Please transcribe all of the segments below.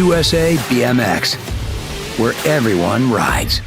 USA BMX, where everyone rides.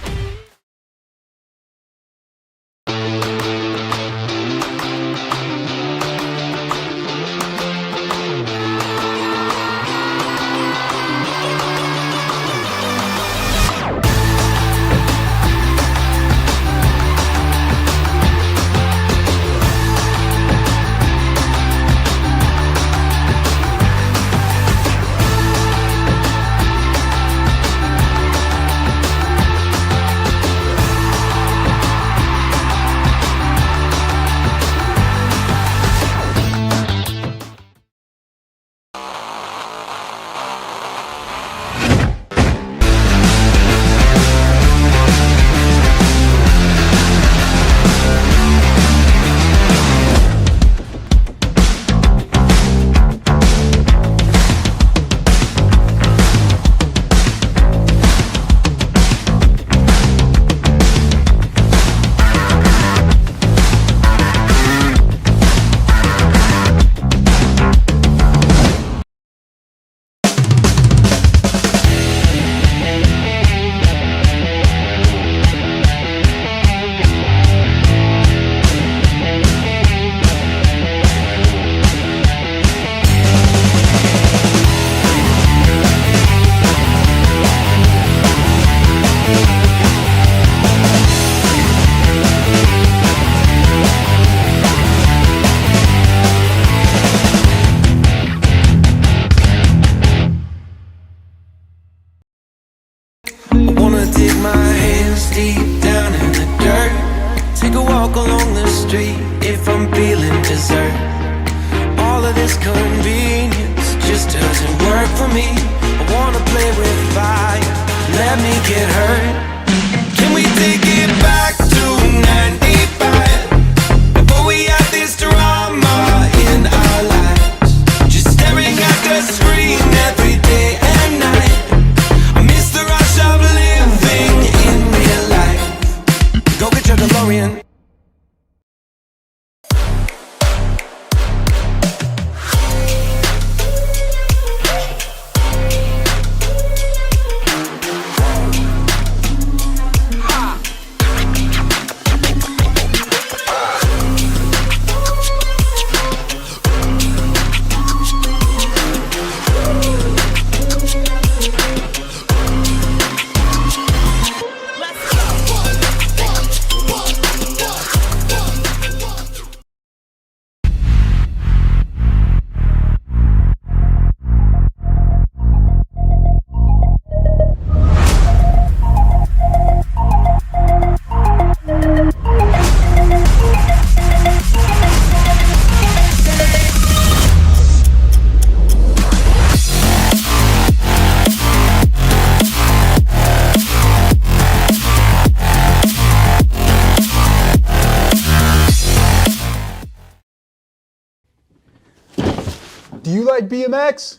Do you like BMX?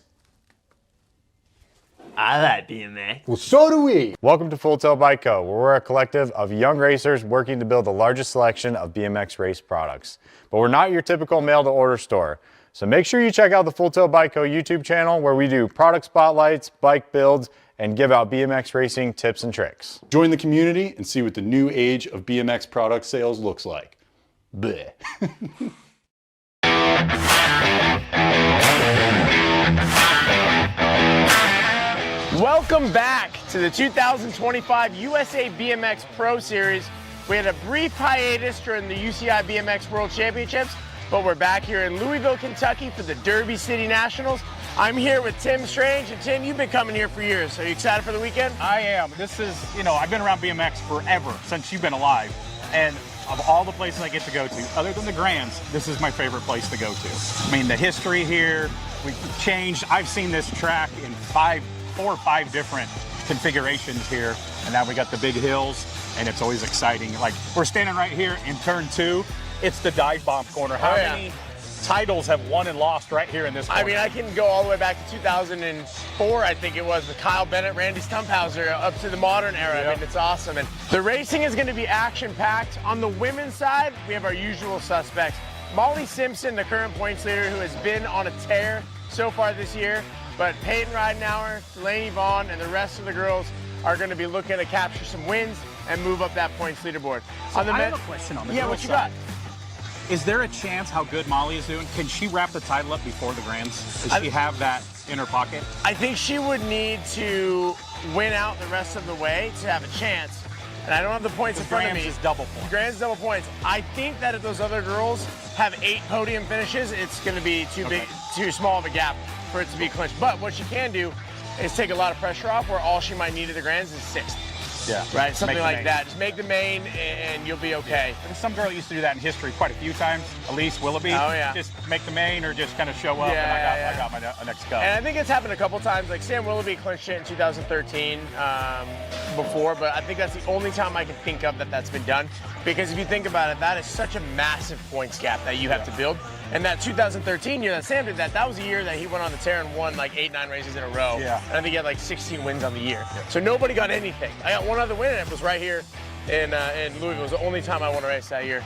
I like BMX. Well, so do we. Welcome to Full Tilt Bike Co., where we're a collective of young racers working to build the largest selection of BMX race products. But we're not your typical mail-to-order store. So make sure you check out the Full Tilt Bike Co. YouTube channel, where we do product spotlights, bike builds, and give out BMX racing tips and tricks. Join the community and see what the new age of BMX product sales looks like. Bleh. Welcome back to the 2025 USA BMX Pro Series. We had a brief hiatus during the UCI BMX World Championships, but we're back here in Louisville, Kentucky for the Derby City Nationals. I'm here with Tim Strange, and Tim, you've been coming here for years. Are you excited for the weekend? I am. This is, I've been around BMX forever, since you've been alive. And of all the places I get to go to, other than the Grands, this is my favorite place to go to. I mean, the history here, we've changed. I've seen this track in 4 or 5 different configurations here, and now we got the big hills, and it's always exciting. Like, we're standing right here in turn 2. It's the dive bomb corner. How many titles have won and lost right here in this corner? I mean, I can go all the way back to 2004, I think it was, with Kyle Bennett, Randy Stumphauser, up to the modern era. Yep. I mean, it's awesome. And the racing is going to be action-packed. On the women's side, we have our usual suspects. Molly Simpson, the current points leader, who has been on a tear so far this year. But Peyton Ridenauer, Delaney Vaughn, and the rest of the girls are going to be looking to capture some wins and move up that points leaderboard. So I have a question on the Yeah, girls what you side. got? Is there a chance how good Molly is doing? Can she wrap the title up before the Grands? Does she have that in her pocket? I think she would need to win out the rest of the way to have a chance. And I don't have the points in front of me. Grands is double points. Grands double points. I think that if those other girls have 8 podium finishes, it's going to be too small of a gap for it to be clinched. But what she can do is take a lot of pressure off, where all she might need at the Grands is 6th. Yeah. Right? Something like main. that. Just make the main and you'll be okay. And some girl used to do that in history quite a few times. Elise Willoughby. Oh, yeah. Just make the main or just kind of show up I got my next cup. And I think it's happened a couple times. Like Sam Willoughby clinched it in 2013 before, but I think that's the only time I can think of that that's been done. Because if you think about it, that is such a massive points gap that you have to build. And that 2013 year that Sam did that was a year that he went on the tear and won like 8-9 races in a row. Yeah. And I think he had like 16 wins on the year. Yeah. So nobody got anything. I got one other win, and it was right here in Louisville. It was the only time I won a race that year.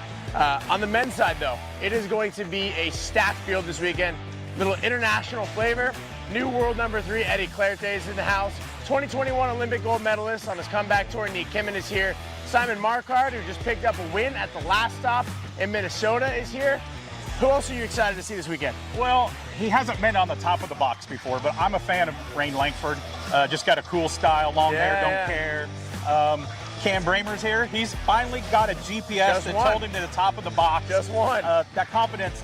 On the men's side, though, it is going to be a stacked field this weekend. Little international flavor. New world number 3, Eddie Clairte, is in the house. 2021 Olympic gold medalist on his comeback tour, Nick Kimmin, is here. Simon Marquardt, who just picked up a win at the last stop in Minnesota, is here. Who else are you excited to see this weekend? Well, he hasn't been on the top of the box before, but I'm a fan of Rain Langford. Just got a cool style, long hair, don't care. Cam Bramer's here. He's finally got a GPS that told him to the top of the box. Just one. That confidence,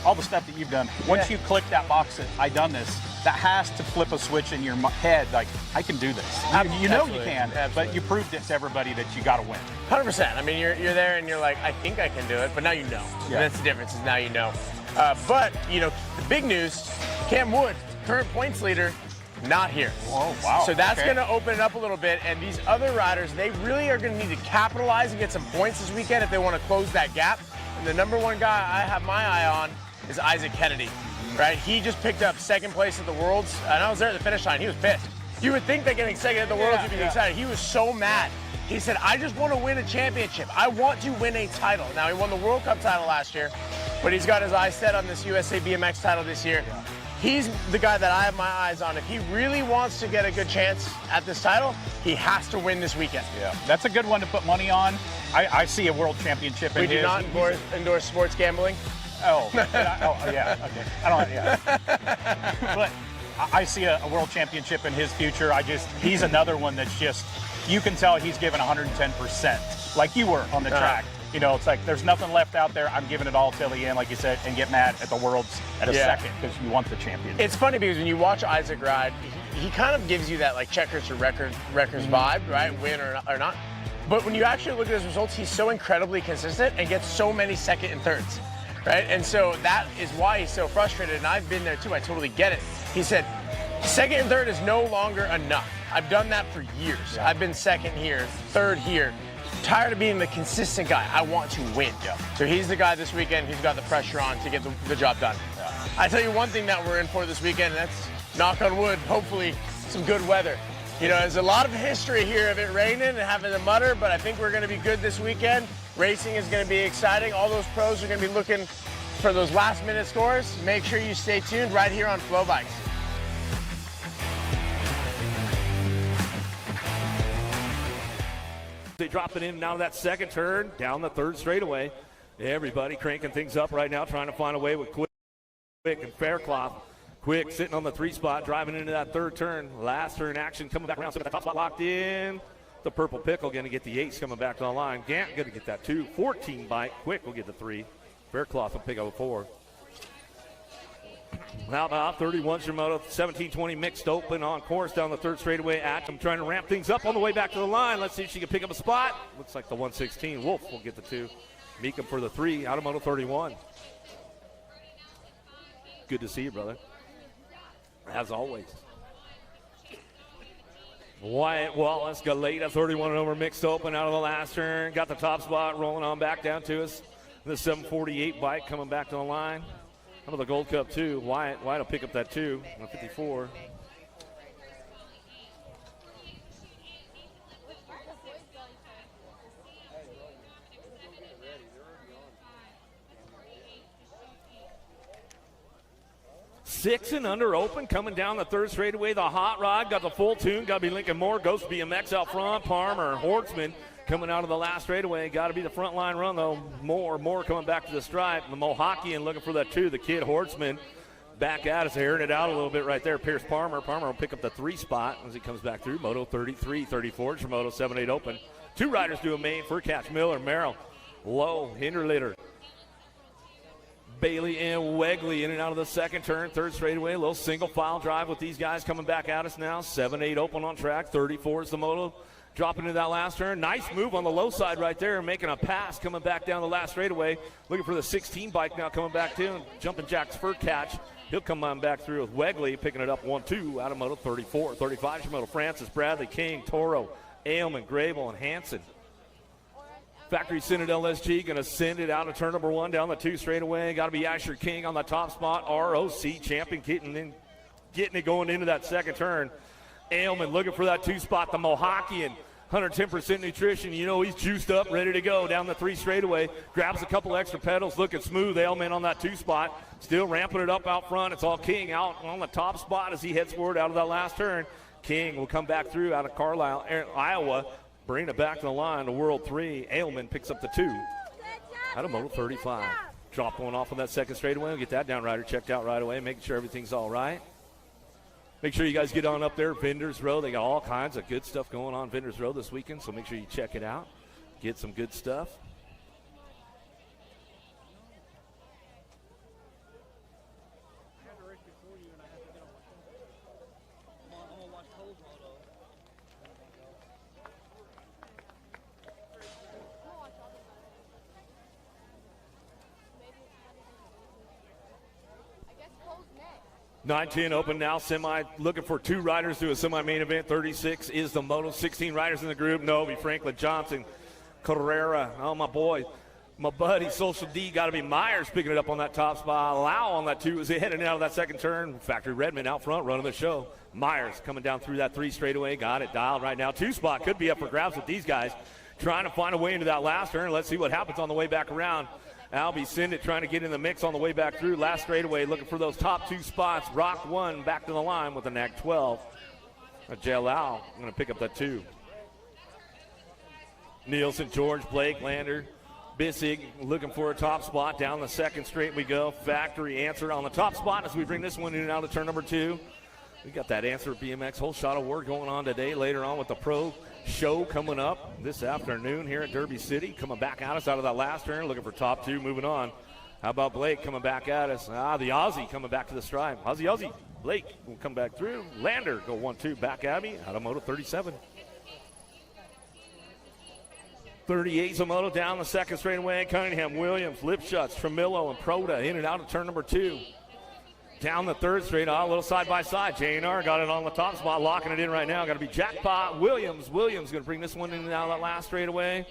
all the stuff that you've done. Once you click that box that I done this, that has to flip a switch in your head. Like, I can do this. You know you can, but you proved it to everybody that you got to win. 100%. I mean, you're there and you're like, I think I can do it, but now you know. Yeah. And that's the difference, is now you know. But, you know, the big news, Cam Wood, current points leader, not here. Oh, wow. So that's going to open it up a little bit, and these other riders, they really are going to need to capitalize and get some points this weekend if they want to close that gap. And the number one guy I have my eye on is Isaac Kennedy, right? He just picked up 2nd place at the Worlds, and I was there at the finish line. He was pissed. You would think that getting 2nd at the Worlds would be excited. He was so mad. He said, I just want to win a championship. I want to win a title. Now, he won the World Cup title last year, but he's got his eyes set on this USA BMX title this year. He's the guy that I have my eyes on. If he really wants to get a good chance at this title, he has to win this weekend. Yeah, that's a good one to put money on. I see a world championship in We his. do not endorse sports gambling. Oh, yeah, okay. I don't, yeah. But I see a world championship in his future. He's another one that's just, you can tell he's given 110%, like you were on the track. You know, it's like there's nothing left out there. I'm giving it all till the end, like you said, and get mad at the Worlds at a second because you want the championship. It's funny because when you watch Isaac ride, he kind of gives you that like checkers or records vibe, right? Win or not. But when you actually look at his results, he's so incredibly consistent and gets so many 2nd and 3rds. Right? And so that is why he's so frustrated, and I've been there too. I totally get it. He said, 2nd and 3rd is no longer enough. I've done that for years. Yeah. I've been 2nd here, 3rd here. Tired of being the consistent guy. I want to win. Yeah. So he's the guy this weekend who's got the pressure on to get the job done. Yeah. I tell you one thing that we're in for this weekend, and that's, knock on wood, hopefully some good weather. You know, there's a lot of history here of it raining and having the mutter, but I think we're going to be good this weekend. Racing is going to be exciting. All those pros are going to be looking for those last-minute scores. Make sure you stay tuned right here on Flow Bikes. They drop it in now that 2nd turn, down the 3rd straightaway. Everybody cranking things up right now, trying to find a way with Quick and Faircloth. Quick sitting on the 3 spot, driving into that 3rd turn. Last turn action coming back around, so got the top spot locked in. The Purple Pickle going to get the 8s coming back to the line. Gant going to get that 2. 14 bike. Quick will get the 3. Faircloth will pick up a 4. Now about 31's your Moto, 17-20 mixed open on course down the 3rd straightaway. Atcham trying to ramp things up on the way back to the line. Let's see if she can pick up a spot. Looks like the 116. Wolf will get the 2. Meekum for the 3 out of Moto 31. Good to see you, brother. As always. Wyatt Wallace, Galeta, 31 over mixed open out of the last turn. Got the top spot rolling on back down to us. The 748 bike coming back to the line. Out of the Gold Cup, too. Wyatt will pick up that 2 on 54. 6 and under open, coming down the third straightaway. The hot rod got the full tune. Got to be Lincoln Moore. Ghost BMX out front. Parmer, Hortzman coming out of the last straightaway. Got to be the front line run, though. Moore coming back to the stripe. The Mohawkian looking for that 2. The kid Hortzman back at us, airing it out a little bit right there. Pierce Parmer. Parmer will pick up the 3 spot as he comes back through. Moto 33, 34 for Moto 7-8 open. 2 riders do a main for catch. Miller, Merrill, Lowe, Hinderlitter, Bailey and Wegley in and out of the second turn, third straightaway. A little single file drive with these guys coming back at us now. 7-8 open on track. 34 is the Moto. Dropping into that last turn. Nice move on the low side right there, making a pass coming back down the last straightaway. Looking for the 16 bike now coming back too. Jumping Jack's fur catch. He'll come on back through with Wegley, picking it up 1-2 out of Moto 34. 35 is Moto. Francis, Bradley, King, Toro, Ailman, Grable, and Hansen. Factory Senate LSG going to send it out of turn number 1 down the 2 straightaway. Got to be Asher King on the top spot. ROC champion getting it going into that second turn. Ailman looking for that 2 spot. The Mohawkian, 110% nutrition. You know he's juiced up, ready to go down the 3 straightaway. Grabs a couple extra pedals, looking smooth. Ailman on that 2 spot. Still ramping it up out front. It's all King out on the top spot as he heads forward out of that last turn. King will come back through out of Carlisle, Iowa. Bring it back to the line to World 3. Ailman picks up the 2 out of Moto 35. Drop one off on that second straightaway. We'll get that down rider checked out right away, making sure everything's all right. Make sure you guys get on up there, Vendors Row. They got all kinds of good stuff going on Vendors Row this weekend, so make sure you check it out. Get some good stuff. (9-10) open now, semi, looking for 2 riders to a semi-main event. 36 is the Moto, 16 riders in the group. Novi, Franklin, Johnson, Carrera, oh my boy, my buddy, Social D, got to be Myers picking it up on that top spot. Lau on that 2 as they heading out of that second turn. Factory Redmond out front running the show. Myers coming down through that 3 straightaway, got it dialed right now. 2 spot could be up for grabs with these guys trying to find a way into that last turn. Let's see what happens on the way back around. Albie Sindit trying to get in the mix on the way back through. Last straightaway looking for those top 2 spots. Rock 1 back to the line with a nag 12. Jalal going to pick up that 2. Nielsen, George, Blake, Lander, Bissig looking for a top spot. Down the second straight we go. Factory Answer on the top spot as we bring this one in and out of turn number 2. We got that Answer BMX whole shot award going on today. Later on with the Pro Show coming up this afternoon here at Derby City. Coming back at us out of that last turn, looking for top 2, moving on. How about Blake coming back at us? The Aussie coming back to the stripe. Aussie. Blake will come back through. Lander go 1-2 back at me out of Moto 37. 38 Moto down the second straightaway. Cunningham, Williams, Lipschutz, Tremillo, and Proda in and out of turn number 2. Down the third straight, a little side-by-side. JNR got it on the top spot, locking it in right now. Got to be Jackpot Williams. Williams going to bring this one in and out of that last straightaway.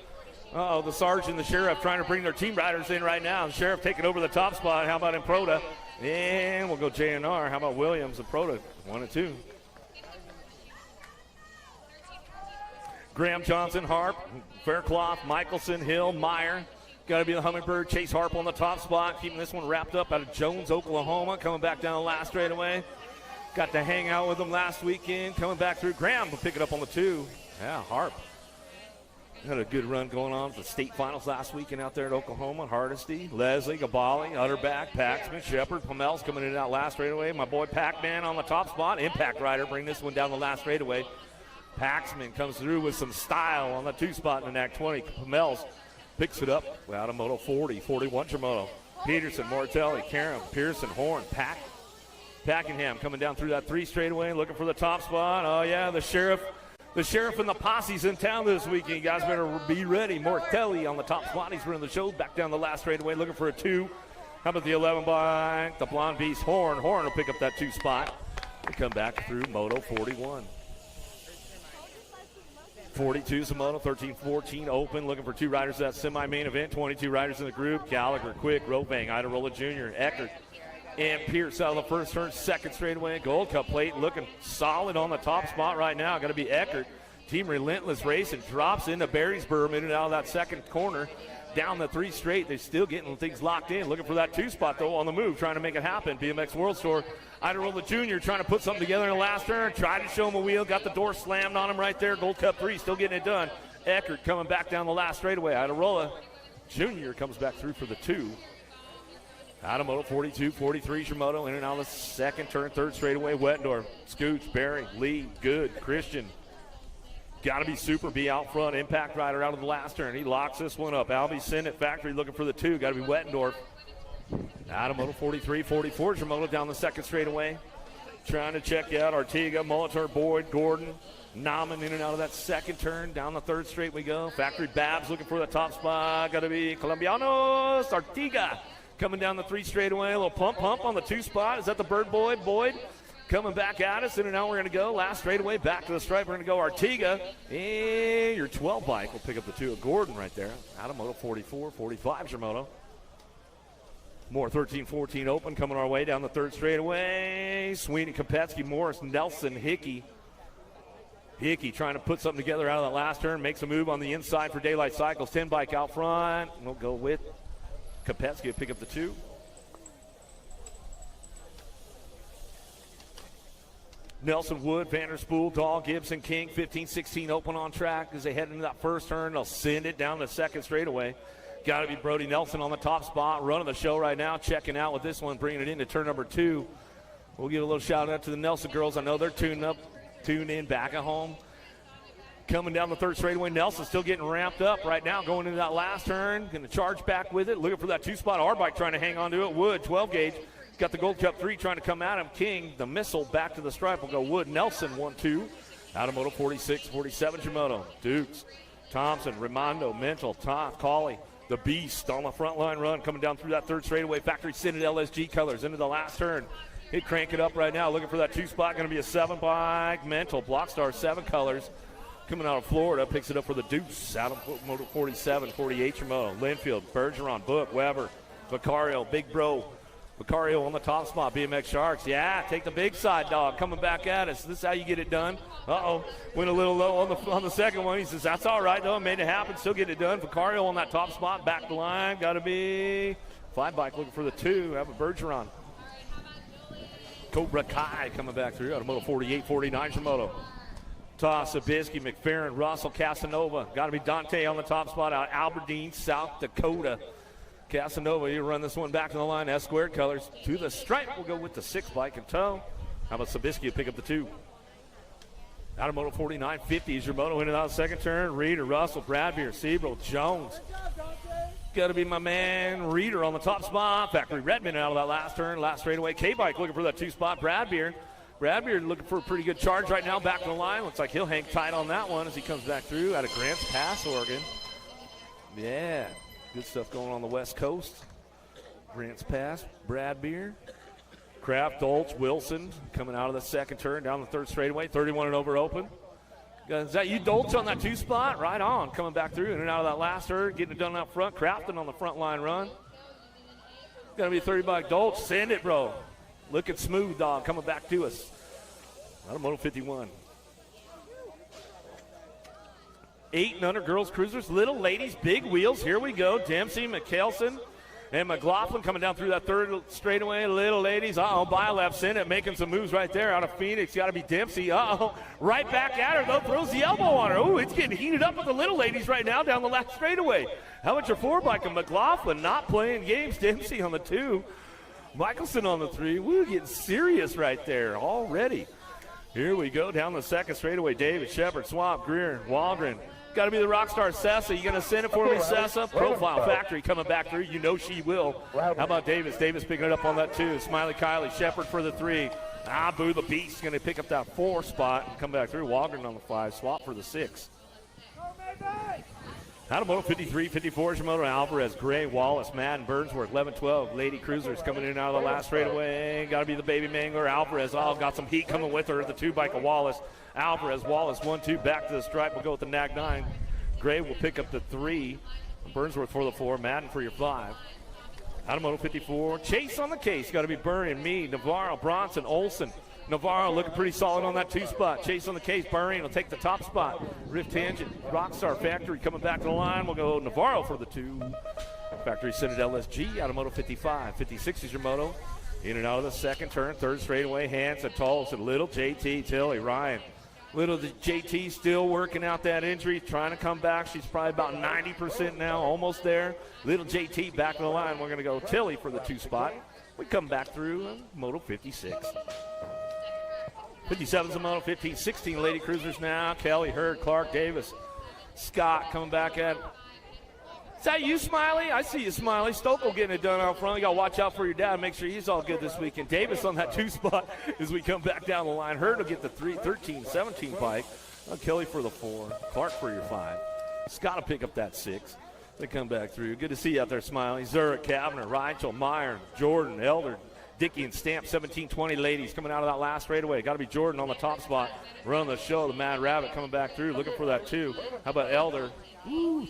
The Sergeant and the Sheriff trying to bring their team riders in right now. The Sheriff taking over the top spot. How about Improda? And we'll go JNR. How about Williams and Proda? 1 and 2. Graham Johnson, Harp, Faircloth, Michelson, Hill, Meyer. Got to be the Hummingbird. Chase Harp on the top spot, keeping this one wrapped up out of Jones, Oklahoma. Coming back down the last straightaway. Got to hang out with them last weekend. Coming back through. Graham will pick it up on the 2. Yeah, Harp. Had a good run going on for the state finals last weekend out there at Oklahoma. Hardesty, Leslie, Gabali, Utterback, Paxman, Shepard, Pomel's coming in and out last straightaway. My boy Pac-Man on the top spot. Impact Rider bring this one down the last straightaway. Paxman comes through with some style on the 2 spot in the NAC 20. Pomel's picks it up out of Moto 40, 41 Moto. Peterson, Mortelli, Karam, Pearson, Horn, Packingham coming down through that 3 straightaway, looking for the top spot. Oh yeah, the sheriff and the posse's in town this weekend. You guys better be ready. Mortelli on the top spot. He's running the show back down the last straightaway, looking for a 2. How about the 11 bike? The Blonde Beast, Horn. Horn will pick up that 2 spot. We come back through Moto 41. 42 Moto, 13-14 open, looking for 2 riders at that semi-main event. 22 riders in the group. Gallagher, Quick, Rovang, Iderola Jr., Eckert, and Pierce out of the first turn, second straightaway. Gold Cup plate looking solid on the top spot right now. Got to be Eckert. Team Relentless Racing drops into Barry's berm in and out of that second corner. down the 3 straight. They're still getting things locked in. Looking for that 2 spot, though, on the move, trying to make it happen. BMX World Tour. Iderola Jr. trying to put something together in the last turn. Tried to show him a wheel. Got the door slammed on him right there. Gold Cup 3, still getting it done. Eckert coming back down the last straightaway. Iderola Jr. comes back through for the 2. Out of Moto 42, 43, Shimoto in and out of the second turn, third straightaway. Wettendorf, Scooch, Barry, Lee, Good, Christian. Got to be Super B out front. Impact Rider out of the last turn. He locks this one up. Albie Sinnott Factory looking for the 2. Got to be Wettendorf. Out of Moto 43, 44, Shimoto down the second straightaway. Trying to check out Artiga, Molitor, Boyd, Gordon. Nauman in and out of that second turn. Down the third straight we go. Factory Babs looking for the top spot. Got to be Colombianos. Artiga coming down the 3 straightaway. A little pump on the 2 spot. Is that the Bird Boy? Boyd coming back at us. In and out we're going to go. Last straightaway back to the stripe. We're going to go Artiga. And your 12 bike will pick up the 2 of Gordon right there. Out of Moto 44, 45 Shimoto. More 13-14 open coming our way down the third straightaway. Sweeney, Kopetsky, Morris, Nelson, Hickey. Hickey trying to put something together out of that last turn. Makes a move on the inside for Daylight Cycles. 10 bike out front. We'll go with Kopetsky to pick up the 2. Nelson Wood, Vanderspool, Dahl, Gibson, King, 15-16 open on track as they head into that first turn. They'll send it down the second straightaway. Got to be Brody Nelson on the top spot, running the show right now, checking out with this one, bringing it into turn number 2. We'll give a little shout out to the Nelson girls. I know they're tuned in back at home. Coming down the third straightaway, Nelson still getting ramped up right now, going into that last turn. Going to charge back with it, looking for that 2 spot. Our bike trying to hang on to it. Wood, 12 gauge. Got the Gold Cup 3 trying to come at him. King, the missile, back to the stripe. We'll go Wood, Nelson, 1-2. Out of Moto 46, 47, Shimoto. Dukes, Thompson, Raimondo, Mental, Toth, Cauley. The Beast on the front line run, coming down through that third straightaway. Factory Synod LSG colors into the last turn. He'd crank it up right now, looking for that 2 spot. Going to be a 7 bike. Mental, Blockstar, 7 colors. Coming out of Florida, picks it up for the Deuce. Out of Moto 47, 48, Shimoto. Linfield, Bergeron, Book, Weber, Vicario, Big Bro. Vicario on the top spot, BMX Sharks. Yeah, take the big side, dog. Coming back at us. This is how you get it done. Uh-oh. Went a little low on the second one. He says, that's all right, though. Made it happen. Still getting it done. Vicario on that top spot. Back the line. Got to be 5 bike looking for the 2. Have a Bergeron. Cobra Kai coming back through out of Moto 48, 49, Shimoto. Toss, Sabisky, McFerrin, Russell, Casanova. Got to be Dante on the top spot out Aberdeen, South Dakota. Casanova, you run this one back to the line. S squared colors to the stripe. We'll go with the 6 bike in tow. How about Sabisky to pick up the 2? Out of Moto 49, 50 is your Moto in and out of the second turn. Reeder, Russell, Bradbeer, Seabrook, Jones. Got to be my man Reeder on the top spot. Factory Redmond out of that last turn, last straightaway. K-Bike looking for that 2 spot. Bradbeer looking for a pretty good charge right now. Back to the line. Looks like he'll hang tight on that one as he comes back through out of Grants Pass, Oregon. Yeah. Good stuff going on the West Coast. Grants Pass, Bradbeer. Kraft, Dolch, Wilson coming out of the second turn, down the third straightaway, 31 and over open. Is that you, Dolch, on that 2 spot? Right on, coming back through in and out of that last turn, getting it done up front. Crafton on the front line run. Got to be a 30 bike. Dolch, send it, bro. Looking smooth, dog, coming back to us. Out of Moto 51. 8 and under girls cruisers, little ladies, big wheels. Here we go. Dempsey, McKelson, and McLaughlin coming down through that third straightaway. Little ladies. Bilap's in it, making some moves right there out of Phoenix. Got to be Dempsey. Right back at her, though. Throws the elbow on her. Oh, it's getting heated up with the little ladies right now down the last straightaway. How about your 4 bike of McLaughlin not playing games? Dempsey on the 2. Michelson on the 3. We're getting serious right there already. Here we go down the second straightaway. David, Shepard, Swamp, Greer, Waldron. Got to be the rockstar Sessa. You going to send it for me, Sessa? Profile Factory coming back through. You know she will. How about Davis? Davis picking it up on that 2. Smiley Kylie. Shepard for the 3. Boo the Beast going to pick up that 4 spot and come back through. Waldron on the 5. Swap for the 6. Out of Moto 53, 54, Shimoto, Alvarez, Gray, Wallace, Madden, Burnsworth, 11-12. Lady Cruisers coming in and out of the last straightaway. Got to be the Baby Mangler. Alvarez, got some heat coming with her. The 2 bike of Wallace. Alvarez, Wallace, 1-2, back to the stripe. We'll go with the Nag 9. Gray will pick up the 3. Burnsworth for the 4. Madden for your 5. Out of Moto 54, Chase on the case. Got to be Burry and me, Navarro, Bronson, Olson, Navarro looking pretty solid on that 2 spot. Chase on the case. Burring will take the top spot. Rift Tangent. Rockstar Factory coming back to the line. We'll go Navarro for the 2. Factory Citadel SG out of Moto 55. 56 is your Moto. In and out of the second turn. Third straightaway. Hanson, Tolson, Little, JT, Tilly, Ryan. Little JT still working out that injury. Trying to come back. She's probably about 90% now. Almost there. Little JT back to the line. We're going to go Tilly for the 2 spot. We come back through Moto 56. 57's a Moto 15, 16 Lady Cruisers now. Kelly, Hurd, Clark, Davis, Scott coming back at it. Is that you, Smiley? I see you, Smiley. Stokel getting it done out front. You got to watch out for your dad. Make sure he's all good this weekend. Davis on that 2 spot as we come back down the line. Hurd will get the 3, 13, 17 bike. Kelly for the 4. Clark for your 5. Scott will pick up that 6. They come back through. Good to see you out there, Smiley. Zurich, Kavner, Reichel, Meyer, Jordan, Elder, Dickey and Stamp, 17-20 ladies coming out of that last straightaway. Got to be Jordan on the top spot. Running the show, the Mad Rabbit coming back through, looking for that 2. How about Elder?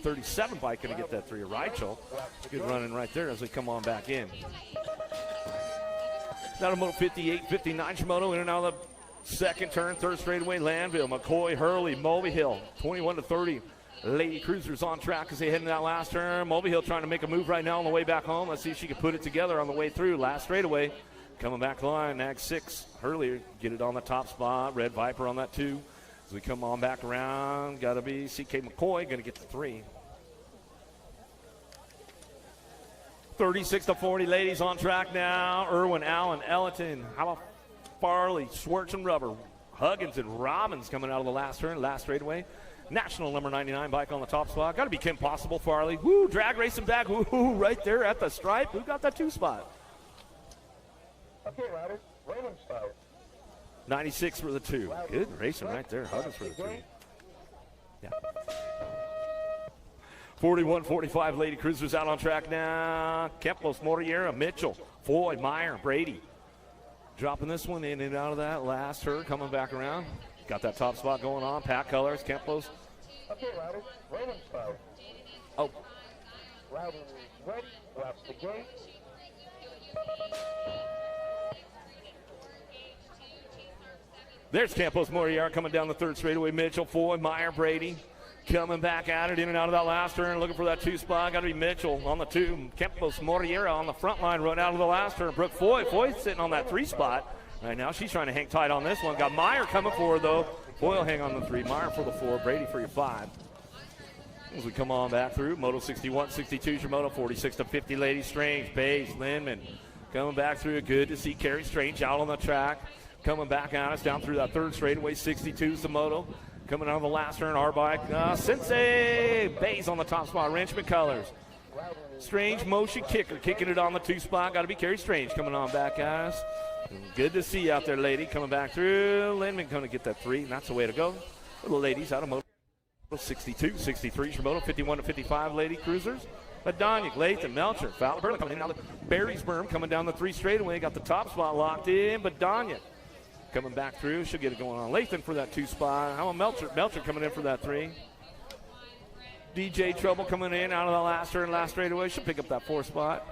37 bike going to get that 3. Reichel, good running right there as we come on back in. Now to Moto 58, 59 Shimono in and out of the second turn, third straightaway. Landville, McCoy, Hurley, Moby Hill, 21-30. Lady Cruisers on track as they head in that last turn. Moby Hill trying to make a move right now on the way back home. Let's see if she can put it together on the way through. Last straightaway. Coming back the line. Nag 6. Hurley get it on the top spot. Red Viper on that 2. As we come on back around, got to be CK McCoy going to get the 3. 36-40 ladies on track now. Irwin, Allen, Ellington. How about Farley, Schwartz and Rubber. Huggins and Robbins coming out of the last turn. Last straightaway. National number 99 bike on the top spot. Got to be Kim Possible, Farley. Woo, drag racing back. Woo, right there at the stripe. Who got that 2 spot? Okay, Ryder. Raymond style. 96 for the 2. Good racing right there. Huggins for the 3. Yeah. 41-45 Lady Cruisers out on track now. Kemplos, Moriera, Mitchell, Foy, Meyer, Brady. Dropping this one in and out of that last turn. Coming back around. Got that top spot going on. Pat Colors, Kemplos. Okay, Ryder. Raymond style. Oh. Ryder is ready. Laps the gate. There's Campos Moriarty coming down the third straightaway. Mitchell, Foy, Meyer, Brady coming back at it in and out of that last turn. Looking for that 2 spot. Got to be Mitchell on the 2. Campos Moriarty on the front line. Run out of the last turn. Brooke Foy. Foy's sitting on that 3 spot. Right now she's trying to hang tight on this one. Got Meyer coming forward though. Foy will hang on the 3. Meyer for the 4. Brady for your 5. As we come on back through. Moto 61, 62 is your Moto. 46-50 ladies. Strange, Bays, Lindman coming back through. Good to see Carrie Strange out on the track. Coming back at us down through that third straightaway. 62 is the Moto. Coming out of the last turn, our bike. Sensei Bays on the top spot. Wrenchman Colors. Strange motion kicker. Kicking it on the 2 spot. Got to be Carrie Strange coming on back at us. Good to see you out there, lady. Coming back through. Lindman going to get that 3. And that's the way to go. Little ladies out of Moto 62, 63 is your Moto. 51-55 Lady Cruisers. Madonic, Lathan, Melcher, Fowler, coming in now. Barry's Berm coming down the 3 straightaway. Got the top spot locked in. Badania coming back through. She'll get it going on. Lathan for that 2 spot. How about Melcher coming in for that 3. DJ Trouble coming in out of the last turn, last straightaway. She'll pick up that 4 spot.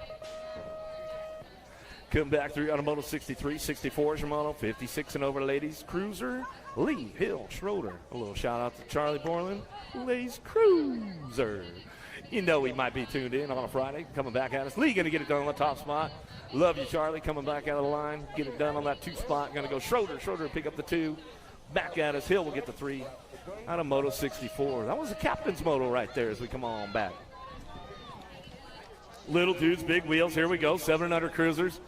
Come back through out of Moto 63, 64 is your Moto. 56 and over ladies. Cruiser, Lee, Hill, Schroeder. A little shout out to Charlie Borland. Ladies Cruiser. You know he might be tuned in on a Friday. Coming back at us. Lee going to get it done on the top spot. Love you, Charlie. Coming back out of the line. Get it done on that 2 spot. Going to go Schroeder. Schroeder will pick up the 2. Back at us. Hill will get the 3. Out of Moto 64. That was the captain's moto right there as we come on back. Little dudes, big wheels. Here we go. 700 cruisers.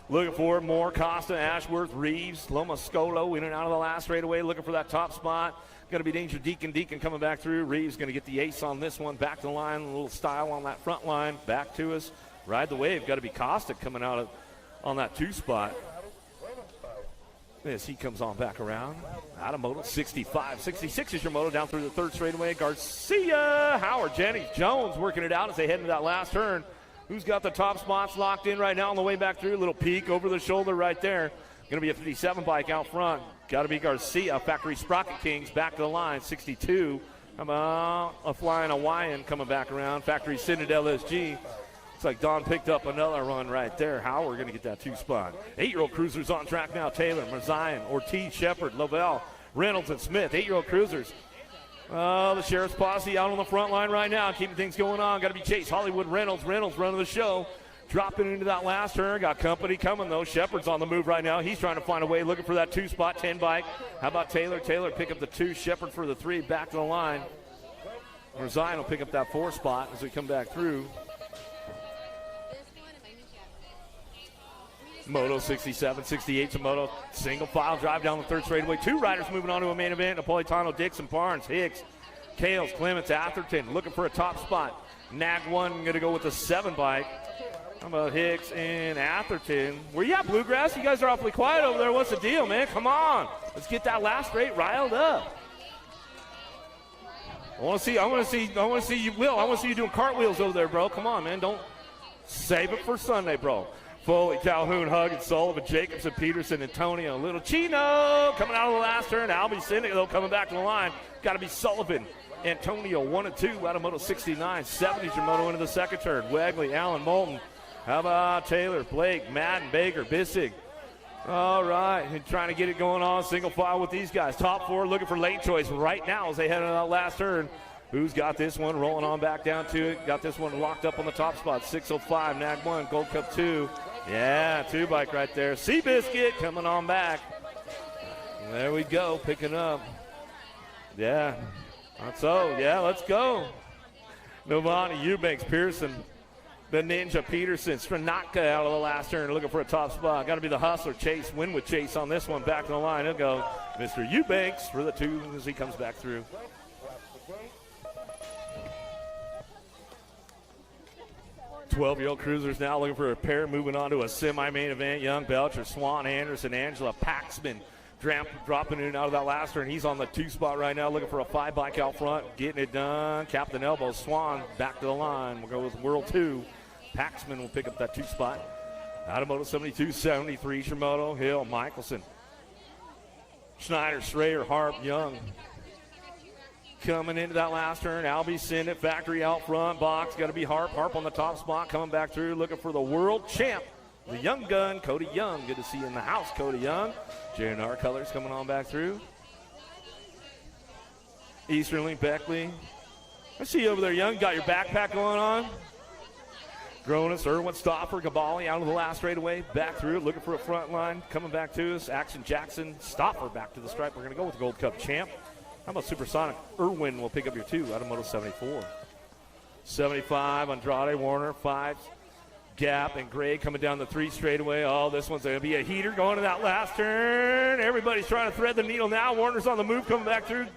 Looking for more. Costa, Ashworth, Reeves, Loma Scolo in and out of the last straightaway. Looking for that top spot. Going to be Danger Deacon coming back through. Reeves going to get the ace on this one. Back to the line. A little style on that front line. Back to us. Ride the wave. Got to be Costa coming out on that 2 spot. As he comes on back around. Out of Moto 65. 66 is your Moto down through the third straightaway. Garcia, Howard, Jennings, Jones working it out as they head into that last turn. Who's got the top spots locked in right now on the way back through? A little peek over the shoulder right there. Going to be a 57 bike out front. Got to be Garcia, Factory Sprocket Kings back to the line. 62. How about a flying Hawaiian coming back around? Factory Citadel SG. Looks like Don picked up another run right there. How we're going to get that 2 spot. 8-year-old cruisers on track now. Taylor, Marzion, Ortiz, Shepard, Lovell, Reynolds, and Smith. 8-year-old cruisers. The Sheriff's Posse out on the front line right now, keeping things going on. Got to be Chase, Hollywood, Reynolds running the show. Dropping into that last turn. Got company coming, though. Shepard's on the move right now. He's trying to find a way, looking for that 2 spot, 10 bike. How about Taylor? Taylor pick up the 2, Shepard for the 3, back to the line. Marzion will pick up that 4 spot as we come back through. Moto 67, 68 to Moto. Single file drive down the 3rd straightaway. 2 riders moving on to a main event. Napolitano, Dixon, Barnes, Hicks, Kales, Clements, Atherton looking for a top spot. Nag 1 going to go with the 7 bike. How about Hicks and Atherton? Where you at, Bluegrass? You guys are awfully quiet over there. What's the deal, man? Come on. Let's get that last straight riled up. I want to see you, Will. I want to see you doing cartwheels over there, bro. Come on, man. Don't save it for Sunday, bro. Foley, Calhoun, Huggins, Sullivan, Jacobson, Peterson, Antonio, Little Chino coming out of the last turn. Albie Syndic, though, coming back to the line. Got to be Sullivan. Antonio, 1 and 2 out of Moto 69. 70's your Moto into the 2nd turn. Wegley, Allen, Moulton. How about Taylor, Blake, Madden, Baker, Bissig. All right, and trying to get it going on. Single file with these guys. Top 4 looking for lane choice right now as they head on that last turn. Who's got this one rolling on back down to it? Got this one locked up on the top spot. 605, Nag 1, Gold Cup 2. Yeah, 2 bike right there. Seabiscuit coming on back. There we go, picking up. Yeah, so, yeah, let's go. Novani, Eubanks, Pearson, the Ninja, Peterson, Stranatka out of the last turn looking for a top spot. Got to be the Hustler, Chase, win with Chase on this one. Back to the line, he'll go Mr. Eubanks for the 2 as he comes back through. 12-year-old cruisers now looking for a pair, moving on to a semi-main event. Young, Belcher, Swan, Anderson, Angela, Paxman dropping in and out of that last turn. He's on the 2 spot right now, looking for a 5 bike out front, getting it done. Captain Elbow, Swan back to the line. We'll go with World 2. Paxman will pick up that 2 spot. Out of Moto 72, 73, Shimoto, Hill, Michelson, Schneider, Schrader, Harp, Young. Coming into that last turn, Albie Syndic, Factory out front, box, got to be Harp. Harp on the top spot, coming back through, looking for the world champ, the young gun, Cody Young. Good to see you in the house, Cody Young. JNR colors coming on back through. Easterling, Beckley. I see you over there, Young. Got your backpack going on. Gronis, Irwin, Stoffer, Gabali out of the last straightaway, back through, looking for a front line, coming back to us. Action Jackson, Stoffer back to the stripe. We're going to go with the Gold Cup champ. How about Supersonic? Irwin will pick up your 2 out of Moto 74. 75, Andrade, Warner, 5, Gap, and Gray coming down the 3 straightaway. Oh, this one's going to be a heater going to that last turn. Everybody's trying to thread the needle now. Warner's on the move, coming back through.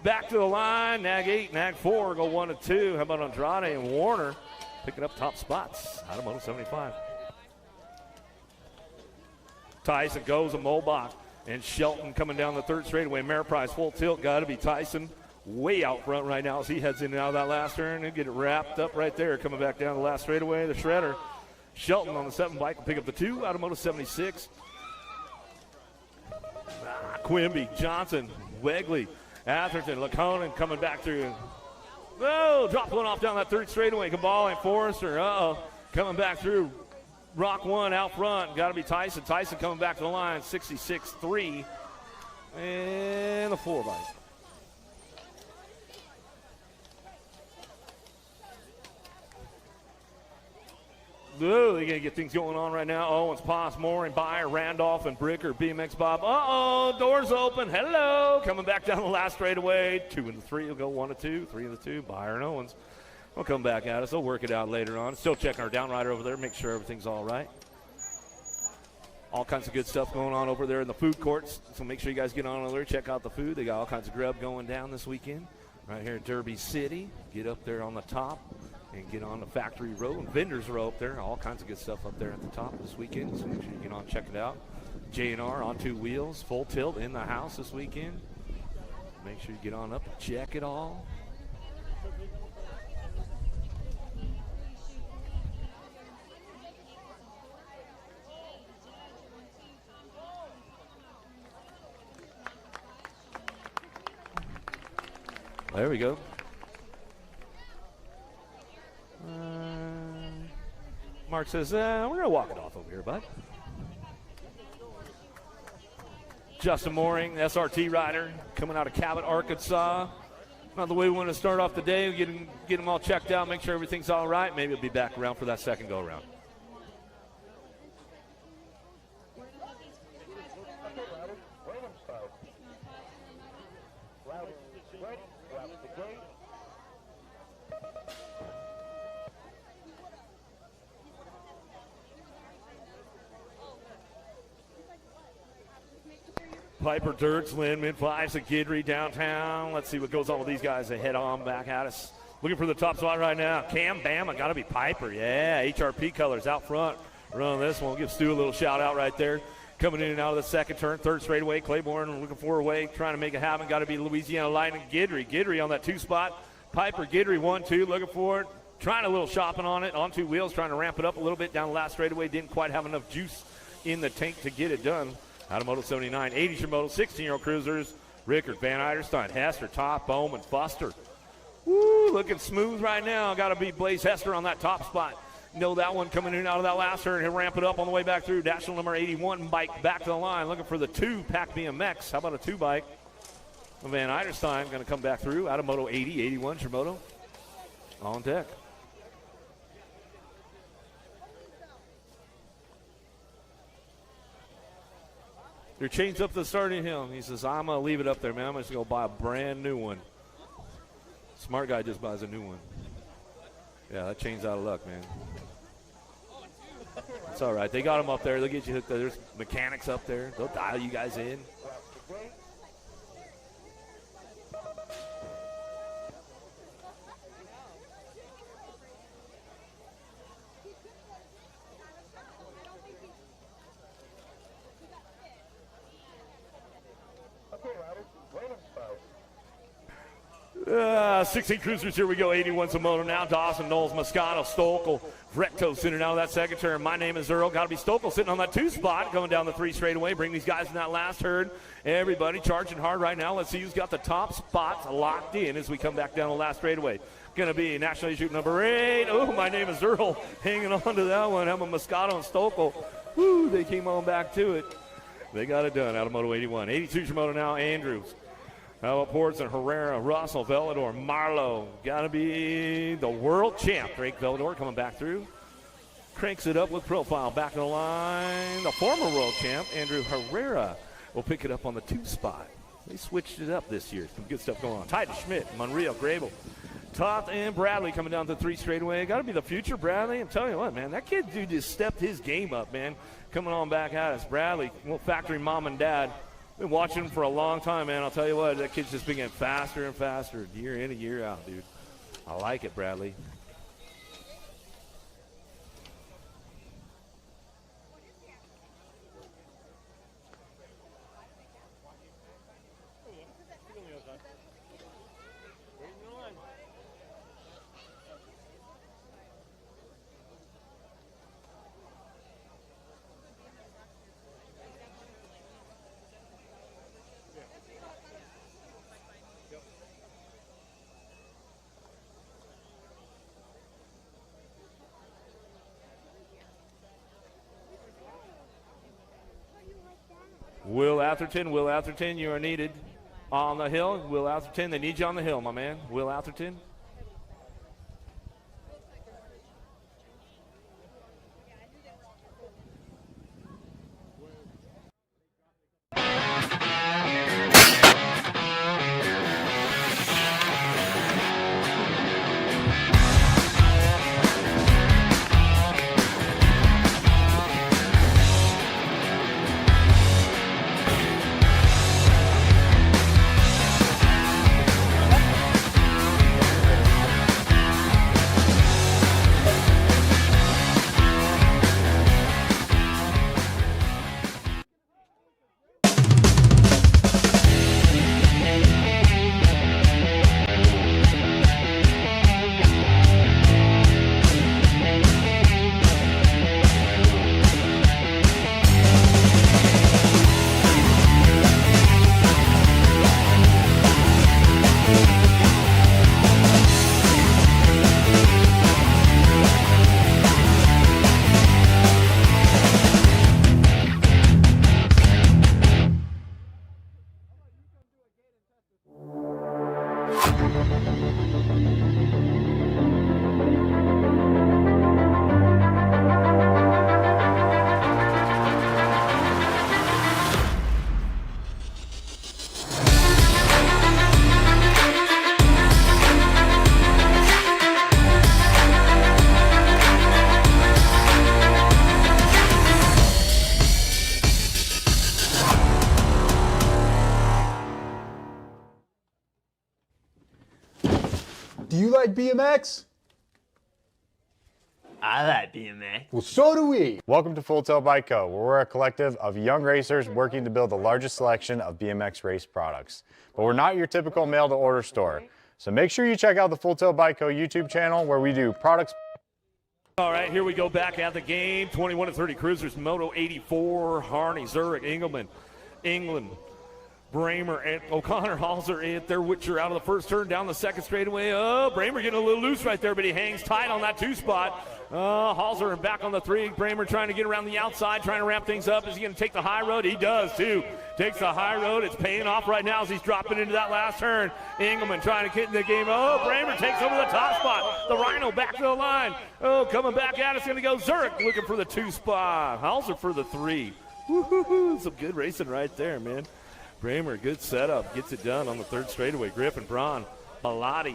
Back to the line. Nag 8, Nag 4 go 1 and 2. How about Andrade and Warner picking up top spots out of Moto 75. Tyson goes a Molbach. And Shelton coming down the 3rd straightaway. Ameriprise full tilt. Got to be Tyson way out front right now as he heads in and out of that last turn and get it wrapped up right there. Coming back down the last straightaway. The Shredder. Shelton on the 7 bike will pick up the 2 out of Moto 76. Quimby, Johnson, Wegley, Atherton, Laconin coming back through. Oh, dropped one off down that 3rd straightaway. Cabal and Forrester. Coming back through. Rock 1 out front. Got to be Tyson. Tyson coming back to the line. 66-3. And the 4 bike. Ooh, they're going to get things going on right now. Owens, Poss, Moore, and Byer, Randolph, and Bricker, BMX Bob. Doors open. Hello. Coming back down the last straightaway. 2 and 3 will go 1 and 2. 3 and 2. Byer and Owens. They'll come back at us. They'll work it out later on. Still checking our downrider over there, make sure everything's all right. All kinds of good stuff going on over there in the food courts. So make sure you guys get on over there, check out the food. They got all kinds of grub going down this weekend. Right here at Derby City. Get up there on the top and get on the factory row. And vendors row up there. All kinds of good stuff up there at the top this weekend. So make sure you get on, check it out. JNR on 2 wheels, full tilt in the house this weekend. Make sure you get on up and check it all. There we go. Mark says, we're going to walk it off over here, bud. Justin Mooring, SRT rider, coming out of Cabot, Arkansas. Not the way we want to start off the day. Get them all checked out, make sure everything's all right. Maybe we'll be back around for that second go-around. Piper, Dirks, Lynn, mid-fives, and Guidry downtown. Let's see what goes on with these guys. They head on back at us. Looking for the top spot right now. Cam Bama, got to be Piper. Yeah, HRP colors out front. Run this one. We'll give Stu a little shout-out right there. Coming in and out of the second turn, third straightaway. Claiborne looking for a way, trying to make it happen. Got to be Louisiana Lightning. Guidry on that 2 spot. Piper, Guidry, 1-2, looking for it. Trying a little shopping on it, on 2 wheels, trying to ramp it up a little bit down the last straightaway. Didn't quite have enough juice in the tank to get it done. Out of Moto 79, 80s Moto, 16-year-old cruisers. Rickard, Van Eiderstein, Hester, Top, Bowman, Foster. Woo, looking smooth right now. Got to be Blaze Hester on that top spot. Know that one coming in and out of that last turn. He'll ramp it up on the way back through. National number 81 bike back to the line. Looking for the 2 Pack BMX. How about a 2 bike? Van Eiderstein going to come back through. Out of Moto 80, 81 Shimoto. On deck. They're changed up the starting hill. He says, I'm going to leave it up there, man. I'm just going to buy a brand new one. Smart guy just buys a new one. Yeah, that chain's out of luck, man. It's all right. They got them up there. They'll get you hooked up. There's mechanics up there. They'll dial you guys in. Okay, 16 cruisers, here we go. 81's a Moto now. Dawson, Knowles, Moscato, Stokel, Recto sitting out of that second turn. My name is Earl. Got to be Stokel sitting on that 2 spot, going down the 3 straightaway. Bring these guys in that last herd. Everybody charging hard right now. Let's see who's got the top spots locked in as we come back down the last straightaway. Going to be National Issue number 8. Oh, my name is Earl. Hanging on to that one. Having Moscato and Stokel. Woo, they came on back to it. They got it done out of Moto 81. 82's Moto now. Andrews. How about Portson, Herrera, Russell, Velador, Marlowe. Got to be the world champ. Drake Velador coming back through. Cranks it up with profile. Back in the line. The former world champ, Andrew Herrera, will pick it up on the 2 spot. They switched it up this year. Some good stuff going on. Titus Schmidt, Monreal, Grable. Toth and Bradley coming down to the 3 straightaway. Got to be the future Bradley. I'm telling you what, man. That kid dude just stepped his game up, man. Coming on back at us. Bradley, well, factory mom and dad. Been watching him for a long time, man. I'll tell you what, that kid's just been getting faster and faster, year in and year out, dude. I like it, Bradley. Will Atherton, you are needed on the hill. Will Atherton, they need you on the hill, my man. Will Atherton. Do you like BMX? I like BMX. Well, so do we. Welcome to Full Tilt Bike Co., where we're a collective of young racers working to build the largest selection of BMX race products. But we're not your typical mail-to-order store. So make sure you check out the Full Tilt Bike Co. YouTube channel, where we do products. All right, here we go back at the game. 21 to 30 cruisers, Moto 84, Harney, Zurich, Engelman, England, Bramer, and O'Connor, Halser, and there Witcher out of the first turn, down the second straightaway. Oh, Bramer getting a little loose right there, but he hangs tight on that two spot. Halser and back on the three. Bramer trying to get around the outside, trying to ramp things up. Is he going to take the high road? He does, too. Takes the high road. It's paying off right now as he's dropping into that last turn. Engelman trying to get in the game. Oh, Bramer takes over the top spot. The Rhino back to the line. Oh, coming back at us. Going to go Zurich looking for the two spot. Halser for the three. Woo-hoo-hoo. Some good racing right there, man. Bramer, good setup, gets it done on the third straightaway. Griffin, Braun, Bilotti,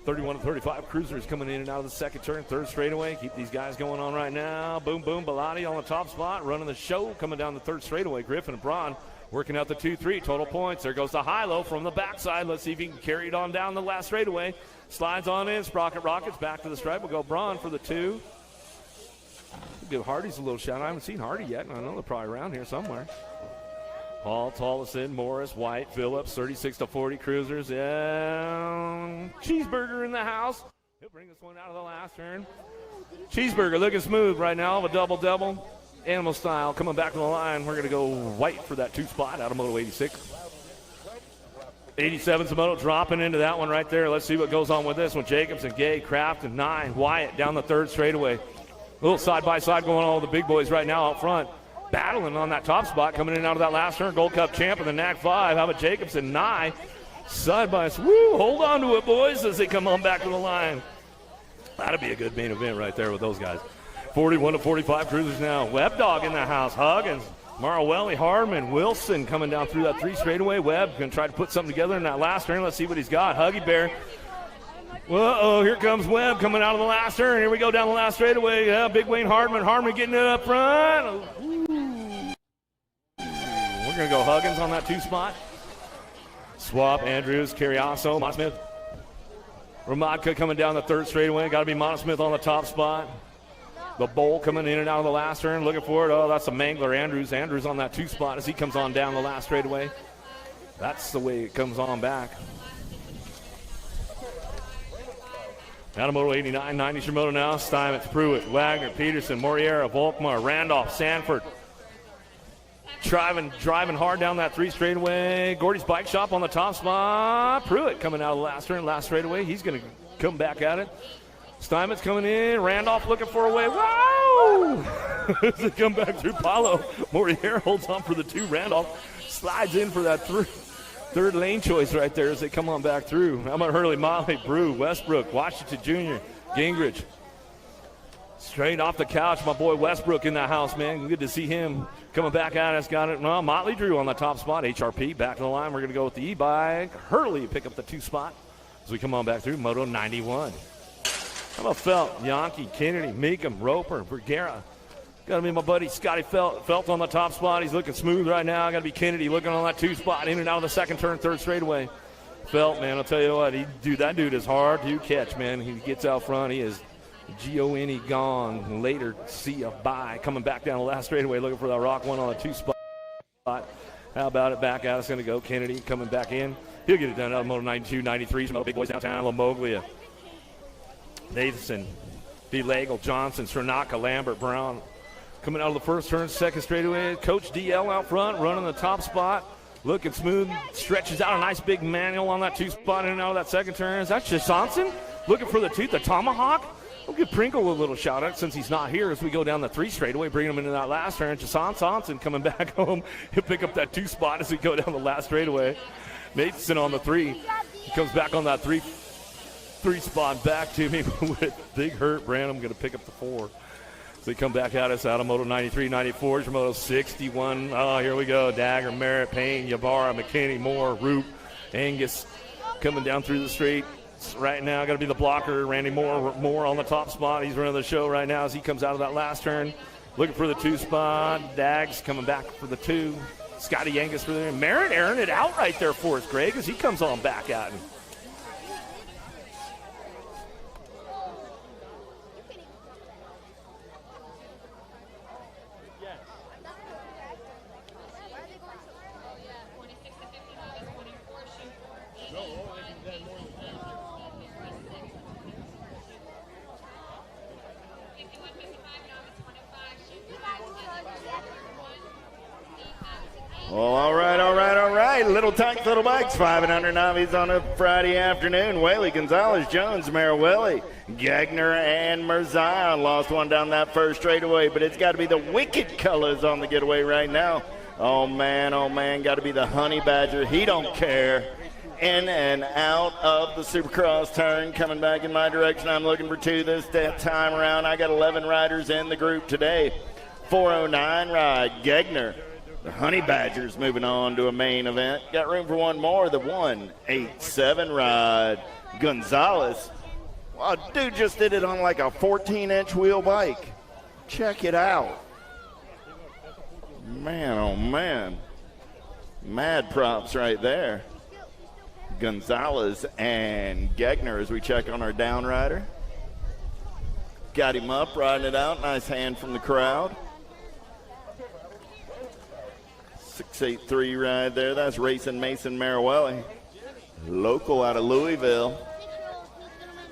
31 to 35 cruisers coming in and out of the second turn, third straightaway. Keep these guys going on right now. Boom, boom, Bilotti on the top spot, running the show, coming down the third straightaway. Griffin and Braun working out the 2-3, total points. There goes the high-low from the backside. Let's see if he can carry it on down the last straightaway. Slides on in, Sprocket Rockets back to the stripe. We'll go Braun for the two. We'll give Hardy's a little shout. I haven't seen Hardy yet, and I know they're probably around here somewhere. Paul, Tollison, Morris, White, Phillips, 36 to 40 cruisers. Yeah, Cheeseburger in the house. He'll bring this one out of the last turn. Cheeseburger looking smooth right now of a double-double. Animal style coming back to the line. We're going to go White for that two spot out of Moto 86. 87's Moto dropping into that one right there. Let's see what goes on with this one. Jacobson, Gay, Kraft, and 9. Wyatt down the third straightaway. A little side-by-side going on with the big boys right now out front. Battling on that top spot, coming in and out of that last turn. Gold Cup champ in the NAC 5. How about Jacobson? Nye. Side by side. Woo! Hold on to it, boys, as they come on back to the line. That'll be a good main event right there with those guys. 41 to 45 cruisers now. Webb Dog in the house. Huggins, Marwelli, Hardman, Wilson coming down through that three straightaway. Webb going to try to put something together in that last turn. Let's see what he's got. Huggy Bear. Uh-oh, here comes Webb coming out of the last turn. Here we go down the last straightaway. Yeah, Big Wayne Hardman. Hardman getting it up front. We're going to go Huggins on that two spot. Swap, Andrews, Carriasso, Montesmith. Ramadka coming down the third straightaway. Got to be Montesmith on the top spot. The Bowl coming in and out of the last turn. Looking for it. Oh, that's a Mangler. Andrews on that two spot as he comes on down the last straightaway. That's the way it comes on back. Out of Moto 89, 90's your Moto now. Steinmetz, Pruitt, Wagner, Peterson, Moriera, Volkmar, Randolph, Sanford. Driving hard down that three straightaway. Gordy's Bike Shop on the top spot. Pruitt coming out of the last turn, last straightaway. He's going to come back at it. Steinmetz coming in. Randolph looking for a way. Wow! As they come back through Paulo. Moriera holds on for the two. Randolph slides in for that third lane choice right there as they come on back through. How about Hurley, Molly, Brew, Westbrook, Washington Jr., Gingrich. Straight off the couch, my boy Westbrook in the house, man. Good to see him coming back at us. Got it. Well, Motley Drew on the top spot. HRP back to the line. We're going to go with the E-Bike. Hurley pick up the two spot as we come on back through Moto 91. How about Felt, Yankee, Kennedy, Meekum, Roper, Vergara. Got to be my buddy Scotty Felt. Felt on the top spot. He's looking smooth right now. Got to be Kennedy looking on that two spot, in and out of the second turn, third straightaway. Felt, man, I'll tell you what, that dude is hard to catch, man. He gets out front. He is G-O-N-E gone. Later, see ya, bye. Coming back down the last straightaway, looking for that rock one on the two spot. How about it? Back out. It's going to go. Kennedy coming back in. He'll get it done out of Moto 92, 93. Some big boys downtown. Lamoglia, Nathan, DeLagle, Johnson, Stranaka, Lambert, Brown. Coming out of the first turn, second straightaway. Coach DL out front, running the top spot. Looking smooth. Stretches out a nice big manual on that two spot in and out of that second turn. Is that Johnson? Looking for the tooth, the tomahawk. We'll give Pringle a little shout out since he's not here as we go down the three straightaway, bringing him into that last turn. Jason Sonson coming back home. He'll pick up that two spot as we go down the last straightaway. Nathan on the three. He comes back on that three spot back to me with Big Hurt Branham going to pick up the 4. So they come back at us out of Moto 93, 94, Moto 61. Oh, here we go. Dagger, Merritt, Payne, Yabara, McKinney, Moore, Root, Angus coming down through the street. Right now, got to be the blocker. Randy Moore on the top spot. He's running the show right now as he comes out of that last turn. Looking for the 2 spot. Dags coming back for the 2. Scotty Angus for the Merritt airing it out right there for us, Greg, as he comes on back at him. Well, all right. Little Tykes, Little Bikes, 5 and under novice on a Friday afternoon. Whaley, Gonzalez, Jones, Marawelli, Gagner, and Merzion lost one down that first straightaway, but it's got to be the Wicked Colors on the getaway right now. Oh, man, got to be the Honey Badger. He don't care. In and out of the Supercross turn, coming back in my direction. I'm looking for 2 this time around. I got 11 riders in the group today. 409 ride, Gagner. The Honey Badgers moving on to a main event. Got room for one more, the 187 ride. Gonzalez. Wow, dude just did it on like a 14-inch wheel bike. Check it out. Man, oh man. Mad props right there. Gonzalez and Gagner as we check on our down rider. Got him up, riding it out. Nice hand from the crowd. 683 ride there. That's Racing Mason Marawelli. Local out of Louisville.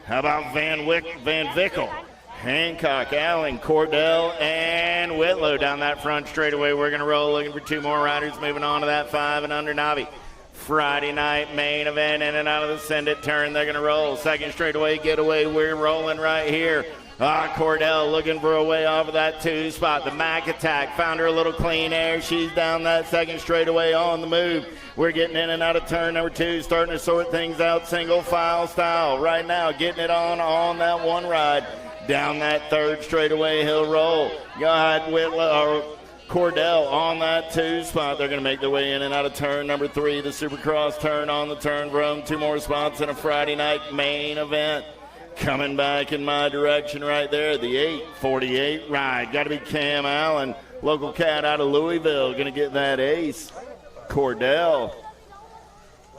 How about Van Vickel? Hancock, Allen, Cordell, and Whitlow down that front straightaway. We're going to roll, looking for 2 more riders moving on to that 5 and under Navi. Friday night main event, in and out of the Send It turn. They're going to roll. Second straightaway getaway. We're rolling right here. Cordell looking for a way off of that 2 spot. The Mac Attack found her a little clean air. She's down that second straightaway on the move. We're getting in and out of turn number 2, starting to sort things out single file style. Right now, getting it on that 1 ride. Down that 3rd straightaway, he'll roll. Got Whitlow, or Cordell on that 2 spot. They're going to make their way in and out of turn number 3. The Supercross turn on the turn room. 2 more spots in a Friday night main event. Coming back in my direction right there, the 848 ride. Got to be Cam Allen, local cat out of Louisville, going to get that ace. Cordell,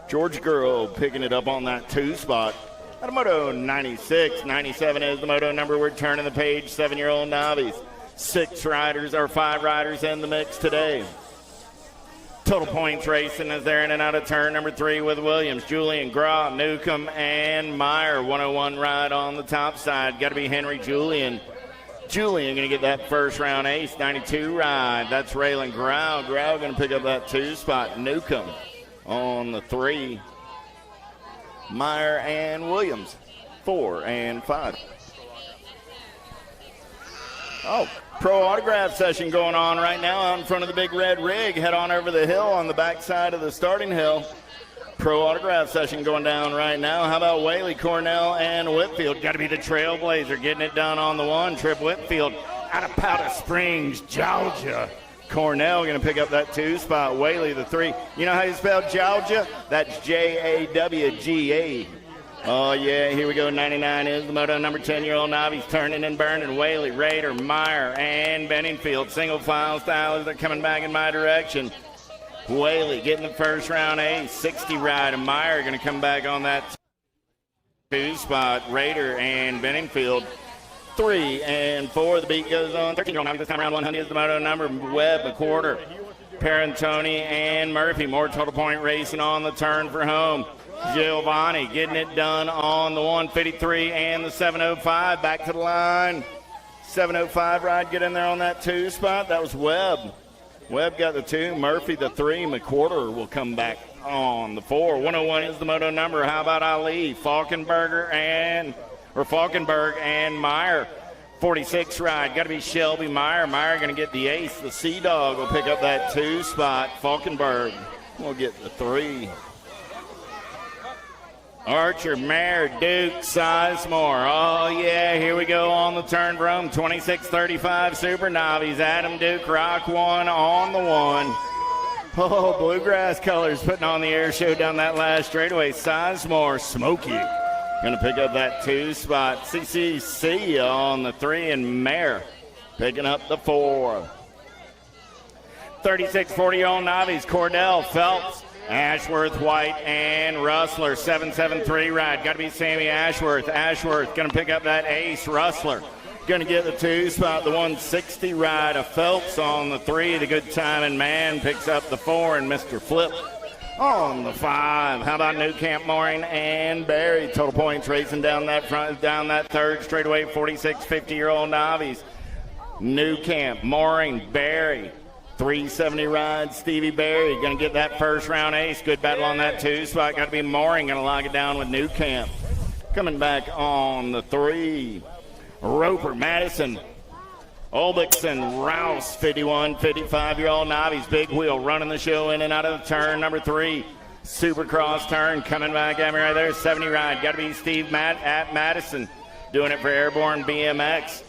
George Girl picking it up on that 2 spot. Out of Moto 96, 97 is the Moto number. We're turning the page, 7-year-old novice. 5 riders in the mix today. Total points racing as they're in and out of turn number 3 with Williams, Julian, Graw, Newcomb, and Meyer. 101 ride on the top side. Got to be Henry Julian. Julian going to get that first round ace. 92 ride. That's Raylan Grau. Grau going to pick up that 2 spot. Newcomb on the 3. Meyer and Williams, 4 and 5. Oh, pro autograph session going on right now out in front of the big red rig. Head on over the hill on the back side of the starting hill. Pro autograph session going down right now. How about Whaley, Cornell, and Whitfield? Got to be the Trailblazer getting it done on the 1. Trip Whitfield out of Powder Springs, Georgia. Cornell going to pick up that 2 spot. Whaley, the 3. You know how you spell Georgia? That's Jawga. Oh, yeah, here we go. 99 is the Moto number 10-year-old novice turning and burning. Whaley, Rader, Meyer, and Benningfield. Single file style as they're coming back in my direction. Whaley getting the first round ace. 60 ride, and Meyer going to come back on that 2 spot. Rader and Benningfield, 3 and 4. The beat goes on. 13-year-old novice this time around. 100 is the Moto number. Webb, a quarter. Parentoni and Murphy. More total point racing on the turn for home. Giovanni getting it done on the 153 and the 705. Back to the line. 705 ride, get in there on that 2 spot. That was Webb. Webb got the 2. Murphy the 3. McWhorter will come back on the 4. 101 is the Moto number. How about Ali? Falkenberg and Meyer. 46 ride. Got to be Shelby Meyer. Meyer going to get the ace. The Sea Dog will pick up that 2 spot. Falkenberg will get the 3. Archer, Mare, Duke, Sizemore. Oh, yeah, here we go on the turn from 26-35 Super Novice. Adam Duke, Rock 1 on the 1. Oh, Bluegrass Colors putting on the air show down that last straightaway. Sizemore, Smoky. Going to pick up that 2 spot. CCC on the 3, and Mare picking up the 4. 36-40-year-old Novice, Cordell, Phelps, Ashworth, White, and Rustler. 7-7-3 ride. Got to be Sammy Ashworth. Ashworth going to pick up that ace. Rustler going to get the 2 spot. The 160 ride of Phelps on the 3. The good timing man picks up the 4, and Mr. Flip on the 5. How about New Camp, Mooring, and Barry? Total points racing down that front, down that third straightaway. 46-50-year-old Novice. New Camp, Mooring, Barry. 370 ride, Stevie Barry going to get that first round ace. Good battle on that 2 spot. Got to be Mooring going to lock it down with New Camp. Coming back on the 3. Roper, Madison, Olbixson, Rouse, 51, 55-year-old Novice. Big wheel running the show in and out of the turn number 3. Supercross turn coming back at me right there. 70 ride. Got to be Steve at Madison doing it for Airborne BMX.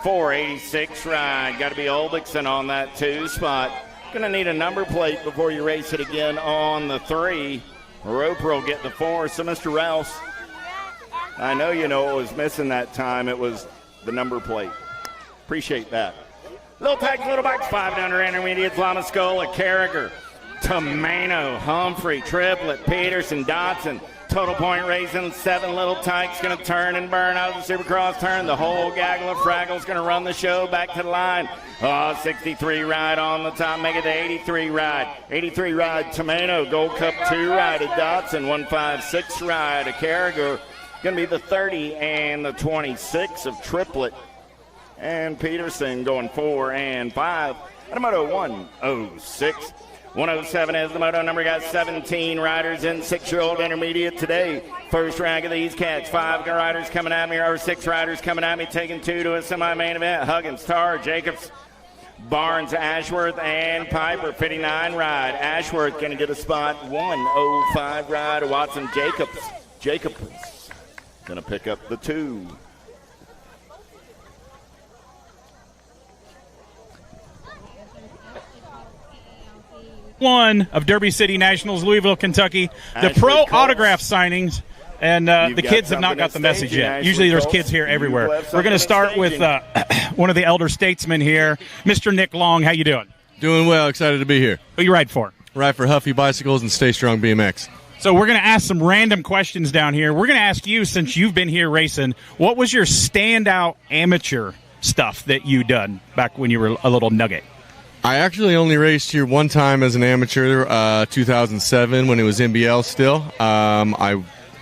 486 ride. Got to be Olbixson on that 2 spot. Going to need a number plate before you race it again on the 3. Roper will get the 4. So, Mr. Rouse, I know you know what was missing that time. It was the number plate. Appreciate that. Little Tags, Little Bikes, 5 under intermediates, Lamascola, Carragher, Tomano, Humphrey, Triplet, Peterson, Dotson. Total point racing, 7 Little Tykes going to turn and burn out of the Supercross turn. The whole gaggle of Fraggles going to run the show back to the line. Oh, 63 ride on the top, make it the 83 ride. 83 ride, Tomano, Gold Cup 2 ride at Dotson. 156 ride, a Carragher. Going to be the 30 and the 26 of Triplet. And Peterson going 4 and 5. At a Moto 106. 107 is the Moto number. Got 17 riders in 6-year-old intermediate today. First rank of these cats. 5 riders coming at me, or 6 riders coming at me, taking 2 to a semi-main event. Huggins, Tar, Jacobs, Barnes, Ashworth, and Piper. 59 ride. Ashworth going to get a spot. 105 ride. Watson, Jacobs going to pick up the 2. One of Derby City Nationals, Louisville, Kentucky. The pro autograph signings, and the kids have not got the message yet. Usually there's kids here everywhere. We're going to start with one of the elder statesmen here, Mr. Nick Long. How you doing? Doing well. Excited to be here. Who you ride for? Ride for Huffy Bicycles and Stay Strong BMX. So we're going to ask some random questions down here. We're going to ask you, since you've been here racing, what was your standout amateur stuff that you done back when you were a little nugget? I actually only raced here one time as an amateur, 2007 when it was NBL still.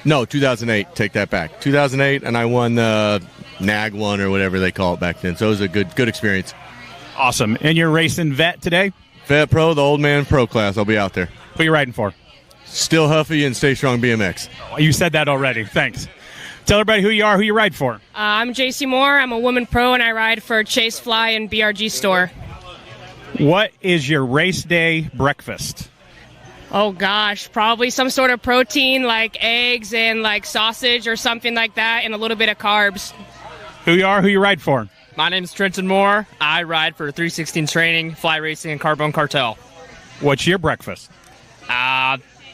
2008, take that back. 2008, and I won the NAG one or whatever they call it back then. So it was a good experience. Awesome. And you're racing vet today? Vet Pro, the old man pro class. I'll be out there. Who are you riding for? Still Huffy and Stay Strong BMX. Oh, you said that already. Thanks. Tell everybody who you are, who you ride for. I'm JC Moore. I'm a woman pro, and I ride for Chase Fly and BRG Store. What is your race day breakfast? Oh, gosh, probably some sort of protein like eggs and like sausage or something like that, and a little bit of carbs. Who you are, who you ride for? My name's Trenton Moore. I ride for 316 Training, Fly Racing, and Carbone Cartel. What's your breakfast?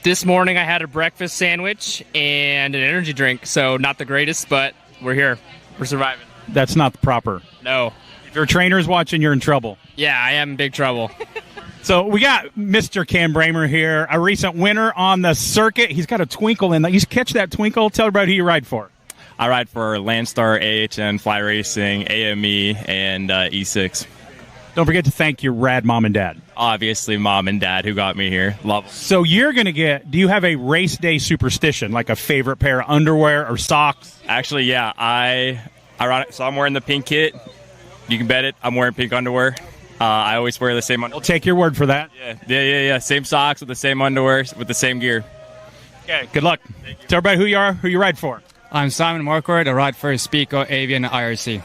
This morning I had a breakfast sandwich and an energy drink, so not the greatest, but we're here. We're surviving. That's not the proper. No. If your trainer's watching, you're in trouble. Yeah, I am in big trouble. So we got Mr. Cam Bramer here, a recent winner on the circuit. He's got a twinkle in that. You catch that twinkle? Tell everybody who you ride for. I ride for Landstar, AHN, Fly Racing, AME, and E6. Don't forget to thank your rad mom and dad. Obviously, mom and dad who got me here. Love them. So you're going to get, do you have a race day superstition, like a favorite pair of underwear or socks? Actually, yeah. So I'm wearing the pink kit. You can bet it. I'm wearing pink underwear. I always wear the same underwear. I'll take your word for that. Yeah. Same socks with the same underwear with the same gear. Okay, good luck. Tell everybody who you are, who you ride for. I'm Simon Marquardt. I ride for Speeco, Avian, IRC.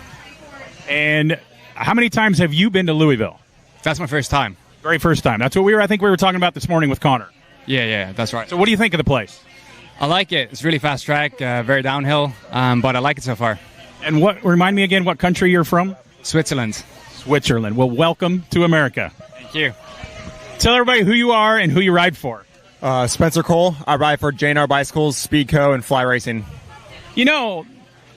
And how many times have you been to Louisville? That's my first time. Very first time. That's what I think we were talking about this morning with Connor. Yeah, that's right. So what do you think of the place? I like it. It's really fast track, very downhill, but I like it so far. And remind me again what country you're from? Switzerland. Switzerland. Well, welcome to America. Thank you. Tell everybody who you are and who you ride for. Spencer Cole. I ride for JNR Bicycles, Speed Co., and Fly Racing. You know,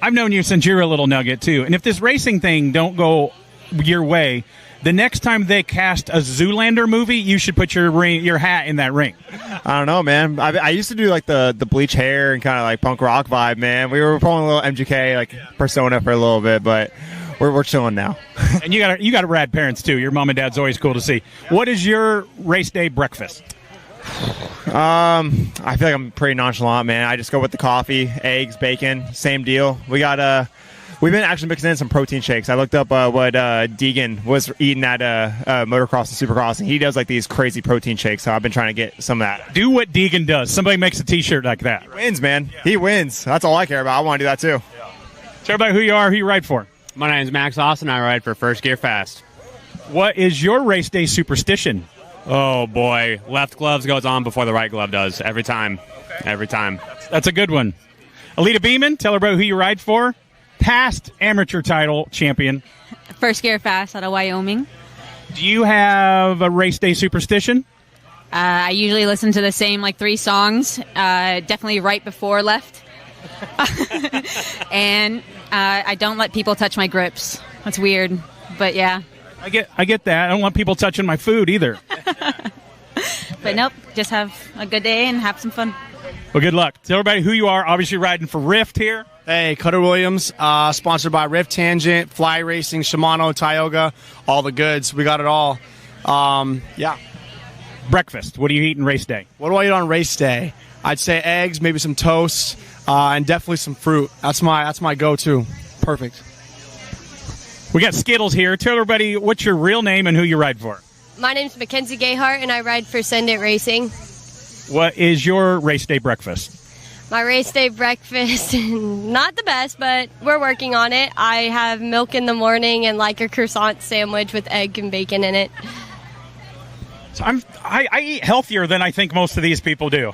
I've known you since you're a little nugget, too. And if this racing thing don't go your way, the next time they cast a Zoolander movie, you should put your hat in that ring. I don't know, man. I used to do like the bleach hair and kind of like punk rock vibe, man. We were pulling a little MGK like persona for a little bit, but we're chilling now. And you got rad parents too. Your mom and dad's always cool to see. What is your race day breakfast? I feel like I'm pretty nonchalant, man. I just go with the coffee, eggs, bacon, same deal. We've been actually mixing in some protein shakes. I looked up what Deegan was eating at motocross and supercross, and he does like these crazy protein shakes. So I've been trying to get some of that. Do what Deegan does. Somebody makes a T-shirt like that. He wins, man. Yeah. He wins. That's all I care about. I want to do that too. Yeah. Tell everybody who you are, who you ride for. My name is Max Austin. I ride for First Gear Fast. What is your race day superstition? Oh, boy. Left glove goes on before the right glove does. Every time. Okay. Every time. That's a good one. Alita Beeman, tell everybody who you ride for. Past amateur title champion. First Gear Fast out of Wyoming. Do you have a race day superstition? I usually listen to the same 3 songs. Definitely right before left. And I don't let people touch my grips. That's weird, but yeah. I get that. I don't want people touching my food either. But nope, just have a good day and have some fun. Well, good luck. Tell everybody who you are. Obviously riding for Rift here. Hey, Cutter Williams, sponsored by Rift Tangent, Fly Racing, Shimano, Tioga, all the goods. We got it all. Yeah. Breakfast. What do you eat in race day? What do I eat on race day? I'd say eggs, maybe some toast, and definitely some fruit. That's my go-to. Perfect. We got Skittles here. Tell everybody what's your real name and who you ride for. My name's Mackenzie Gayhart, and I ride for Send It Racing. What is your race day breakfast? My race day breakfast, not the best, but we're working on it. I have milk in the morning and like a croissant sandwich with egg and bacon in it. So I eat healthier than I think most of these people do.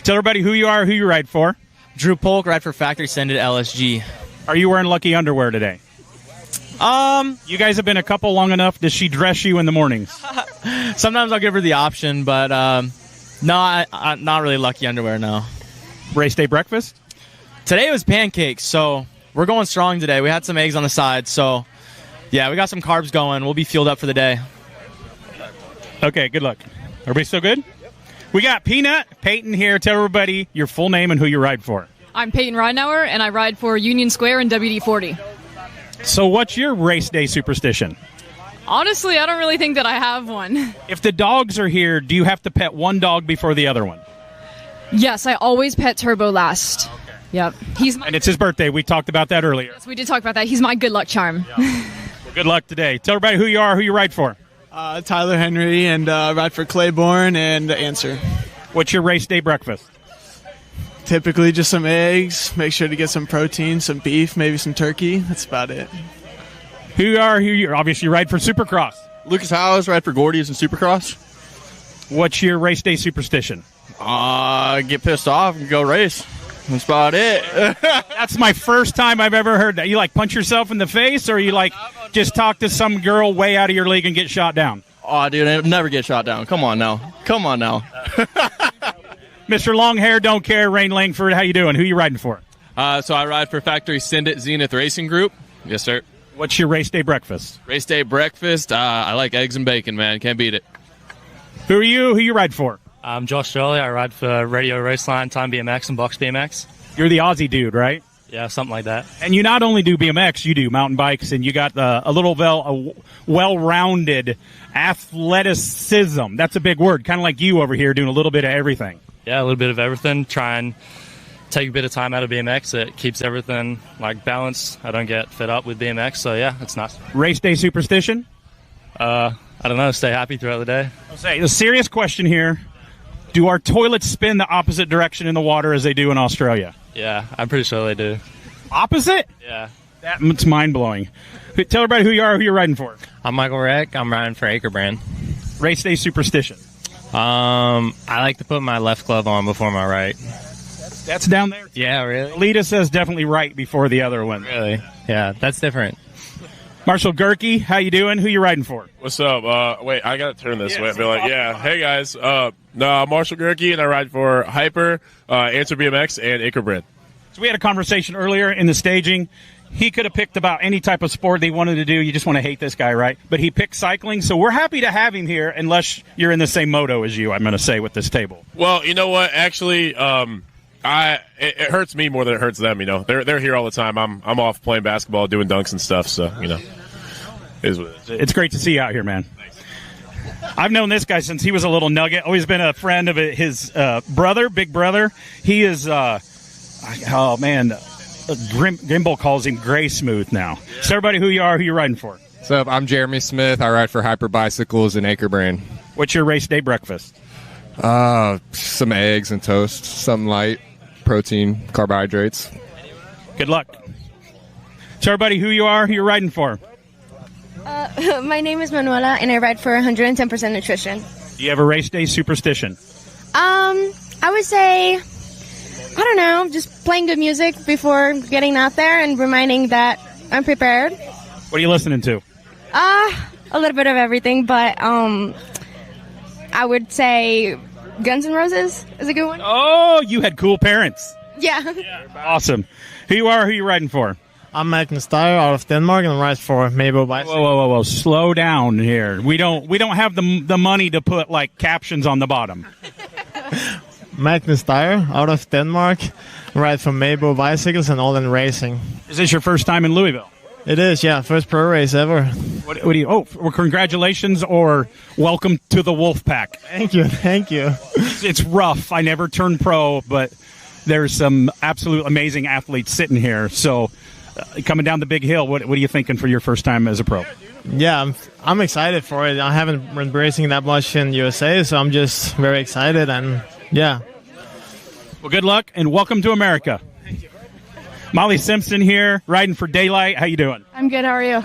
Tell everybody who you are, who you ride for. Drew Polk, ride for Factory Send It LSG. Are you wearing lucky underwear today? You guys have been a couple long enough. Does she dress you in the mornings? Sometimes I'll give her the option, but no, I'm not really lucky underwear, no. Race day breakfast? Today was pancakes, so we're going strong today. We had some eggs on the side, so yeah, we got some carbs going. We'll be fueled up for the day. Okay, good luck. Everybody still good? Yep. We got Peanut, Peyton here. Tell everybody your full name and who you ride for. I'm Peyton Ridenauer, and I ride for Union Square and WD-40. So what's your race day superstition? Honestly, I don't really think that I have one. If the dogs are here, do you have to pet one dog before the other one? Yes, I always pet Turbo last. Okay. Yep. And it's his birthday. We talked about that earlier. Yes, we did talk about that. He's my good luck charm. Yeah. Well, good luck today. Tell everybody who you are, who you ride for. Tyler Henry, and ride for Claiborne and Answer. What's your race day breakfast? Typically just some eggs. Make sure to get some protein, some beef, maybe some turkey. That's about it. Who you are, who you obviously ride for Supercross. Lucas Howes, ride for Gordy's and Supercross. What's your race day superstition? Get pissed off and go race. That's about it. That's my first time I've ever heard that. You punch yourself in the face, or you just talk to some girl way out of your league and get shot down? Oh, dude, I never get shot down. Come on now. Mr. Long Hair Don't Care, Rain Langford, how you doing? Who you riding for? So I ride for Factory Send It Zenith Racing Group. Yes, sir. What's your race day breakfast? Race day breakfast, I like eggs and bacon, man. Can't beat it. Who are you? Who you ride for? I'm Josh Shirley. I ride for Radio Raceline, Time BMX, and Box BMX. You're the Aussie dude, right? Yeah, something like that. And you not only do BMX, you do mountain bikes, and you got a well-rounded athleticism. That's a big word, kind of like you over here doing a little bit of everything. Yeah, a little bit of everything. Try and take a bit of time out of BMX. It keeps everything balanced. I don't get fed up with BMX, so yeah, it's nice. Race day superstition? I don't know. Stay happy throughout the day. I'll say a serious question here. Do our toilets spin the opposite direction in the water as they do in Australia? Yeah, I'm pretty sure they do. Opposite? Yeah. That's mind-blowing. Tell everybody who you are, who you're riding for. I'm Michael Reck. I'm riding for Acre Brand. Race day superstition? I like to put my left glove on before my right. That's down there? Yeah, really? Alita says definitely right before the other one. Really? Yeah, that's different. Marshall Gerke, how you doing? Who you riding for? What's up? Wait, I gotta turn this way. Be like, yeah, hey guys. No, I'm Marshall Gerke, and I ride for Hyper, Answer BMX, and Acrebrand. So we had a conversation earlier in the staging. He could have picked about any type of sport that he wanted to do. You just want to hate this guy, right? But he picked cycling, so we're happy to have him here, unless you're in the same moto as you, I'm going to say, with this table. Well, you know what? Actually, it hurts me more than it hurts them. You know, they're here all the time. I'm off playing basketball, doing dunks and stuff. So you know, it is what it is. It's great to see you out here, man. I've known this guy since he was a little nugget. Always been a friend of his brother, big brother. He is, oh man, Gimbal calls him Gray Smooth now. So everybody, who you are, who you riding for? What's up? I'm Jeremy Smith. I ride for Hyper Bicycles and Acrebrand. What's your race day breakfast? Some eggs and toast, something light, protein, carbohydrates. Good luck. So everybody, who you are, who you're riding for? My name is Manuela, and I ride for 110% nutrition. Do you have a race day superstition? I would say, I don't know, just playing good music before getting out there and reminding that I'm prepared. What are you listening to? A little bit of everything, but I would say Guns N' Roses is a good one. Oh, you had cool parents. Yeah. Awesome. Who you are, who you riding for? I'm Magnus Dyer out of Denmark, and I ride for Mabo Bicycle. Whoa. Slow down here. We don't have the money to put, like, captions on the bottom. Magnus Dyer out of Denmark, ride for Mabo Bicycles and All In Racing. Is this your first time in Louisville? It is, yeah. First pro race ever. What do you? Oh, well, congratulations or welcome to the Wolf Pack. Thank you. It's rough. I never turned pro, but there's some absolute amazing athletes sitting here. So, coming down the big hill, what are you thinking for your first time as a pro? Yeah, I'm excited for it. I haven't been racing that much in USA, so I'm just very excited, and yeah. Well, good luck and welcome to America. Molly Simpson here, riding for Daylight. How you doing? I'm good. How are you?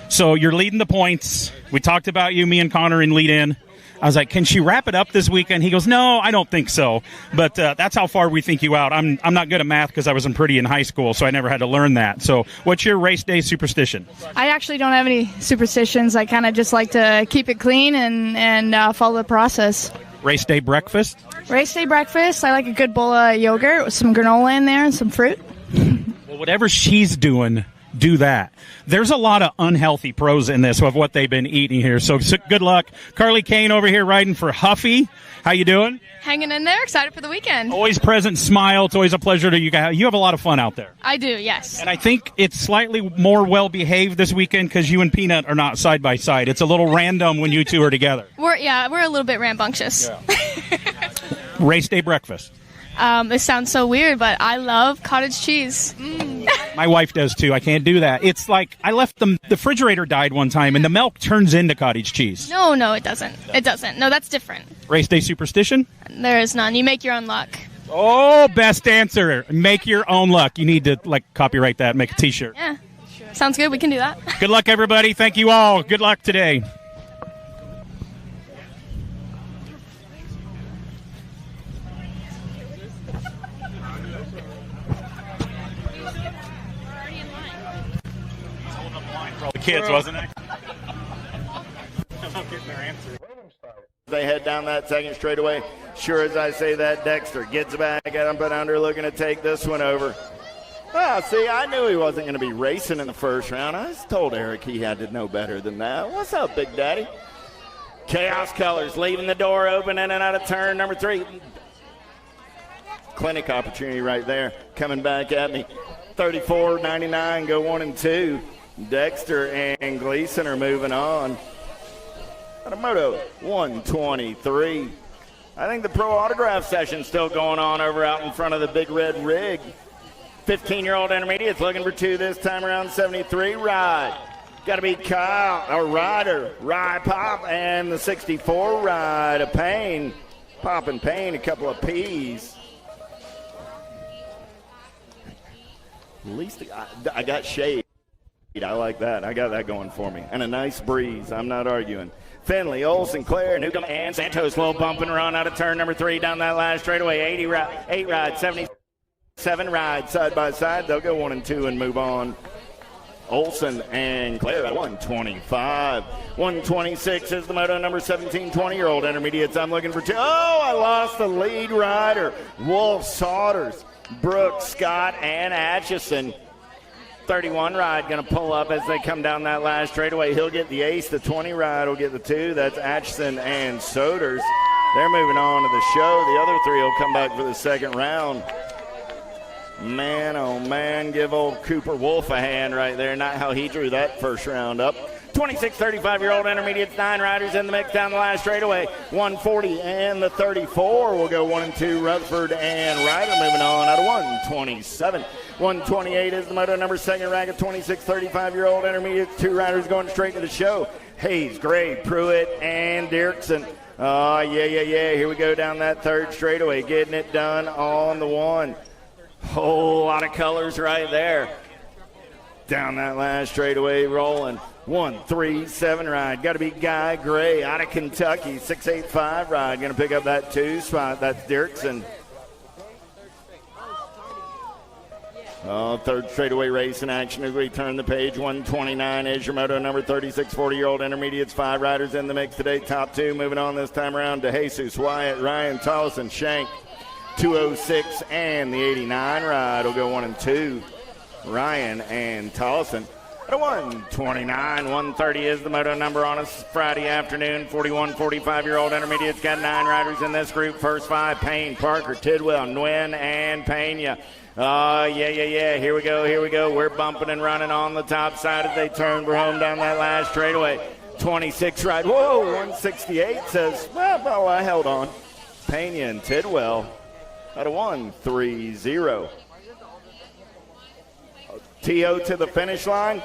So you're leading the points. We talked about you, me and Connor, in lead-in. I was like, can she wrap it up this weekend? He goes, no, I don't think so. But that's how far we think you out. I'm not good at math because I was in high school, so I never had to learn that. So what's your race day superstition? I actually don't have any superstitions. I kind of just like to keep it clean and follow the process. Race day breakfast? Race day breakfast, I like a good bowl of yogurt with some granola in there and some fruit. Well, whatever she's doing, do that. There's a lot of unhealthy pros in this of what they've been eating here. So good luck. Carly Kane over here riding for Huffy. How you doing? Hanging in there, excited for the weekend. Always present, smile. It's always a pleasure to you guys. You have a lot of fun out there. I do, yes. And I think it's slightly more well-behaved this weekend because you and Peanut are not side by side. It's a little random when you two are together. We're a little bit rambunctious. Yeah. Race day breakfast. This sounds so weird, but I love cottage cheese. My wife does too. I can't do that. It's like I left the refrigerator died one time, and the milk turns into cottage cheese. No, it doesn't. It doesn't. No, that's different. Race day superstition? There is none. You make your own luck. Oh, best answer. Make your own luck. You need to copyright that, make a T-shirt. Yeah. Sounds good. We can do that. Good luck, everybody. Thank you all. Good luck today. The kids, wasn't it? They head down that second straightaway. Sure as I say that, Dexter gets back at him, but under looking to take this one over. Ah, see, I knew he wasn't going to be racing in the first round. I just told Eric he had to know better than that. What's up, Big Daddy? Chaos Colors leaving the door open in and out of turn number 3. Clinic opportunity right there. Coming back at me. 34.99, go 1 and 2. Dexter and Gleason are moving on. Out of Moto 123. I think the pro autograph session's still going on over out in front of the big red rig. 15-year-old intermediates looking for 2 this time around. 73 ride. Got to be Kyle, or Ryder, Rye Pop, and the 64 ride of Payne. Pop and Payne, a couple of P's. At least I got shade. I like that. I got that going for me. And a nice breeze. I'm not arguing. Finley, Olsen, Claire, Newcomb, and Santos. Little bump and run out of turn number 3 down that last straightaway. 8 ride, 70. 7 ride side by side. They'll go 1 and 2 and move on. Olson and Claire at 125. 126 is the Moto number 17, 20-year-old intermediates. I'm looking for 2. Oh, I lost the lead rider. Wolf, Saunders, Brooks, Scott, and Atchison. 31 ride going to pull up as they come down that last straightaway. He'll get the ace. The 20 ride will get the 2. That's Atchison and Soders. They're moving on to the show. The other 3 will come back for the second round. Man, oh man, give old Cooper Wolf a hand right there. Not how he drew that first round up. 26, 35-year-old intermediates, 9 riders in the mix down the last straightaway. 140 and the 34 will go 1 and 2. Rutherford and Ryder moving on out of 127. 128 is the Moto number 2nd racket. 26, 35-year-old intermediates, 2 riders going straight to the show. Hayes, Gray, Pruitt, and Dirksen. Oh, yeah. Here we go down that 3rd straightaway. Getting it done on the 1. Whole lot of colors right there. Down that last straightaway, rolling. 137 ride. Got to be Guy Gray out of Kentucky. 685 ride. Going to pick up that 2 spot. That's Dirksen. Oh, 3rd straightaway race in action as we turn the page. 129 is your Moto number 36, 40-year-old intermediates. 5 riders in the mix today. Top 2 moving on this time around. DeJesus, Wyatt, Ryan, Tollison, Shank. 206 and the 89 ride will go 1 and 2. Ryan and Tollison at a 129. 130 is the Moto number on a Friday afternoon. 41, 45-year-old intermediates got 9 riders in this group. First 5, Payne, Parker, Tidwell, Nguyen, and Pena. Yeah. Here we go. We're bumping and running on the top side as they turn for home down that last straightaway. 26 ride. Whoa, 168 says, well, I held on. Pena and Tidwell at a 130. T.O. to the finish line?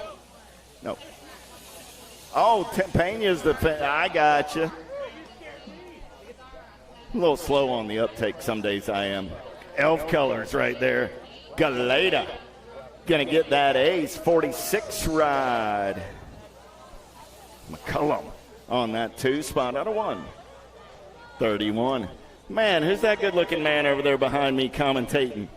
No. Oh, Pena's the I got you. A little slow on the uptake some days I am. Elf colors right there. Galeta going to get that ace. 46 ride. McCullum on that 2 spot out of 131. Man, who's that good-looking man over there behind me commentating?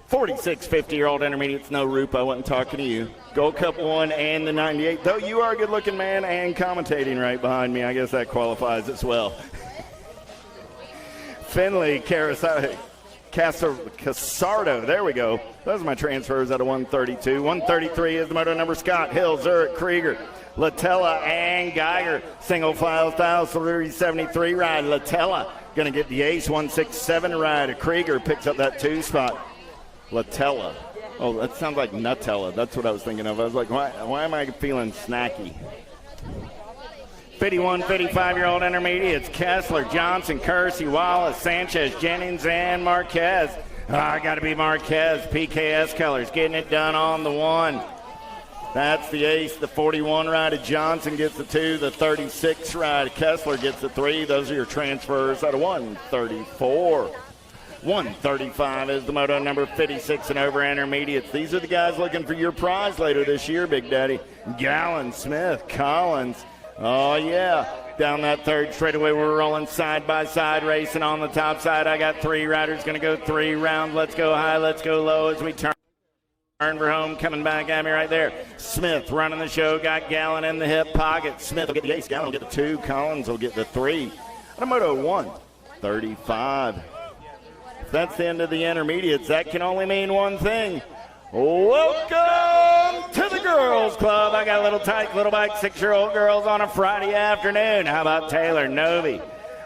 46, 50-year-old intermediates, no Roop. I wasn't talking to you. Gold Cup 1 and the 98. Though you are a good-looking man and commentating right behind me, I guess that qualifies as well. Finley, Casardo. There we go. Those are my transfers out of 132. 133 is the Moto number. Scott, Hill, Zurich, Krieger, Latella, and Geiger. Single file style, 373 ride. Latella going to get the ace. 167 ride. Krieger picks up that 2 spot. Latella. Oh, that sounds like Nutella. That's what I was thinking of. I was like, why am I feeling snacky? 51, 55-year-old intermediates. Kessler, Johnson, Kersey, Wallace, Sanchez, Jennings, and Marquez. I got to be Marquez. PKS colors getting it done on the 1. That's the ace. The 41 ride of Johnson gets the 2. The 36 ride Kessler gets the 3. Those are your transfers out of 134. 135 is the Moto number 56 and over intermediates. These are the guys looking for your prize later this year, Big Daddy. Gallen, Smith, Collins. Oh, yeah. Down that 3rd straightaway, we're rolling side by side, racing on the top side. I got 3 riders going to go 3 rounds. Let's go high, let's go low as we turn for home. Coming back at me right there. Smith running the show, got Gallen in the hip pocket. Smith will get the ace, Gallen will get the 2. Collins will get the 3. On a Moto 135. If that's the end of the intermediates, that can only mean one thing. Welcome to the Girls Club. I got little tight, little bike, 6-year-old girls on a Friday afternoon. How about Taylor, Novi,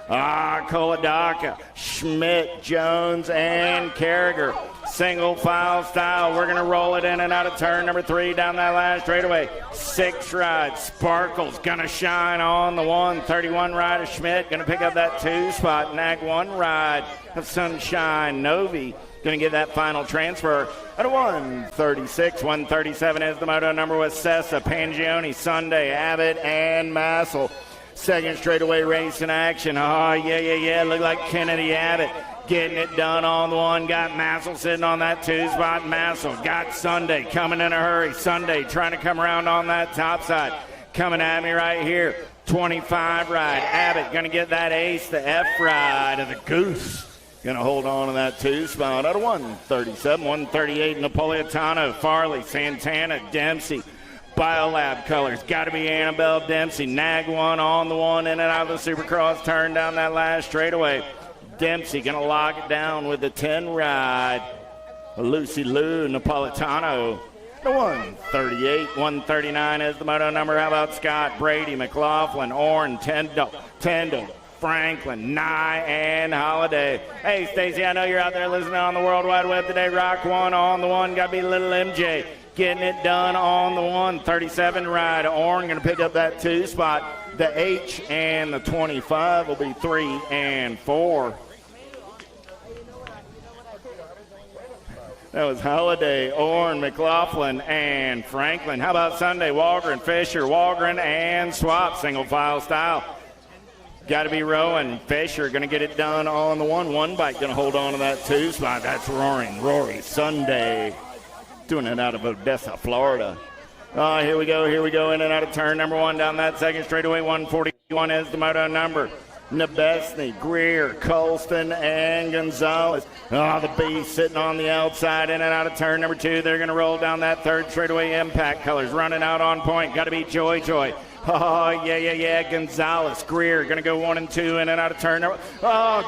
Koladaka, Schmidt, Jones, and Carragher. Single file style. We're going to roll it in and out of turn number 3 down that last straightaway. 6 ride. Sparkle's going to shine on the 131 ride of Schmidt. Going to pick up that 2 spot. Nag 1 ride of Sunshine. Novi going to get that final transfer at a 136. 137 is the Moto number with Sessa, Pangione, Sunday, Abbott, and Massel. 2nd straightaway race in action. Oh, yeah. Look like Kennedy Abbott getting it done on the 1. Got Massel sitting on that 2 spot. Massel got Sunday coming in a hurry. Sunday trying to come around on that top side. Coming at me right here. 25 ride. Abbott going to get that ace, the F ride of the Goose. Going to hold on to that 2 spot out of 137, 138, Napolitano, Farley, Santana, Dempsey. Biolab colors, got to be Annabelle Dempsey. Nag 1 on the 1, in and out of the Supercross turn down that last straightaway. Dempsey going to lock it down with the 10 ride. Lucy Lou, Napolitano. The 138, 139 is the moto number. How about Scott, Brady, McLaughlin, Orn, Tendo, Franklin, Nye, and Holiday. Hey, Stacy, I know you're out there listening on the World Wide Web today. Rock 1 on the 1. Got to be little MJ. Getting it done on the 137 ride. Orn going to pick up that 2 spot. The H and the 25 will be 3 and 4. That was Holiday, Orn, McLaughlin, and Franklin. How about Sunday? Walgren, Fisher, Walgren, and Swap, single file style. Got to be Rowan. Fisher going to get it done on the 1. One bike going to hold on to that 2 spot. That's Rory Sunday. Doing it out of Odessa, Florida. Here we go, in and out of turn number 1 down that second straightaway. 141 is the moto number. Nebesny, Greer, Colston, and Gonzalez. The Beast sitting on the outside, in and out of turn number 2. They're going to roll down that third straightaway. Impact colors running out on point. Got to be Joy. Oh, yeah. Gonzalez, Greer, going to go 1 and 2, in and out of turn number.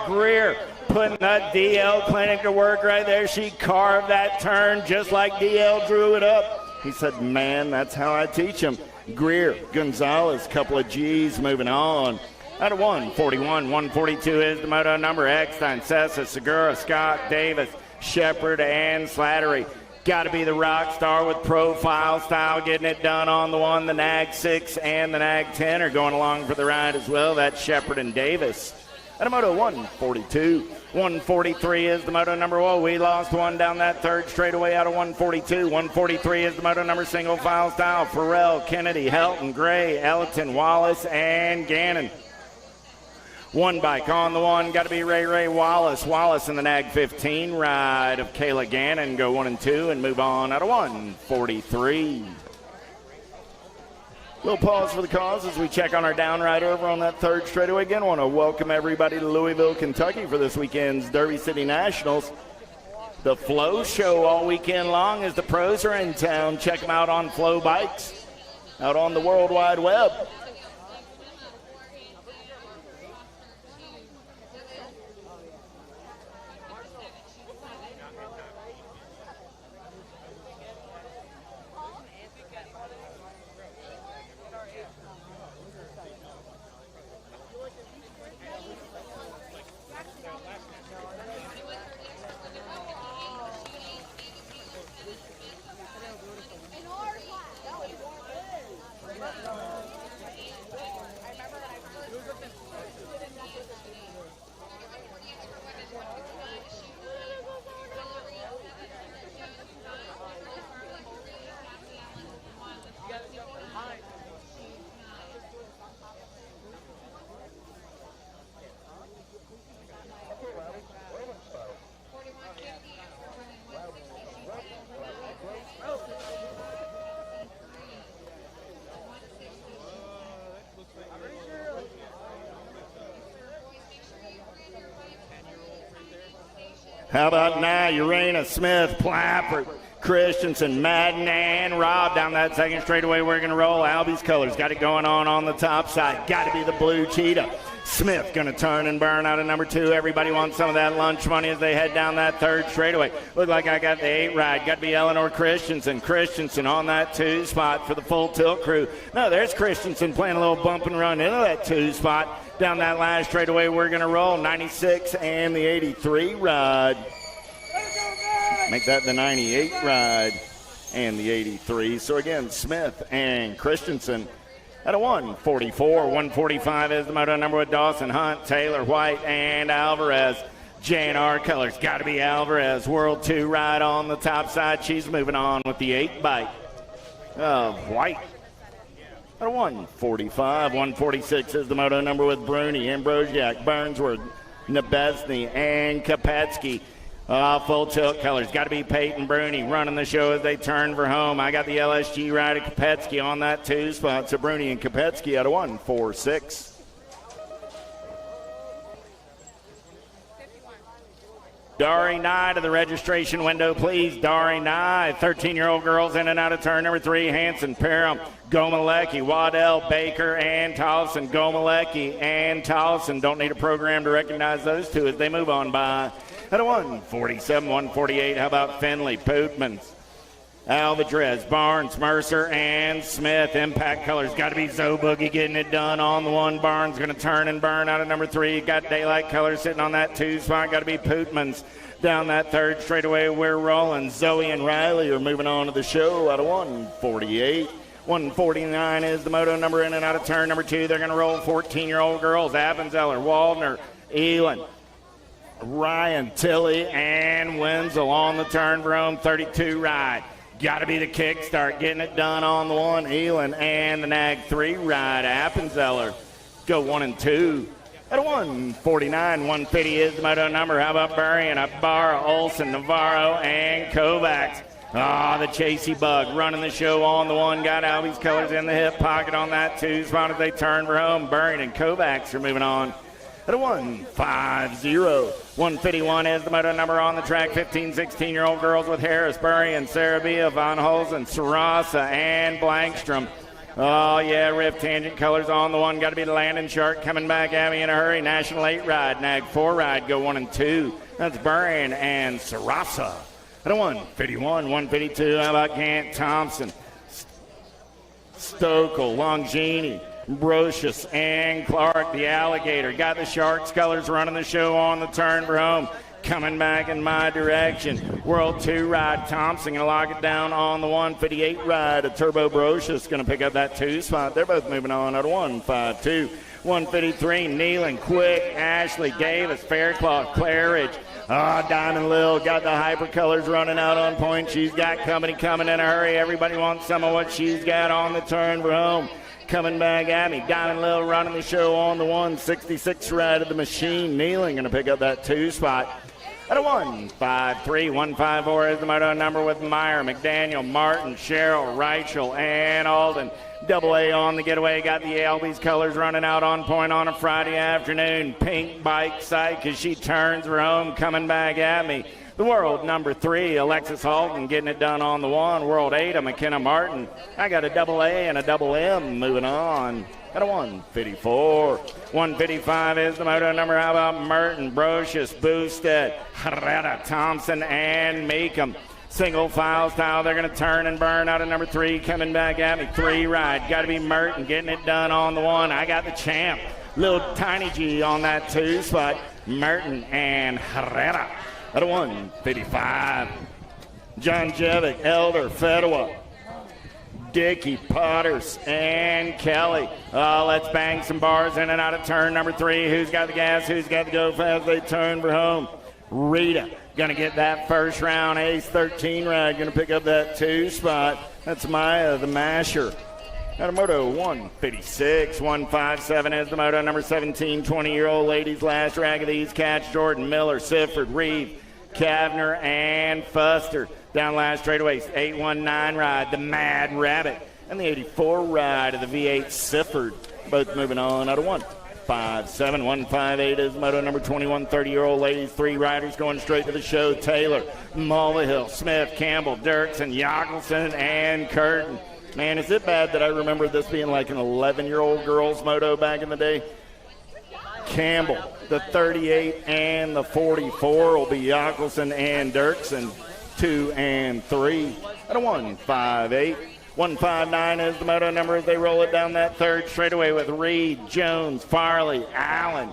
Greer putting that DL Clinic to work right there. She carved that turn just like DL drew it up. He said, man, that's how I teach him. Greer, Gonzalez, couple of G's moving on. Out of 141, 142 is the moto number. Eckstein, Sessa, Segura, Scott, Davis, Shepard, and Slattery. Got to be the rock star with profile style, getting it done on the 1. The Nag 6 and the Nag 10 are going along for the ride as well. That's Shepard and Davis. At a moto 142, 143 is the moto number. Well, we lost 1 down that third straightaway out of 142. 143 is the moto number, single file style. Farrell, Kennedy, Helton, Gray, Elton, Wallace, and Gannon. 1 bike on the 1, got to be Ray Wallace. Wallace in the Nag 15 ride of Kayla Gannon. Go 1 and 2 and move on out of 143. Little pause for the cause as we check on our down rider over on that third straightaway. Again, I want to welcome everybody to Louisville, Kentucky for this weekend's Derby City Nationals. The Flow Show all weekend long as the pros are in town. Check them out on Flow Bikes out on the World Wide Web. How about now, Urena, Smith, Plappert, Christensen, Madden, and Robb down that second straightaway. We're going to roll. Albie's colors got it going on the top side. Got to be the blue cheetah. Smith going to turn and burn out of number 2. Everybody wants some of that lunch money as they head down that third straightaway. Look like I got the 8 ride. Got to be Eleanor Christensen. Christensen on that 2 spot for the full tilt crew. No, there's Christensen playing a little bump and run into that 2 spot. Down that last straightaway, we're going to roll. 96 and the 83 ride. Make that the 98 ride and the 83. So again, Smith and Christensen at a 144. 145 is the moto number with Dawson, Hunt, Taylor, White, and Alvarez. J&R colors, got to be Alvarez. World 2 ride on the top side. She's moving on with the 8 bike of White. At a 145. 146 is the moto number with Bruni, Ambrosiak, Burnsworth, Nebesny, and Kopetsky. Full tilt colors. Got to be Peyton Bruni running the show as they turn for home. I got the LSG ride of Kopetsky on that 2 spot. So Bruni and Kopetsky at a 146. Dari Nye to the registration window, please. Dari Nye, 13-year-old girls in and out of turn number 3. Hanson, Parham, Gomalecki, Waddell, Baker, and Tolleson. Gomalecki and Tolleson. Don't need a program to recognize those two as they move on by. At a 147, 148, how about Finley, Pootmans, Alvadrez, Barnes, Mercer, and Smith. Impact colors got to be Zoe Boogie getting it done on the 1. Barnes going to turn and burn out of number 3. Got Daylight colors sitting on that 2 spot. Got to be Pootmans down that 3rd straightaway. We're rolling. Zoe and Riley are moving on to the show out of 148. 149 is the moto number in and out of turn number 2. They're going to roll 14-year-old girls. Appenzeller, Waldner, Elon, Ryan, Tilley, and Wenzel on the turn for home. 32 ride. Got to be the kickstart. Getting it done on the 1. Elon and the Nag 3 ride. Appenzeller go 1 and 2. At a 149, 150 is the moto number. How about Burrian, Ibarra, Olsen, Navarro, and Kovacs. The Chasey Bug running the show on the 1. Got Albie's colors in the hip pocket on that 2 spot as they turn for home. Burrian and Kovacs are moving on. At a 150, 151 is the moto number on the track. 15, 16-year-old girls with Harris, Burrian, Sarabia, Von Holzen, Sarasa, and Blankstrom. Oh, yeah, Rift Tangent colors on the 1. Got to be the Landon Shark coming back at me in a hurry. National 8 ride, Nag 4 ride, go 1 and 2. That's Burrian and Sarasa. At a 151, 152, how about Gant, Thompson, Stokel, Longini, Brocious, and Clark, the Alligator. Got the Sharks colors running the show on the turn for home. Coming back in my direction. World 2 ride. Thompson going to lock it down on the 158 ride. A Turbo Brocious going to pick up that 2 spot. They're both moving on at a 152. 153, Nealon, Quick, Ashley, Davis, Faircloth, Claridge. Diamond Lil got the hyper colors running out on point. She's got company coming in a hurry. Everybody wants some of what she's got on the turn for home. Coming back at me. Diamond Lil running the show on the 166 ride of the machine. Nealon going to pick up that 2 spot. At a 153, 154 is the moto number with Meyer, McDaniel, Martin, Sherrill, Reichel, and Alden. Double A on the getaway. Got the Albies colors running out on point on a Friday afternoon. Pink bike sight as she turns for home. Coming back at me. The world number 3, Alexis Halton getting it done on the 1. World 8, McKenna Martin. I got a double A and a double M moving on. At a 154. 155 is the moto number. How about Merton, Brocious, Boosted, Herrera, Thompson, and Meekum. Single file style. They're going to turn and burn out of number 3. Coming back at me. 3 ride. Got to be Merton getting it done on the 1. I got the champ. Little Tiny G on that 2 spot. Merton and Herrera. At a 155. John Jevic, Elder, Fedwa, Dickey, Potters, and Kelly. Let's bang some bars in and out of turn number 3. Who's got the gas? Who's got to go fast? They turn for home. Rita going to get that first round ace. 13 ride going to pick up that 2 spot. That's Maya, the masher. At a moto 156, 157 is the moto number 17. 20-year-old ladies last drag of these cats. Jordan, Miller, Sifford, Reeve, Kavner, and Fuster. Down last straightaways, 819 ride, the Mad Rabbit, and the 84 ride of the V8 Sifford. Both moving on out of 157, 158 is moto number 21. 30-year-old ladies, 3 riders going straight to the show. Taylor, Mulvihill, Smith, Campbell, Dirksen, Jockelson, and Curtin. Man, is it bad that I remember this being like an 11-year-old girls moto back in the day? Campbell, the 38 and the 44 will be Jockelson and Dirksen, 2 and 3. At a 158. 159 is the moto number as they roll it down that 3rd straightaway with Reed, Jones, Farley, Allen.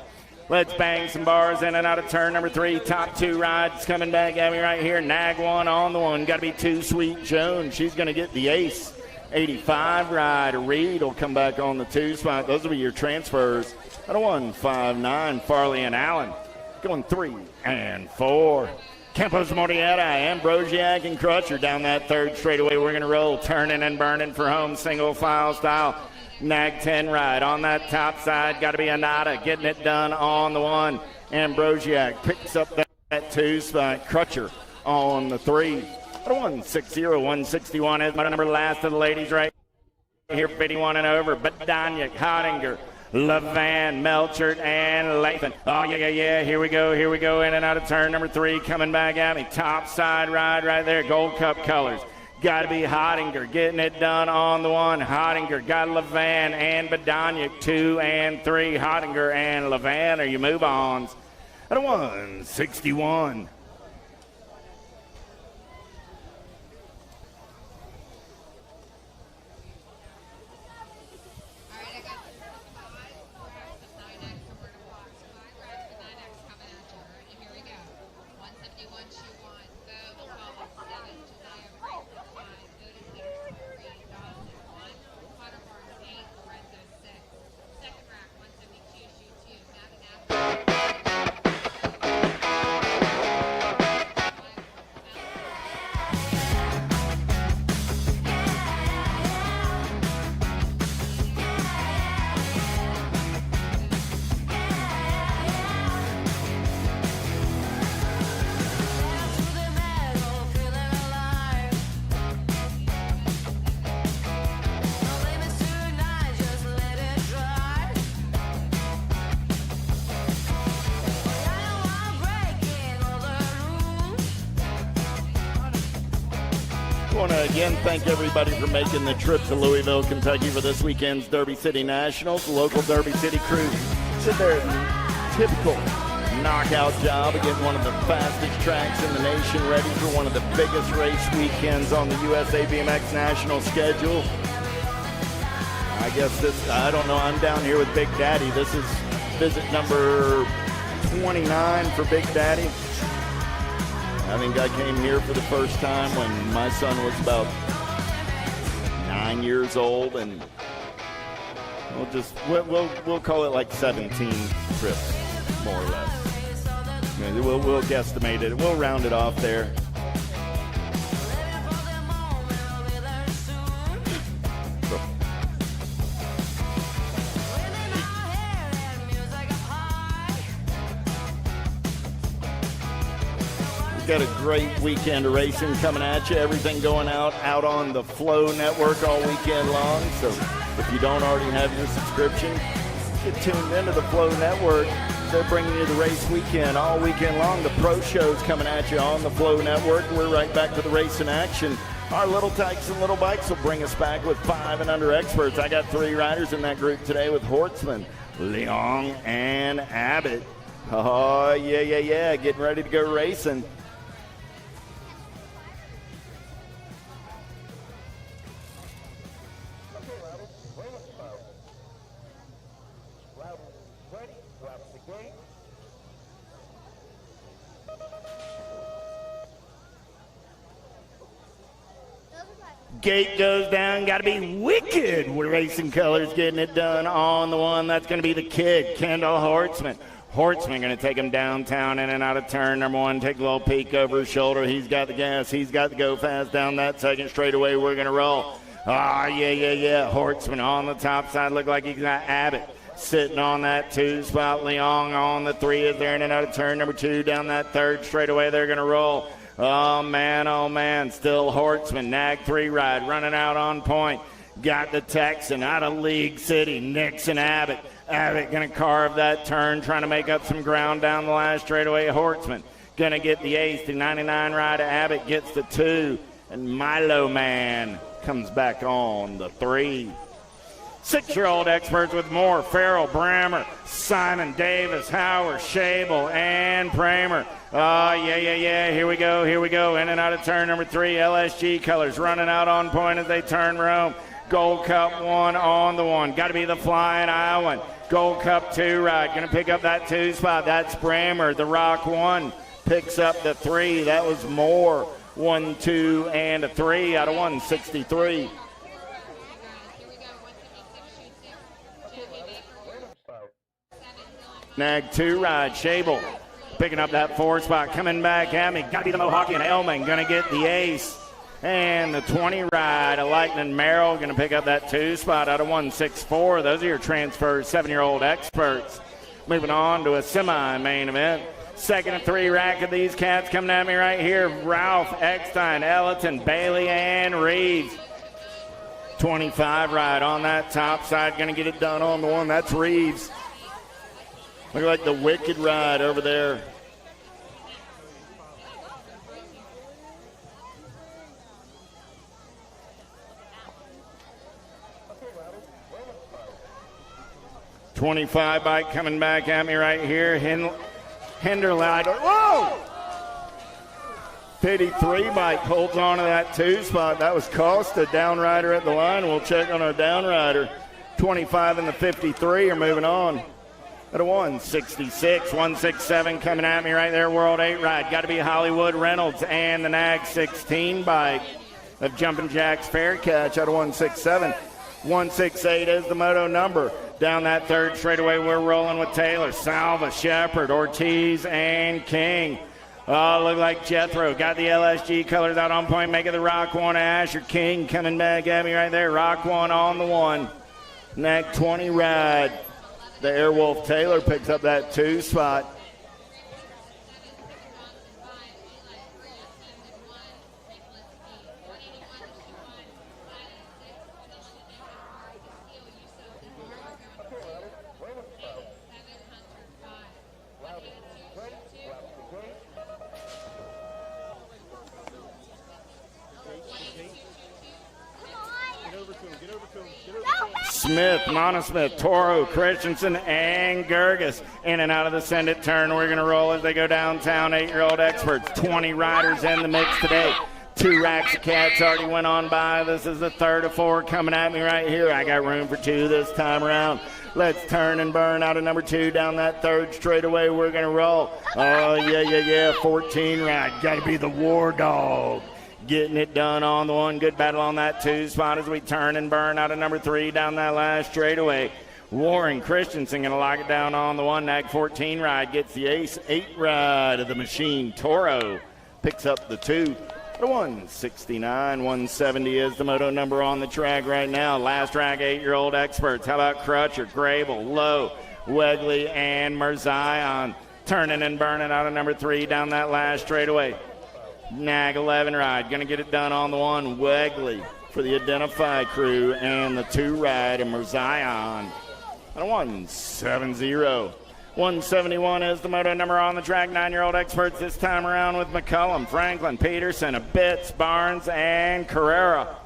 Let's bang some bars in and out of turn number 3. Top 2 rides coming back at me right here. Nag 1 on the 1. Got to be 2 Sweet Jones. She's going to get the ace. 85 ride. Reed will come back on the 2 spot. Those will be your transfers. At a 159, Farley and Allen going 3 and 4. Campos, Morietta, Ambrosiak, and Crutcher down that 3rd straightaway. We're going to roll, turning and burning for home, single file style. Nag 10 ride on that top side. Got to be Anata getting it done on the 1. Ambrosiak picks up that 2 spot. Crutcher on the 3. At a 160, 161 is my number last of the ladies right here. 51 and over. Badanya, Hottinger, LeVan, Melchert, and Lathan. Oh, yeah. Here we go. In and out of turn number 3. Coming back at me. Top side ride right there. Gold Cup colors. Got to be Hottinger getting it done on the 1. Hottinger got LeVan and Badaniuk 2 and 3. Hottinger and LeVan are your move-ons. At a 161. I want to again thank everybody for making the trip to Louisville, Kentucky for this weekend's Derby City Nationals. The local Derby City crew did their typical knockout job of getting one of the fastest tracks in the nation ready for one of the biggest race weekends on the USA BMX national schedule. I guess I don't know, I'm down here with Big Daddy. This is visit number 29 for Big Daddy. I think I came here for the first time when my son was about 9 years old, and we'll call it like 17 trips, more or less. We'll guesstimate it. We'll round it off there. Got a great weekend of racing coming at you. Everything going out on the Flow Network all weekend long. So if you don't already have your subscription, get tuned into the Flow Network. They're bringing you the race weekend all weekend long. The pro shows coming at you on the Flow Network. We're right back to the race in action. Our little tykes and little bikes will bring us back with 5 and under experts. I got 3 riders in that group today with Hortzman, Leong, and Abbott. Oh, yeah. Getting ready to go racing. Gate goes down, got to be wicked with Racing Colors getting it done on the 1. That's going to be the kid, Kendall Hortzman. Hortzman going to take him downtown in and out of turn number 1. Take a little peek over his shoulder. He's got the gas. He's got to go fast down that second straightaway. We're going to roll. Yeah. Hortzman on the top side. Look like he's got Abbott sitting on that 2 spot. Leong on the 3 is there in and out of turn number 2. Down that third straightaway. They're going to roll. Oh, man. Still Hortzman. Nag 3 ride running out on point. Got the Texan out of League City. Nixon Abbott. Abbott going to carve that turn, trying to make up some ground down the last straightaway. Hortzman going to get the ace. The 99 ride. Abbott gets the 2. And Milo Man comes back on the 3. 6-year-old experts with more. Farrell, Brammer, Simon, Davis, Howard, Shable, and Pramer. Oh, yeah. Here we go. In and out of turn number 3. LSG Colors running out on point as they turn Rome. Gold Cup 1 on the 1. Got to be the Flying Iowan. Gold Cup 2 ride. Going to pick up that 2 spot. That's Brammer. The Rock 1 picks up the 3. That was Moore. 1, 2, and a 3 out of 163. Nag 2 ride. Shable picking up that 4 spot. Coming back at me. Got to be the Mohawkian Elman. Going to get the ace. And the 20 ride. A Lightning Merrill going to pick up that 2 spot out of 164. Those are your transfers. 7-year-old experts. Moving on to a semi-main event. 2nd and 3 rack of these cats coming at me right here. Ralph, Eckstein, Ellerton, Bailey, and Reeves. 25 ride on that top side. Going to get it done on the one. That's Reeves. Look like the wicked ride over there. .25 bike coming back at me right here. Hinderlide. Whoa! 53 bike holds on to that 2 spot. That was Costa, downrider at the line. We'll check on our downrider. 25 and the 53 are moving on. At a 166, 167 coming at me right there. World 8 ride. Got to be Hollywood Reynolds and the Nag 16 bike of Jumpin' Jack's Fair Catch at a 167. 168 is the moto number. Down that third straightaway, we're rolling with Taylor, Salva, Shepard, Ortiz, and King. Oh, look like Jethro. Got the LSG colors out on point, making the Rock 1 Asher. King coming back at me right there. Rock 1 on the 1. Nag 20 ride. The Airwolf Taylor picks up that 2 spot. Smith, Monosmith, Toro, Christensen, and Gerges. In and out of the send it turn. We're going to roll as they go downtown. 8-year-old experts. 20 riders in the mix today. 2 racks of cats already went on by. This is the third of 4 coming at me right here. I got room for 2 this time around. Let's turn and burn out of number 2 down that third straightaway. We're going to roll. Oh, yeah. 14 ride. Got to be the War Dog. Getting it done on the 1. Good battle on that 2 spot as we turn and burn out of number 3 down that last straightaway. Warren Christensen going to lock it down on the 1. Nag 14 ride gets the ace 8 ride of the machine. Toro picks up the 2. The 169, 170 is the moto number on the track right now. Last track, 8-year-old experts. How about Crutcher, Grable, Lowe, Wegley, and Merzion. Turning and burning out of number 3 down that last straightaway. Nag 11 ride, going to get it done on the 1. Wegley for the Identify crew and the 2 ride and Merzion. And a 170. 171 is the moto number on the track. 9-year-old experts this time around with McCullum, Franklin, Peterson, Abitz, Barnes, and Carrera.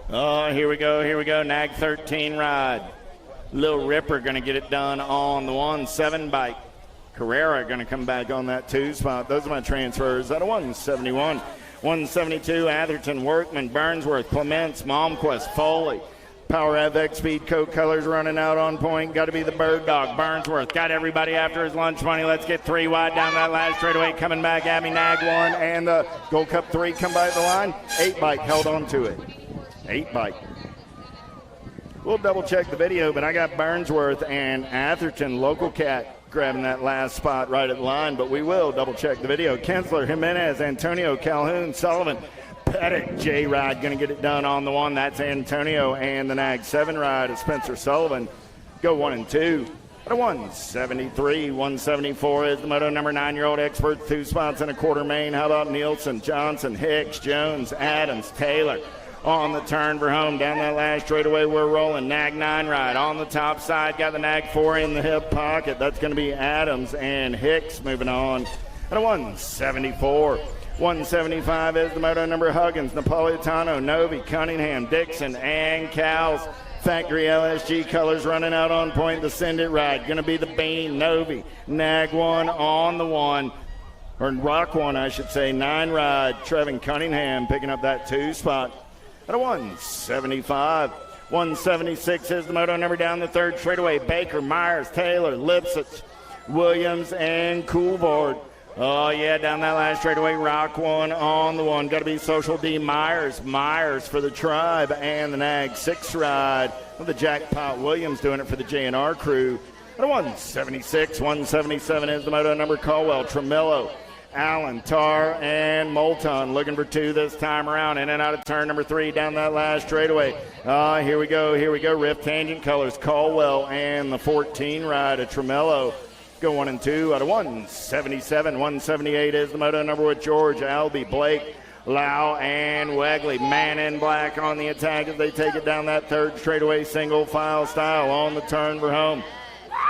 Oh, here we go. Nag 13 ride. Lil Ripper going to get it done on the 1-7 bike. Carrera going to come back on that 2 spot. Those are my transfers at a 171. 172, Atherton, Workman, Burnsworth, Clements, Malmquist, Foley. Power FX Speed Coat colors running out on point. Got to be the Bird Dog. Burnsworth got everybody after his lunch money. Let's get 3 wide down that last straightaway. Coming back at me, Nag 1 and the Gold Cup 3 come by the line. 8 bike held on to it. 8 bike. We'll double check the video, but I got Burnsworth and Atherton, local cat, grabbing that last spot right at the line, but we will double check the video. Kensler, Jimenez, Antonio, Calhoun, Sullivan, Pettit, J-Ride going to get it done on the 1. That's Antonio, and the Nag 7 ride of Spencer Sullivan. Go 1 and 2. At a 173, 174 is the moto number 9-year-old experts. 2 spots and a quarter main. How about Nielsen, Johnson, Hicks, Jones, Adams, Taylor. On the turn for home. Down that last straightaway, we're rolling. Nag 9 ride. On the top side, got the Nag 4 in the hip pocket. That's going to be Adams and Hicks moving on. At a 174. 175 is the moto number Huggins, Napolitano, Novi, Cunningham, Dixon, and Cowles. Factory LSG colors running out on point. The Send It ride. Going to be the Bean, Novi. Nag 1 on the 1. Or Rock 1, I should say. 9 ride. Trevin Cunningham picking up that 2 spot. At a 175. 176 is the moto number down the third straightaway. Baker, Myers, Taylor, Lipsitz, Williams, and Coolboard. Oh, yeah, down that last straightaway. Rock 1 on the 1. Got to be Social D Myers. Myers for the Tribe and the Nag 6 ride. With the Jackpot Williams doing it for the JNR crew. At a 176. 177 is the moto number Caldwell, Tremillo, Allen, Tar, and Moulton looking for 2 this time around. In and out of turn number 3 down that last straightaway. Here we go. Rift Tangent colors, Caldwell and the 14 ride of Tremillo. Go 1 and 2 out of 177. 178 is the moto number with George, Albee, Blake, Lau and Wegley, man in black on the attack as they take it down that third straightaway single file style on the turn for home.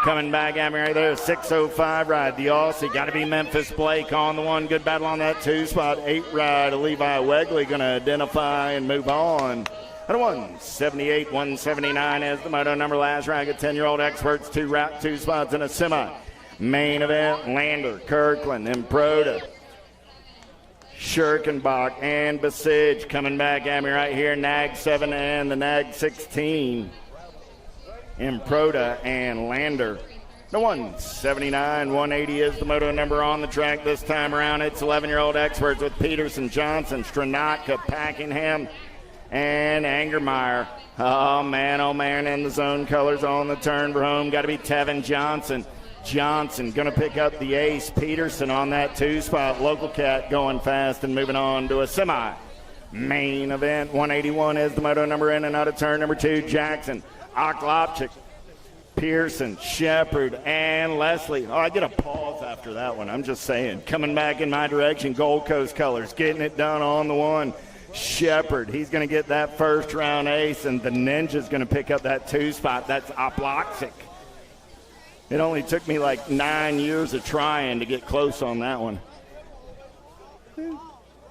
Coming back at me right there, 6:05 ride. The Aussie, got to be Memphis Blake on the one. Good battle on that 2 spot. 8 ride. Levi Wegley going to identify and move on. At a 178, 179 as the moto number. Last ride, 10-year-old experts, 2 spots in a semi. Main event, Lander, Kirkland, Improda, Schirkenbach, and Basij coming back at me right here. Nag 7 and the Nag 16. Improda and Lander. The 179, 180 is the moto number on the track this time around. It's 11-year-old experts with Peterson, Johnson, Stranatka, Packingham, and Angermeyer. Oh, man, and the zone colors on the turn for home. Got to be Tevin Johnson. Johnson going to pick up the ace. Peterson on that 2 spot. Local Cat going fast and moving on to a semi. Main event, 181 is the moto number in and out of turn number 2. Jackson, Oklopchik, Pearson, Shepard, and Leslie. Oh, I get a pause after that one. I'm just saying. Coming back in my direction, Gold Coast colors. Getting it done on the one. Shepard, he's going to get that first round ace, and the Ninja's going to pick up that 2 spot. That's Oplopchik. It only took me like 9 years of trying to get close on that one.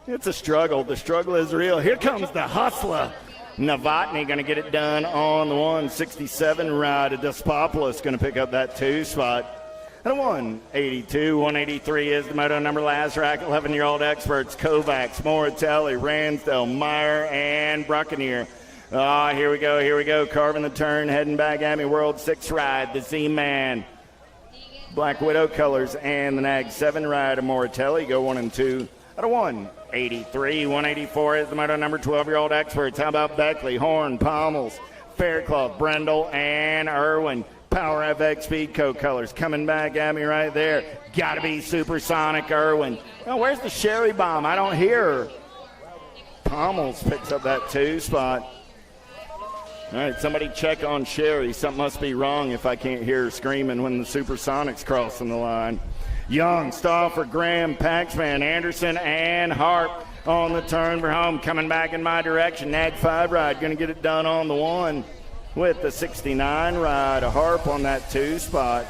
It's a struggle. The struggle is real. Here comes the hustler. Novotny going to get it done on the 167 ride. Despopoulos going to pick up that 2 spot. And a 182, 183 is the moto number. Last rack, 11-year-old experts. Kovacs, Moratelli, Ransdell, Meyer, and Bruckenier. Here we go. Carving the turn, heading back at me. World 6 ride, the Z-Man. Black Widow colors and the Nag 7 ride of Moratelli go 1 and 2. At a 183, 184 is the moto number. 12-year-old experts. How about Beckley, Horn, Pommels, Fairclough, Brendel, and Irwin. Power FX Speedco colors coming back at me right there. Got to be Supersonic Irwin. Oh, where's the Sherry Bomb? I don't hear her. Pommels picks up that 2 spot. All right, somebody check on Sherry. Something must be wrong if I can't hear her screaming when the Supersonic's crossing the line. Young, Stauffer, Graham, Paxman, Anderson, and Harp on the turn for home. Coming back in my direction. Nag 5 ride going to get it done on the 1 with the 69 ride. A Harp on that 2 spot.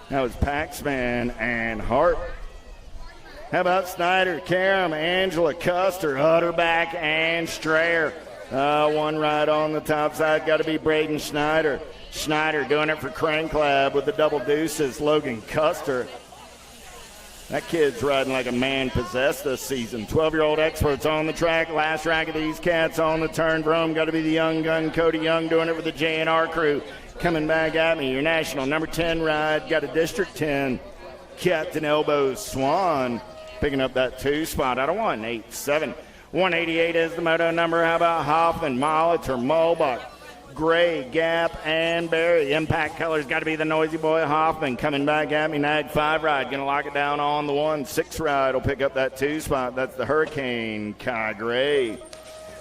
That was Paxman and Harp. How about Snyder, Karam, Angela, Custer, Utterback, and Strayer? 1 ride on the top side. Got to be Braden Schneider. Schneider doing it for Crank Lab with the double deuces. Logan Custer. That kid's riding like a man possessed this season. 12-year-old experts on the track. Last rack of these cats on the turn for home. Got to be the young gun, Cody Young, doing it for the J&R crew. Coming back at me, your national number 10 ride. Got a District 10. Captain Elbows Swan picking up that 2 spot out of 187. 188 is the moto number. How about Hoffman, Molitor, Mulbach, Gray, Gap, and Barry? Impact colors got to be the noisy boy Hoffman. Coming back at me, Nag 5 ride. Going to lock it down on the 1. 6 ride will pick up that 2 spot. That's the Hurricane, Kai Gray.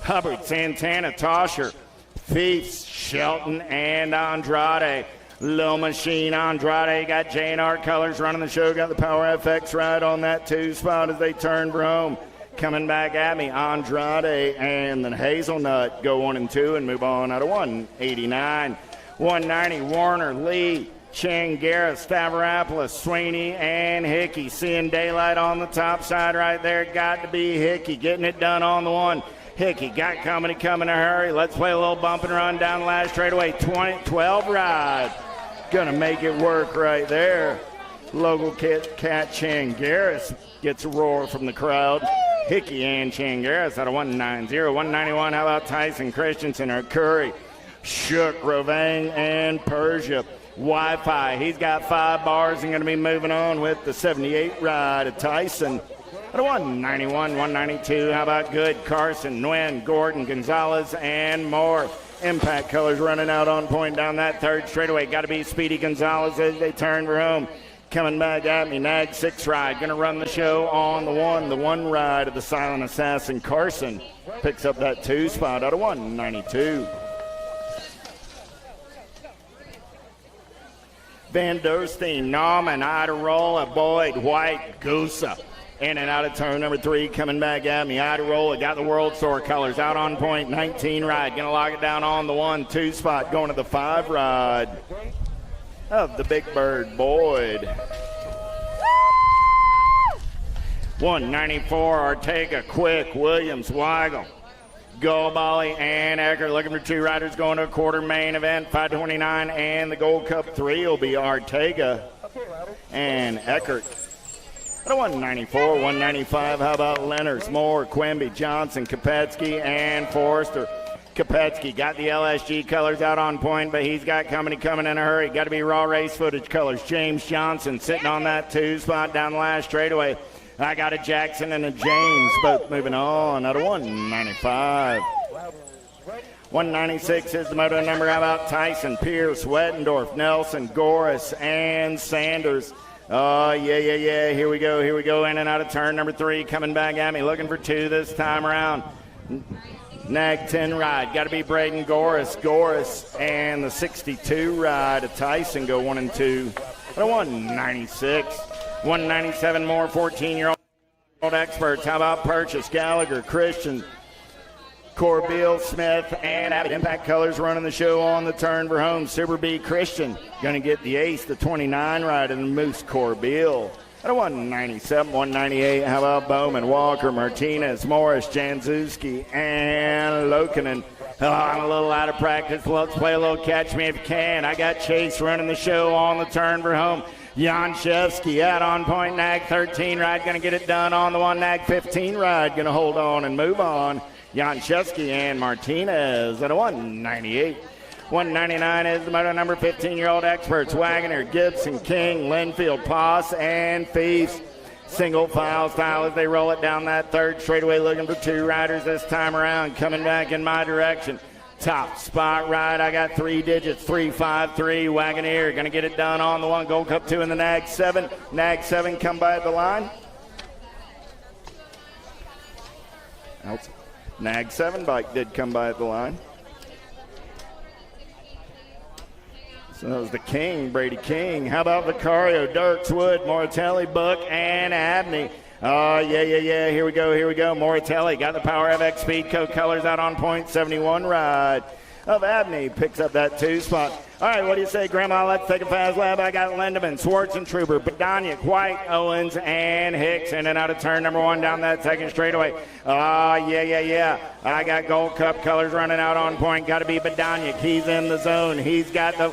Hubbard, Santana, Tosher, Fiefs, Shelton, and Andrade. Little Machine Andrade got J&R colors running the show. Got the Power FX ride on that 2 spot as they turn for home. Coming back at me, Andrade and then Hazelnut go 1 and 2 and move on out of 189. 190, Warner, Lee, Changara, Stavropoulos, Sweeney, and Hickey. Seeing daylight on the top side right there. Got to be Hickey getting it done on the 1. Hickey got coming in a hurry. Let's play a little bump and run down the last straightaway. 12 ride. Gonna make it work right there. Local Cat Changaris gets a roar from the crowd. Hickey and Changaris out of 190. 191, how about Tyson Christensen or Curry? Shook, Rovang, and Persia. Wi-Fi, he's got 5 bars and going to be moving on with the 78 ride of Tyson. At a 191, 192, how about Good, Carson, Nguyen, Gordon, Gonzalez, and more. Impact colors running out on point down that third straightaway. Got to be Speedy Gonzalez as they turn for home. Coming back at me, Nag 6 ride. Going to run the show on the 1. The 1 ride of the Silent Assassin, Carson, picks up that 2 spot out of 192. Van Der Steen, Nauman, Iderola, Boyd, White, Gusa. In and out of turn number 3, coming back at me. Iderola got the World Tour colors out on point. 19 ride, going to lock it down on the 1-2 spot, going to the 5 ride of the Big Bird, Boyd. 194, Ortega, Quick, Williams, Weigel, Golbally, and Eckert looking for 2 riders going to a quarter main event. 529 and the Gold Cup 3 will be Ortega and Eckert. 194, 195, how about Lenners, Moore, Quimby, Johnson, Kopetsky, and Forrester. Kopetsky got the LSG colors out on point, but he's got coming in a hurry. Got to be raw race footage colors. James Johnson sitting on that 2 spot down the last straightaway. I got a Jackson and a James, both moving on out of 195. 196 is the moto number. How about Tyson, Pierce, Wettendorf, Nelson, Goris, and Sanders. Oh, yeah. Here we go. In and out of turn number 3. Coming back at me. Looking for 2 this time around. Nag 10 ride. Got to be Braden Goris. And the 62 ride of Tyson go 1 and 2. 196. 197 more 14-year-old experts. How about Purchase, Gallagher, Christian, Corbeil, Smith, and Abbott. Impact Colors running the show on the turn for home. Super B Christian going to get the ace, the 29 ride, and Moose Corbeil. At 197, 198, how about Bowman, Walker, Martinez, Morris, Janzewski, and Lokinen. Oh, I'm a little out of practice. Let's play a little catch me if you can. I got Chase running the show on the turn for home. Janshevsky out on point. Nag 13 ride going to get it done on the 1. Nag 15 ride going to hold on and move on. Janshevsky and Martinez at a 198. 199 is the moto number. 15-year-old experts. Wagoner, Gibson, King, Linfield, Poss, and Feast. Single file style as they roll it down that 3rd straightaway, looking for 2 riders this time around. Coming back in my direction. Top spot ride. I got 3 digits. 353. Wagoneer going to get it done on the 1. Gold Cup 2 in the Nag 7. Nag 7 come by the line. Nag 7 bike did come by at the line. So that was the King, Brady King. How about Vicario, Dirks, Wood, Moratelli, Book, and Abney? Oh, yeah. Here we go. Moratelli got the Power FX Speedco colors out on point. 71 ride of Abney picks up that 2 spot. All right, what do you say, Grandma? Let's take a fast lap. I got Lindemann, Schwartzentruber, Badaniak, White, Owens, and Hicks. In and out of turn number 1 down that 2nd straightaway. Oh, yeah. I got Gold Cup colors running out on point. Got to be Badaniak. He's in the zone. He's got the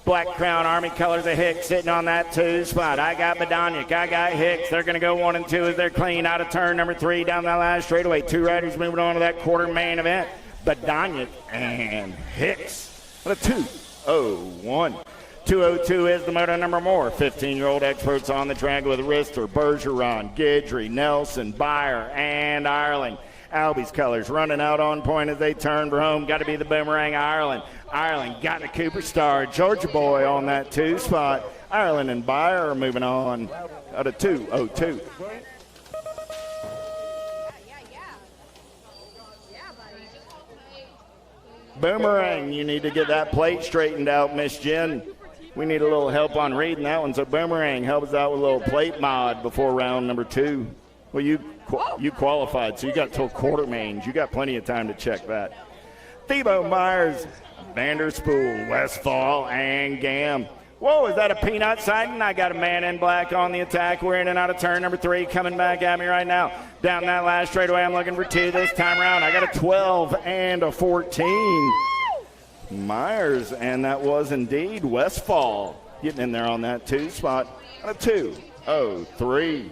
Black Crown Army colors of Hicks sitting on that 2 spot. I got Badaniak. I got Hicks. They're going to go 1 and 2 as they're clean out of turn number 3 down that last straightaway. 2 riders moving on to that quarter main event. Badaniak and Hicks. What a 201. 202 is the moto number. More 15-year-old experts on the track with Rister, Bergeron, Guidry, Nelson, Beyer, and Ireland. Albie's colors running out on point as they turn for home. Got to be the Boomerang Ireland. Ireland got the Cooper Star. Georgia Boy on that 2 spot. Ireland and Beyer are moving on out of 202. Boomerang, you need to get that plate straightened out, Miss Jen. We need a little help on reading that one. So Boomerang, help us out with a little plate mod before round number 2. Well, you qualified, so you got till quarter mains. You got plenty of time to check that. Thebo Myers, Vanderspool, Westfall, and Gam. Whoa, is that a peanut sighting? I got a man in black on the attack. We're in and out of turn number 3, coming back at me right now. Down that last straightaway, I'm looking for 2 this time around. I got a 12 and a 14. Myers, and that was indeed Westfall getting in there on that 2 spot. A 203.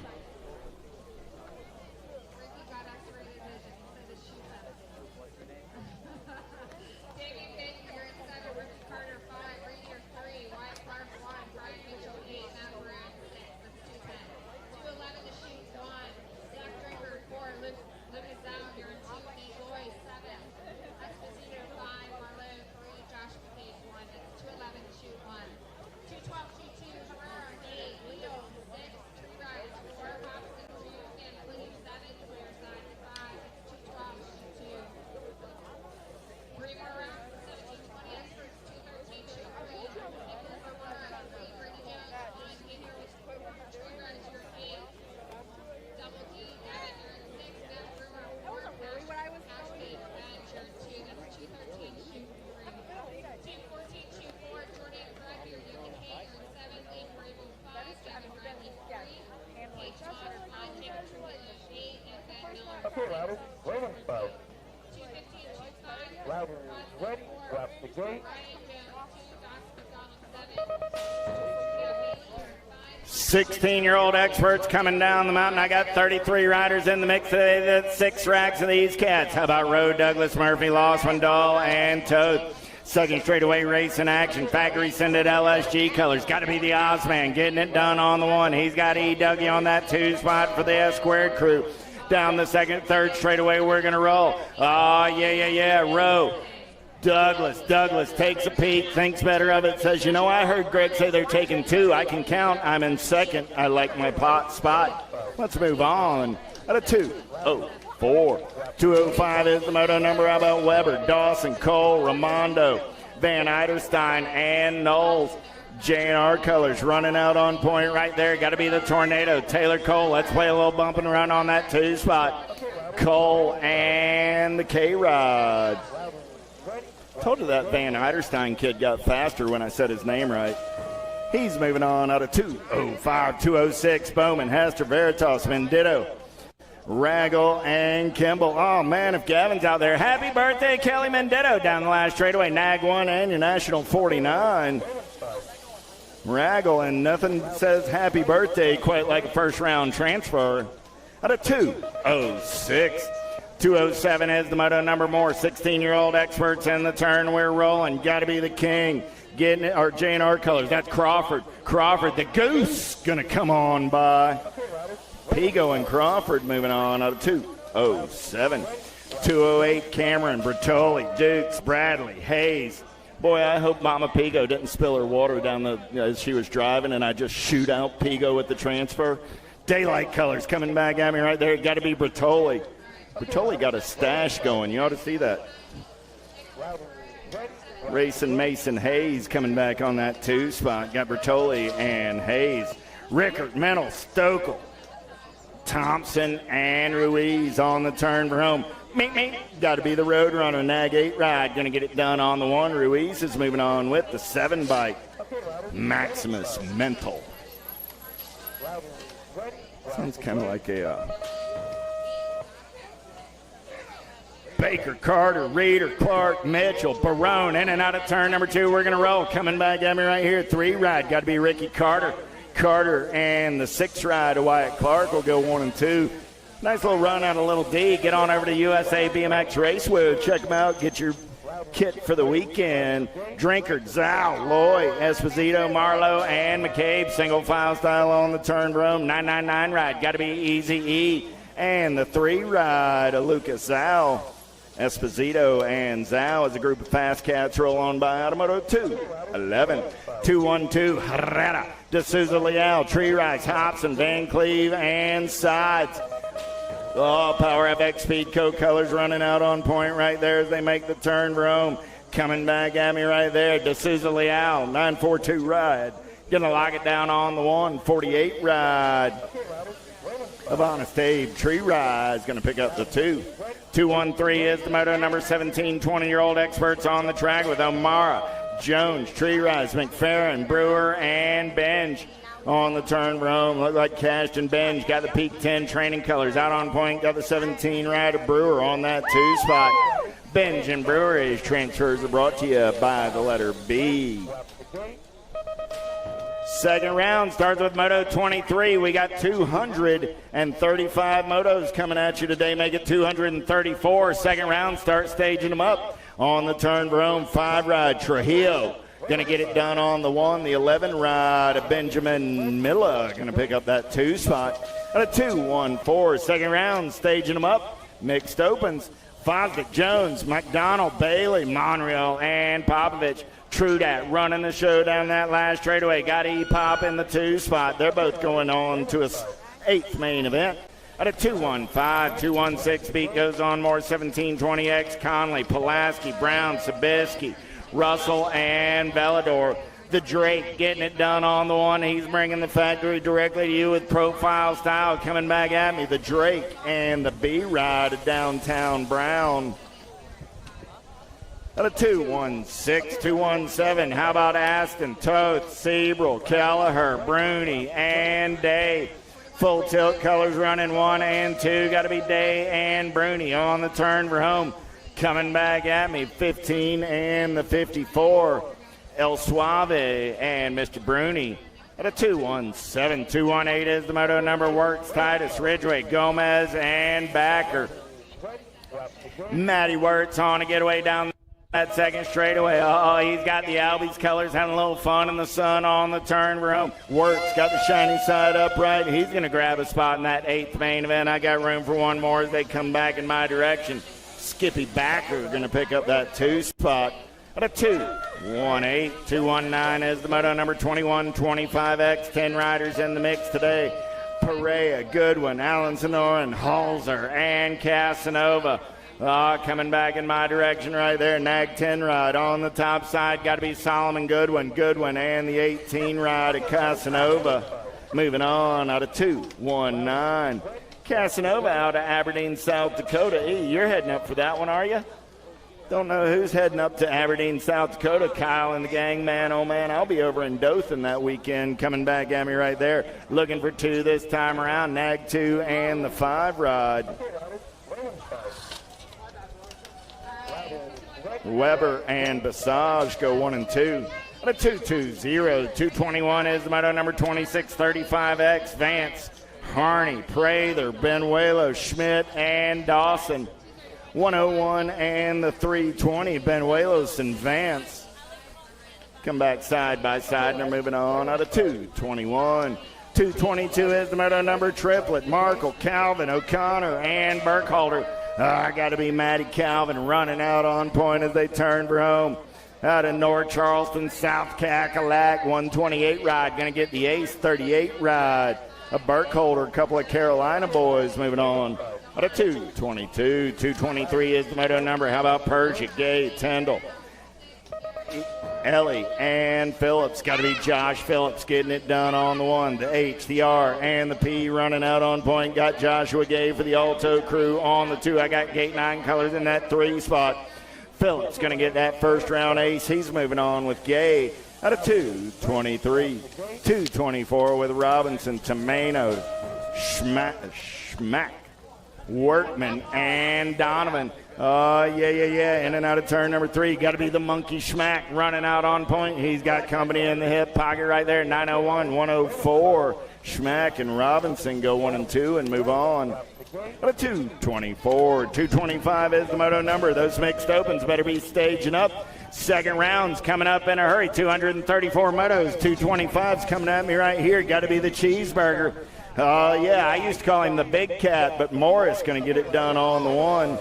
16-year-old experts coming down the mountain. I got 33 riders in the mix today. The 6 racks of these cats. How about Road, Douglas, Murphy, Lossman, Dahl, and Toth? Second straightaway race in action. Factory Sended LSG colors. Got to be the Ozman getting it done on the 1. He's got E. Dougie on that 2 spot for the S-squared crew. Down the second, third straightaway, we're going to roll. Oh, yeah. Row. Douglas takes a peek, thinks better of it, says, I heard Greg say they're taking 2. I can count. I'm in second. I like my spot. Let's move on. Out of 2:04. 2:05 is the moto number. How about Weber, Dawson, Cole, Ramondo, Van Eiderstein, and Knowles. J&R colors running out on point right there. Got to be the Tornado. Taylor Cole. Let's play a little bump and run on that 2 spot. Cole and the K-Rod. Told you that Van Eiderstein kid got faster when I said his name right. He's moving on out of 2:05, 2:06. Bowman, Hester, Veritas, Mendito, Raggle, and Kimball. Oh, man, if Gavin's out there. Happy birthday, Kelly Mendito. Down the last straightaway. Nag 1 and your National 49. Raggle, and nothing says happy birthday quite like a first-round transfer. Out of 2:06. 2:07 is the moto number more. 16-year-old experts in the turn. We're rolling. Got to be the king. Getting it, our J&R colors. That's Crawford. The Goose going to come on by. Pigo and Crawford moving on out of 2:07. 2:08, Cameron, Bertoli, Dukes, Bradley, Hayes. Boy, I hope Mama Pigo didn't spill her water down as she was driving and I just shoot out Pigo with the transfer. Daylight colors coming back at me right there. Got to be Bertoli. Bertoli got a stash going. You ought to see that. Racing Mason Hayes coming back on that 2 spot. Got Bertoli and Hayes. Rickard, Mental, Stokel, Thompson, and Ruiz on the turn for home. Got to be the road runner. Nag 8 ride. Going to get it done on the 1. Ruiz is moving on with the 7 bike. Maximus Mental. Sounds kind of like a Baker, Carter, Reeder, Clark, Mitchell, Barone, in and out of turn number 2. We're going to roll. Coming back at me right here. 3 ride. Got to be Ricky Carter. Carter and the 6 ride of Wyatt Clark will go 1 and 2. Nice little run out of Little D. Get on over to USA BMX Racewood. Check them out. Get your kit for the weekend. Drinkard, Zhao, Loy, Esposito, Marlowe, and McCabe. Single file style on the turn room. 999 ride. Got to be Easy E. And the 3 ride of Lucas Zhao. Esposito and Zhao as a group of fast cats roll on by Automoto 2:11. 212 Herrera, D'Souza Leal, Tree Rice, Hobson, Van Cleve, and Sides. Oh, Power FX Speedco colors running out on point right there as they make the turn for home. Coming back at me right there, D'Souza Leal, 942 ride. Gonna lock it down on the 148 ride. Of Honest Abe, Tree Rise going to pick up the 2. 213 is the moto number 17, 20-year-old experts on the track with O'Mara, Jones, Tree Rise, McFerrin, Brewer, and Benj on the turn room. Look like Cash and Benj got the Peak 10 training colors out on point. Got the 17 ride of Brewer on that 2 spot. Benj and Brewery's transfers are brought to you by the letter B. Second round starts with Moto 23. We got 235 motos coming at you today. Make it 234. Second round, start staging them up. On the turn for home, 5 ride, Trujillo. Going to get it done on the 1. The 11 ride of Benjamin Miller. Going to pick up that 2 spot. And a 2-1-4. Second round, staging them up. Mixed opens. Fosdick, Jones, McDonald, Bailey, Monreal, and Popovich. True that, running the show down that last straightaway. Got E-Pop in the 2 spot. They're both going on to a 8th main event. At a 2-1-5, 2-1-6 beat goes on more. 17-20X, Conley, Pulaski, Brown, Sabisky, Russell, and Bellador. The Drake getting it done on the 1. He's bringing the factory directly to you with profile style. Coming back at me, the Drake and the B-Ride of Downtown Brown. At a 2-1-6, 2-1-7. How about Aston, Toth, Sebrel, Kelleher, Bruni, and Day? Full tilt, colors running 1 and 2. Got to be Day and Bruni on the turn for home. Coming back at me, 15 and the 54. El Suave and Mr. Bruni at a 2-1-7. 2-1-8 is the moto number. Works Titus, Ridgway, Gomez, and Backer. Matty Wirtz on a getaway down that second straightaway. Oh, he's got the Albies colors, having a little fun in the sun on the turn for home. Wirtz got the shiny side upright. He's going to grab a spot in that 8th main event. I got room for one more as they come back in my direction. Skippy Backer going to pick up that 2 spot at a 2-1-8. 2-1-9 is the moto number. 21-25X. 10 riders in the mix today. Perea, Goodwin, Allen Sonoran, Halser, and Casanova. Coming back in my direction right there. Nag 10 ride on the top side. Got to be Solomon Goodwin. Goodwin and the 18 ride of Casanova. Moving on out of 2-1-9. Casanova out of Aberdeen, South Dakota. E, you're heading up for that one, are you? Don't know who's heading up to Aberdeen, South Dakota. Kyle and the gang, man, oh man, I'll be over in Dothan that weekend. Coming back at me right there. Looking for 2 this time around. Nag 2 and the 5 ride. Weber and Basage go 1 and 2. A 2-2-0. 2-21 is the moto number. 26-35X. Vance, Harney, Prather, Benuelo, Schmidt, and Dawson. 101 and the 320. Benuelos and Vance come back side by side, and they're moving on out of 2-21. 222 is the moto number. Triplet, Markle, Calvin, O'Connor, and Burkhalter. Got to be Matty Calvin running out on point as they turn for home. Out of North Charleston, South Cackalack, 128 ride. Going to get the ace, 38 ride. A Burkhalter, a couple of Carolina boys moving on. Out of 222. 223 is the moto number. How about Persia, Gay, Tyndall, Ellie, and Phillips. Got to be Josh Phillips getting it done on the 1, the H, the R, and the P running out on point. Got Joshua Gay for the Alto crew on the 2. I got Gate 9 colors in that 3 spot. Phillips going to get that first round ace. He's moving on with Gay out of 223. 224 with Robinson, Tomeno, Schmack, Workman, and Donovan. In and out of turn number 3. Got to be the Monkey Schmack running out on point. He's got company in the hip pocket right there. 901, 104. Schmack and Robinson go 1 and 2 and move on. A 224. 225 is the moto number. Those mixed opens better be staging up. Second round's coming up in a hurry. 234 motos. 225's coming at me right here. Got to be the Cheeseburger. I used to call him the Big Cat, but Morris going to get it done on the 1.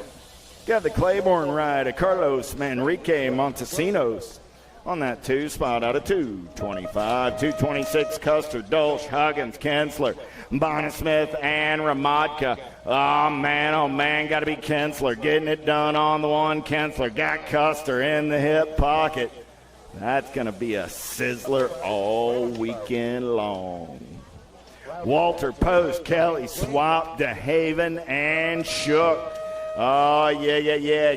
Got the Claiborne ride of Carlos Manrique Montesinos on that 2 spot out of 225. 226, Custer, Dolch, Huggins, Kensler, Bonnesmith, and Ramadka. Oh, man, got to be Kensler getting it done on the 1. Kensler got Custer in the hip pocket. That's going to be a sizzler all weekend long. Walter, Post, Kelly, Swap, DeHaven, and Shook. Oh,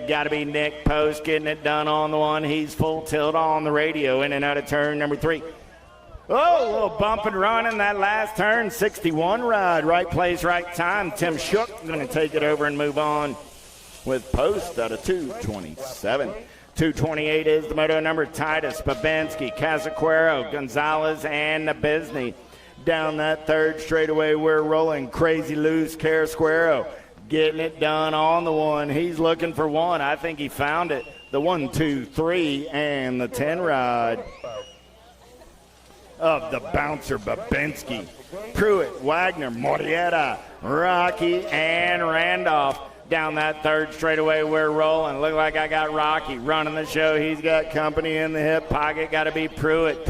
got to be Nick Post getting it done on the 1. He's full tilt on the radio, in and out of turn number 3. Oh, a little bump and run in that last turn. 61 ride, right place, right time. Tim Shook going to take it over and move on with Post out of 227. 228 is the moto number. Titus, Babinski, Casaquero, Gonzalez, and Nabisny. Down that 3rd straightaway, we're rolling. Crazy Loose, Carasquero getting it done on the 1. He's looking for 1. I think he found it. The 1, 2, 3, and the 10 ride of the bouncer Babinski. Pruitt, Wagner, Morieta, Rocky, and Randolph. Down that 3rd straightaway, we're rolling. Look like I got Rocky running the show. He's got company in the hip pocket. Got to be Pruitt.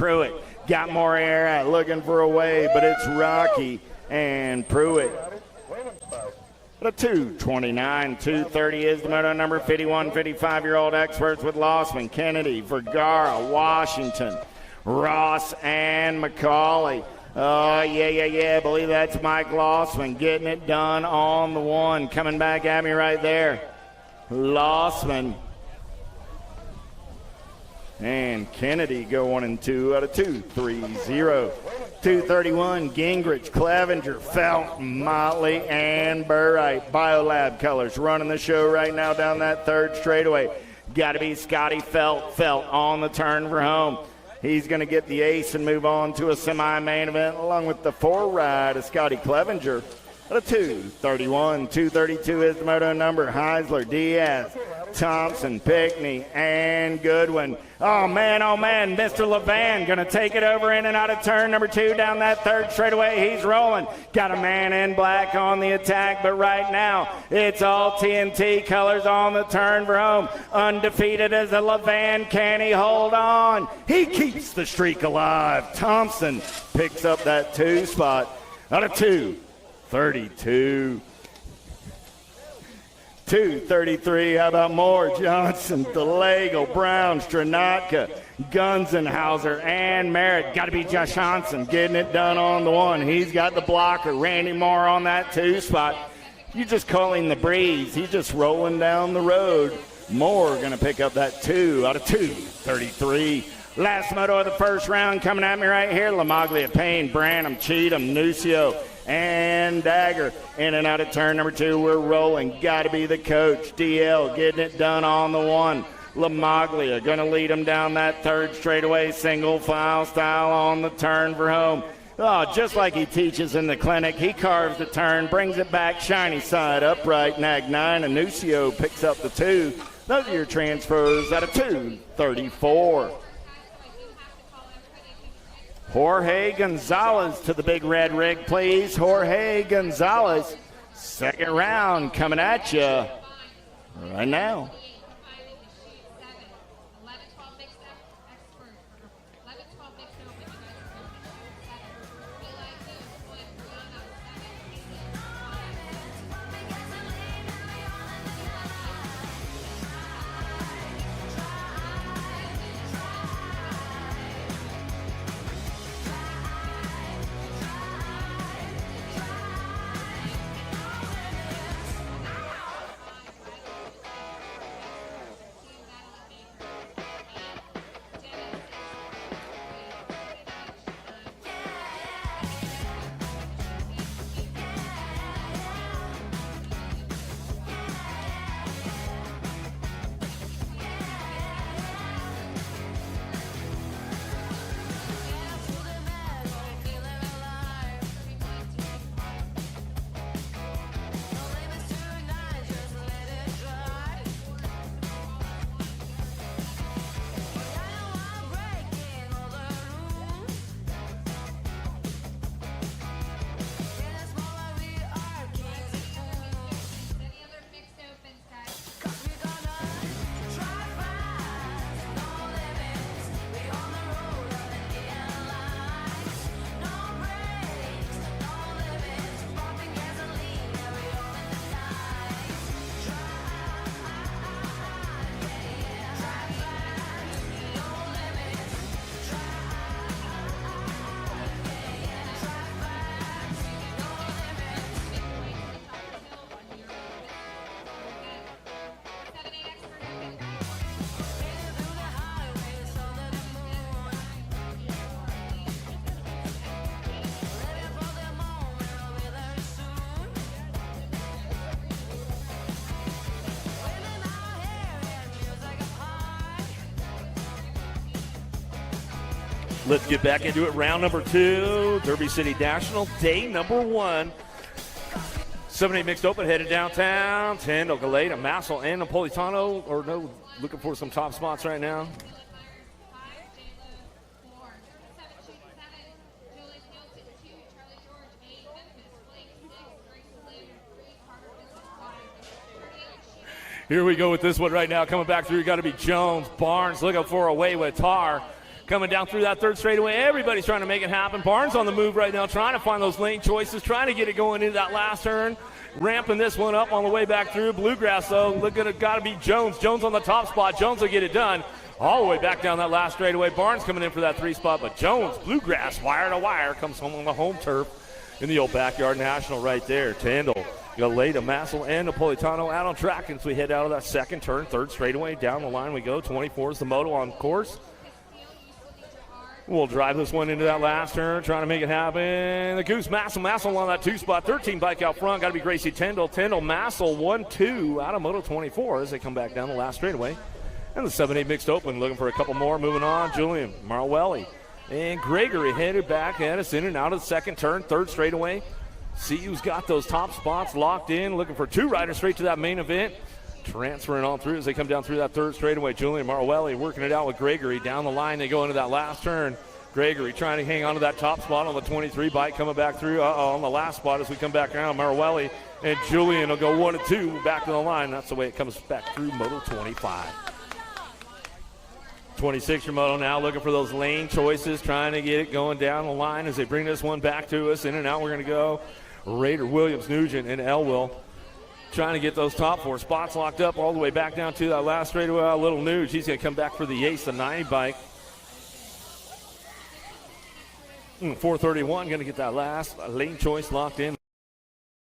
Got more air out, looking for a way, but it's Rocky and Pruitt. A 229, 230 is the moto number. 51, 55-year-old experts with Lossman, Kennedy, Vergara, Washington, Ross, and McCauley. I believe that's Mike Lossman getting it done on the 1. Coming back at me right there. Lossman. And Kennedy go 1 and 2 out of 2, 3-0. 231, Gingrich, Clevenger, Felt, Motley, and Burright. Biolab colors running the show right now down that third straightaway. Got to be Scotty Felt. Felt on the turn for home. He's going to get the ace and move on to a semi-main event along with the 4 ride of Scotty Clevenger. At a 231, 232 is the moto number. Heisler, Diaz, Thompson, Pickney, and Goodwin. Oh, man, Mr. Levan going to take it over in and out of turn number 2 down that third straightaway. He's rolling. Got a man in black on the attack, but right now it's all TNT colors on the turn for home. Undefeated as a Levan. Can he hold on? He keeps the streak alive. Thompson picks up that 2 spot. Out of 232. 233, how about more? Johnson, DeLagle, Brown, Stranatka, Gunzenhauser, and Merritt. Got to be Josh Johnson getting it done on the 1. He's got the blocker. Randy Moore on that 2 spot. You just call him the breeze. He's just rolling down the road. Moore going to pick up that 2 out of 233. Last moto of the first round coming at me right here. Lamaglia, Payne, Branham, Cheatham, Nucio, and Dagger. In and out of turn number 2, we're rolling. Got to be the coach. DL getting it done on the 1. Lamaglia going to lead him down that third straightaway, single file style on the turn for home. Oh, just like he teaches in the clinic, he carves the turn, brings it back, shiny side, upright, nag 9, and Nucio picks up the 2. Those are your transfers out of 234. Jorge Gonzalez to the big red rig, please. Jorge Gonzalez, second round coming at you right now. Let's get back into it. Round number 2, Derby City National, day number 1. 7-8 mixed open, headed downtown. Tendo, Galeta, Massel, and Napolitano, or no, looking for some top spots right now. Here we go with this one right now. Coming back through, got to be Jones. Barnes looking for a way with Tar. Coming down through that third straightaway. Everybody's trying to make it happen. Barnes on the move right now, trying to find those lane choices, trying to get it going into that last turn. Ramping this one up on the way back through. Bluegrass, though, looking at got to be Jones. Jones on the top spot. Jones will get it done. All the way back down that last straightaway. Barnes coming in for that 3 spot, but Jones, Bluegrass, wire to wire, comes home on the home turf in the old Backyard National right there. Tandle Galeta, Massel, and Napolitano out on track as we head out of that second turn. Third straightaway, down the line we go. 24 is the Moto on course. We'll drive this one into that last turn, trying to make it happen. The Goose, Massel on that 2 spot. 13 bike out front. Got to be Gracie Tyndall. Massel, 1-2 out of Moto 24 as they come back down the last straightaway. And the 7-8 mixed open, looking for a couple more. Moving on, Julian Marwelli and Gregory headed back at us in and out of the second turn. Third straightaway. See who's got those top spots locked in, looking for 2 riders straight to that main event. Transferring on through as they come down through that third straightaway. Julian Marwelli working it out with Gregory. Down the line, they go into that last turn. Gregory trying to hang on to that top spot on the 23 bike, coming back through on the last spot as we come back around. Marwelli and Julian will go 1 and 2 back to the line. That's the way it comes back through Moto 25. 26 Moto now looking for those lane choices, trying to get it going down the line as they bring this one back to us. In and out we're going to go. Raider, Williams, Nugent, and Elwell trying to get those top 4 spots locked up all the way back down to that last straightaway. Little Nuge, he's going to come back for the Ace, the 90 bike. 431 going to get that last lane choice locked in.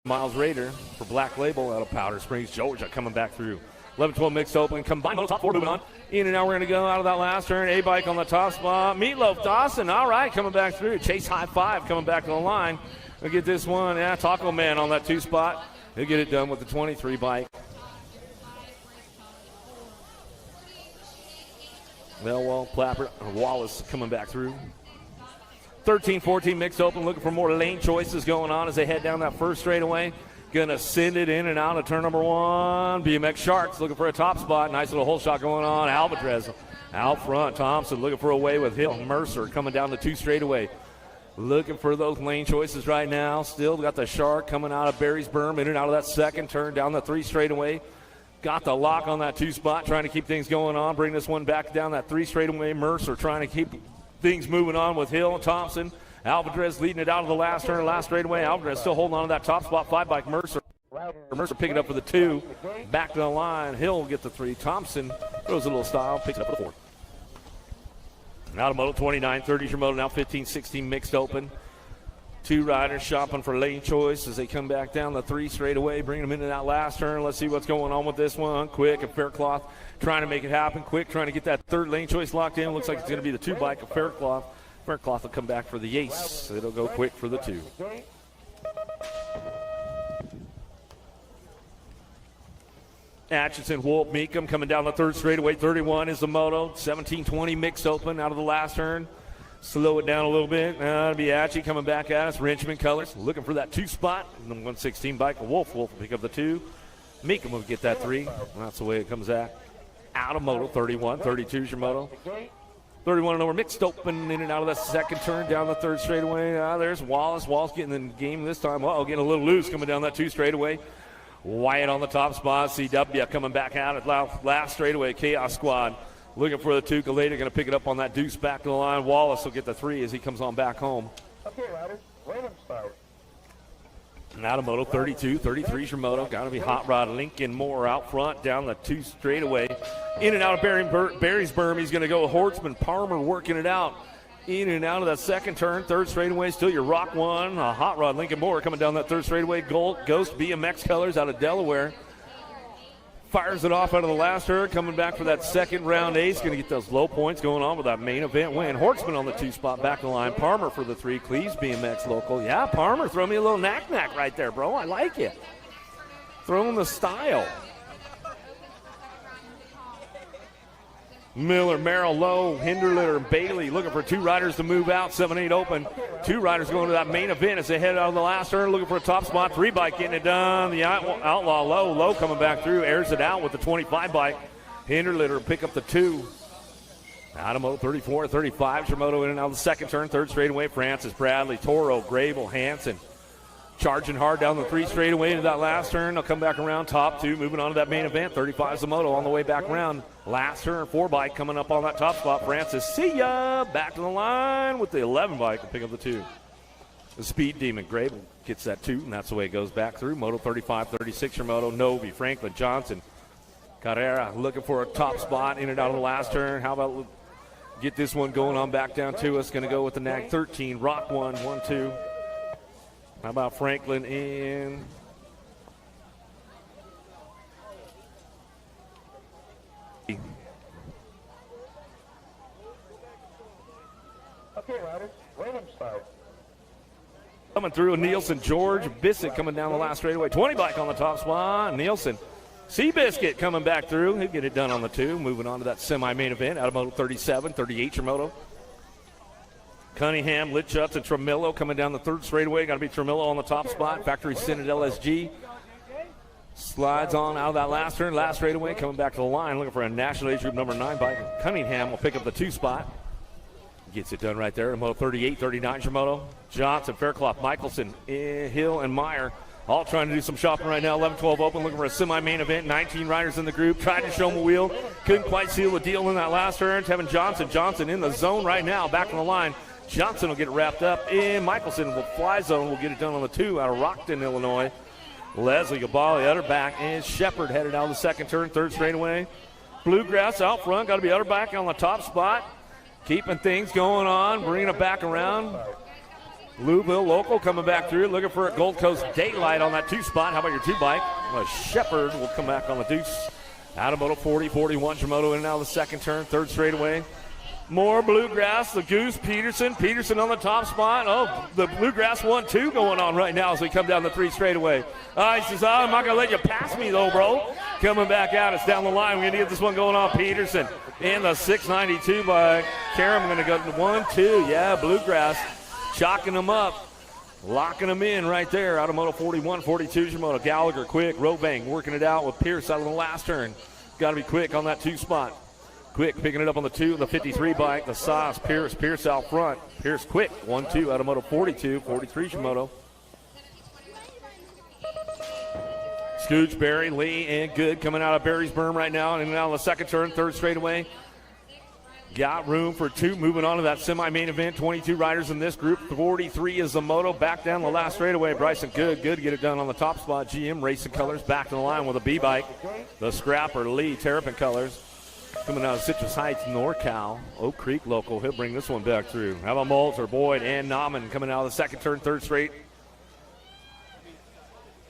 Miles Raider for Black Label out of Powder Springs, Georgia, coming back through. 11-12 mixed open, combined Moto top 4 moving on. In and out, we're going to go out of that last turn. A-bike on the top spot. Meatloaf Dawson, all right, coming back through. Chase High Five coming back to the line. We'll get this one. Yeah, Taco Man on that 2 spot. He'll get it done with the 23 bike. Melwell, Plapper, Wallace coming back through. 13-14 mixed open, looking for more lane choices going on as they head down that first straightaway. Gonna send it in and out of turn number 1. BMX Sharks looking for a top spot. Nice little hole shot going on. Alvarez out front. Thompson looking for a way with Hill. Mercer coming down the 2 straightaway. Looking for those lane choices right now. Still got the Shark coming out of Barry's Berm, in and out of that second turn, down the 3 straightaway. Got the lock on that 2 spot, trying to keep things going on. Bring this one back down that 3 straightaway. Mercer trying to keep things moving on with Hill and Thompson. Alvarez leading it out of the last turn, last straightaway. Alvarez still holding on to that top spot. 5 bike Mercer. Mercer picking up for the 2. Back to the line. Hill will get the 3. Thompson throws a little style, picks it up for the 4. Out of Moto 29, 30's your Moto now 15-16 mixed open. 2 riders shopping for lane choice as they come back down the 3 straightaway, bringing them into that last turn. Let's see what's going on with this one. Quick and Faircloth trying to make it happen. Quick trying to get that 3rd lane choice locked in. Looks like it's going to be the 2 bike of Faircloth. Faircloth will come back for the Ace. It'll go quick for the 2. Atchison, Wolf, Meekum coming down the 3rd straightaway. 31 is the Moto. 17-20 mixed open out of the last turn. Slow it down a little bit. It'll be Atchie coming back at us. Richmond colors looking for that 2 spot. And the 116 bike of Wolf. Wolf will pick up the 2. Meekum will get that 3. That's the way it comes out of Moto. 31. 32 is your Moto. 31 and over, mixed open in and out of that second turn, down the 3rd straightaway. There's Wallace. Wallace getting in the game this time. Getting a little loose coming down that 2 straightaway. Wyatt on the top spot. CW coming back out at last straightaway. Chaos Squad looking for the 2. Galeta going to pick it up on that deuce back to the line. Wallace will get the 3 as he comes on back home. Okay, riders, random start. Out of Moto, 32, 33 is your Moto. Got to be Hot Rod Lincoln Moore out front, down the 2 straightaway. In and out of Barry's Berm. He's going to go Hortzman. Palmer working it out. In and out of that second turn, 3rd straightaway. Still your Rock 1. Hot Rod Lincoln Moore coming down that 3rd straightaway. Ghost BMX colors out of Delaware. Fires it off out of the last turn, coming back for that second round ace. Going to get those low points going on with that main event win. Hortzman on the 2 spot, back to the line. Palmer for the 3. Cleves BMX local. Yeah, Palmer, throw me a little knack-knack right there, bro. I like it. Throwing the style. Miller, Merrill, Lowe, Hinderlitter, and Bailey looking for 2 riders to move out. 7-8 open. 2 riders going to that main event as they head out of the last turn, looking for a top spot. 3 bike getting it done. The Outlaw Lowe. Lowe coming back through, airs it out with the 25 bike. Hinderlitter pick up the 2. Out of Moto 34, 35. Shimoto in and out of the second turn. 3rd straightaway. Francis, Bradley, Toro, Grable, Hansen. Charging hard down the 3 straightaway into that last turn. They'll come back around top 2, moving on to that main event. 35 is the Moto on the way back around. Last turn, 4 bike coming up on that top spot. Francis, see ya! Back to the line with the 11 bike and pick up the 2. The Speed Demon, Grable gets that 2, and that's the way it goes back through. Moto 35, 36 your Moto. Novi, Franklin, Johnson, Carrera looking for a top spot in and out of the last turn. How about get this one going on back down to us? Going to go with the Nag 13. Rock 1, 1, 2. How about Franklin and start. Coming through, Nielsen, George Bissett coming down the last straightaway. 20 bike on the top spot. Nielsen. Seabiscuit coming back through. He'll get it done on the 2. Moving on to that semi-main event out of Moto 37, 38 your Moto. Cunningham, Litchutz, and Tremillo coming down the 3rd straightaway. Got to be Tremillo on the top spot. Factory Synod LSG. Slides on out of that last turn, last straightaway. Coming back to the line, looking for a National Age Group number 9 bike. Cunningham will pick up the 2 spot. Gets it done right there. In Moto 38, 39 your Moto. Johnson, Fairclough, Michelson, Hill, and Meyer all trying to do some shopping right now. 11-12 open, looking for a semi-main event. 19 riders in the group. Tried to show them a wheel. Couldn't quite seal the deal in that last turn. Tevin Johnson. Johnson in the zone right now. Back on the line. Johnson will get it wrapped up. And Michelson will fly zone. Will get it done on the 2 out of Rockton, Illinois. Leslie Gabal, the other back. And Shepard headed out of the 2nd turn. 3rd straightaway. Bluegrass out front. Got to be other back on the top spot. Keeping things going on. Bringing it back around. Louisville local coming back through, looking for a Gold Coast Daylight on that 2 spot. How about your 2 bike? Well, Shepard will come back on the deuce. Out of Moto 40, 41, Moto in and out of the 2nd turn, 3rd straightaway. More Bluegrass, the Goose, Peterson. Peterson on the top spot. Oh, the Bluegrass 1-2 going on right now as we come down the 3 straightaway. He says, I'm not going to let you pass me though, bro. Coming back out, it's down the line. We're going to get this one going on. Peterson in the 692 by Karam. Going to go 1-2. Yeah, Bluegrass. Chalking them up, locking them in right there out of Moto 41, 42 Shimoda. Gallagher quick, Rovang working it out with Pierce out of the last turn. Got to be quick on that 2 spot. Quick picking it up on the 2, the 53 bike, the Sauce, Pierce out front. Pierce quick, 1-2 out of Moto 42, 43 Shimoda. Scooch, Barry, Lee, and Good coming out of Barry's berm right now and out on the 2nd turn, 3rd straightaway. Got room for 2. Moving on to that semi-main event. 22 riders in this group. 43 is the Moto. Back down the last straightaway. Bryson Good. Good to get it done on the top spot. GM Racing Colors back to the line with a B-bike. The Scrapper Lee Terrapin Colors. Coming out of Citrus Heights, NorCal. Oak Creek local. He'll bring this one back through. How about Moulter, Boyd, and Nauman coming out of the 2nd turn, 3rd straight.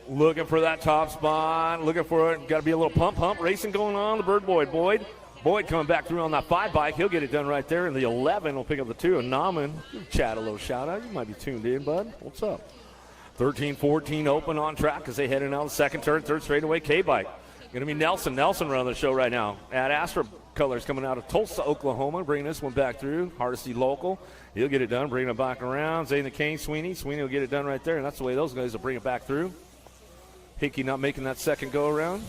Looking for that top spot. Looking for it. Got to be a little pump racing going on. The Bird Boyd coming back through on that 5 bike. He'll get it done right there. And the 11 will pick up the 2. And Nauman, chat a little shout out. You might be tuned in, bud. What's up? 13-14 open on track as they head in out the 2nd turn, 3rd straightaway. K-bike. Going to be Nelson. Nelson running the show right now. At Astra Colors coming out of Tulsa, Oklahoma. Bringing this one back through. Hardesty local. He'll get it done. Bringing it back around. Zayna Kane, Sweeney. Sweeney will get it done right there. And that's the way those guys will bring it back through. Hickey not making that second go around.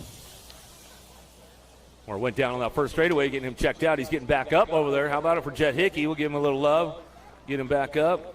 Or went down on that first straightaway, getting him checked out. He's getting back up over there. How about it for Jet Hickey? We'll give him a little love. Get him back up.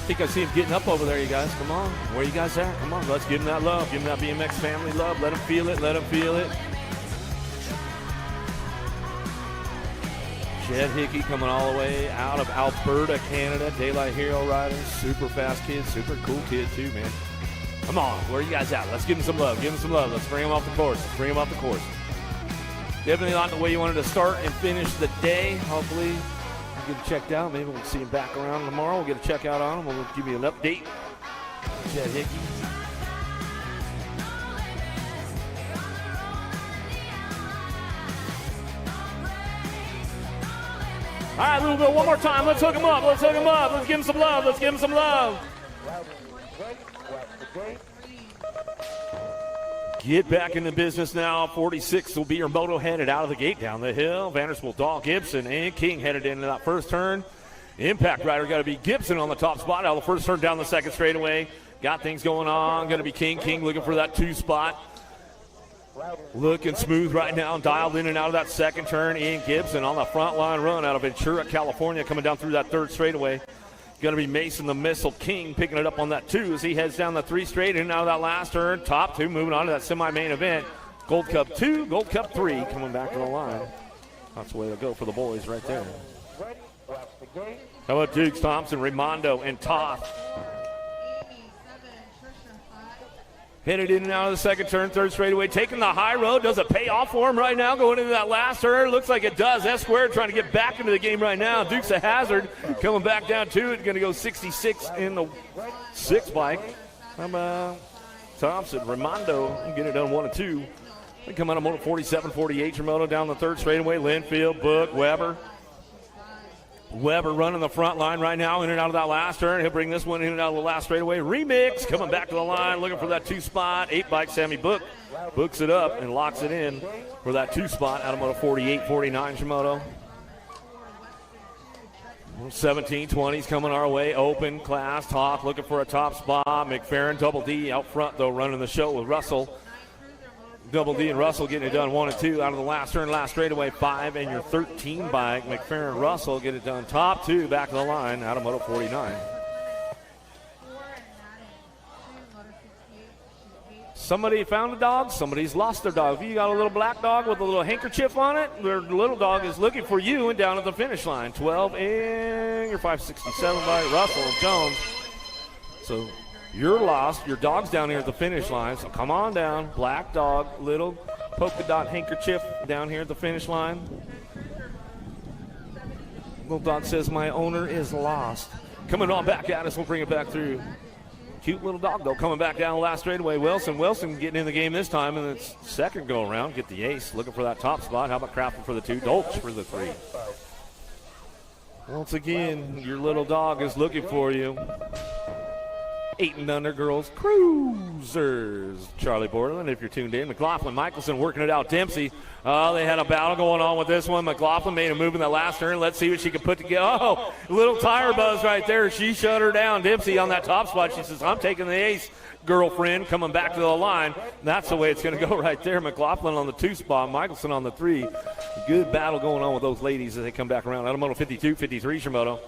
I think I see him getting up over there, you guys. Come on. Where you guys at? Come on. Let's give him that love. Give him that BMX family love. Let him feel it. Let him feel it. Jed Hickey coming all the way out of Alberta, Canada. Daylight Hero rider. Super fast kid. Super cool kid, too, man. Come on. Where you guys at? Let's give him some love. Give him some love. Let's bring him off the course. Let's bring him off the course. Definitely not the way you wanted to start and finish the day. Hopefully, we'll get it checked out. Maybe we'll see him back around tomorrow. We'll get a check out on him. We'll give you an update. Jed Hickey. All right, Louisville, one more time. Let's hook him up. Let's hook him up. Let's give him some love. Let's give him some love. Get back in the business now. 46 will be your Moto headed out of the gate down the hill. Vanderspool, Dahl, Gibson, and King headed into that first turn. Impact rider got to be Gibson on the top spot out of the first turn down the second straightaway. Got things going on. Going to be King. King looking for that 2 spot. Looking smooth right now, dialed in and out of that second turn. Ian Gibson on the front line run out of Ventura, California, coming down through that third straightaway. Going to be Mason the Missile King picking it up on that 2 as he heads down the 3 straight in and out of that last turn. Top 2 moving on to that semi-main event. Gold Cup 2, Gold Cup 3 coming back to the line. That's the way to go for the boys right there. How about Dukes, Thompson, Raimondo, and Toth? Headed in and out of the second turn, third straightaway, taking the high road. Does it pay off for him right now going into that last turn? Looks like it does. S-Squared trying to get back into the game right now. Dukes a hazard coming back down to it. Going to go 66 in the 6 bike. How about Thompson, Raimondo, get it done 1 and 2. They come out of Moto 47, 48, Moto down the third straightaway. Linfield, Book, Weber. Weber running the front line right now in and out of that last turn. He'll bring this one in and out of the last straightaway. Remix coming back to the line looking for that 2 spot. 8 bike Sammy Book books it up and locks it in for that 2 spot out of Moto 48, 49 Shimoto. 17-20s coming our way. Open class. Toth looking for a top spot. McFerrin, Double D out front though running the show with Russell. Double D and Russell getting it done 1 and 2 out of the last turn, last straightaway 5 and your 13 bike. McFerrin, Russell get it done top 2 back to the line out of Moto 49. Somebody found a dog, somebody's lost their dog. If you got a little black dog with a little handkerchief on it, the little dog is looking for you and down at the finish line. 12 and your 567 by Russell and Jones. So you're lost. Your dog's down here at the finish line, so come on down. Black dog, little polka dot handkerchief down here at the finish line. Little dog says, my owner is lost. Coming on back at us, we'll bring it back through. Cute little dog, though, coming back down the last straightaway. Wilson getting in the game this time in its second go-around. Get the ace, looking for that top spot. How about Crafton for the 2, Dolch for the 3. Once again, your little dog is looking for you. 8 and under girls cruisers. Charlie Borderland, if you're tuned in. McLaughlin, Michelson working it out. Dempsey, they had a battle going on with this one. McLaughlin made a move in the last turn. Let's see what she can put together. Oh, little tire buzz right there. She shut her down. Dempsey on that top spot. She says, I'm taking the ace, girlfriend, coming back to the line. That's the way it's going to go right there. McLaughlin on the 2 spot. Michelson on the 3. Good battle going on with those ladies as they come back around. Moto 52, 53, Shimoto.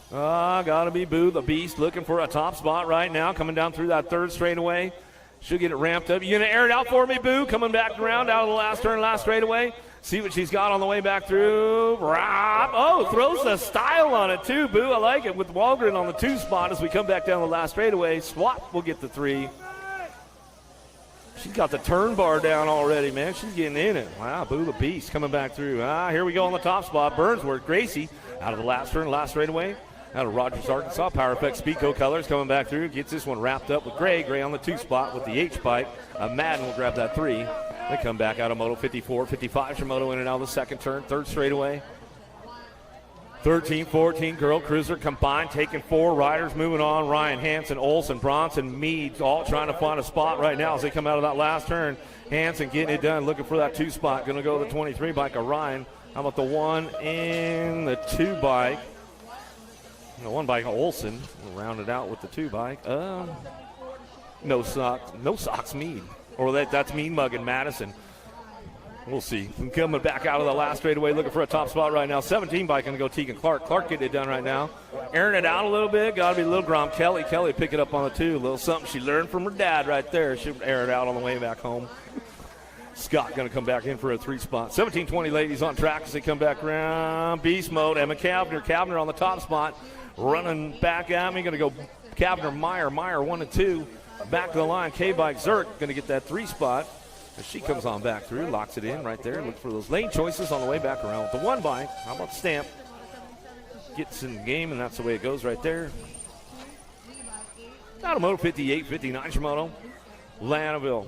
Gotta be Boo, the Beast, looking for a top spot right now, coming down through that third straightaway. She'll get it ramped up. You gonna air it out for me, Boo? Coming back around out of the last turn, last straightaway. See what she's got on the way back through. Oh, throws the style on it too, Boo. I like it with Walgren on the 2 spot as we come back down the last straightaway. Swap will get the 3. She's got the turn bar down already, man. She's getting in it. Wow, Boo the Beast coming back through. Here we go on the top spot. Burnsworth, Gracie out of the last turn, last straightaway. Out of Rogers, Arkansas. Power Effect Speedco colors coming back through. Gets this one wrapped up with Gray. Gray on the 2 spot with the H bike. Madden will grab that 3. They come back out of Moto 54, 55. Shimoto in and out of the second turn, third straightaway. 13, 14 girl cruiser combined, taking 4 riders, moving on. Ryan Hansen, Olsen, Bronson, Mead, all trying to find a spot right now as they come out of that last turn. Hansen getting it done, looking for that 2 spot. Going to go the 23 bike of Ryan. How about the 1 and the 2 bike? The 1 bike of Olsen. We'll round it out with the 2 bike. No socks, Mead. Or that's Mead mugging Madison. We'll see. Coming back out of the last straightaway, looking for a top spot right now. 17 bike going to go Tegan Clark. Clark getting it done right now. airing it out a little bit. Got to be little Grom Kelly. Kelly pick it up on the 2. A little something she learned from her dad right there. She'll air it out on the way back home. Scott going to come back in for a 3 spot. 17-20 ladies on track as they come back around. Beast mode. Emma Kavner. Kavner on the top spot. Running back at me. Going to go Kavner, Meyer. Meyer 1 and 2. Back to the line. K-Bike Zerk going to get that 3 spot. As she comes on back through. Locks it in right there. Look for those lane choices on the way back around with the 1 bike. How about Stamp? Gets in the game, and that's the way it goes right there. Moto 58-59 Shimono. Lanaville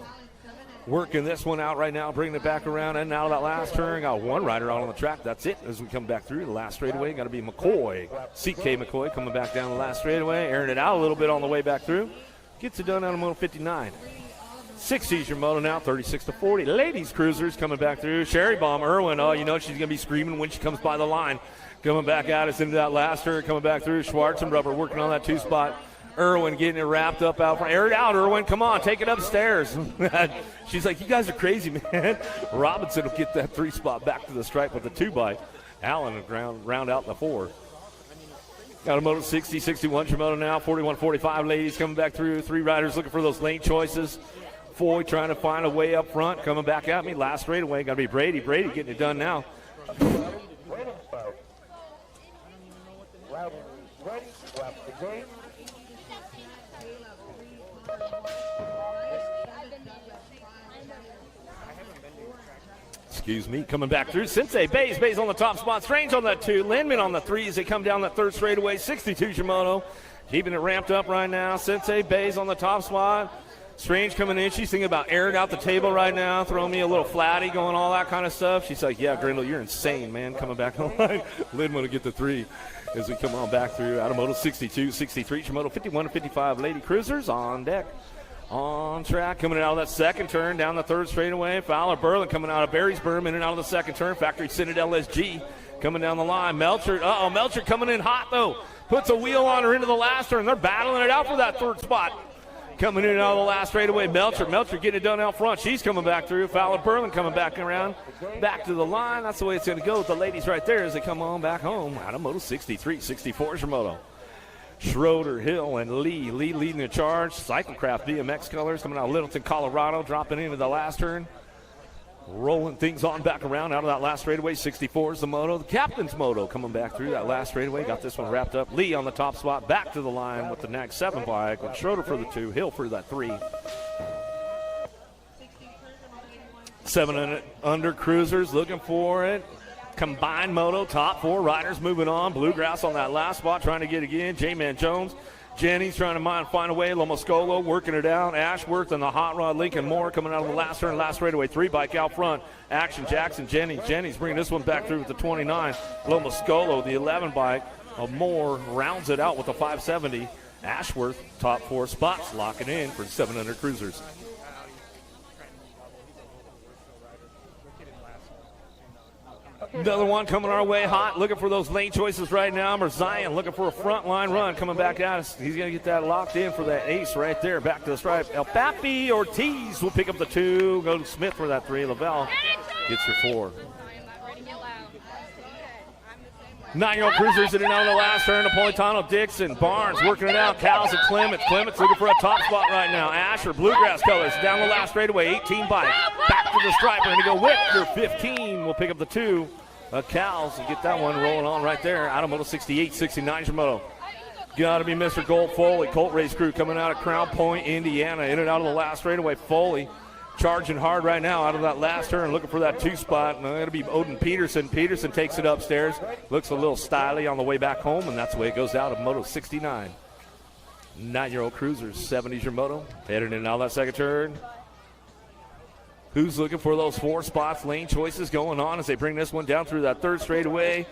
working this one out right now, bringing it back around, and now that last turn, got 1 rider out on the track. That's it as we come back through the last straightaway. Got to be McCoy. CK McCoy coming back down the last straightaway, airing it out a little bit on the way back through. Gets it done out of Moto 59. 60's your Moto now, 36-40. Ladies cruisers coming back through. Sherry Bomb, Irwin. Oh, you know she's going to be screaming when she comes by the line. Coming back at us into that last turn, coming back through. Schwartz and Rubber working on that 2 spot. Irwin getting it wrapped up out front. Air it out, Irwin. Come on, take it upstairs. She's like, you guys are crazy, man. Robinson will get that 3 spot back to the stripe with the 2 bike. Allen will round out the 4. Got a Moto 60-61 Shimono now. 41-45 ladies coming back through. 3 riders looking for those lane choices. Foy trying to find a way up front. Coming back at me. Last straightaway. Got to be Brady. Brady getting it done now. Excuse me, coming back through. Sensei Bays on the top spot. Strange on that 2. Lindman on the 3 as they come down that 3rd straightaway. 62 Shimono. Keeping it ramped up right now. Sensei Bays on the top spot. Strange coming in. She's thinking about airing out the table right now, throwing me a little flatty, going all that kind of stuff. She's like, yeah, Grindle, you're insane, man. Coming back on the line. Lindman will get the 3 as we come on back through. Out of Moto 62-63 Shimono. 51-55 lady cruisers on deck. On track, coming out of that 2nd turn, down the 3rd straightaway. Fowler Berlin coming out of Berrysburg, in and out of the 2nd turn. Factory Citadel SG coming down the line. Melcher, Melcher coming in hot, though. Puts a wheel on her into the last turn. They're battling it out for that 3rd spot. Coming in and out of the last straightaway. Melcher getting it done out front. She's coming back through. Fowler Berlin coming back around. Back to the line. That's the way it's going to go with the ladies right there as they come on back home. Out of Moto 63-64 Shimono. Schroeder, Hill, and Lee. Lee leading the charge. Cyclecraft BMX colors coming out of Littleton, Colorado, dropping into the last turn. Rolling things on back around out of that last straightaway. 64 is the Moto. The captain's Moto coming back through that last straightaway. Got this one wrapped up. Lee on the top spot. Back to the line with the NAG 7 bike. With Schroeder for the 2. Hill for that 3. 7 and under cruisers looking for it. Combined Moto, top 4 riders moving on. Bluegrass on that last spot, trying to get again. J-Man Jones. Jennings trying to find a way. Lomoscolo working it out. Ashworth and the hot rod. Lincoln Moore coming out of the last turn, last straightaway. 3 bike out front. Action Jackson, Jennings. Jennings bringing this one back through with the 29. Lomoscolo, the 11 bike. Moore rounds it out with the 570. Ashworth, top 4 spots, locking in for 700 cruisers. Another one coming our way hot, looking for those lane choices right now. Zion looking for a front line run, coming back at us. He's going to get that locked in for that ace right there. Back to the stripe. El Papi Ortiz will pick up the 2. Go to Smith for that 3. Lavelle gets your 4. 9-year-old cruisers in and out of the last turn. Napolitano, Dixon, Barnes working it out. Cowles and Clements. Clements looking for a top spot right now. Asher, Bluegrass colors down the last straightaway. 18 bike. Back to the stripe. We're going to go with your 15. We'll pick up the 2. Cowles and get that one rolling on right there. Out of Moto 68-69 Shimono. Got to be Mr. Gold Foley. Colt Race crew coming out of Crown Point, Indiana. In and out of the last straightaway. Foley charging hard right now out of that last turn, looking for that 2 spot. And it'll be Odin Peterson. Peterson takes it upstairs. Looks a little styly on the way back home, and that's the way it goes out of Moto 69. 9-year-old cruisers, 70's your Moto. Heading in out of that 2nd turn. Who's looking for those 4 spots? Lane choices going on as they bring this one down through that 3rd straightaway.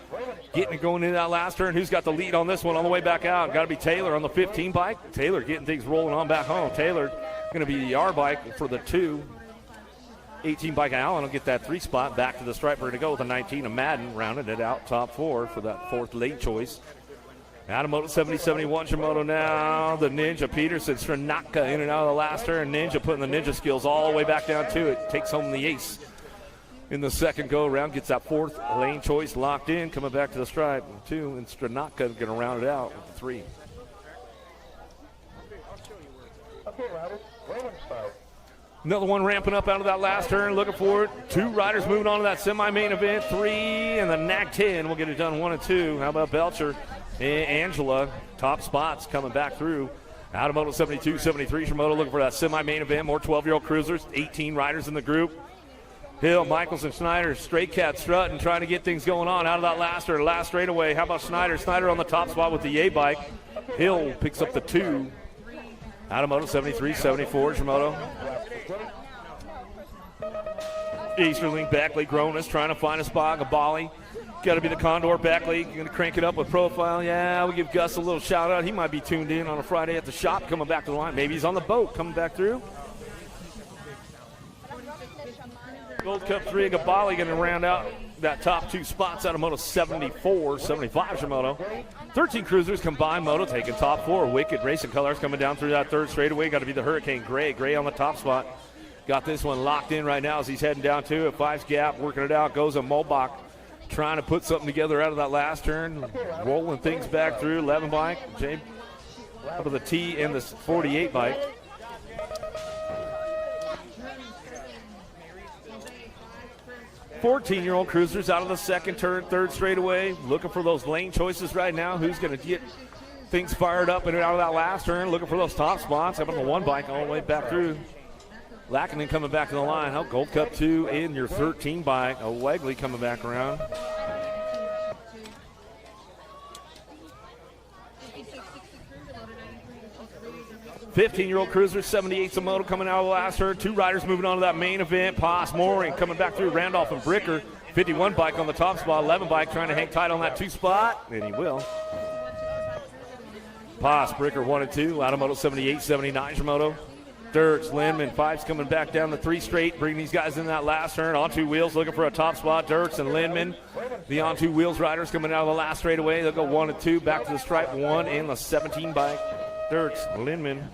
Getting it going into that last turn. Who's got the lead on this one on the way back out? Got to be Taylor on the 15 bike. Taylor getting things rolling on back home. Taylor going to be the R bike for the 2. 18 bike Allen will get that 3 spot. Back to the striper to go with a 19 of Madden. Rounding it out top 4 for that 4th lane choice. Out of Moto 70-71 Shimono now. The Ninja Peterson, Stranaka in and out of the last turn. Ninja putting the ninja skills all the way back down to it. Takes home the ace. in the second go-around. Gets that fourth lane choice locked in. Coming back to the stripe. 2, and Stranatka going to round it out with the 3. Okay, riders, random start. Another one ramping up out of that last turn, looking for it. 2 riders moving on to that semi-main event. 3, and the NAC 10 will get it done 1 and 2. How about Belcher and Angela? Top spots coming back through. Out of Moto 72, 73 for Moto, looking for that semi-main event. More 12-year-old cruisers, 18 riders in the group. Hill, Michaels, and Schneider, straight cat strutting, trying to get things going on out of that last straightaway. How about Schneider? Schneider on the top spot with the Yay bike. Hill picks up the 2. Out of Moto 73, 74 for Moto. Easterling, Beckley, Gronis trying to find a spot. Gabali, got to be the Condor. Beckley, going to crank it up with profile. Yeah, we'll give Gus a little shout out. He might be tuned in on a Friday at the shop coming back to the line. Maybe he's on the boat coming back through. Gold Cup 3, Gabali going to round out that top 2 spots out of Moto 74, 75 for Moto. 13 cruisers combined. Moto taking top 4. Wicked Racing Colors coming down through that third straightaway. Got to be the Hurricane Gray. Gray on the top spot. Got this one locked in right now as he's heading down to it. 5's gap, working it out. Goes a Mulbach, trying to put something together out of that last turn. Rolling things back through. 11 bike. Jay up with the T and the 48 bike. Fourteen-year-old cruisers out of the second turn, third straightaway. Looking for those lane choices right now. Who's going to get things fired up and out of that last turn? Looking for those top spots. How about the 1 bike all the way back through? Lackinen coming back to the line. How Gold Cup 2 in your 13 bike. Wegley coming back around. Fifteen-year-old cruiser, 78's a Moto coming out of the last turn. 2 riders moving on to that main event. Pass, Mooring coming back through. Randolph and Bricker. 51 bike on the top spot. 11 bike trying to hang tight on that 2 spot. And he will. Pass, Bricker 1 and 2. Out of Moto 78, 79 for Moto. Dirks, Lindman, 5's coming back down the 3 straight, bringing these guys in that last turn. On 2 wheels, looking for a top spot. Dirks and Lindman. The on 2 wheels riders coming out of the last straightaway. They'll go 1 and 2. Back to the stripe. 1 in the 17 bike. Dirks, Lindman.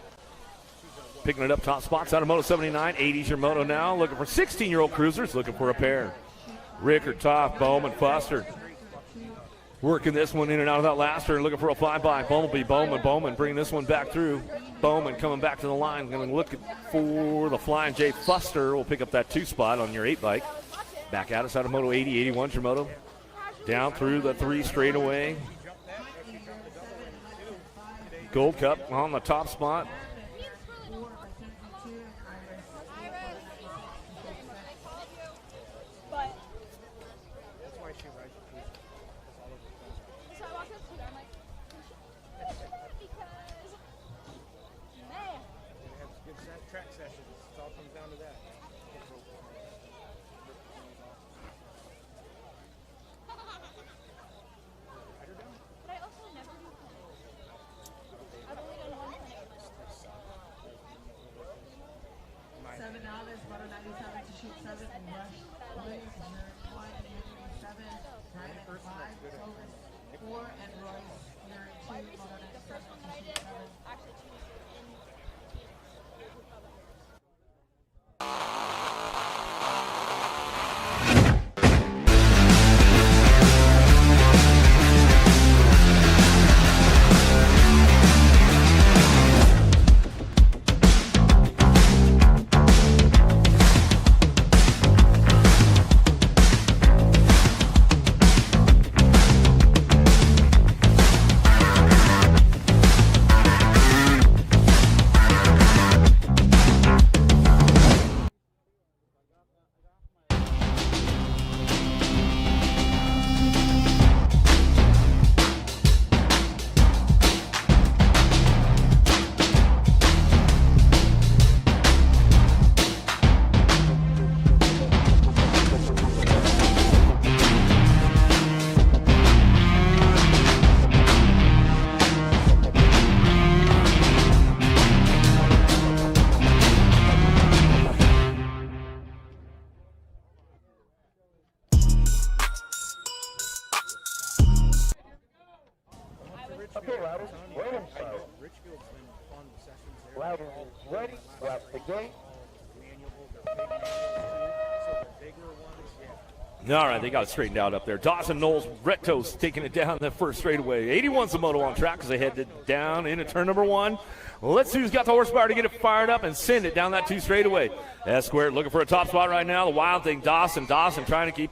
Picking it up top spots out of Moto 79. 80's your Moto now. Looking for 16-year-old cruisers. Looking for a pair. Rickard, Toff, Bowman, Fuster. Working this one in and out of that last turn. Looking for a flyby. Bowman bringing this one back through. Bowman coming back to the line. Going to look for the flying Jay Fuster. Will pick up that 2 spot on your 8 bike. Back at us out of Moto 80. 81's your Moto. Down through the 3 straightaway. Gold Cup on the top spot. Okay, riders, random start. Riders ready, grab the gate. All right, they got it straightened out up there. Dawson Knowles, Rettos taking it down the first straightaway. 81's the Moto on track as they head down into turn number 1. Let's see who's got the horsepower to get it fired up and send it down that 2 straightaway. S-squared looking for a top spot right now. The wild thing, Dawson trying to keep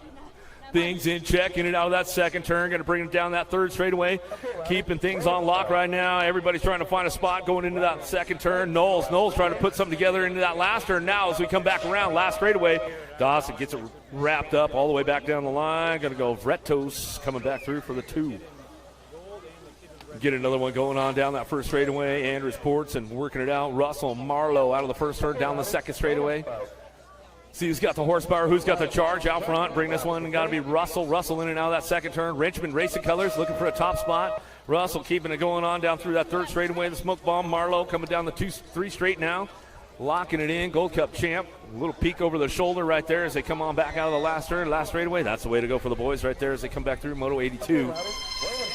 things in check, in and out of that second turn. Going to bring it down that 3rd straightaway. Keeping things on lock right now. Everybody's trying to find a spot going into that second turn. Knowles trying to put something together into that last turn now as we come back around. Last straightaway. Dawson gets it wrapped up all the way back down the line. Going to go Rettos coming back through for the 2. Get another one going on down that first straightaway. Andrews Ports and working it out. Russell Marlowe out of the first turn down the second straightaway. See who's got the horsepower, who's got the charge out front. Bring this one, got to be Russell. Russell in and out of that second turn. Richmond Racing Colors looking for a top spot. Russell keeping it going on down through that 3rd straightaway. The smoke bomb. Marlowe coming down the 2-3 straight now. Locking it in. Gold Cup champ. A little peek over the shoulder right there as they come on back out of the last turn. Last straightaway. That's the way to go for the boys right there as they come back through. Moto 82.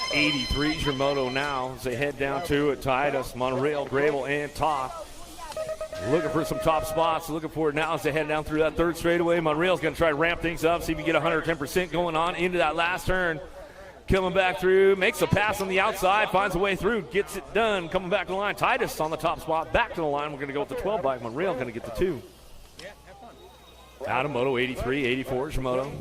83's your Moto now as they head down to it. Titus, Monorail, Grable, and Toth. Looking for some top spots. Looking for it now as they head down through that 3rd straightaway. Monreal's going to try to ramp things up, see if he can get 110% going on into that last turn. Coming back through, makes a pass on the outside, finds a way through, gets it done. Coming back to the line. Titus on the top spot, back to the line. We're going to go with the 12 bike. Monreal going to get the 2. Out of Moto 83, 84 is your Moto.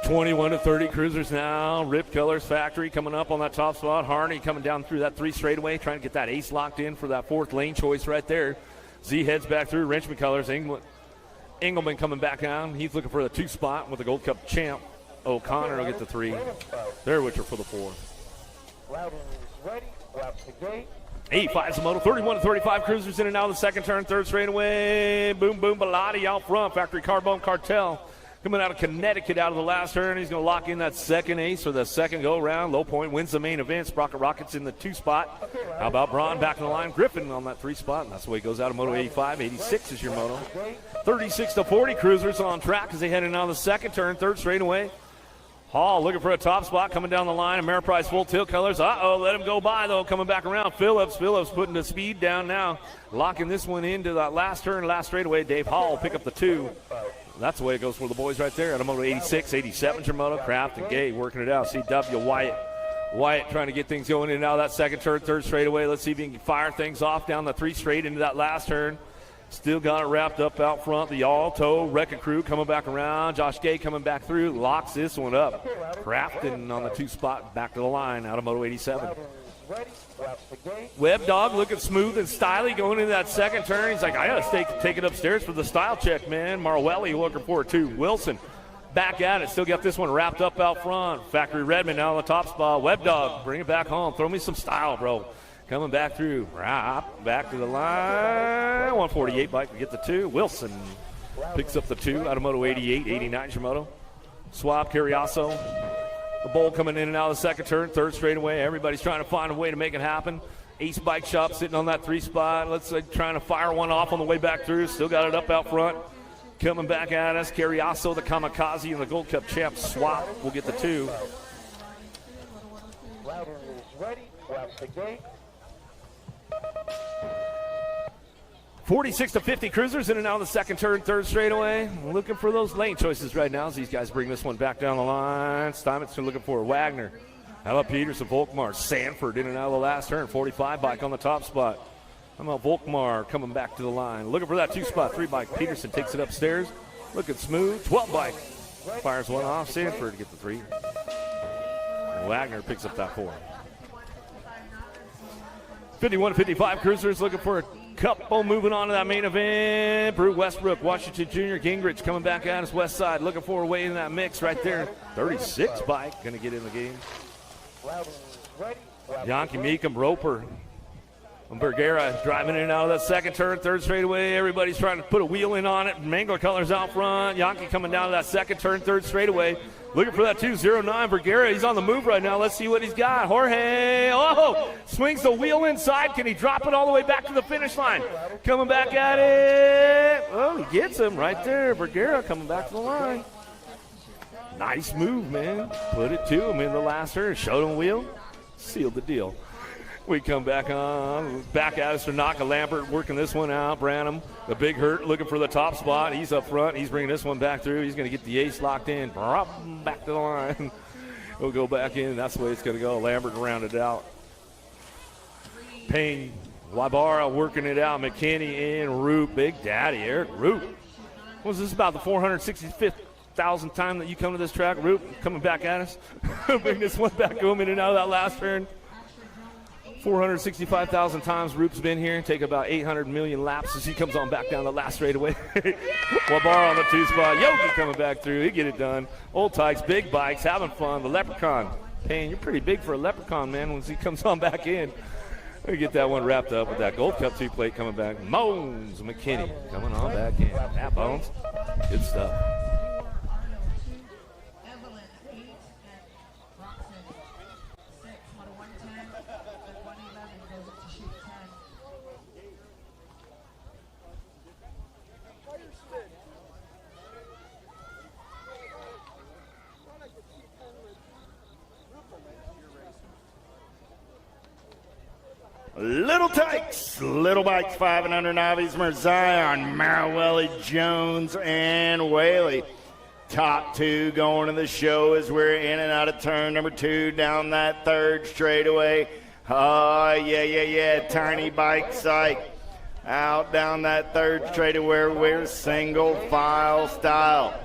21 to 30 cruisers now. Rip Colors Factory coming up on that top spot. Harney coming down through that 3 straightaway, trying to get that ace locked in for that 4th lane choice right there. Z heads back through. Richmond Colors. Engelman coming back down. He's looking for the 2 spot with the Gold Cup champ. O'Connor will get the 3. Derwitcher for the 4. 85's the Moto. 31 to 35 cruisers in and out of the second turn. 3rd straightaway. Boom, boom, Bilotti out front. Factory Carbone Cartel. Coming out of Connecticut out of the last turn. He's going to lock in that second ace for the second go-round. Low Point wins the main event. Sprocket Rockets in the 2 spot. How about Braun back in the line? Griffin on that 3 spot. And that's the way it goes out of Moto 85. 86 is your Moto. 36 to 40 cruisers on track as they head in on the second turn. 3rd straightaway. Hall looking for a top spot coming down the line. Ameriprise full tilt colors. Let him go by, though. Coming back around. Phillips putting the speed down now. Locking this one into that last turn, last straightaway. Dave Hall pick up the 2. That's the way it goes for the boys right there. Out of Moto 86, 87's your Moto. Kraft and Gay working it out. CW Wyatt trying to get things going in and out of that second turn, 3rd straightaway. Let's see if he can fire things off down the 3 straight into that last turn. Still got it wrapped up out front. The Alto Wrecking Crew coming back around. Josh Gay coming back through. Locks this one up. Crafton on the 2 spot. Back to the line out of Moto 87. Web Dog looking smooth and stylish going into that second turn. He's like, I got to take it upstairs for the style check, man. Marwelli looking for it, too. Wilson back at it. Still got this one wrapped up out front. Factory Redmond now on the top spot. Web Dog, bring it back home. Throw me some style, bro. Coming back through. Back to the line. 148 bike to get the 2. Wilson picks up the 2 out of Moto 88. 89 is your Moto. Swab Carriasso. The bowl coming in and out of the second turn, 3rd straightaway. Everybody's trying to find a way to make it happen. Ace Bike Shop sitting on that 3 spot. Let's say trying to fire one off on the way back through. Still got it up out front. Coming back at us. Carriasso, the Kamikaze, and the Gold Cup champ Swap will get the 2. Router is ready. Watch the gate. 46 to 50 cruisers in and out of the second turn, 3rd straightaway. Looking for those lane choices right now as these guys bring this one back down the line. Steinmetz looking for Wagner. How about Peterson, Volkmar, Sanford in and out of the last turn. 45 bike on the top spot. How about Volkmar coming back to the line. Looking for that 2 spot, 3 bike. Peterson takes it upstairs. Looking smooth. 12 bike. Fires one off. Sanford to get the 3. And Wagner picks up that 4. 51 to 55 cruisers looking for a couple moving on to that main event. Brew Westbrook, Washington Jr., Gingrich coming back at us west side. Looking for a way in that mix right there. 36 bike going to get in the game. Yankee Meekum, Roper, and Bergera driving in and out of that second turn, 3rd straightaway. Everybody's trying to put a wheel in on it. Mangler Colors out front. Yankee coming down to that second turn, 3rd straightaway. Looking for that 209. Bergera, he's on the move right now. Let's see what he's got. Jorge, swings the wheel inside. Can he drop it all the way back to the finish line? Coming back at it. Oh, he gets him right there. Bergera coming back to the line. Nice move, man. Put it to him in the last turn. Showed him wheel. Sealed the deal. We come back on. Back at us for Naka. Lambert working this one out. Branham, the big hurt, looking for the top spot. He's up front. He's bringing this one back through. He's going to get the ace locked in. Back to the line. He'll go back in. That's the way it's going to go. Lambert rounded out. Payne, Wybara working it out. McKinney and Root. Big Daddy, Eric Root. Was this about the 465th time that you come to this track? Root coming back at us. Bring this one back home in and out of that last turn. 465,000 times Roop's been here. Take about 800 million laps as he comes on back down the last straightaway. Wybara on the 2 spot. Yogi coming back through. He get it done. Old Tykes, big bikes, having fun. The Leprechaun. Payne, you're pretty big for a Leprechaun, man, once he comes on back in. We get that one wrapped up with that Gold Cup 2 plate coming back. Moans McKinney coming on back in. That Bones. Good stuff. Little Tykes, Little Bikes, 500 Novice, Merzion, Marawelli, Jones, and Whaley. Top 2 going to the show as we're in and out of turn number 2 down that 3rd straightaway. Oh, yeah. Tiny bike psych. Out down that 3rd straightaway. We're single file style.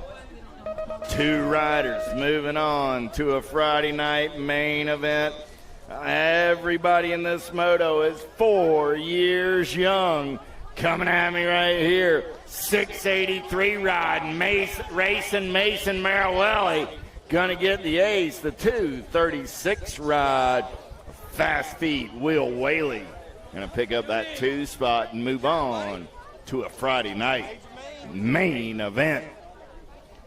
2 riders moving on to a Friday night main event. Everybody in this moto is 4 years young. Coming at me right here. 683 riding, racing Mason Marawelli. Gonna get the ace. The 236 ride. Fast feet, Will Whaley. Gonna pick up that 2 spot and move on to a Friday night main event.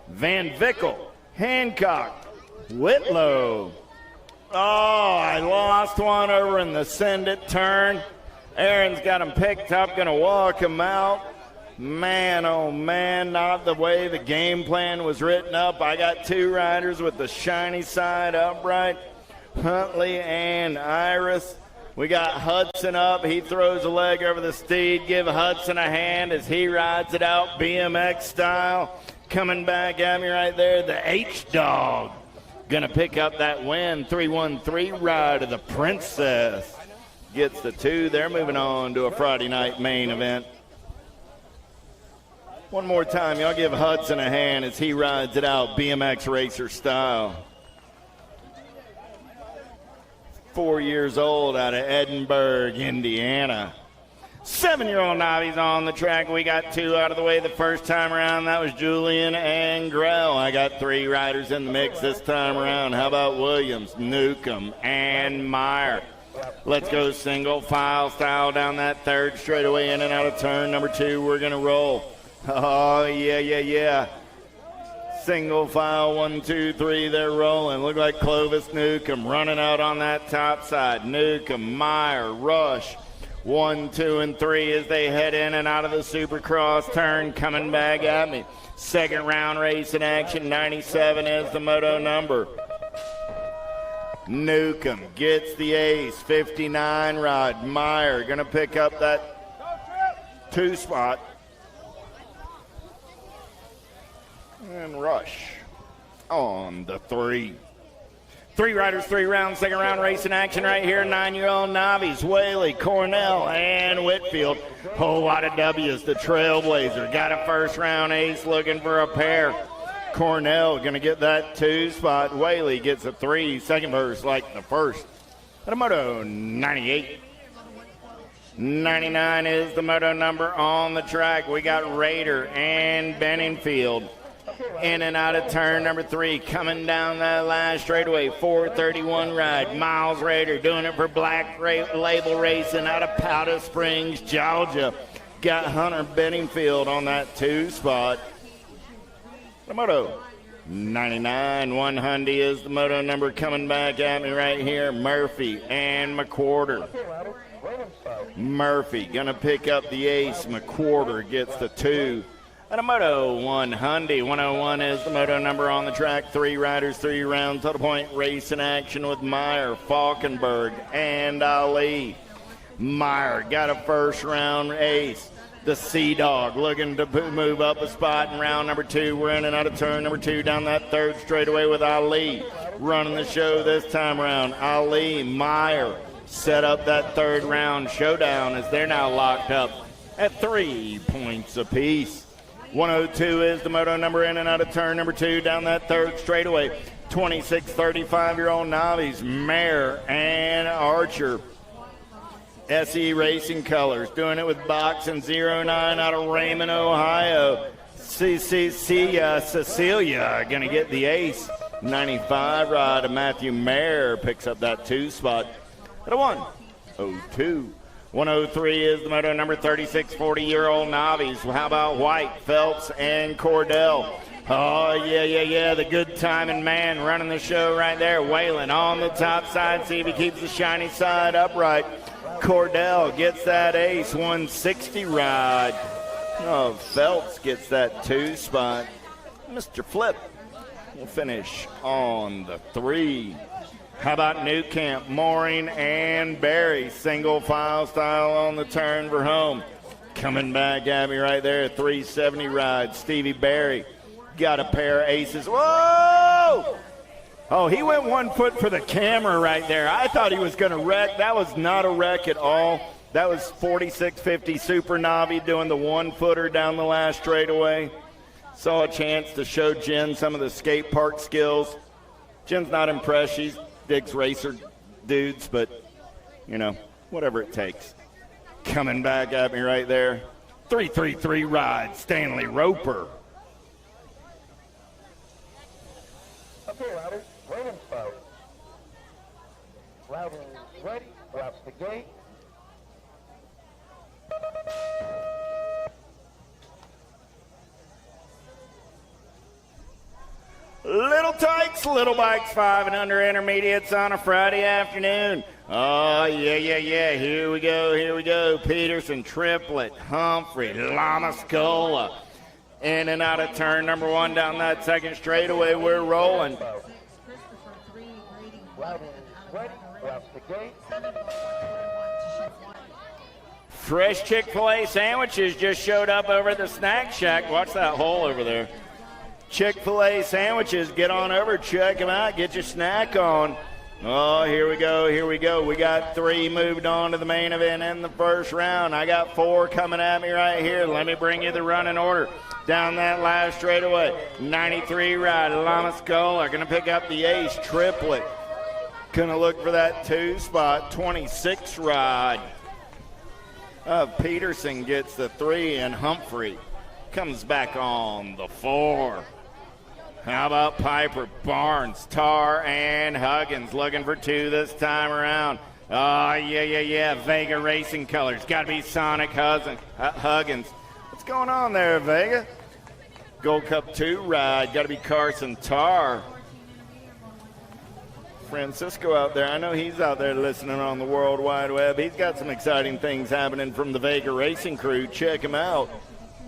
Van Vickel, Hancock, Whitlow. Oh, I lost one over in the send it turn. Aaron's got him picked up, going to walk him out. Man, oh man, not the way the game plan was written up. I got 2 riders with the shiny side upright, Huntley and Iris. We got Hudson up. He throws a leg over the steed. Give Hudson a hand as he rides it out BMX style. Coming back at me right there, the H-Dog. Going to pick up that win, 313 ride of the Princess. Gets the 2. They're moving on to a Friday night main event. One more time, y'all give Hudson a hand as he rides it out BMX racer style. 4 years old out of Edinburgh, Indiana. 7-year-old Novice on the track. We got 2 out of the way the first time around. That was Julian and Grell. I got 3 riders in the mix this time around. How about Williams, Newcomb, and Meyer? Let's go single file style down that 3rd straightaway in and out of turn number 2. We're going to roll. Oh, yeah. Single file, 1, 2, 3, they're rolling. Look like Clovis Newcomb running out on that top side. Newcomb, Meyer, Rush. 1, 2, and 3 as they head in and out of the Supercross turn. Coming back at me. 2nd round race in action. 97 is the moto number. Newcomb gets the ace. 59 ride. Meyer going to pick up that 2 spot. And Rush on the 3. 3 riders, 3 rounds, 2nd round race in action right here. 9-year-old Novice, Whaley, Cornell, and Whitfield. Whole lot of W's. The Trailblazer got a 1st round ace looking for a pair. Cornell going to get that 2 spot. Whaley gets a 3. 2nd verse like the 1st. At a Moto 98. 99 is the moto number on the track. We got Raider and Benningfield. In and out of turn number 3, coming down that last straightaway, 431 ride. Miles Raider doing it for Black Label Racing out of Powder Springs, Georgia. Got Hunter Benningfield on that 2 spot. The Moto 99, 100 is the moto number coming back at me right here. Murphy and McWhorter. Murphy gonna pick up the ace. McWhorter gets the 2. And a Moto 1 Hyundai. 101 is the Moto number on the track. 3 riders, 3 rounds. Total point race in action with Meyer, Falkenberg, and Ali. Meyer got a first round ace. The Sea Dog looking to move up a spot in round number 2. We're in and out of turn number 2 down that third straightaway with Ali. Running the show this time around. Ali, Meyer set up that third round showdown as they're now locked up at 3 points apiece. 102 is the Moto number in and out of turn number 2 down that third straightaway. 26, 35-year-old Novice, Mare, and Archer. SE Racing Colors, doing it with Boxing 09 out of Raymond, Ohio. Cecilia going to get the ace. 95 ride of Matthew Mayer picks up that 2 spot at a 102. 103 is the Moto number 36, 40-year-old Novice. How about White, Phelps, and Cordell? Oh, yeah, the good timing man running the show right there. Waylon on the top side, see if he keeps the shiny side upright. Cordell gets that ace, 160 ride. Oh, Phelps gets that 2 spot. Mr. Flip will finish on the 3. How about New Camp, Mooring, and Barry? Single file style on the turn for home. Coming back at me right there, 370 ride. Stevie Barry got a pair of aces. Whoa! Oh, he went 1 foot for the camera right there. I thought he was going to wreck. That was not a wreck at all. That was 4650 Super Navi doing the 1-footer down the last straightaway. Saw a chance to show Jen some of the skate park skills. Jen's not impressed. She digs racer dudes, but, whatever it takes. Coming back at me right there. 333 ride, Stanley Roper. Okay, riders, wait and start. Riders ready, watch the gate. Little Tykes, Little Bikes 5 and under intermediates on a Friday afternoon. Oh, yeah. Here we go. Peterson, Triplet, Humphrey, Lamascola. In and out of turn number 1 down that second straightaway. We're rolling. Fresh Chick-fil-A sandwiches just showed up over at the snack shack. Watch that hole over there. Chick-fil-A sandwiches. Get on over, check them out, get your snack on. Oh, here we go. We got 3 moved on to the main event in the first round. I got 4 coming at me right here. Let me bring you the running order. Down that last straightaway, 93 ride, Lamascola going to pick up the ace, Triplet. Going to look for that 2 spot, 26 ride. Peterson gets the 3, and Humphrey comes back on the 4. How about Piper, Barnes, Tar, and Huggins looking for 2 this time around. Oh, yeah. Vega Racing Colors. Got to be Sonic Huggins. What's going on there, Vega? Gold Cup 2 ride. Got to be Carson Tar. Francisco out there. I know he's out there listening on the World Wide Web. He's got some exciting things happening from the Vega Racing crew. Check him out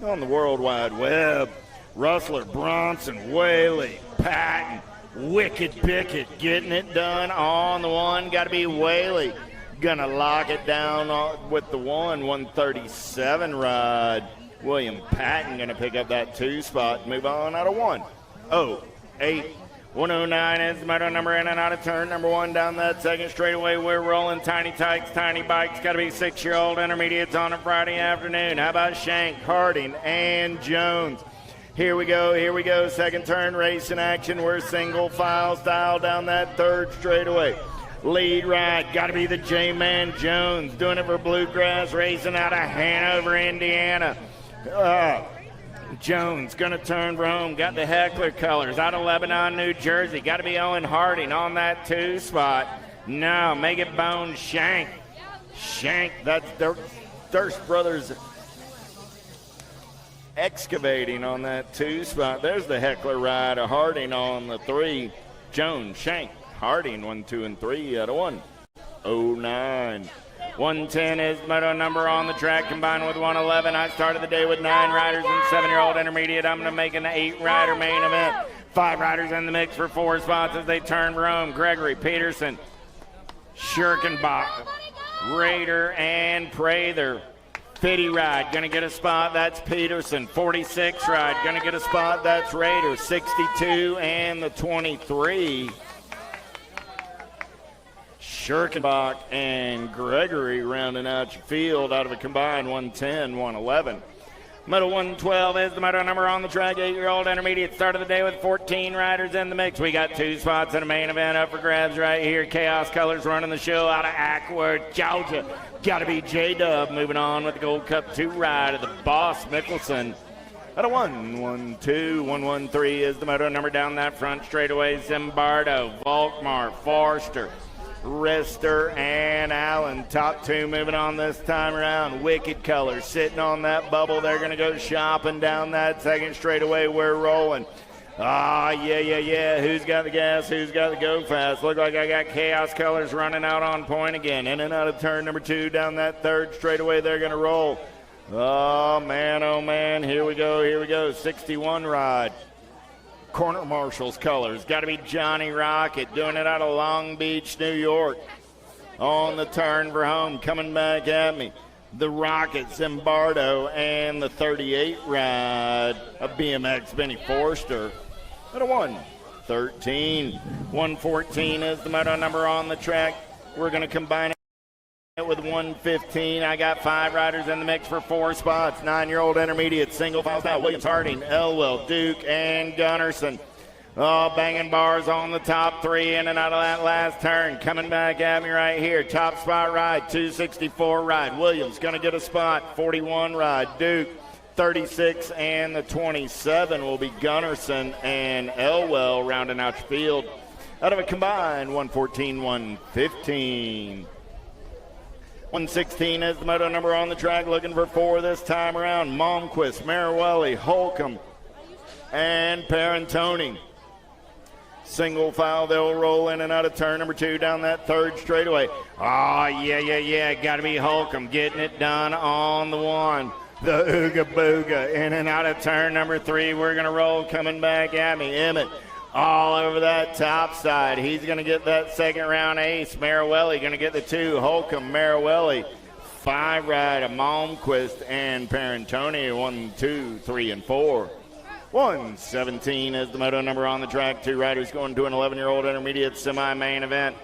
on the World Wide Web. Rustler, Bronson, Whaley, Patton, Wicked Pickett getting it done on the 1. Got to be Whaley. Gonna lock it down with the 137 ride. William Patton gonna pick up that 2 spot. Move on out of 108. 109 is the Moto number in and out of turn number 1 down that second straightaway. We're rolling. Tiny Tykes, Tiny Bikes. Got to be 6-year-old intermediates on a Friday afternoon. How about Shank, Harding, and Jones? Here we go. Second turn race in action. We're single file style down that third straightaway. Lead ride, got to be the J-Man Jones, doing it for Bluegrass Racing out of Hanover, Indiana. Jones going to turn for home. Got the Heckler Colors out of Lebanon, New Jersey. Got to be Owen Harding on that 2 spot. No, make it Bone Shank. That's Durst Brothers Excavating on that 2 spot. There's the Heckler ride of Harding on the 3. Jones, Shank, Harding 1, 2, and 3 out of 109. 110 is the Moto number on the track, combined with 111. I started the day with 9 riders and 7-year-old intermediate. I'm going to make an 8-rider main event. 5 riders in the mix for 4 spots as they turn Rome. Gregory, Peterson, Schirkenbach, Rader, and Prather. 50 ride, going to get a spot, that's Peterson. 46 ride, going to get a spot, that's Rader. 62 and the 23. Schirkenbach and Gregory rounding out your field out of a combined 110, 111. Moto 112 is the Moto number on the track. 8-year-old intermediate. Start of the day with 14 riders in the mix. We got 2 spots in the main event up for grabs right here. Chaos Colors running the show out of Ackworth, Georgia. Got to be J-Dub moving on with the Gold Cup 2 ride of the Boss Mickelson. At a 1-1-2, 1-1-3 is the Moto number down that front straightaway. Zimbardo, Volkmar, Forster, Rister, and Allen. Top 2 moving on this time around. Wicked Colors sitting on that bubble. They're going to go shopping down that second straightaway. We're rolling. Yeah. Who's got the gas? Who's got the go fast? Look like I got Chaos Colors running out on point again. In and out of turn number 2 down that third straightaway. They're going to roll. Oh, man. Here we go. 61 ride. Corner Marshals Colors. Got to be Johnny Rocket doing it out of Long Beach, New York. On the turn for home. Coming back at me. The Rocket, Zimbardo, and the 38 ride of BMX Benny Forster. At a 1-13. 114 is the Moto number on the track. We're going to combine it with 115. I got 5 riders in the mix for 4 spots. 9-year-old intermediate, single file style. Williams, Harding, Elwell, Duke, and Gunnarsson. Oh, banging bars on the top 3 in and out of that last turn. Coming back at me right here. Top spot ride, 264 ride. Williams going to get a spot, 41 ride. Duke, 36, and the 27 will be Gunnarsson and Elwell rounding out your field. Out of a combined 114, 115. 116 is the Moto number on the track, looking for 4 this time around. Malmquist, Marawelli, Holcomb, and Parentoni. Single file, they'll roll in and out of turn number 2 down that third straightaway. Yeah. Got to be Holcomb getting it done on the 1. The Ooga Booga in and out of turn number 3. We're going to roll coming back at me. Emmett all over that top side. He's going to get that second round ace. Marawelli going to get the 2. Holcomb, Marawelli. 5 ride of Malmquist and Parentoni. 1, 2, 3, and 4. 117 is the Moto number on the track. 2 riders going to an 11-year-old intermediate semi-main event.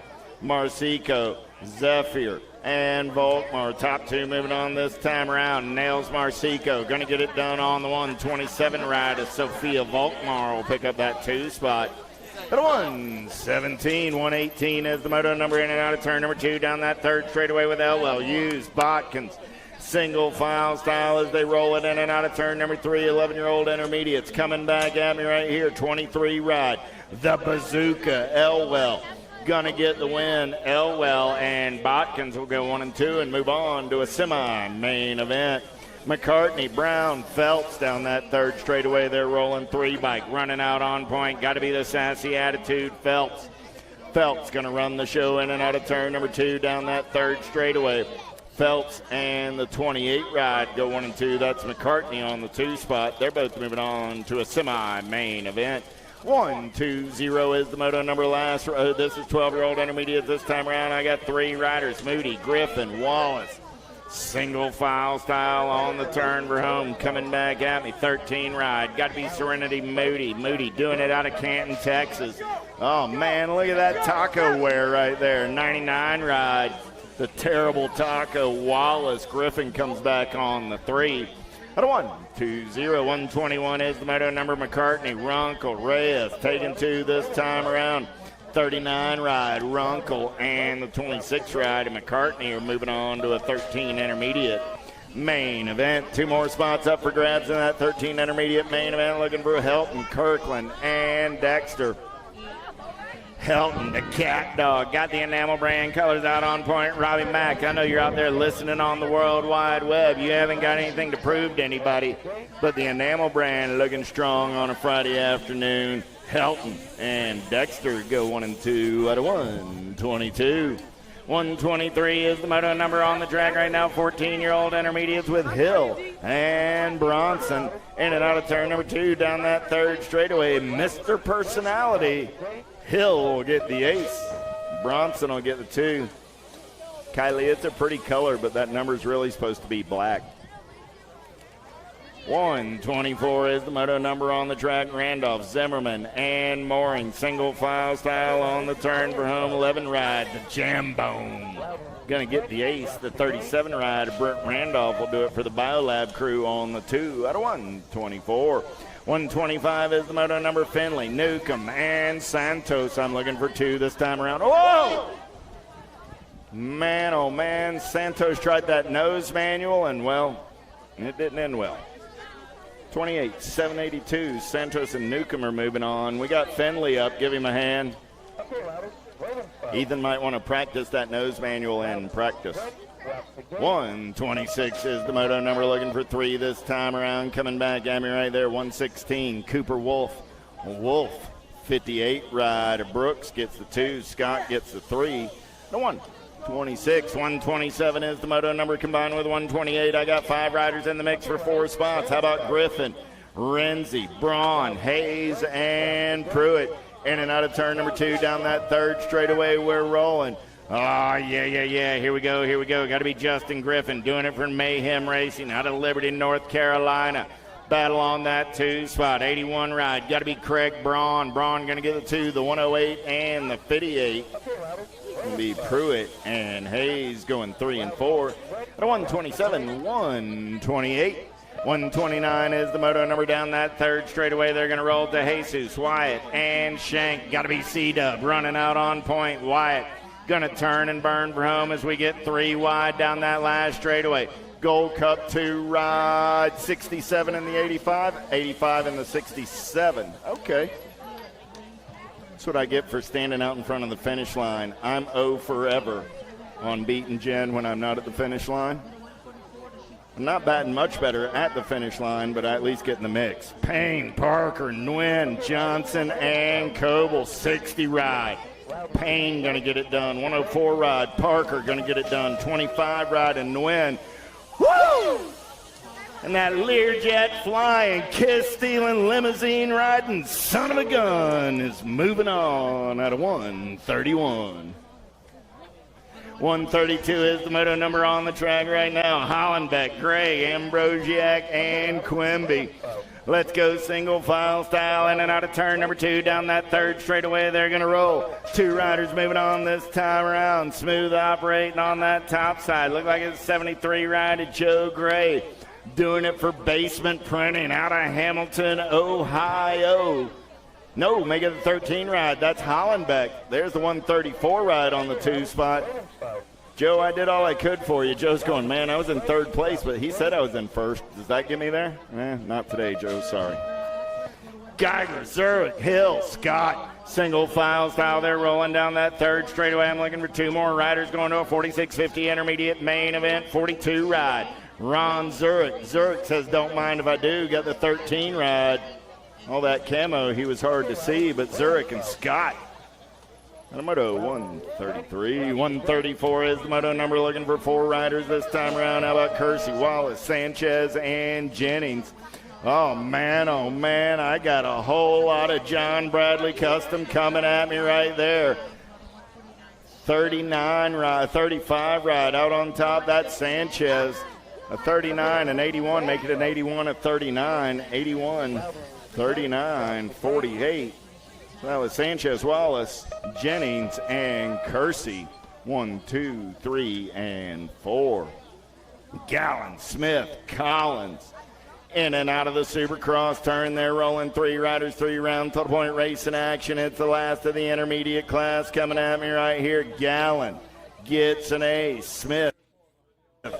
Marsico, Zephyr, and Volkmar. Top 2 moving on this time around. Nails Marsico. Going to get it done on the 127 ride of Sophia Volkmar. Will pick up that 2 spot. At a 117, 118 is the Moto number in and out of turn number 2 down that third straightaway with Elwell. Hughes, Botkins. Single file style as they roll it in and out of turn number 3. 11-year-old intermediates coming back at me right here. 23 ride. The Bazooka, Elwell. Gonna get the win. Elwell and Botkins will go 1 and 2 and move on to a semi-main event. McCartney, Brown, Phelps down that third straightaway. They're rolling 3-bike, running out on point. Got to be the sassy attitude, Phelps. Phelps gonna run the show in and out of turn number 2 down that third straightaway. Phelps and the 28 ride go 1 and 2. That's McCartney on the 2 spot. They're both moving on to a semi-main event. 1-2-0 is the Moto number last. This is 12-year-old intermediate this time around. I got 3 riders, Moody, Griffin, Wallace. Single file style on the turn for home. Coming back at me, 13 ride. Got to be Serenity Moody. Moody doing it out of Canton, Texas. Oh, man, look at that taco wear right there. 99 ride. The terrible taco Wallace. Griffin comes back on the 3. At a 1-2-0, 121 is the Moto number. McCartney, Runkle, Reyes taking 2 this time around. 39 ride, Runkle, and the 26 ride, and McCartney are moving on to a 13 intermediate main event. 2 more spots up for grabs in that 13 intermediate main event. Looking for Helton, Kirkland, and Dexter. Helton, the cat dog, got the enamel brand colors out on point. Robbie Mack, I know you're out there listening on the World Wide Web. You haven't got anything to prove to anybody, but the enamel brand looking strong on a Friday afternoon. Helton and Dexter go 1 and 2 at a 122. 123 is the moto number on the track right now. 14-year-old intermediates with Hill and Bronson. In and out of turn number 2 down that third straightaway. Mr. Personality. Hill will get the ace. Bronson will get the 2. Kylie, it's a pretty color, but that number is really supposed to be black. 124 is the moto number on the track. Randolph, Zimmerman, and Mooring. Single file style on the turn for home 11 ride. The Jambone going to get the ace. The 37 ride. Brent Randolph will do it for the Biolab crew on the 2 out of 124. 125 is the moto number. Finley, Newcomb, and Santos. I'm looking for 2 this time around. Whoa! Man, oh man, Santos tried that nose manual, and well, it didn't end well. 28, 782. Santos and Newcomb are moving on. We got Finley up. Give him a hand. Ethan might want to practice that nose manual in practice. 126 is the moto number, looking for 3 this time around. Coming back at me right there. 116, Cooper Wolf. Wolf, 58 ride. Brooks gets the 2. Scott gets the 3. The 126, 127 is the moto number combined with 128. I got 5 riders in the mix for 4 spots. How about Griffin, Renzi, Braun, Hayes, and Pruitt? In and out of turn number 2 down that third straightaway. We're rolling. Oh, yeah. Here we go. Got to be Justin Griffin doing it for Mayhem Racing out of Liberty, North Carolina. Battle on that 2 spot. 81 ride. Got to be Craig Braun. Braun going to get the 2, the 108, and the 58. Going to be Pruitt and Hayes going 3 and 4. At 127, 128. 129 is the moto number down that third straightaway. They're going to roll to Jesus, Wyatt, and Shank. Got to be C-Dub running out on point. Wyatt going to turn and burn for home as we get 3 wide down that last straightaway. Gold Cup 2 ride, 67 in the 85, 85 in the 67. Okay. That's what I get for standing out in front of the finish line. I'm O forever on beating Jen when I'm not at the finish line. I'm not batting much better at the finish line, but I at least get in the mix. Payne, Parker, Nguyen, Johnson, and Coble, 60 ride. Payne going to get it done. 104 ride. Parker going to get it done. 25 ride, and Nguyen. Woo! And that Learjet flying, kiss stealing, limousine riding son of a gun is moving on out of 131. 132 is the moto number on the track right now. Hollenbeck, Gray, Ambrosiak, and Quimby. Let's go single file style in and out of turn number 2 down that third straightaway. They're going to roll. 2 riders moving on this time around. Smooth operating on that top side. Look like it's 73 ride to Joe Gray. Doing it for Basement Printing out of Hamilton, Ohio. No, make it a 13 ride. That's Hollenbeck. There's the 134 ride on the 2 spot. Joe, I did all I could for you. Joe's going, man, I was in 3rd place, but he said I was in 1st. Does that get me there? Not today, Joe. Sorry. Geiger, Zurich, Hill, Scott. Single file style. They're rolling down that third straightaway. I'm looking for 2 more riders going to a 4650 intermediate main event, 42 ride. Ron Zurich. Zurich says, don't mind if I do. Got the 13 ride. All that camo, he was hard to see, but Zurich and Scott. And a moto 133. 134 is the moto number, looking for 4 riders this time around. How about Kersey, Wallace, Sanchez, and Jennings? Oh, man, I got a whole lot of John Bradley Custom coming at me right there. 39 ride, 35 ride out on top. That's Sanchez. A 39 and 81, make it an 81, a 39, 81, 39, 48. That was Sanchez, Wallace, Jennings, and Kersey. 1, 2, 3, and 4. Gallen, Smith, Collins. In and out of the Supercross turn. They're rolling 3 riders, 3 round total point race in action. It's the last of the intermediate class coming at me right here. Gallen gets an ace. Smith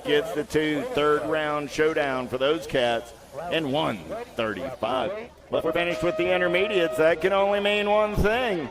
gets the 2. 3rd round showdown for those cats. And 135. But we're finished with the intermediates. That can only mean one thing.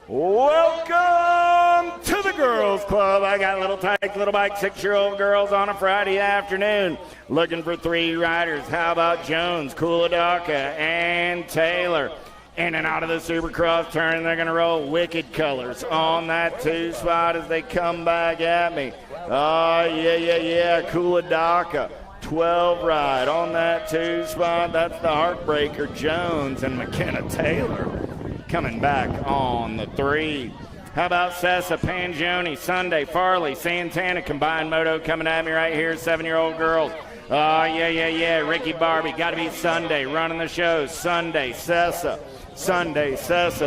Welcome to the Girls Club. I got little tight, little bike, 6-year-old girls on a Friday afternoon. Looking for 3 riders. How about Jones, Kuladaka, and Taylor? In and out of the Supercross turn, they're going to roll Wicked Colors on that 2 spot as they come back at me. Oh, yeah. Kuladaka, 12 ride on that 2 spot. That's the Heartbreaker Jones and McKenna Taylor coming back on the 3. How about Sessa, Pangioni, Sunday, Farley, Santana, combined moto coming at me right here, 7-year-old girls. Oh, yeah. Ricky Barbie, got to be Sunday, running the show. Sunday, Sessa,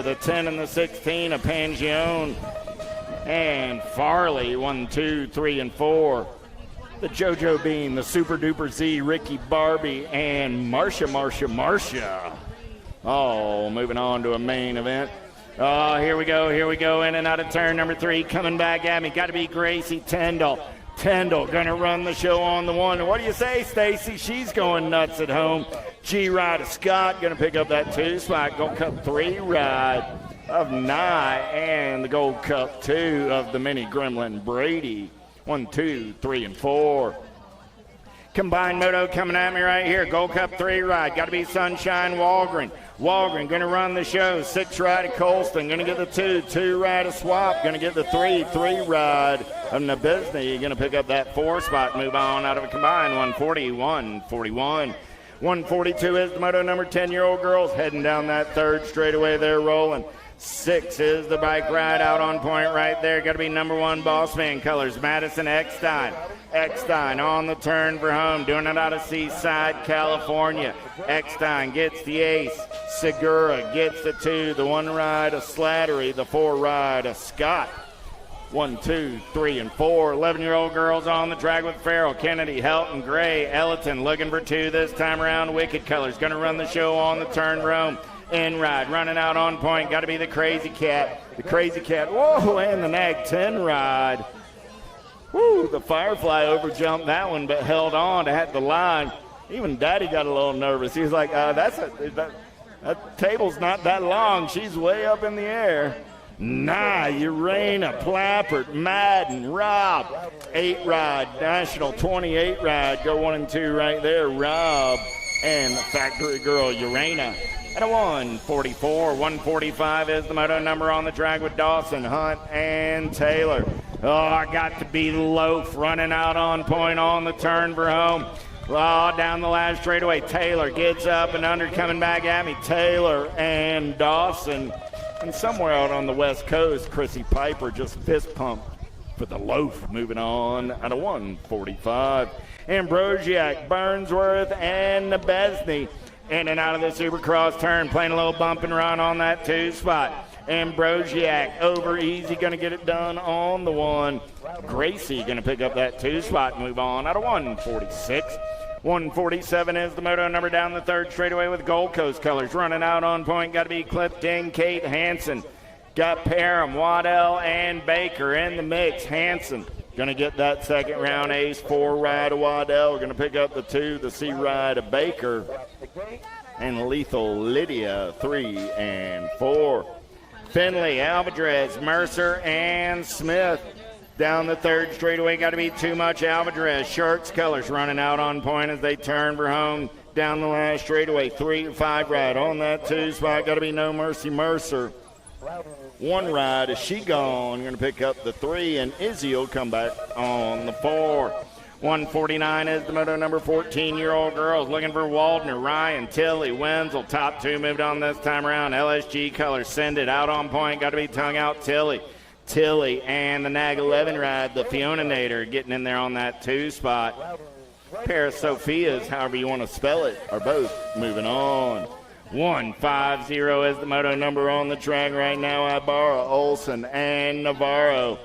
the 10 and the 16 of Pangione. And Farley, 1, 2, 3, and 4. The JoJo Bean, the Super Duper Z, Ricky Barbie, and Marcia. Oh, moving on to a main event. Oh, here we go, in and out of turn number 3, coming back at me. Got to be Gracie Tyndall. Tyndall going to run the show on the 1. What do you say, Stacy? She's going nuts at home. G-Ride Scott going to pick up that 2 spot. Gold Cup 3 ride of Nye, and the Gold Cup 2 of the mini Gremlin Brady. 1, 2, 3, and 4. Combined moto coming at me right here. Gold Cup 3 ride. Got to be Sunshine Walgren. Walgren going to run the show. 6 ride of Colston. Going to get the 2 ride of Swap. Going to get the 3 ride of Nabisny. Going to pick up that 4 spot. Move on out of a combined 140, 141. 142 is the moto number 10-year-old girls heading down that 3rd straightaway. They're rolling. 6 is the bike ride out on point right there. Got to be number 1 Bossman Colors, Madison Eckstein. Eckstein on the turn for home, doing it out of Seaside, California. Eckstein gets the ace. Segura gets the 2, the 1 ride of Slattery, the 4 ride of Scott. 1, 2, 3, and 4. 11-year-old girls on the track with Farrell, Kennedy, Helton, Gray, Ellerton looking for 2 this time around. Wicked Colors going to run the show on the turn Rome. In ride, running out on point, got to be the Crazy Cat. The Crazy Cat, whoa, and the Nag 10 ride. Woo, the Firefly overjumped that one, but held on to hit the line. Even Daddy got a little nervous. He was like, that table's not that long. She's way up in the air. Nah, Urena, Plappert, Madden, Rob. 8 ride, National 28 ride. Go 1 and 2 right there, Rob. And the Factory Girl, Urena. At a 144, 145 is the moto number on the track with Dawson, Hunt, and Taylor. Oh, I got to be Loaf running out on point on the turn for home. Oh, down the last straightaway. Taylor gets up and under, coming back at me. Taylor and Dawson. And somewhere out on the West Coast, Chrissy Piper just fist pumped for the Loaf. Moving on at a 145. Ambrosiak, Burnsworth, and Nebesny. In and out of the Supercross turn, playing a little bump and run on that 2 spot. Ambrosiak over easy, going to get it done on the 1. Gracie going to pick up that 2 spot and move on out of 146. 147 is the moto number down the 3rd straightaway with Gold Coast Colors. Running out on point, got to be Clifton, Kate Hansen. Got Parham, Waddell, and Baker in the mix. Hansen going to get that 2nd round ace. 4 ride of Waddell. We're going to pick up the 2, the C ride of Baker. And Lethal Lydia, 3 and 4. Finley, Alvarez, Mercer, and Smith. Down the 3rd straightaway, got to be Too Much Alvarez. Sharks Colors running out on point as they turn for home. Down the last straightaway, 3-5 ride on that 2 spot. Got to be No Mercy Mercer. 1 ride is She Gone. Going to pick up the 3, and Izzy will come back on the 4. 149 is the moto number 14-year-old girls. Looking for Waldner, Ryan, Tilly, Wenzel. Top 2 moved on this time around. LSG Colors send it out on point. Got to be tongue out Tilly. Tilly and the Nag 11 ride, the Fiona Nader, getting in there on that 2 spot. Pair of Sophias, however you want to spell it, are both moving on. 150 is the moto number on the track right now. Ibarra, Olson, and Navarro.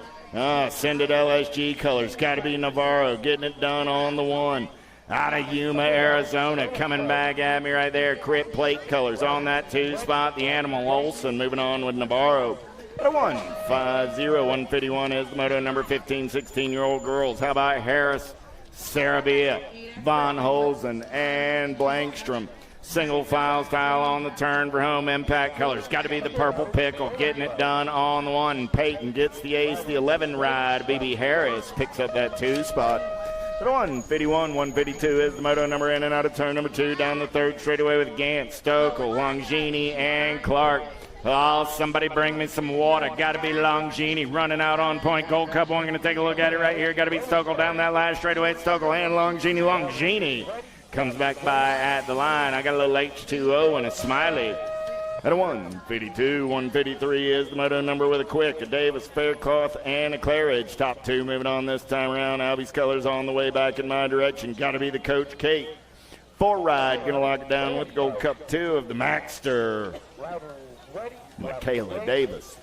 Send it LSG Colors. Got to be Navarro getting it done on the 1. Out of Yuma, Arizona, coming back at me right there. Crit Plate Colors on that 2 spot. The Animal Olson moving on with Navarro. At a 150, 151 is the moto number 15, 16-year-old girls. How about Harris, Sarabia, Von Holzen, and Blankstrom. Single file style on the turn for home. Impact Colors. Got to be the Purple Pickle. Getting it done on the 1. Peyton gets the ace. The 11 ride. BB Harris picks up that 2 spot. The 151, 152 is the moto number in and out of turn number 2 down the third straightaway with Gant, Stokel, Longini, and Clark. Oh, somebody bring me some water. Got to be Longini running out on point. Gold Cup one, going to take a look at it right here. Got to be Stokel down that last straightaway. Stokel and Longini. Longini comes back by at the line. I got a little H2O and a smiley. At a 152, 153 is the moto number with a Quick, a Davis, Faircloth, and a Claridge. Top 2 moving on this time around. Albie's colors on the way back in my direction. Got to be the Coach Kate. 4 ride, going to lock it down with the Gold Cup 2 of the Maxter. Michaela Davis.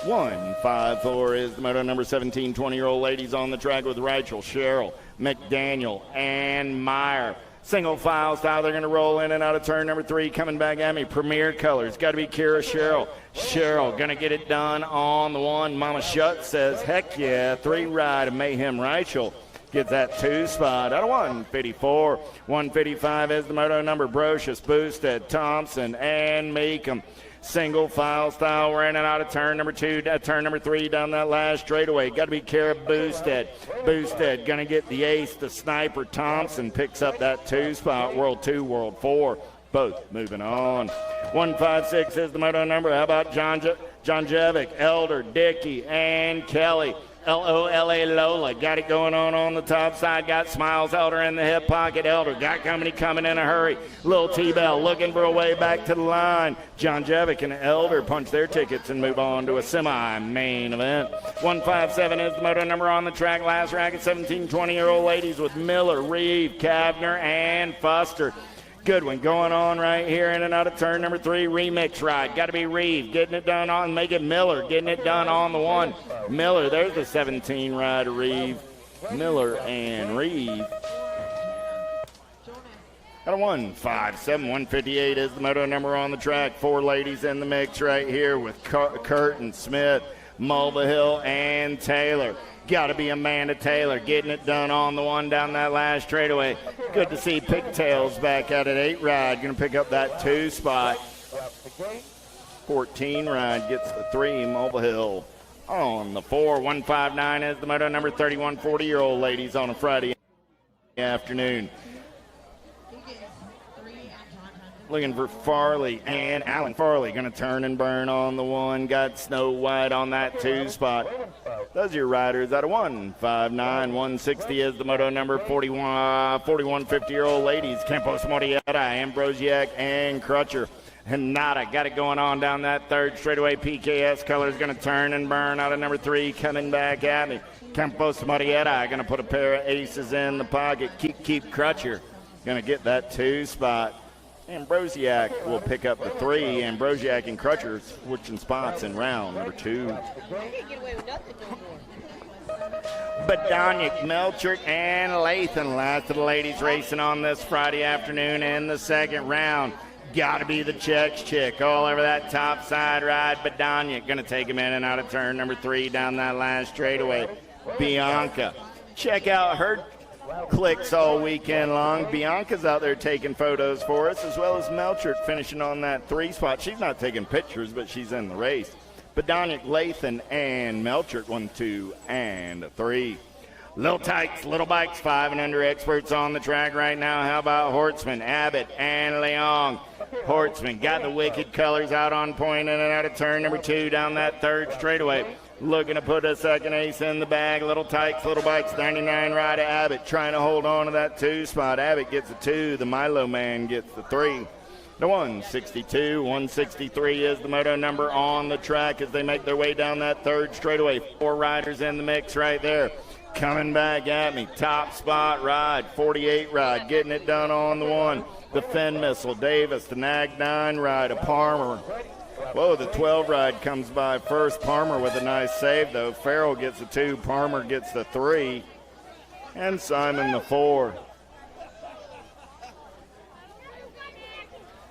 154 is the moto number 17, 20-year-old ladies on the track with Rachel, Cheryl, McDaniel, and Meyer. Single file style, they're going to roll in and out of turn number 3. Coming back at me, Premier Colors. Got to be Kira Cheryl. Cheryl going to get it done on the 1. Mama Shutt says, heck yeah. 3 ride of Mayhem Rachel gets that 2 spot. Out of 154. 155 is the moto number. Brocious, Boosted, Thompson, and Meekum. Single file style. We're in and out of turn number 2, turn number 3 down that last straightaway. Got to be Kara Boosted. Boosted going to get the ace. The sniper Thompson picks up that 2 spot. World 2, World 4. Both moving on. 156 is the moto number. How about John Jevic, Elder, Dickey, and Kelly? L-O-L-A Lola. Got it going on the top side. Got Smiles Elder in the hip pocket. Elder got company coming in a hurry. Little T-Bell looking for a way back to the line. John Jevic and Elder punch their tickets and move on to a semi-main event. 157 is the moto number on the track. Last racket, 17, 20-year-old ladies with Miller, Reeve, Kavner, and Foster. Good one going on right here in and out of turn number 3. Remix ride. Got to be Reeve getting it done on. Make it Miller getting it done on the 1. Miller, there's the 17 ride of Reeve. Miller and Reeve. Got a 157, 158 is the moto number on the track. 4 ladies in the mix right here with Curtin, Smith, Mulvihill, and Taylor. Got to be Amanda Taylor getting it done on the 1 down that last straightaway. Good to see Pigtails back at it. 8 ride, going to pick up that 2 spot. 14 ride gets the 3. Mulvihill on the 4. 159 is the moto number. 31, 40-year-old ladies on a Friday afternoon. Looking for Farley and Alan Farley going to turn and burn on the 1. Got Snow White on that 2 spot. Those are your riders out of 159. 160 is the moto number. 41, 50-year-old ladies. Campos Morietta, Ambrosiak, and Crutcher. Hinata got it going on down that 3rd straightaway. PKS colors going to turn and burn out of number 3. Coming back at me. Campos Morietta going to put a pair of aces in the pocket. Keep Crutcher going to get that 2 spot. Ambrosiak will pick up the 3. Ambrosiak and Crutcher switching spots in round number 2. Badonic, Melchert, and Lathan. Last of the ladies racing on this Friday afternoon in the 2nd round. Got to be the Czech chick all over that top side ride. Badonic going to take him in and out of turn number 3 down that last straightaway. Bianca. Check out her clicks all weekend long. Bianca's out there taking photos for us, as well as Melchert finishing on that 3 spot. She's not taking pictures, but she's in the race. Badonic, Lathan, and Melchert 1, 2, and 3. Little Tykes, Little Bikes, 5 and under experts on the track right now. How about Hortzman, Abbott, and Leong? Hortzman got the wicked colors out on point in and out of turn number 2 down that 3rd straightaway. Looking to put a 2nd ace in the bag. Little Tykes, Little Bikes, 99 ride of Abbott trying to hold on to that 2 spot. Abbott gets the 2. The Milo man gets the 3. The 162, 163 is the moto number on the track as they make their way down that 3rd straightaway. 4 riders in the mix right there. Coming back at me, top spot ride, 48 ride, getting it done on the 1. The Finn Missile, Davis, the Nag 9 ride, a Palmer. Whoa, the 12 ride comes by first. Palmer with a nice save, though. Farrell gets the 2, Palmer gets the 3, and Simon the 4.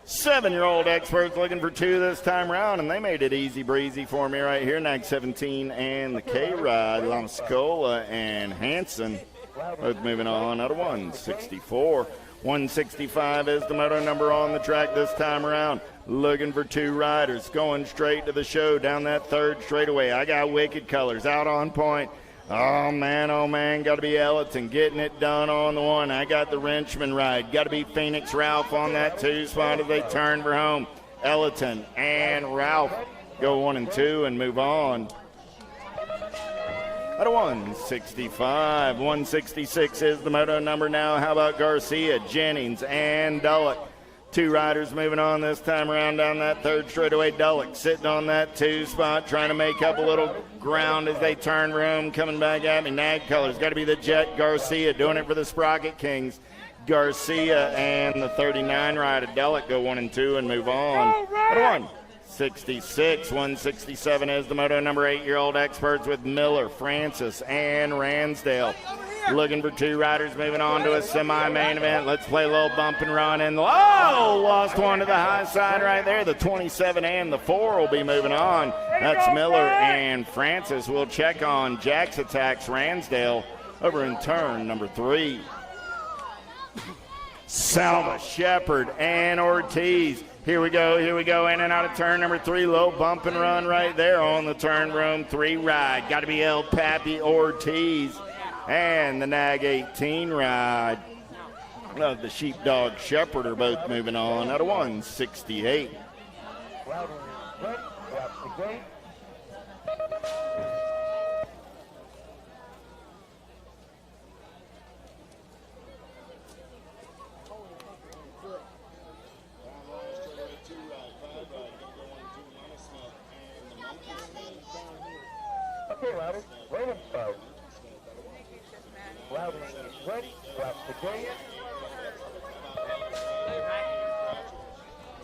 7-year-old experts looking for 2 this time around, and they made it easy breezy for me right here. Nag 17 and the K-Ride, Lamscola and Hanson. Both moving on out of 164. 165 is the moto number on the track this time around. Looking for 2 riders, going straight to the show down that 3rd straightaway. I got wicked colors out on point. Oh, man, got to be Ellerton getting it done on the one. I got the Wrenchman ride. Got to be Phoenix Ralph on that 2 spot as they turn for home. Ellerton and Ralph go 1 and 2 and move on. At a 165, 166 is the moto number now. How about Garcia, Jennings, and Dullock? 2 riders moving on this time around down that 3rd straightaway. Dullock sitting on that 2 spot, trying to make up a little ground as they turn room. Coming back at me, Nag Colors. Got to be the Jet Garcia doing it for the Sprocket Kings. Garcia and the 39 rider Dullock go 1 and 2 and move on. At a 166, 167 is the moto number 8-year-old experts with Miller, Francis, and Ransdale. Looking for 2 riders moving on to a semi-main event. Let's play a little bump and run. And lost one to the high side right there. The 27 and the 4 will be moving on. That's Miller and Francis. We'll check on Jack's Attacks Ransdale over in turn number 3. Salva, Shepard, and Ortiz. Here we go, in and out of turn number 3. Low bump and run right there on the turn room 3 ride. Got to be El Papi Ortiz. And the Nag 18 ride of the Sheepdog Shepherd are both moving on at a 168. Okay, riders, wait and start. Riders ready, watch the gate.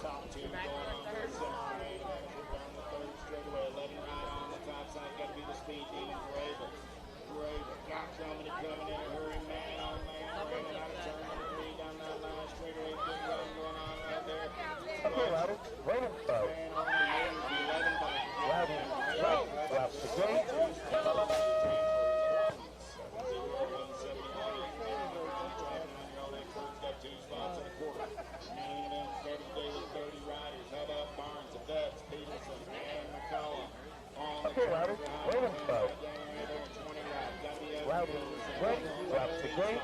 Top 2 going on the semi-main event. We're down the 3rd straightaway. 11 right on the top side. Got to be the speed demon, Gravel. Got coming in a hurry, man on man. Running out of turn number 3 down that last straightaway. Big run going on right there. Okay, riders, wait and start. Riders ready, watch the gate. Okay, riders, wait and start. Riders ready, watch the gate.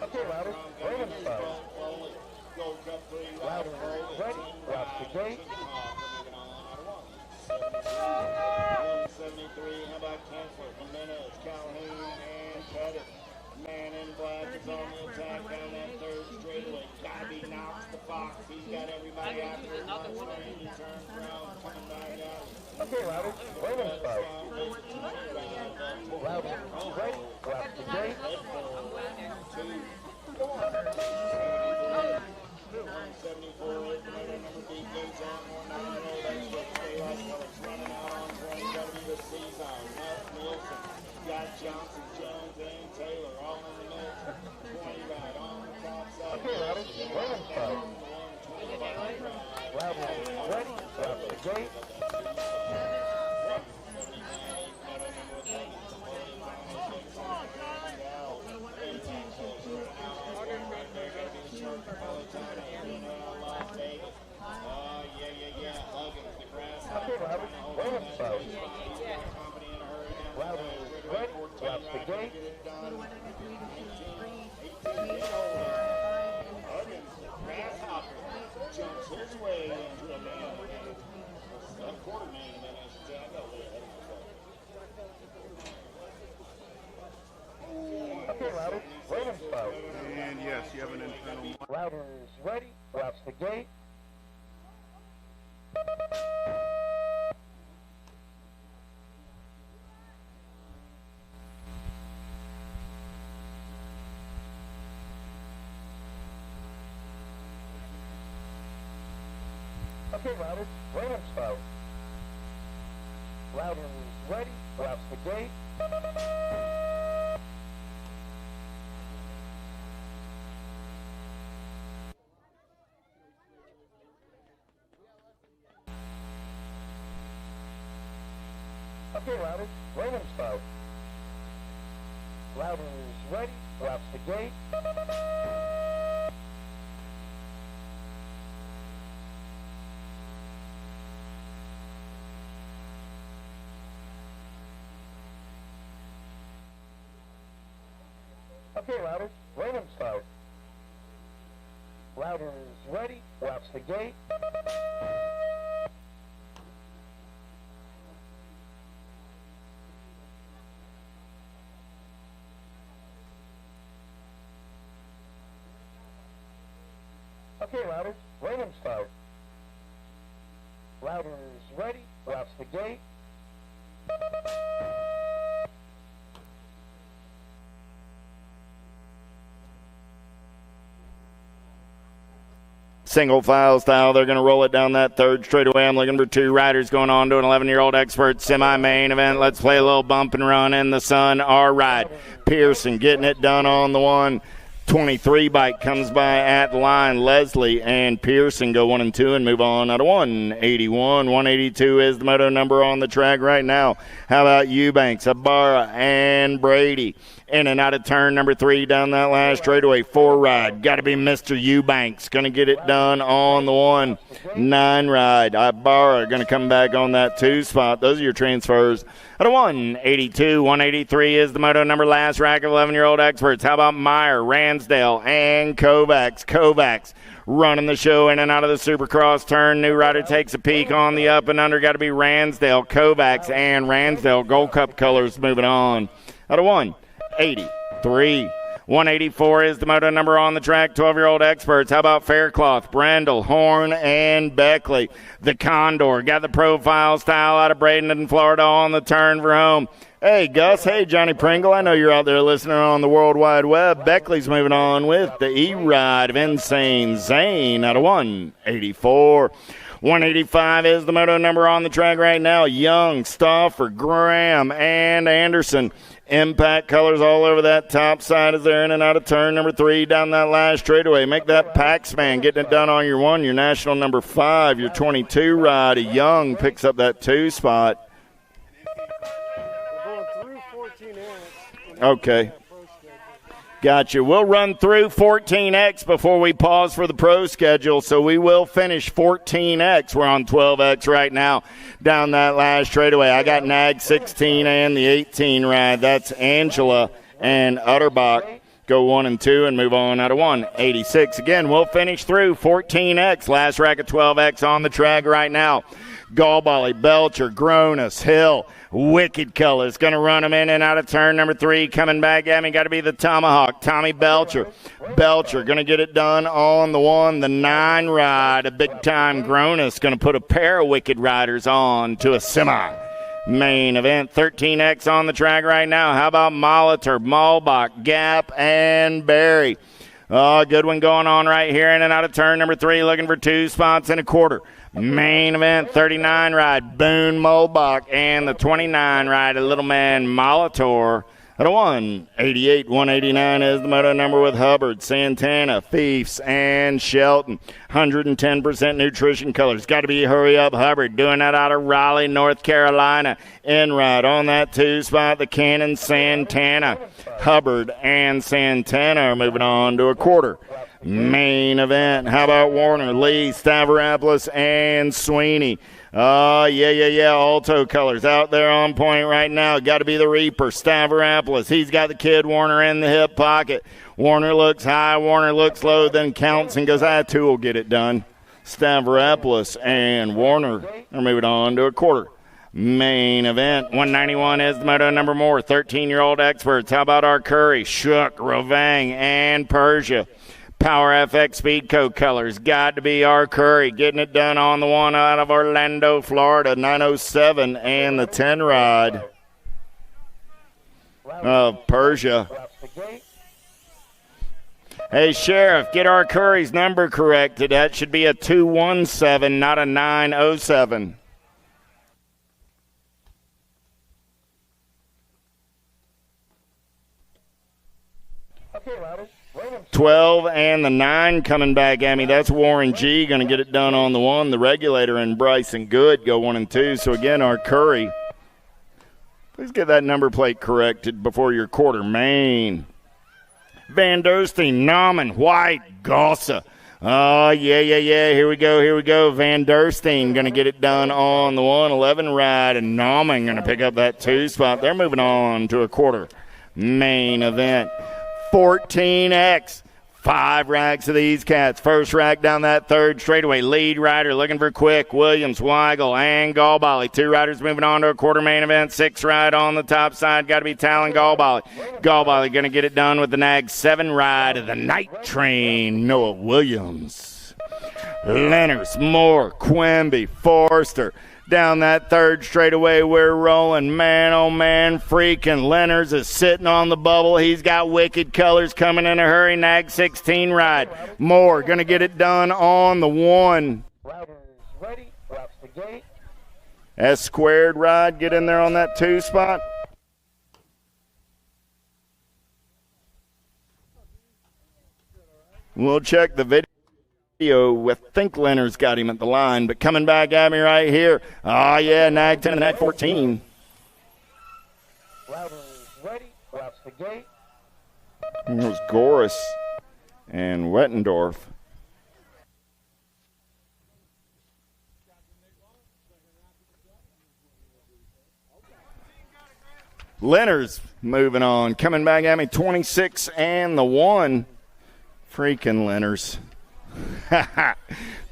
Okay, riders, wait and start. Riders ready, watch the gate. 173, how about Kensler, Jimenez, Calhoun, and Pettit. Man in black is on the attack down that 3rd straightaway. Gotta be Knox the Fox. He's got everybody after him. He turns around, coming back out. Okay, riders, wait and start. Riders ready, watch the gate. 174, number B goes on 190. That's what they like. It's running out on 20. Gotta be the Season. Matt Nielsen. Got Johnson, Jones, and Taylor all in the mix. 20 right on the top side. Okay, riders, wait and start. Riders ready, watch the gate. Okay, riders, wait and start. Riders ready, watch the gate. Jumps his way into a man. A quarter man, and then I should say, I got a little ahead of myself. Okay, riders, wait and start. And yes, you have an internal. Riders ready, watch the gate. Okay, riders, wait and start. Riders ready, watch the gate. Okay, Okay, riders, Williams start. Riders ready, watch the gate. Okay, riders, Williams start. Riders ready, watch the gate. Okay, riders, Williams start. Riders ready, watch the gate. Single file style, they're going to roll it down that third straightaway. I'm looking for two riders going on to an 11-year-old expert semi-main event. Let's play a little bump and run in the sun. Our ride. Pearson getting it done on the 123 bike, comes by at the line. Leslie and Pearson go 1 and 2 and move on out of 181. 182 is the moto number on the track right now. How about Eubanks, Ibarra, and Brady? In and out of turn number 3 down that last straightaway. 4 ride. Got to be Mr. Eubanks. Going to get it done on the 9 ride. Ibarra going to come back on that 2 spot. Those are your transfers. At a 182, 183 is the moto number last rack of 11-year-old experts. How about Meyer, Ransdale, and Kovacs? Kovacs running the show in and out of the Supercross turn. New rider takes a peek on the up and under. Got to be Ransdale, Kovacs, and Ransdale. Gold Cup colors moving on. At a 183. 184 is the moto number on the track. 12-year-old experts. How about Faircloth, Brendel, Horn, and Beckley? The Condor got the profile style out of Bradenton, Florida on the turn for home. Hey, Gus. Hey, Johnny Pringle. I know you're out there listening on the World Wide Web. Beckley's moving on with the E-Ride of Insane Zane out of 184. 185 is the moto number on the track right now. Young, Stauffer, Graham, and Anderson. Impact colors all over that top side as they're in and out of turn number 3 down that last straightaway. Make that Paxman getting it done on your 1, your national number 5, your 22 ride. Young picks up that 2 spot. Okay. Gotcha. We'll run through 14X before we pause for the pro schedule, so we will finish 14X. We're on 12X right now down that last straightaway. I got Nag 16 and the 18 ride. That's Angela and Utterbach. Go 1 and 2 and move on out of 186. Again, we'll finish through 14X. Last rack of 12X on the track right now. Galbally, Belcher, Gronas, Hill, Wicked Colors. Going to run them in and out of turn number 3. Coming back at me, got to be the Tomahawk, Tommy Belcher. Belcher going to get it done on the 9 ride. A big-time Gronas going to put a pair of Wicked Riders on to a semi-main event. 13X on the track right now. How about Molitor, Malbach, Gap, and Barry? Oh, good one going on right here in and out of turn number 3, looking for 2 spots and a quarter. Main event, 39 ride, Boone Mulbach, and the 29 ride, a little man Molitor. At a 188, 189 is the moto number with Hubbard, Santana, Fiefs, and Shelton. 110% nutrition colors. Got to be hurry up, Hubbard. Doing that out of Raleigh, North Carolina. In ride on that 2 spot, the Cannon Santana. Hubbard and Santana are moving on to a quarter. Main event. How about Warner, Lee, Stavropoulos, and Sweeney? Alto colors out there on point right now. Got to be the Reaper, Stavropoulos. He's got the kid Warner in the hip pocket. Warner looks high, Warner looks low, then counts and goes, two will get it done. Stavropoulos and Warner are moving on to a quarter. Main event. 191 is the moto number more. 13-year-old experts. How about our Curry, Shook, Rovang, and Persia? Power FX Speedco colors. Got to be our Curry. Getting it done on the 1 out of Orlando, Florida. 907 and the 10 ride of Persia. Hey, Sheriff, get our Curry's number corrected. That should be a 217, not a 907. 12 and the 9 coming back at me. That's Warren G. Going to get it done on the 1. The Regulator and Bryson Good go 1 and 2. So, again, our Curry Please get that number plate corrected before your quarter. Main. Van der Steen, Nauman, White, Gossa. Oh, yeah. Here we go. Van der Steen going to get it done on the 111 ride, and Nauman going to pick up that 2 spot. They're moving on to a quarter. Main event. 14X. 5 racks of these cats. First rack down that third straightaway. Lead rider looking for quick. Williams, Weigel, and Galbali. 2 riders moving on to a quarter main event. 6 ride on the top side. Got to be Talon Galbali. Galbali going to get it done with the Nag 7 ride of the night train. Noah Williams. Lenners, Moore, Quimby, Forster. Down that third straightaway, we're rolling. Man, oh man, freaking Lenners is sitting on the bubble. He's got wicked colors coming in a hurry. Nag 16 ride. Moore going to get it done on the 1. S squared ride, get in there on that 2 spot. We'll check the video. I think Leonard's got him at the line, but coming back at me right here. Oh, yeah, Nag 10 and Nag 14. It was Goris and Wettendorf. Leonard's moving on. Coming back at me, 26 and the 1. Freaking Leonard's.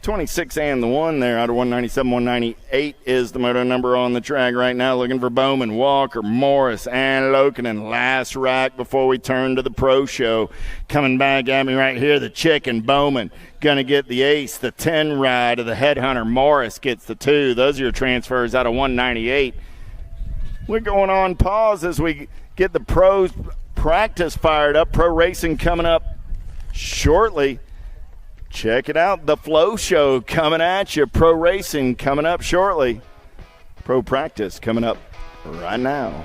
26 and the 1 there out of 197. 198 is the moto number on the track right now. Looking for Bowman, Walker, Morris, and Lokinen. Last rack before we turn to the pro show. Coming back at me right here, the Chicken Bowman. Going to get the ace, the 10 ride of the Headhunter. Morris gets the 2. Those are your transfers out of 198. We're going on pause as we get the pros practice fired up. Pro racing coming up shortly. Check it out, the Flow Show coming at you. Pro racing coming up shortly. Pro practice coming up right now.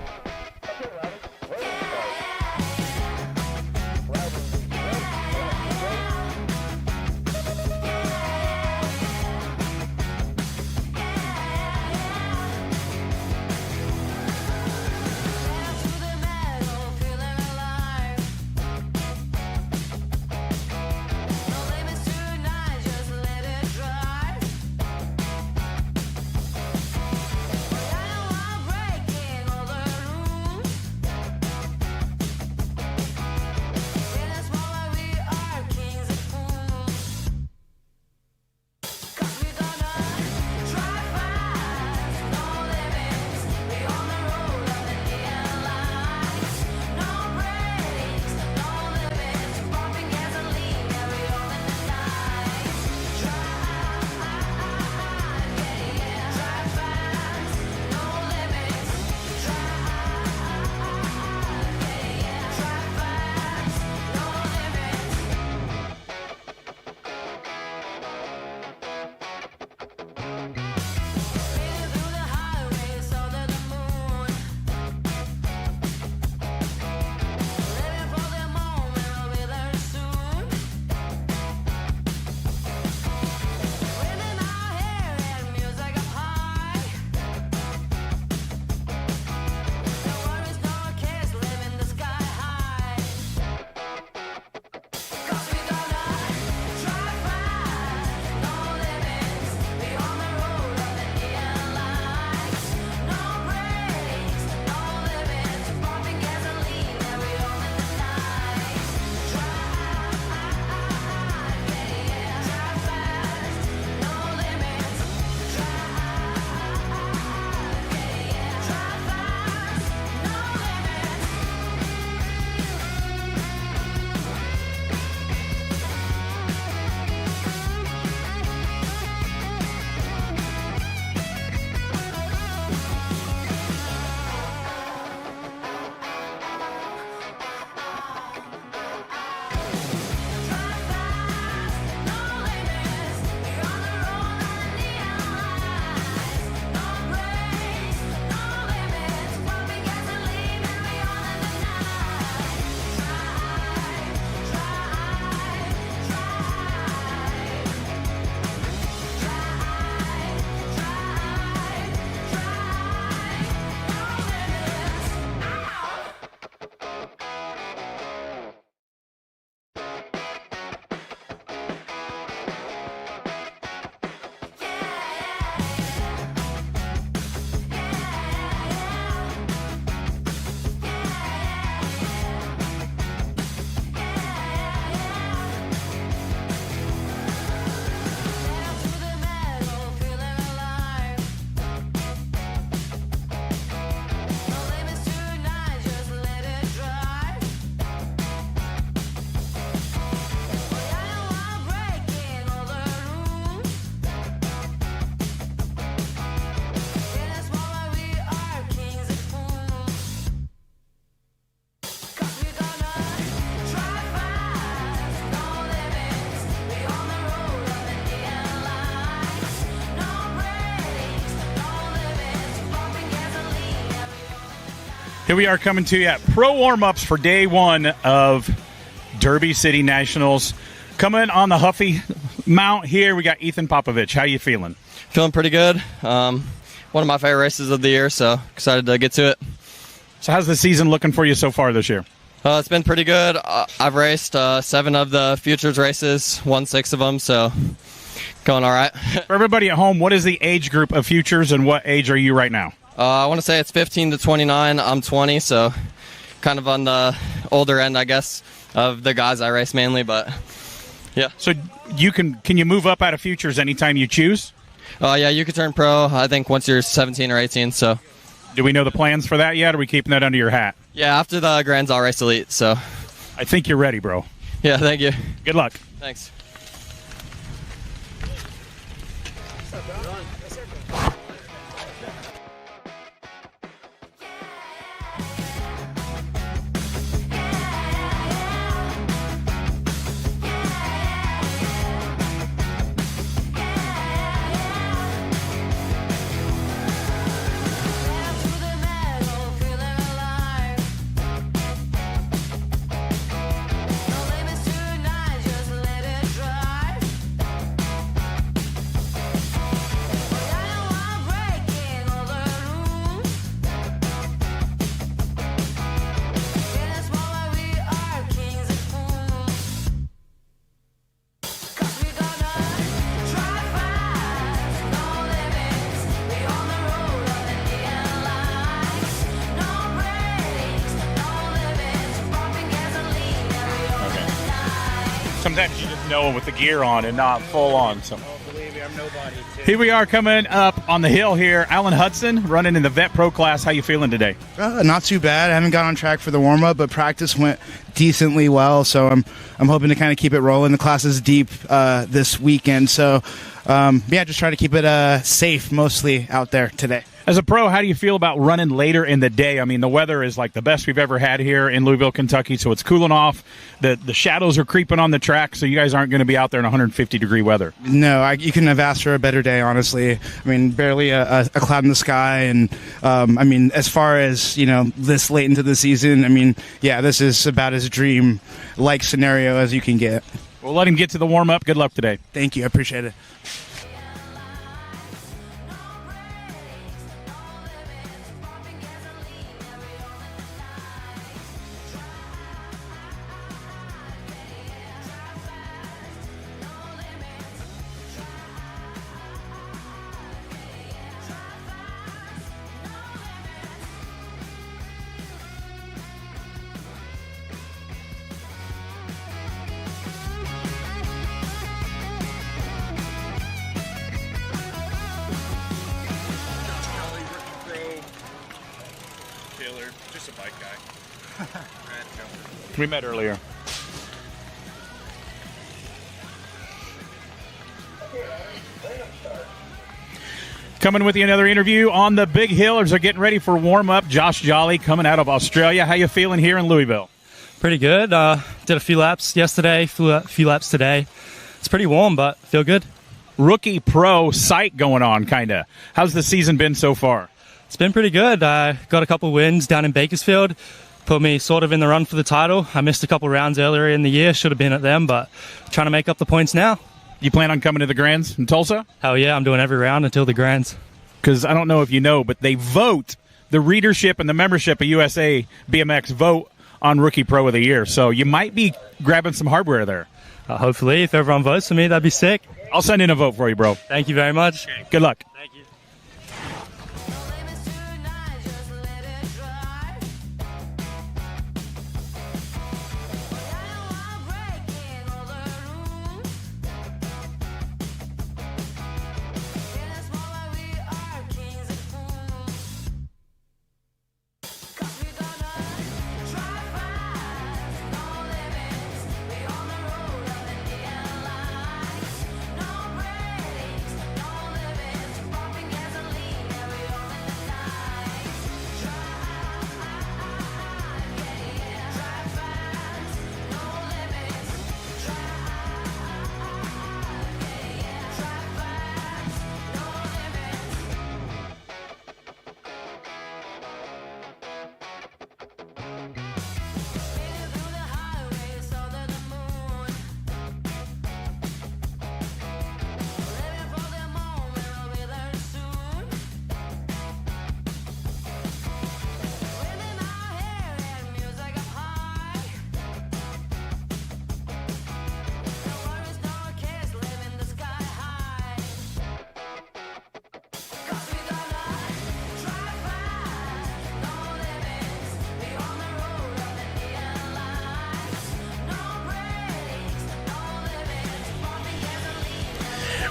Here we are coming to you at Pro Warm-Ups for day one of Derby City Nationals. Coming on the Huffy Mount here, we got Ethan Popovich. How you feeling? Feeling pretty good. One of my favorite races of the year, so excited to get to it. So how's the season looking for you so far this year? It's been pretty good. I've raced 7 of the Futures races, won 6 of them, so going all right. For everybody at home, what is the age group of Futures, and what age are you right now? I want to say it's 15 to 29. I'm 20, so kind of on the older end, I guess, of the guys I race mainly, but yeah. So can you move up out of Futures anytime you choose? Yeah, you could turn pro, I think, once you're 17 or 18, so. Do we know the plans for that yet, or are we keeping that under your hat? Yeah, after the Grands, I'll race Elite, so. I think you're ready, bro. Yeah, thank you. Good luck. Thanks. Sometimes you just know with the gear on and not full on. So here we are coming up on the hill here. Alan Hudson running in the Vet Pro class. How you feeling today? Not too bad. I haven't got on track for the warm-up, but practice went decently well. So I'm hoping to kind of keep it rolling. The class is deep this weekend. So, just trying to keep it safe mostly out there today. As a pro, how do you feel about running later in the day? I mean, the weather is like the best we've ever had here in Louisville, Kentucky, so it's cooling off. The shadows are creeping on the track, so you guys aren't going to be out there in 150-degree weather. No, you couldn't have asked for a better day, honestly. I mean, barely a cloud in the sky. And, as far as, this late into the season, this is about as dream-like scenario as you can get. We'll let him get to the warm-up. Good luck today. Thank you. I appreciate it. Just a bike guy. We met earlier. Coming with you another interview on the Big Hill as they're getting ready for warm-up. Josh Jolly coming out of Australia. How you feeling here in Louisville? Pretty good. Did a few laps yesterday, a few laps today. It's pretty warm, but feel good. Rookie pro sight going on, kind of. How's the season been so far? It's been pretty good. I got a couple wins down in Bakersfield. Put me sort of in the run for the title. I missed a couple rounds earlier in the year. Should have been at them, but trying to make up the points now. You plan on coming to the Grands in Tulsa? Hell yeah, I'm doing every round until the Grands. Because I don't know if you know, but they vote, the readership and the membership of USA BMX vote on Rookie Pro of the Year. So you might be grabbing some hardware there. Hopefully, if everyone votes for me, that'd be sick. I'll send in a vote for you, bro. Thank you very much. Okay, good luck. Thank you.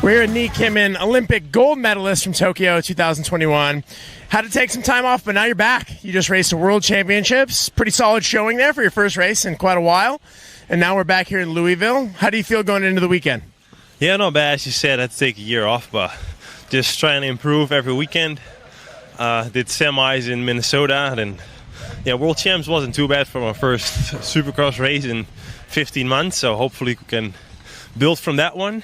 We're here with Nee Kimmin, Olympic gold medalist from Tokyo 2021. Had to take some time off, but now you're back. You just raced the World Championships. Pretty solid showing there for your first race in quite a while. And now we're back here in Louisville. How do you feel going into the weekend? Yeah, not bad. As you said, I had to take a year off, but just trying to improve every weekend. Did semis in Minnesota, and World Champs wasn't too bad for my first Supercross race in 15 months, so hopefully we can build from that one,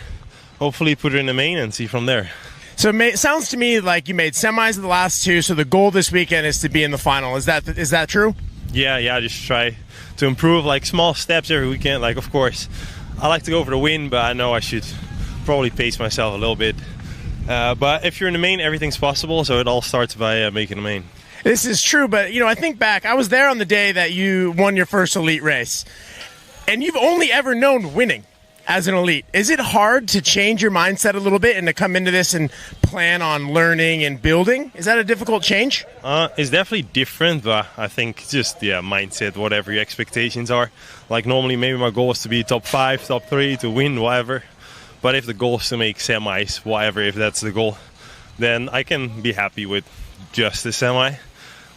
hopefully put it in the main and see from there. So it sounds to me like you made semis of the last two, so the goal this weekend is to be in the final. Is that true? Yeah, just try to improve, like small steps every weekend. Like, of course, I like to go for the win, but I know I should probably pace myself a little bit. But if you're in the main, everything's possible, so it all starts by making the main. This is true, but I think back, I was there on the day that you won your first elite race, and you've only ever known winning as an elite. Is it hard to change your mindset a little bit and to come into this and plan on learning and building? Is that a difficult change? It's definitely different, but I think just, mindset, whatever your expectations are. Like normally maybe my goal is to be top 5, top 3, to win, whatever. But if the goal is to make semis, whatever, if that's the goal, then I can be happy with just the semi.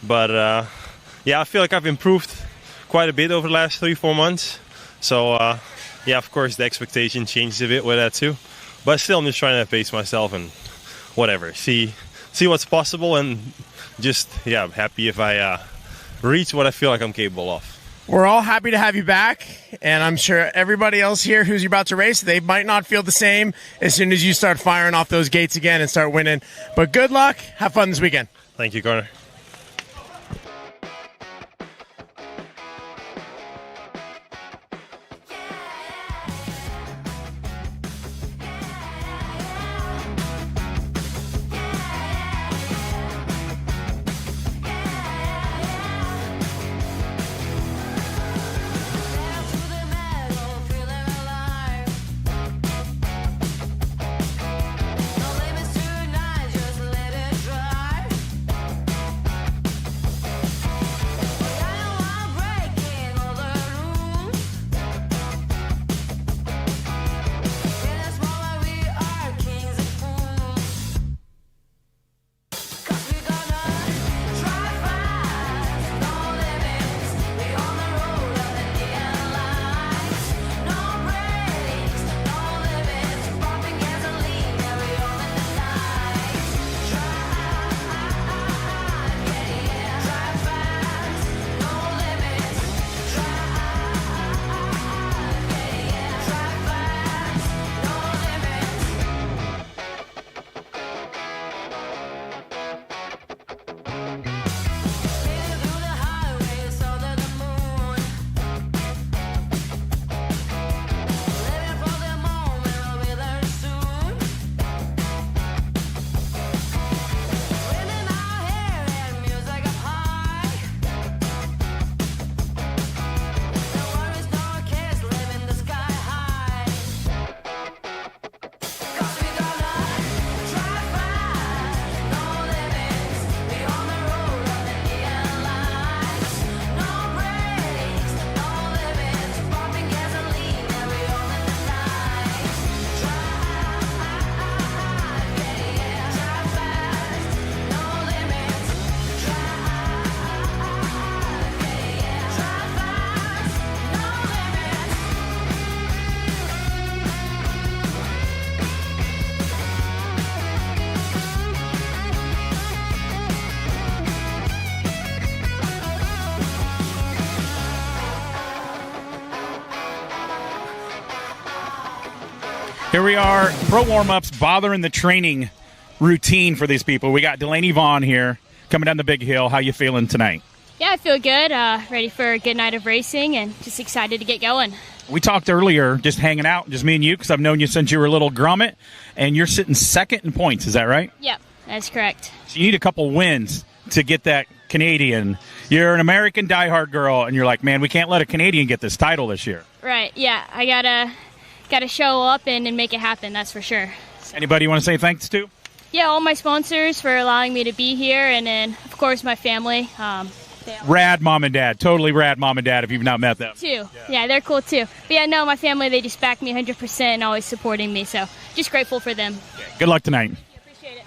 But I feel like I've improved quite a bit over the last 3-4 months. So of course the expectation changes a bit with that too. But still, I'm just trying to pace myself and whatever, see what's possible, and just I'm happy if I reach what I feel like I'm capable of. We're all happy to have you back, and I'm sure everybody else here who's about to race, they might not feel the same as soon as you start firing off those gates again and start winning. But good luck. Have fun this weekend. Thank you, Connor. Here we are, pro warm-ups, bothering the training routine for these people. We got Delaney Vaughn here, coming down the big hill. How you feeling tonight? Yeah, I feel good. Ready for a good night of racing and just excited to get going. We talked earlier, just hanging out, just me and you, because I've known you since you were a little grommet, and you're sitting second in points. Is that right? Yep, that's correct. So you need a couple wins to get that Canadian. You're an American diehard girl, and you're like, man, we can't let a Canadian get this title this year. Right, yeah. I gotta show up and make it happen, that's for sure. So. Anybody you want to say thanks to? Yeah, all my sponsors for allowing me to be here, and then, of course, my family. Rad mom and dad. Totally rad mom and dad if you've not met them. Too. Yeah, they're cool too. But yeah, no, my family, they just back me 100% and always supporting me. So just grateful for them. Good luck tonight. Appreciate it.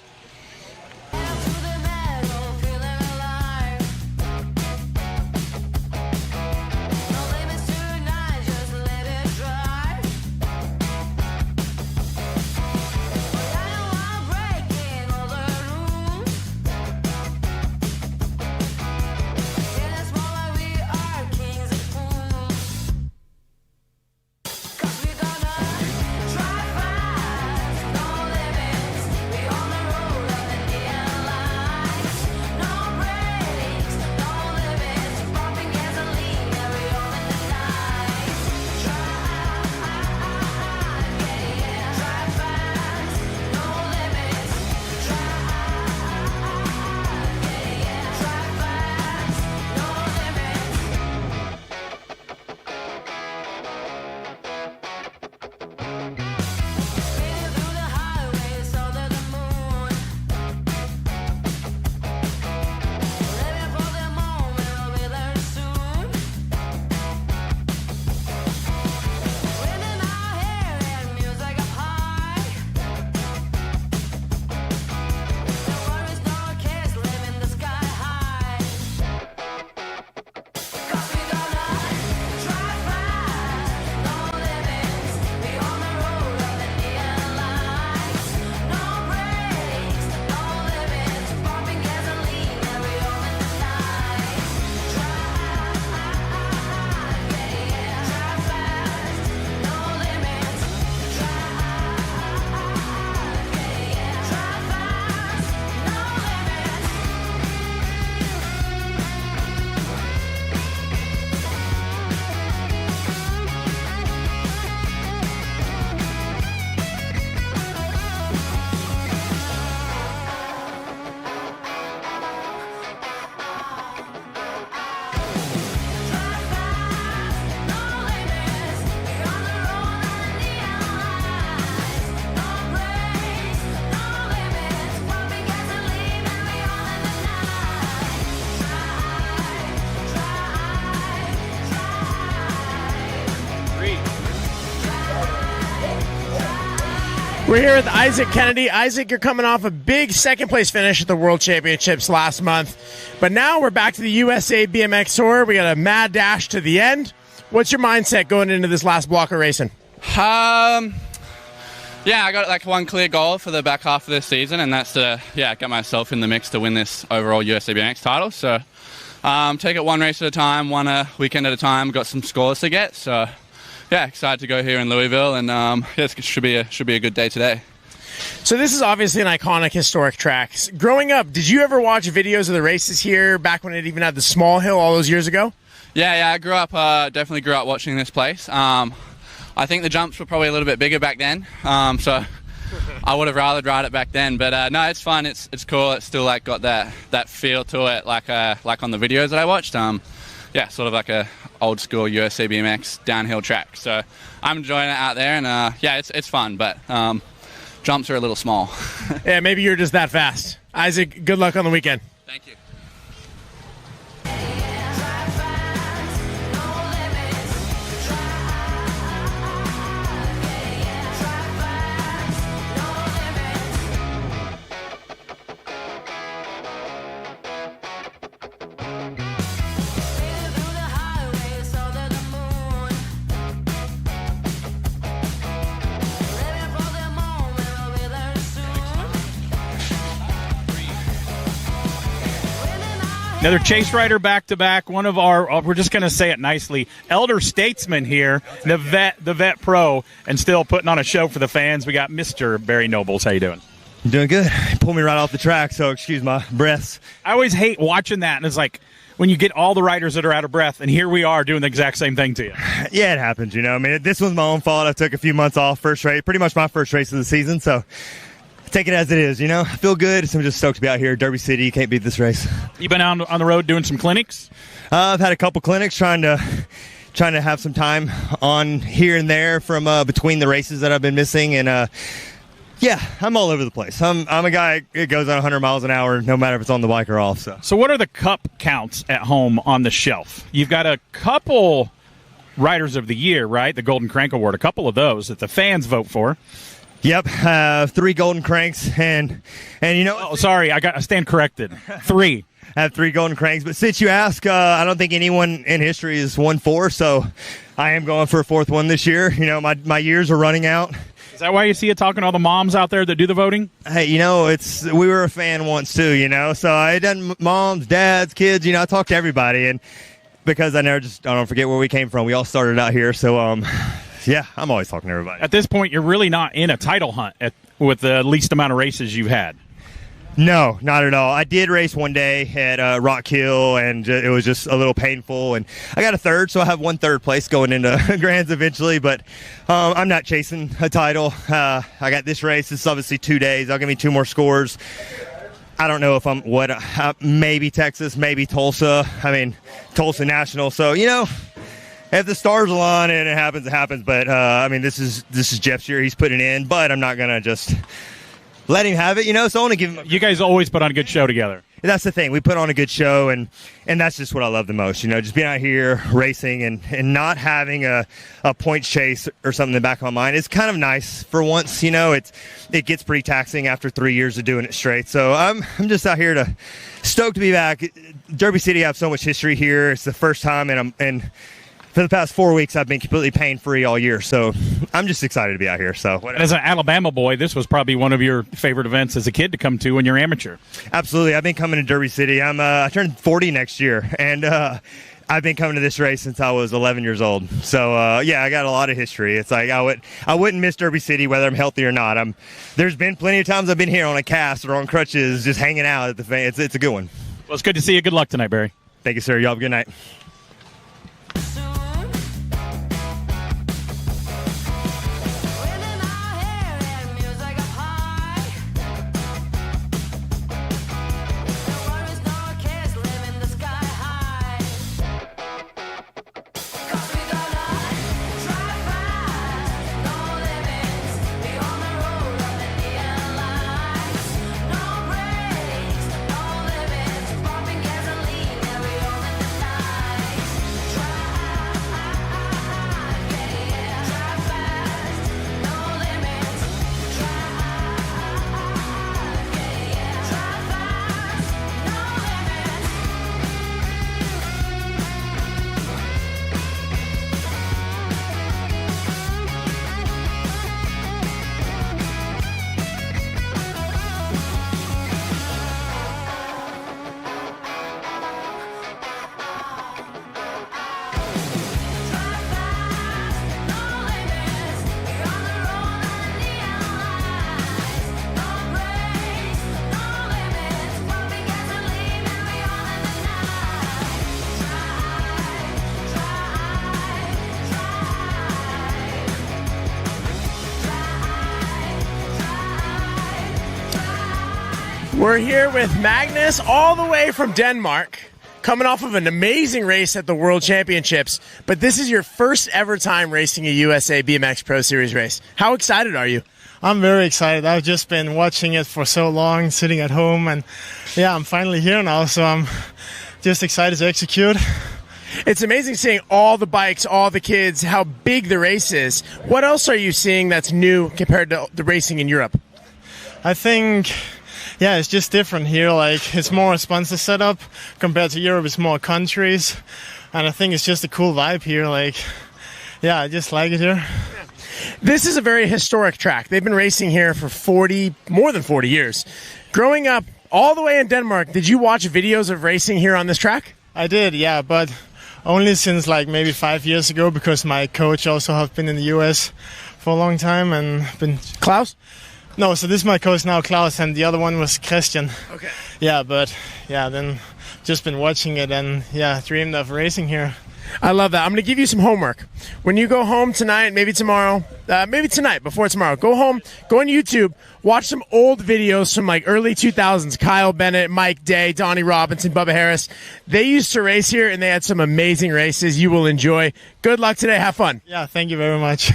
We're here with Isaac Kennedy. Isaac, you're coming off a big second-place finish at the World Championships last month. But now we're back to the USA BMX Tour. We got a mad dash to the end. What's your mindset going into this last block of racing? Yeah, I got like one clear goal for the back half of this season, and that's to get myself in the mix to win this overall USA BMX title. So take it one race at a time, one weekend at a time. Got some scores to get, so yeah, excited to go here in Louisville, and it should be a good day today. So this is obviously an iconic, historic track. Growing up, did you ever watch videos of the races here back when it even had the small hill all those years ago? Yeah, I grew up, definitely grew up watching this place. I think the jumps were probably a little bit bigger back then, so I would have rather ride it back then. But no, it's fun. It's cool. It's still like got that feel to it, like on the videos that I watched. Yeah, sort of like a old school USA BMX downhill track. So I'm enjoying it out there, and yeah, it's fun, but jumps are a little small. Yeah, maybe you're just that fast. Isaac, good luck on the weekend. Thank you. Another chase rider back-to-back, one of our, we're just going to say it nicely, elder statesmen here, the vet pro, and still putting on a show for the fans. We got Mr. Barry Nobles. How you doing? I'm doing good. Pull me right off the track, so excuse my breaths. I always hate watching that, and it's like when you get all the riders that are out of breath, and here we are doing the exact same thing to you. Yeah, it happens, you know. I mean, this was my own fault. I took a few months off first race, pretty much my first race of the season, so take it as it is, you know. I feel good. So I'm just stoked to be out here. Derby City, can't beat this race. You been out on the road doing some clinics? I've had a couple clinics trying to have some time on here and there from between the races that I've been missing, and Yeah, I'm all over the place. I'm a guy that goes at 100 miles an hour, no matter if it's on the bike or off. So what are the cup counts at home on the shelf? You've got a couple Riders of the Year, right? The Golden Crank Award, a couple of those that the fans vote for. Yep, 3 Golden Cranks, and you know. Oh, sorry, I stand corrected. 3. I have 3 Golden Cranks, but since you ask, I don't think anyone in history has won 4, so I am going for a 4th one this year. You know, my years are running out. Is that why you see you talking to all the moms out there that do the voting? Hey, you know, we were a fan once too, you know, so I done moms, dads, kids, you know, I talk to everybody, and because I don't forget where we came from. We all started out here, so yeah, I'm always talking to everybody. At this point, you're really not in a title hunt with the least amount of races you've had. No, not at all. I did race one day at Rock Hill, and it was just a little painful. And I got a 3rd, so I have 1 3rd place going into Grands eventually. But I'm not chasing a title. I got this race. It's obviously 2 days. I'll give me 2 more scores. I don't know if I'm maybe Texas, maybe Tulsa. I mean, Tulsa National. So, you know, if the stars align and it happens, it happens. But I mean, this is Jeff's year. He's putting in, but I'm not gonna just let him have it, you know, so I want to give him. You guys always put on a good show together. That's the thing. We put on a good show, and that's just what I love the most, you know, just being out here racing and not having a points chase or something in the back of my mind. It's kind of nice for once, you know. It gets pretty taxing after 3 years of doing it straight. So I'm just out here stoked to be back. Derby City, I have so much history here. It's the first time, and for the past 4 weeks, I've been completely pain-free all year, so I'm just excited to be out here. So, as an Alabama boy, this was probably one of your favorite events as a kid to come to when you're amateur. Absolutely. I've been coming to Derby City. I turned 40 next year, and I've been coming to this race since I was 11 years old. So, yeah, I got a lot of history. It's like I wouldn't miss Derby City whether I'm healthy or not. There's been plenty of times I've been here on a cast or on crutches just hanging out at the fan. It's a good one. Well, it's good to see you. Good luck tonight, Barry. Thank you, sir. Y'all have a good night. We're here with Magnus all the way from Denmark, coming off of an amazing race at the World Championships. But this is your first ever time racing a USA BMX Pro Series race. How excited are you? I'm very excited. I've just been watching it for so long, sitting at home, and yeah, I'm finally here now, so I'm just excited to execute. It's amazing seeing all the bikes, all the kids, how big the race is. What else are you seeing that's new compared to the racing in Europe? I think, yeah, it's just different here. Like, it's more a sponsor setup compared to Europe. It's more countries, and I think it's just a cool vibe here. Like, yeah, I just like it here. This is a very historic track. They've been racing here for more than 40 years. Growing up all the way in Denmark, did you watch videos of racing here on this track? I did, yeah, but only since like maybe 5 years ago, because my coach also have been in the US for a long time and been... Klaus? No, so this is my coach now, Klaus, and the other one was Christian. Okay. Yeah, but yeah, then just been watching it and yeah, dreamed of racing here. I love that. I'm going to give you some homework. When you go home tonight, maybe tomorrow, maybe tonight before tomorrow, go home, go on YouTube, watch some old videos from like early 2000s. Kyle Bennett, Mike Day, Donnie Robinson, Bubba Harris. They used to race here and they had some amazing races you will enjoy. Good luck today. Have fun. Yeah, thank you very much.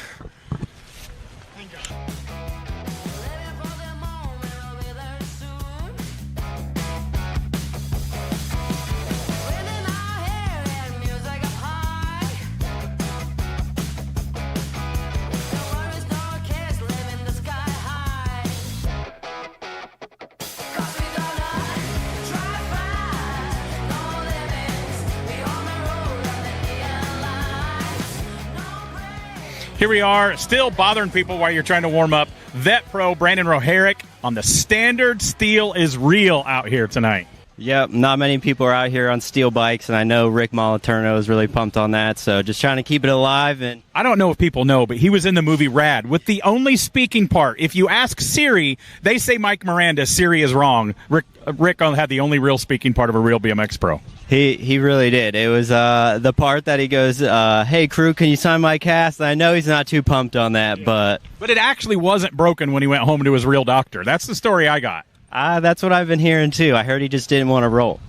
Here we are, still bothering people while you're trying to warm up. Vet Pro Brandon Roharic on the standard. Steel is real out here tonight. Yep, not many people are out here on steel bikes, and I know Rick Moliterno is really pumped on that, so just trying to keep it alive. And I don't know if people know, but he was in the movie Rad with the only speaking part. If you ask Siri, they say Mike Miranda. Siri is wrong. Rick had the only real speaking part of a real BMX pro. He really did. It was the part that he goes, hey, crew, can you sign my cast? And I know he's not too pumped on that, but it actually wasn't broken when he went home to his real doctor. That's the story I got. That's what I've been hearing, too. I heard he just didn't want to roll.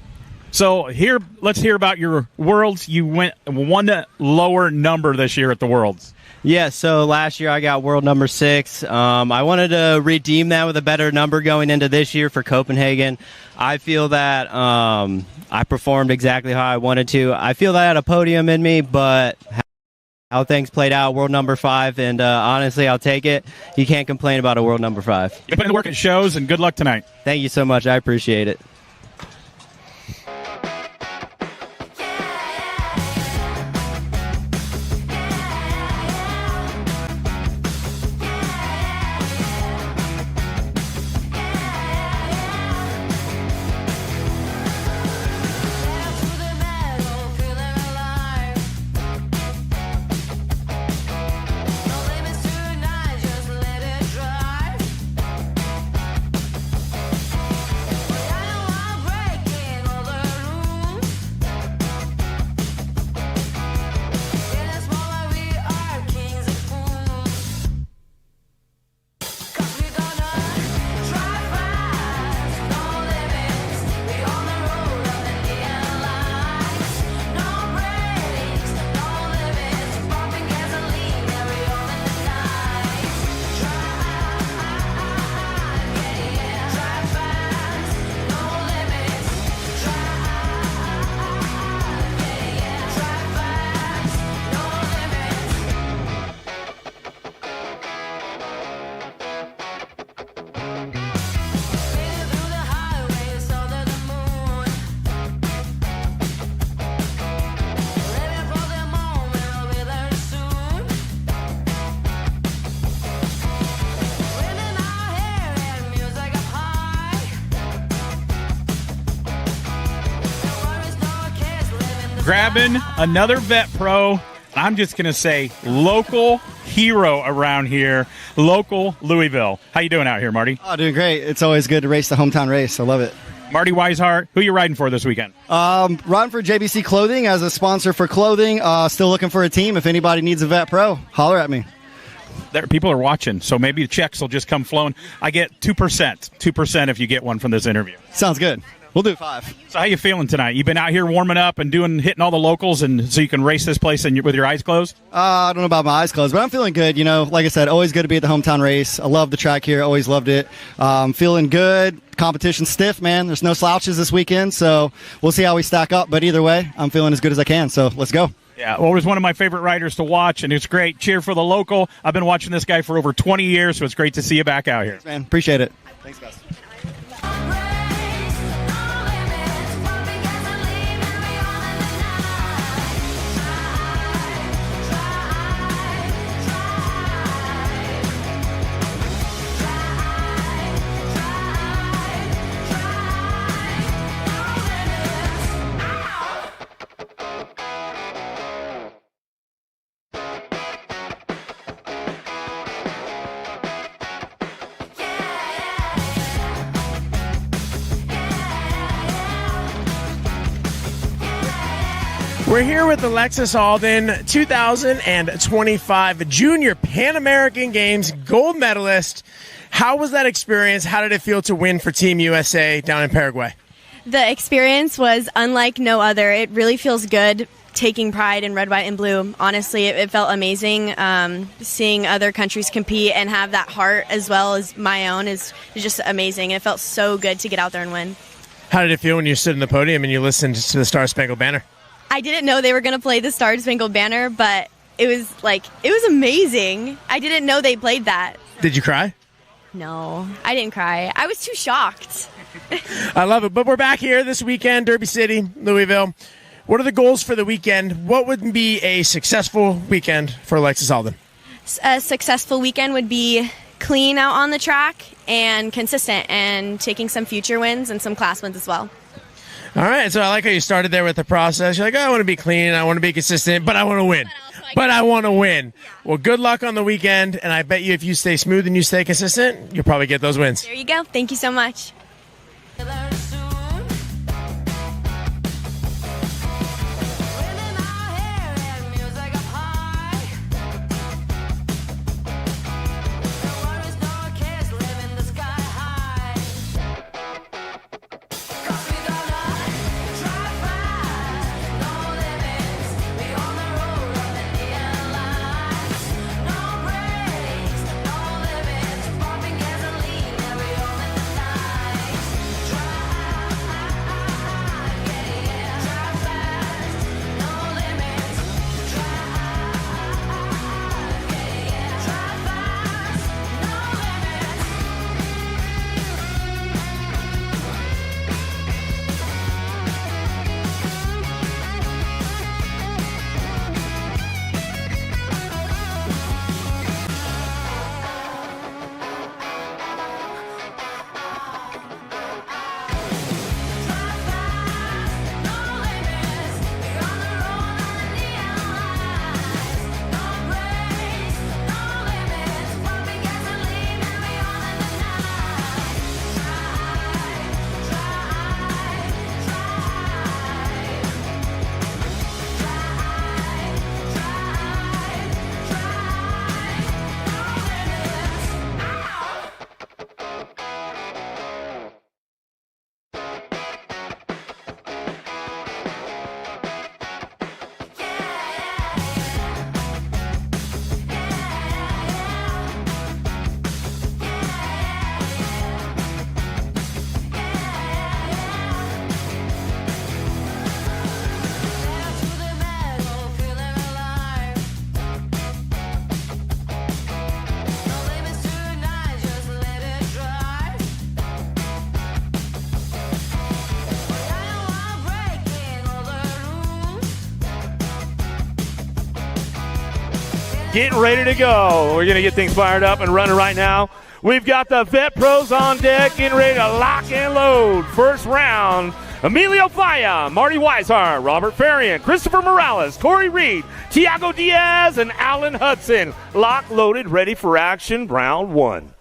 So let's hear about your Worlds. You went one lower number this year at the Worlds. Yeah, so last year I got world number 6. I wanted to redeem that with a better number going into this year for Copenhagen. I feel that I performed exactly how I wanted to. I feel that I had a podium in me, but how things played out, world number 5, and honestly, I'll take it. You can't complain about a world number 5. You put in the work at shows, and good luck tonight. Thank you so much. I appreciate it. Grabbing another Vet Pro. I'm just going to say local hero around here, local Louisville. How you doing out here, Marty? Oh, doing great. It's always good to race the hometown race. I love it. Marty Weishart, who you riding for this weekend? Riding for JBC Clothing as a sponsor for clothing. Still looking for a team. If anybody needs a Vet Pro, holler at me. People are watching, so maybe the checks will just come flowing. I get 2%. 2% if you get one from this interview. Sounds good. We'll do 5. So how you feeling tonight? You've been out here warming up and hitting all the locals, and so you can race this place with your eyes closed? I don't know about my eyes closed, but I'm feeling good. You know, like I said, always good to be at the hometown race. I love the track here. Always loved it. Feeling good. Competition stiff, man. There's no slouches this weekend, so we'll see how we stack up. But either way, I'm feeling as good as I can, so let's go. Yeah, always one of my favorite riders to watch, and it's great. Cheer for the local. I've been watching this guy for over 20 years, so it's great to see you back out here. Thanks, man. Appreciate it. Thanks, guys. We're here with Alexis Alden, 2025 Junior Pan American Games gold medalist. How was that experience? How did it feel to win for Team USA down in Paraguay? The experience was unlike no other. It really feels good taking pride in red, white, and blue. Honestly, it felt amazing. Seeing other countries compete and have that heart as well as my own is just amazing. It felt so good to get out there and win. How did it feel when you stood in the podium and you listened to the Star Spangled Banner? I didn't know they were going to play the Star Spangled Banner, but it was amazing. I didn't know they played that. Did you cry? No, I didn't cry. I was too shocked. I love it. But we're back here this weekend, Derby City, Louisville. What are the goals for the weekend? What would be a successful weekend for Alexis Alden? a successful weekend would be clean out on the track and consistent and taking some future wins and some class wins as well. All right, so I like how you started there with the process. You're like, oh, I want to be clean, I want to be consistent, but I want to win. But I want to win. Well, good luck on the weekend, and I bet you if you stay smooth and you stay consistent, you'll probably get those wins. There you go. Thank you so much. Getting ready to go. We're going to get things fired up and running right now. We've got the vet pros on deck getting ready to lock and load. First round, Emilio Faya, Marty Weishart, Robert Farian, Christopher Morales, Corey Reed, Tiago Diaz, and Alan Hudson. Lock, loaded, ready for action, round one.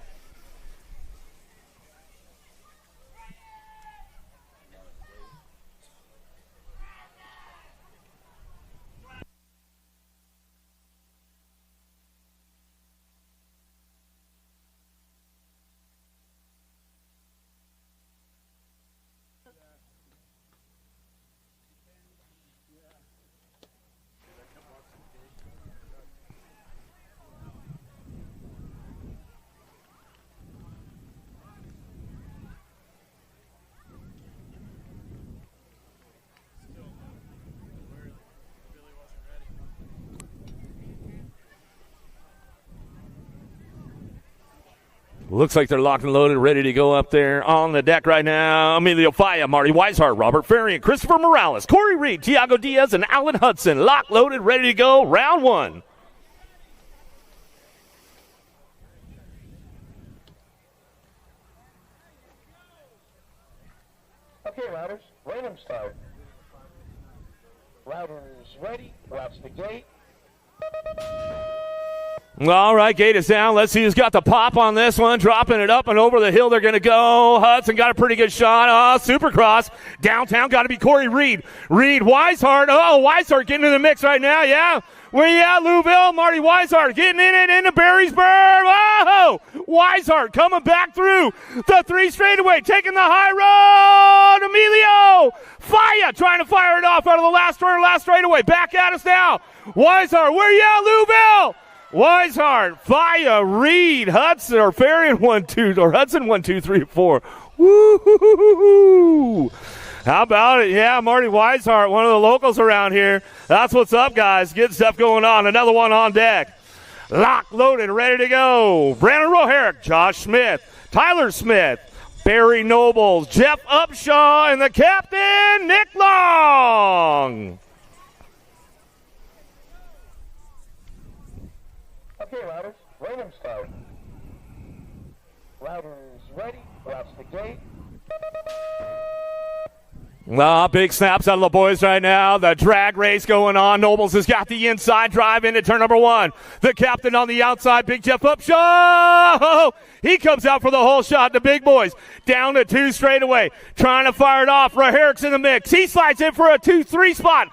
Looks like they're locked and loaded, ready to go up there on the deck right now. Emilio Faya, Marty Weishart, Robert Farian, Christopher Morales, Corey Reed, Tiago Diaz, and Alan Hudson. Locked, loaded, ready to go. Round one. Okay, routers, random start. Routers ready, routes the gate. All right, gate is down. Let's see who's got the pop on this one. Dropping it up and over the hill. They're going to go. Hudson got a pretty good shot. Oh, Supercross. Downtown got to be Corey Reed. Reed, Weishart. Oh, Weishart getting in the mix right now. Yeah. Where you at, Louisville? Marty Weishart getting in it into Barrysburg. Oh, Weishart coming back through the three straightaway. Taking the high road. Emilio Faya trying to fire it off out of the last turn, last straightaway. Back at us now. Weishart, where you at, Louisville? Weishart, Faya, Reed, Hudson, or Farian 1-2, or Hudson 1-2, 3, 4. Woo! How about it? Yeah, Marty Weishart, one of the locals around here. That's what's up, guys. Good stuff going on. Another one on deck. Locked, loaded, ready to go. Brandon Roherick, Josh Smith, Tyler Smith, Barry Nobles, Jeff Upshaw, and the captain, Nick Long. Okay, Okay, riders, random start. Riders ready, watch the gate. Big snaps out of the boys right now. The drag race going on. Nobles has got the inside drive into turn number 1. The captain on the outside. Big Jeff Upshaw. He comes out for the whole shot. The big boys down to 2 straightaway. Trying to fire it off. Raheric's in the mix. He slides in for a 2-3 spot.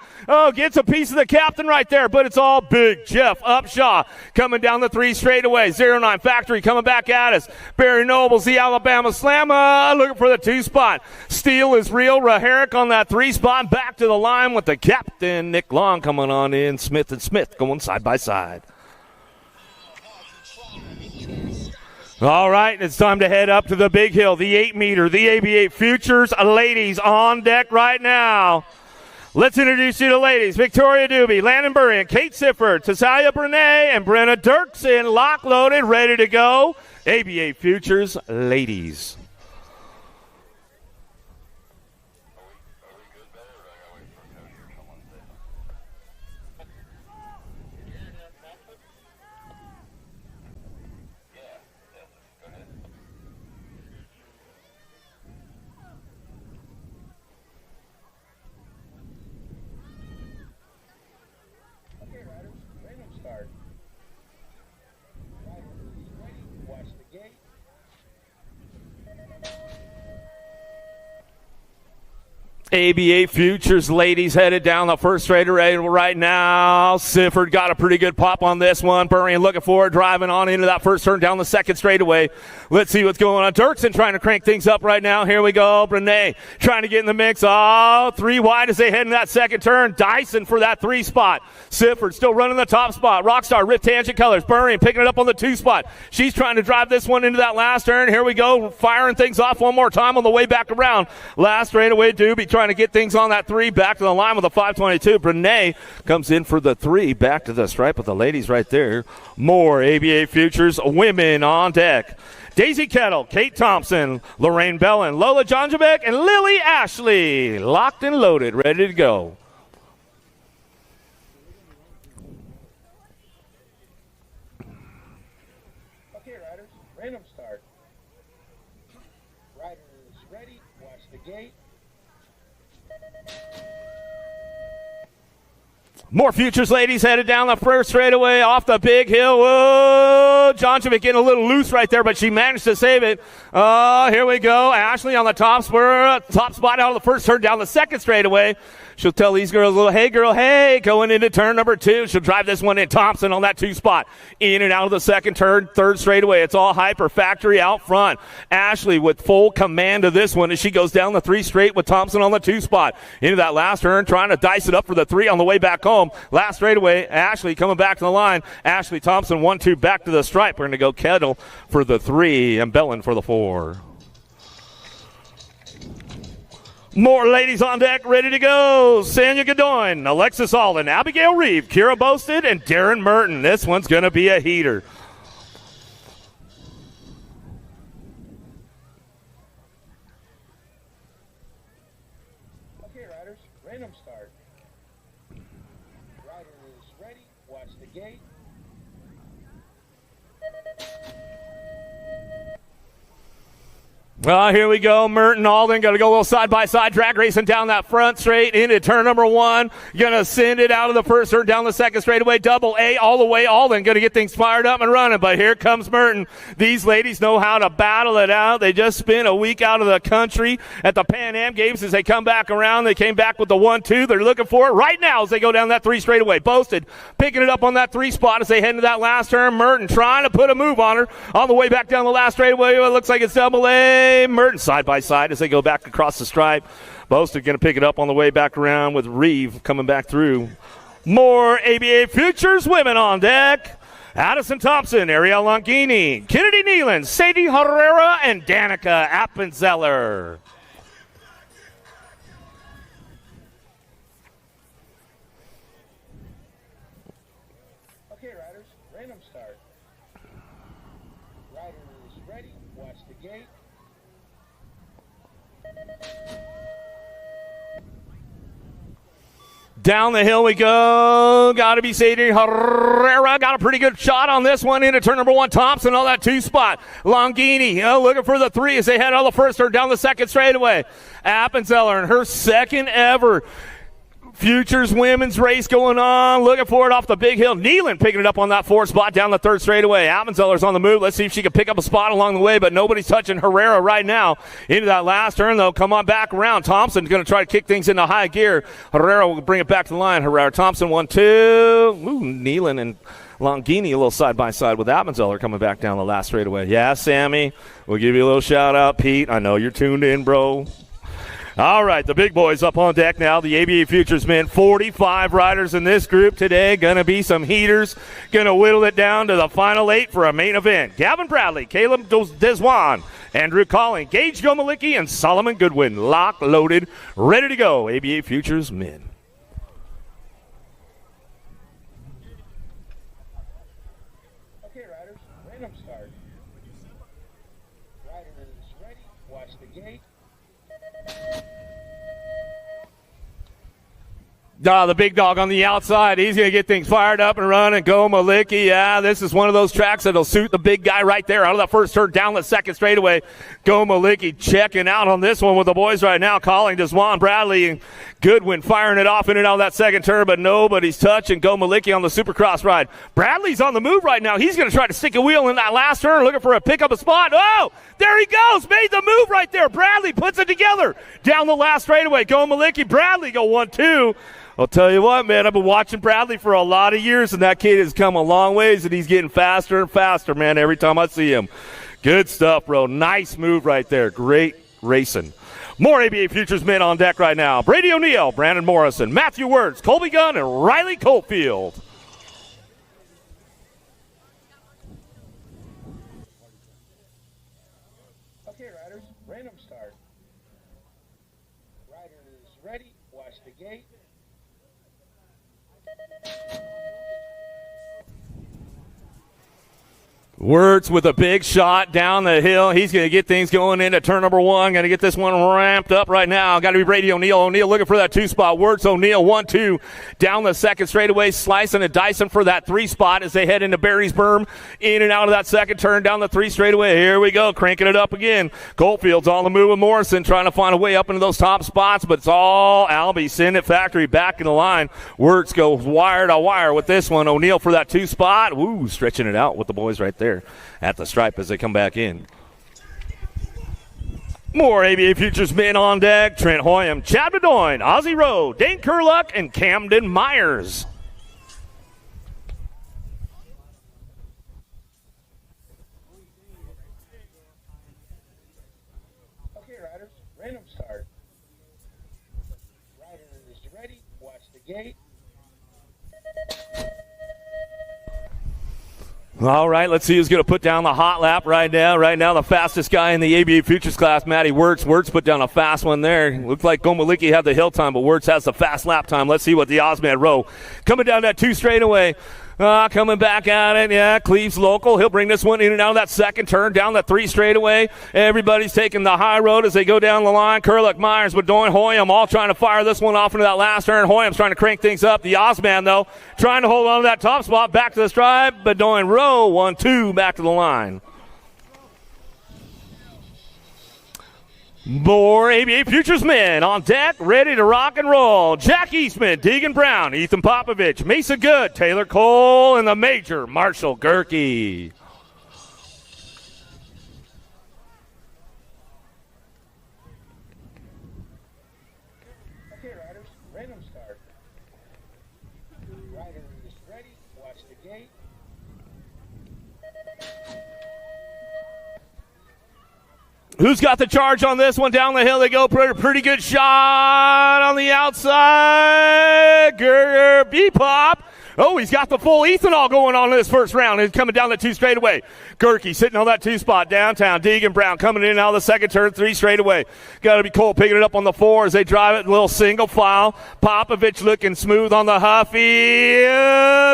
Gets a piece of the captain right there, but it's all Big Jeff Upshaw coming down the 3 straightaway. 09 Factory coming back at us. Barry Nobles, the Alabama Slammer, looking for the 2 spot. Steele is real. Raheric on that 3 spot. Back to the line with the captain. Nick Long coming on in. Smith and Smith going side by side. All right, it's time to head up to the big hill, the 8-meter, the AB8 Futures ladies on deck right now. Let's introduce you to ladies. Victoria Doobie, Landon Burrian, Kate Sifford, Tazalia Brené, and Brenna Dirksen, lock loaded, ready to go. AB8 Futures ladies. AB8 Futures ladies headed down the first straightaway right now. Sifford got a pretty good pop on this one. Burrian looking for it, driving on into that first turn down the second straightaway. Let's see what's going on. Dirksen trying to crank things up right now. Here we go. Brené trying to get in the mix. 3 wide as they head in that second turn. Dyson for that 3 spot. Sifford still running the top spot. Rockstar, Rip Tangent Colors. Burrian picking it up on the 2 spot. She's trying to drive this one into that last turn. Here we go. Firing things off one more time on the way back around. Last straightaway, Doobie trying to get things on that 3, back to the line with a 522. Brené comes in for the 3, back to the stripe with the ladies right there. More AB8 Futures women on deck. Daisy Kettle, Kate Thompson, Lorraine Bellin, Lola Jonjabek, and Lily Ashley, locked and loaded, ready to go. Okay, riders, random start. Riders ready, watch the gate. More Futures ladies headed down the first straightaway off the big hill. Whoa, Jonjovic getting a little loose right there, but she managed to save it. Here we go. Ashley on the top spot out of the first turn down the second straightaway. She'll tell these girls a little, hey, girl, hey, going into turn number 2. She'll drive this one in. Thompson on that 2 spot. In and out of the second turn, third straightaway. It's all Hyper Factory out front. Ashley with full command of this one as she goes down the 3 straight with Thompson on the 2 spot. Into that last turn, trying to dice it up for the 3 on the way back home. Last straightaway, Ashley coming back to the line. Ashley Thompson, 1-2 back to the stripe. We're going to go Kettle for the 3 and Bellin for the 4. More ladies on deck, ready to go. Sanya Godoyne, Alexis Alden, Abigail Reeve, Kira Boasted, and Darren Merton. This one's going to be a heater. Okay, riders, random start. Riders ready, watch the gate. Well, here we go. Merton, Alden, going to go a little side-by-side drag racing down that front straight into turn number 1. Going to send it out of the first turn down the second straightaway. Double A all the way. Alden going to get things fired up and running, but here comes Merton. These ladies know how to battle it out. They just spent a week out of the country at the Pan Am Games. As they come back around, they came back with the 1-2. They're looking for it right now as they go down that 3 straightaway. Boasted picking it up on that 3 spot as they head into that last turn. Merton trying to put a move on her on the way back down the last straightaway. It looks like it's double A. Merton side by side as they go back across the stripe. Boasted going to pick it up on the way back around with Reeve coming back through. More ABA Futures women on deck. Addison Thompson, Ariel Longini, Kennedy Nealon, Sadie Herrera, and Danica Appenzeller. Okay, riders, random start. Riders ready, watch the gate. Down the hill we go. Got to be Sadie Herrera. Got a pretty good shot on this one into turn number 1. Thompson on that 2 spot. Longini looking for the 3 as they head on the first turn down the second straightaway. Appenzeller in her second ever Futures women's race going on. Looking for it off the big hill. Nealon picking it up on that 4 spot down the 3rd straightaway. Appenzeller's on the move. Let's see if she can pick up a spot along the way, but nobody's touching Herrera right now. Into that last turn, though. Come on back around. Thompson's going to try to kick things into high gear. Herrera will bring it back to the line. Herrera, Thompson, 1-2. Ooh, Nealon and Longini a little side-by-side with Appenzeller coming back down the last straightaway. Yeah, Sammy, we'll give you a little shout-out. Pete, I know you're tuned in, bro. All right, the big boys up on deck now. The ABA Futures men, 45 riders in this group today. Going to be some heaters. Going to whittle it down to the final 8 for a main event. Gavin Bradley, Caleb Deswan, Andrew Collin, Gage Gomalicki, and Solomon Goodwin. Locked, loaded, ready to go. ABA Futures men. Okay, riders, random start. Rider is ready. Watch the gate. The big dog on the outside. He's going to get things fired up and running. Go Malicki. Yeah, this is one of those tracks that'll suit the big guy right there. Out of that first turn, down the second straightaway. Go Malicki checking out on this one with the boys right now. Calling Deswan Bradley and Goodwin firing it off in and out of that second turn, but nobody's touching Go Malicki on the Supercross ride. Bradley's on the move right now. He's going to try to stick a wheel in that last turn, looking for a pick up a spot. Oh, there he goes. Made the move right there. Bradley puts it together. Down the last straightaway. Go Malicki. Bradley go 1-2. I'll tell you what, man, I've been watching Bradley for a lot of years, and that kid has come a long ways, and he's getting faster and faster, man, every time I see him. Good stuff, bro. Nice move right there. Great racing. More ABA Futures men on deck right now. Brady O'Neill, Brandon Morrison, Matthew Wirtz, Colby Gunn, and Riley Coldfield. Okay, riders, random start. Rider is ready. Watch the gate. Wirtz with a big shot down the hill. He's going to get things going into turn number 1. Going to get this one ramped up right now. Got to be Brady O'Neill. O'Neill looking for that 2 spot. Wirtz, O'Neill, 1-2. Down the second straightaway, slicing and dicing for that 3 spot as they head into Barry's Berm. In and out of that second turn down the 3 straightaway. Here we go, cranking it up again. Goldfield's on the move with Morrison, trying to find a way up into those top spots, but it's all Albie. Send it factory back in the line. Wirtz goes wire to wire with this one. O'Neill for that 2 spot. Woo, stretching it out with the boys right there at the stripe as they come back in. More ABA Futures men on deck. Trent Hoyam, Chad Bedoin, Ozzie Rowe, Dane Kurluck, and Camden Myers. Okay, riders, random start. Rider is ready. Watch the gate. All right, let's see who's going to put down the hot lap right now. Right now, the fastest guy in the ABA Futures class, Matty Wirtz. Wirtz put down a fast one there. Looked like Gomalicki had the hill time, but Wirtz has the fast lap time. Let's see what the Ozman Rowe coming down that 2 straightaway. Coming back at it. Yeah, Cleves local. He'll bring this one in and out of that second turn, down the 3 straightaway. Everybody's taking the high road as they go down the line. Kurluck, Myers, Bedoin, Hoyam all trying to fire this one off into that last turn. Hoyam's trying to crank things up. The Ozman, though, trying to hold on to that top spot. Back to the stripe. Bedoin, Rowe, 1-2, back to the line. More ABA Futures men on deck, ready to rock and roll. Jack Eastman, Deegan Brown, Ethan Popovich, Mason Good, Taylor Cole, and the Major, Marshall Gerke. Okay, riders, random start. Rider is ready. Watch the gate. Who's got the charge on this one? Down the hill they go. Pretty good shot on the outside. B-pop. Oh, he's got the full ethanol going on in this first round. He's coming down the 2 straightaway. Gerke sitting on that 2 spot downtown. Deegan Brown coming in and out of the second turn, 3 straightaway. Got to be Cole picking it up on the 4 as they drive it. A little single file. Popovich looking smooth on the Huffy.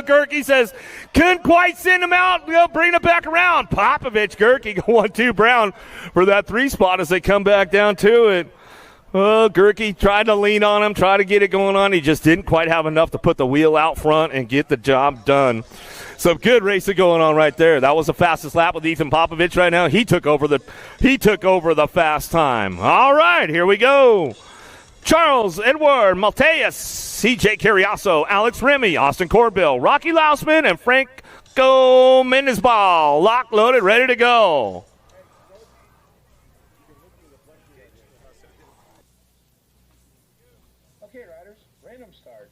Gerke says, couldn't quite send him out. We'll bring it back around. Popovich, Gerke go 1-2 Brown for that 3 spot as they come back down to it. Oh, Gerke tried to lean on him, try to get it going on. He just didn't quite have enough to put the wheel out front and get the job done. Some good racing going on right there. That was the fastest lap with Ethan Popovich right now. He took over the fast time. All right, here we go. Charles Edward Malteus, CJ Carriasso, Alex Remy, Austin Corbill, Rocky Lausman, and Franco Mendezbal. Lock, loaded, ready to go. Okay, riders, random start.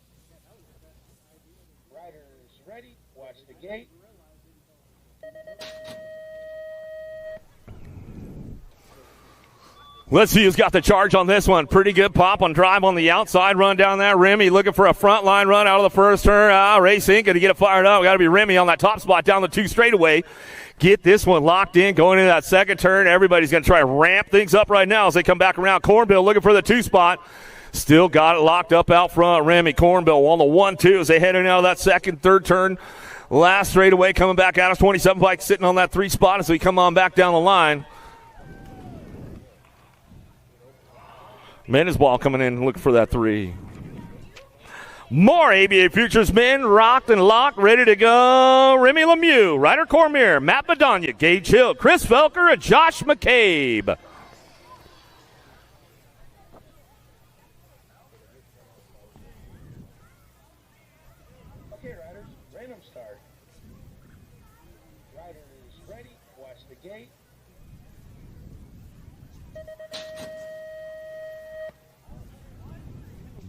Riders ready, watch the gate. Let's see who's got the charge on this one. Pretty good pop on drive on the outside. Run down that Remy looking for a front line run out of the first turn. Racing, going to get it fired up. Got to be Remy on that top spot down the 2 straightaway. Get this one locked in going into that second turn. Everybody's going to try to ramp things up right now as they come back around. Cornbill looking for the 2 spot. Still got it locked up out front. Remy Cornbill on the 1-2 as they head in out of that second, third turn. Last straightaway coming back out of 27 bike sitting on that 3 spot as we come on back down the line. Mendezbal coming in looking for that 3. More ABA Futures men rocked and locked, ready to go. Remy Lemieux, Ryder Cormier, Matt Badania, Gage Hill, Chris Felker, and Josh McCabe. Okay, riders, random start. Riders ready, watch the gate.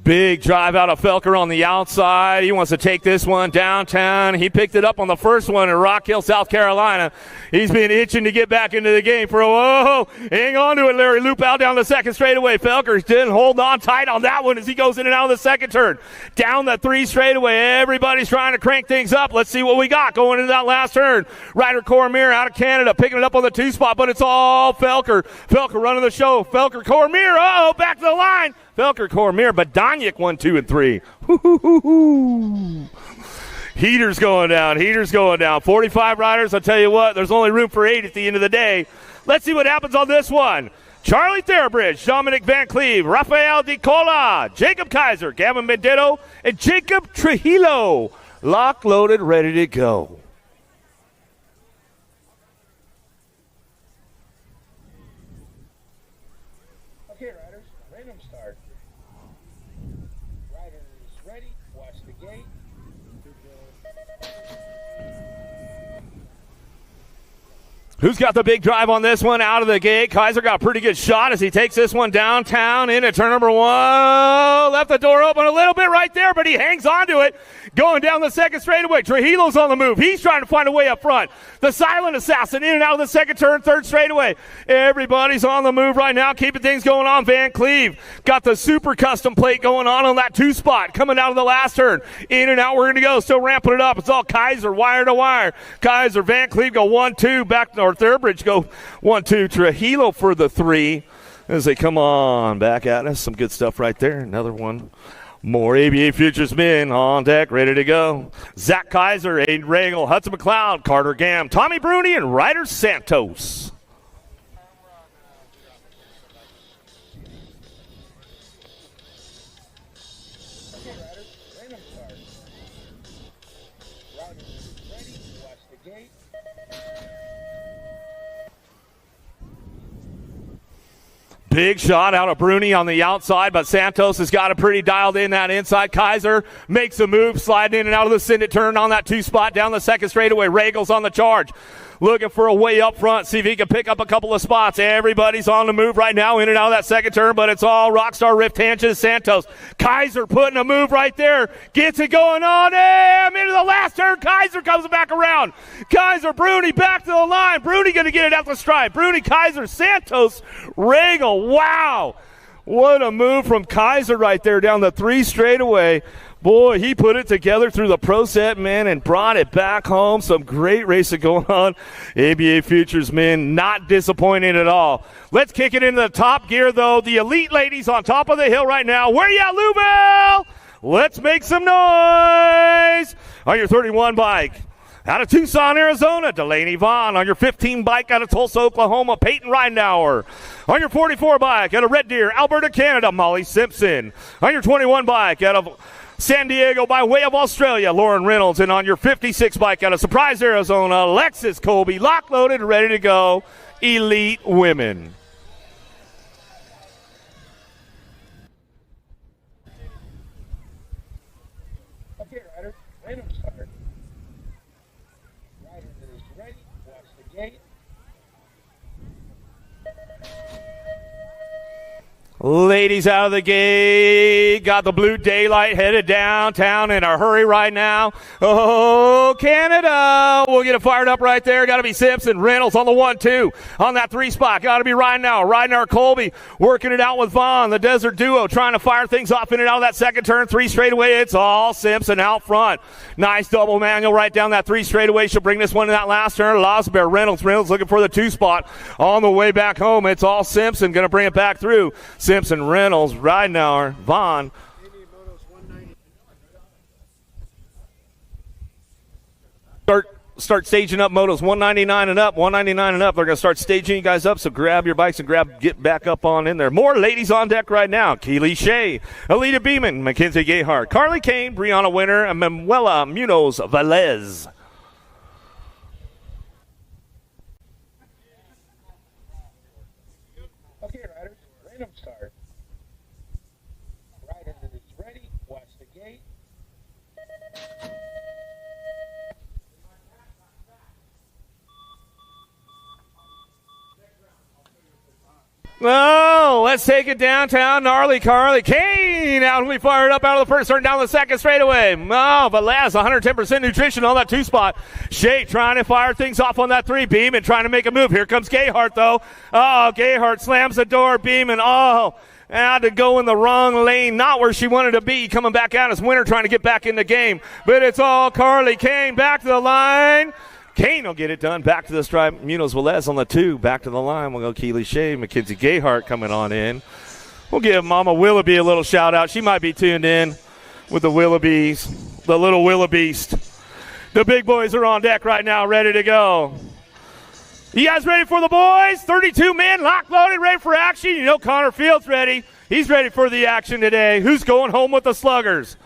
Big drive out of Felker on the outside. He wants to take this one downtown. He picked it up on the first one in Rock Hill, South Carolina. He's been itching to get back into the game for a whoa. Hang on to it, Larry. Loop out down the second straightaway. Felker didn't hold on tight on that one as he goes in and out of the second turn. Down the 3 straightaway. Everybody's trying to crank things up. Let's see what we got going into that last turn. Ryder Cormier out of Canada picking it up on the 2 spot, but it's all Felker. Felker running the show. Felker Cormier. Back to the line. Felker, Cormier, Badaniak 1, 2, and 3. Heaters going down. 45 riders. I'll tell you what, there's only room for 8 at the end of the day. Let's see what happens on this one. Charlie Therabridge, Dominic Van Cleve, Rafael Di Cola, Jacob Kaiser, Gavin Menditto, and Jacob Trujillo. Lock, loaded, ready to go. Okay, riders, random start. Riders ready, watch the gate. Who's got the big drive on this one out of the gate? Kaiser got a pretty good shot as he takes this one downtown into turn number 1. Left the door open a little bit right there, but he hangs on to it. Going down the second straightaway. Trujillo's on the move. He's trying to find a way up front. The silent assassin in and out of the second turn, third straightaway. Everybody's on the move right now, keeping things going on. Van Cleve got the super custom plate going on that 2 spot. Coming out of the last turn. In and out, we're going to go. Still ramping it up. It's all Kaiser, wire to wire. Kaiser, Van Cleve go 1-2. Back, or Thurrbridge go 1-2. Trujillo for the 3 as they come on back at us. Some good stuff right there. Another one. More ABA Futures men on deck, ready to go. Zach Kaiser, Aiden Regal, Hudson McLeod, Carter Gam, Tommy Bruni, and Ryder Santos. Okay, riders, random start. Riders ready, watch the gate. Big shot out of Bruni on the outside, but Santos has got it pretty dialed in that inside. Kaiser makes a move, sliding in and out of the Syndicate turn on that 2 spot down the second straightaway. Regal's on the charge. Looking for a way up front, see if he can pick up a couple of spots. Everybody's on the move right now, in and out of that second turn, but it's all Rockstar Rift Tangent Santos. Kaiser putting a move right there, gets it going on him into the last turn. Kaiser comes back around. Kaiser, Bruni back to the line. Bruni going to get it out the stride. Bruni, Kaiser, Santos, Regal. Wow. What a move from Kaiser right there down the 3 straightaway. Boy, he put it together through the pro set, man, and brought it back home. Some great racing going on. ABA Futures men not disappointing at all. Let's kick it into the top gear, though. The elite ladies on top of the hill right now. Where you at, Louisville? Let's make some noise on your 31 bike. Out of Tucson, Arizona, Delaney Vaughn. On your 15 bike out of Tulsa, Oklahoma, Peyton Reinauer. On your 44 bike out of Red Deer, Alberta, Canada, Molly Simpson. On your 21 bike out of San Diego by way of Australia, Lauren Reynolds. And on your 56 bike out of Surprise, Arizona, Alexis Colby, lock loaded, ready to go, elite women. Okay, riders, random start. Rider is ready. Watch the gate. Ladies out of the gate, got the blue daylight headed downtown in a hurry right now. Oh, Canada, we'll get it fired up right there. Got to be Simpson, Reynolds on the 1-2. On that 3 spot, got to be Reinauer, Colby working it out with Vaughn. The Desert Duo trying to fire things off in and out of that second turn. 3 straightaway, it's all Simpson out front. Nice double manual right down that 3 straightaway. She'll bring this one in that last turn. Losbear, Reynolds looking for the 2 spot. On the way back home, it's all Simpson going to bring it back through. Simpson, Reynolds, Reinauer, Vaughn. Start staging up motos 199 and up, 199 and up. They're going to start staging you guys up, so grab your bikes and get back up on in there. More ladies on deck right now. Keely Shea, Alita Beeman, Mackenzie Gayhart, Carly Kane, Brianna Winter, and Manuela Munoz Velez. Okay, riders, random start. Rider is ready. Watch the gate. Oh, let's take it downtown. Gnarly Carly Kane out and we fired up out of the first turn down the second straightaway. Oh, Velez, 110% nutrition on that 2 spot. Shea trying to fire things off on that 3. Beeman trying to make a move. Here comes Gayhart, though. Oh, Gayhart slams the door. Beeman, had to go in the wrong lane, not where she wanted to be. Coming back out as Winter trying to get back in the game. But it's all Carly Kane back to the line. Kane will get it done. Back to the stripe. Munoz Velez on the 2. Back to the line. We'll go Keely Shea. Mackenzie Gayhart coming on in. We'll give Mama Willoughby a little shout out. She might be tuned in with the Willoughbys, the little Willoughbeast. The big boys are on deck right now, ready to go. You guys ready for the boys? 32 men, lock loaded, ready for action. You know Connor Field's ready. He's ready for the action today. Who's going home with the Sluggers?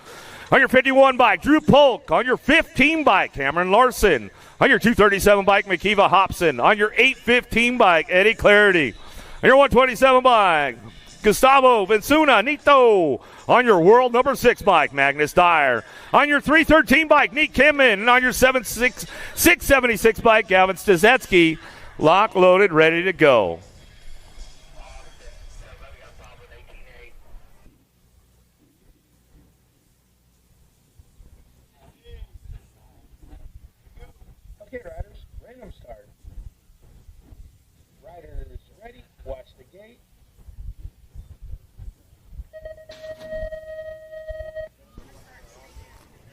On your 51 bike, Drew Polk. On your 15 bike, Cameron Larson. On your 237 bike, McKeeva Hobson. On your 815 bike, Eddie Clarity. On your 127 bike, Gustavo Vincuna Nito. On your world number 6 bike, Magnus Dyer. On your 313 bike, Nick Kimman. And on your 676 bike, Gavin Stazetsky. Lock loaded, ready to go. Okay, riders, random start. Rider is ready. Watch the gate.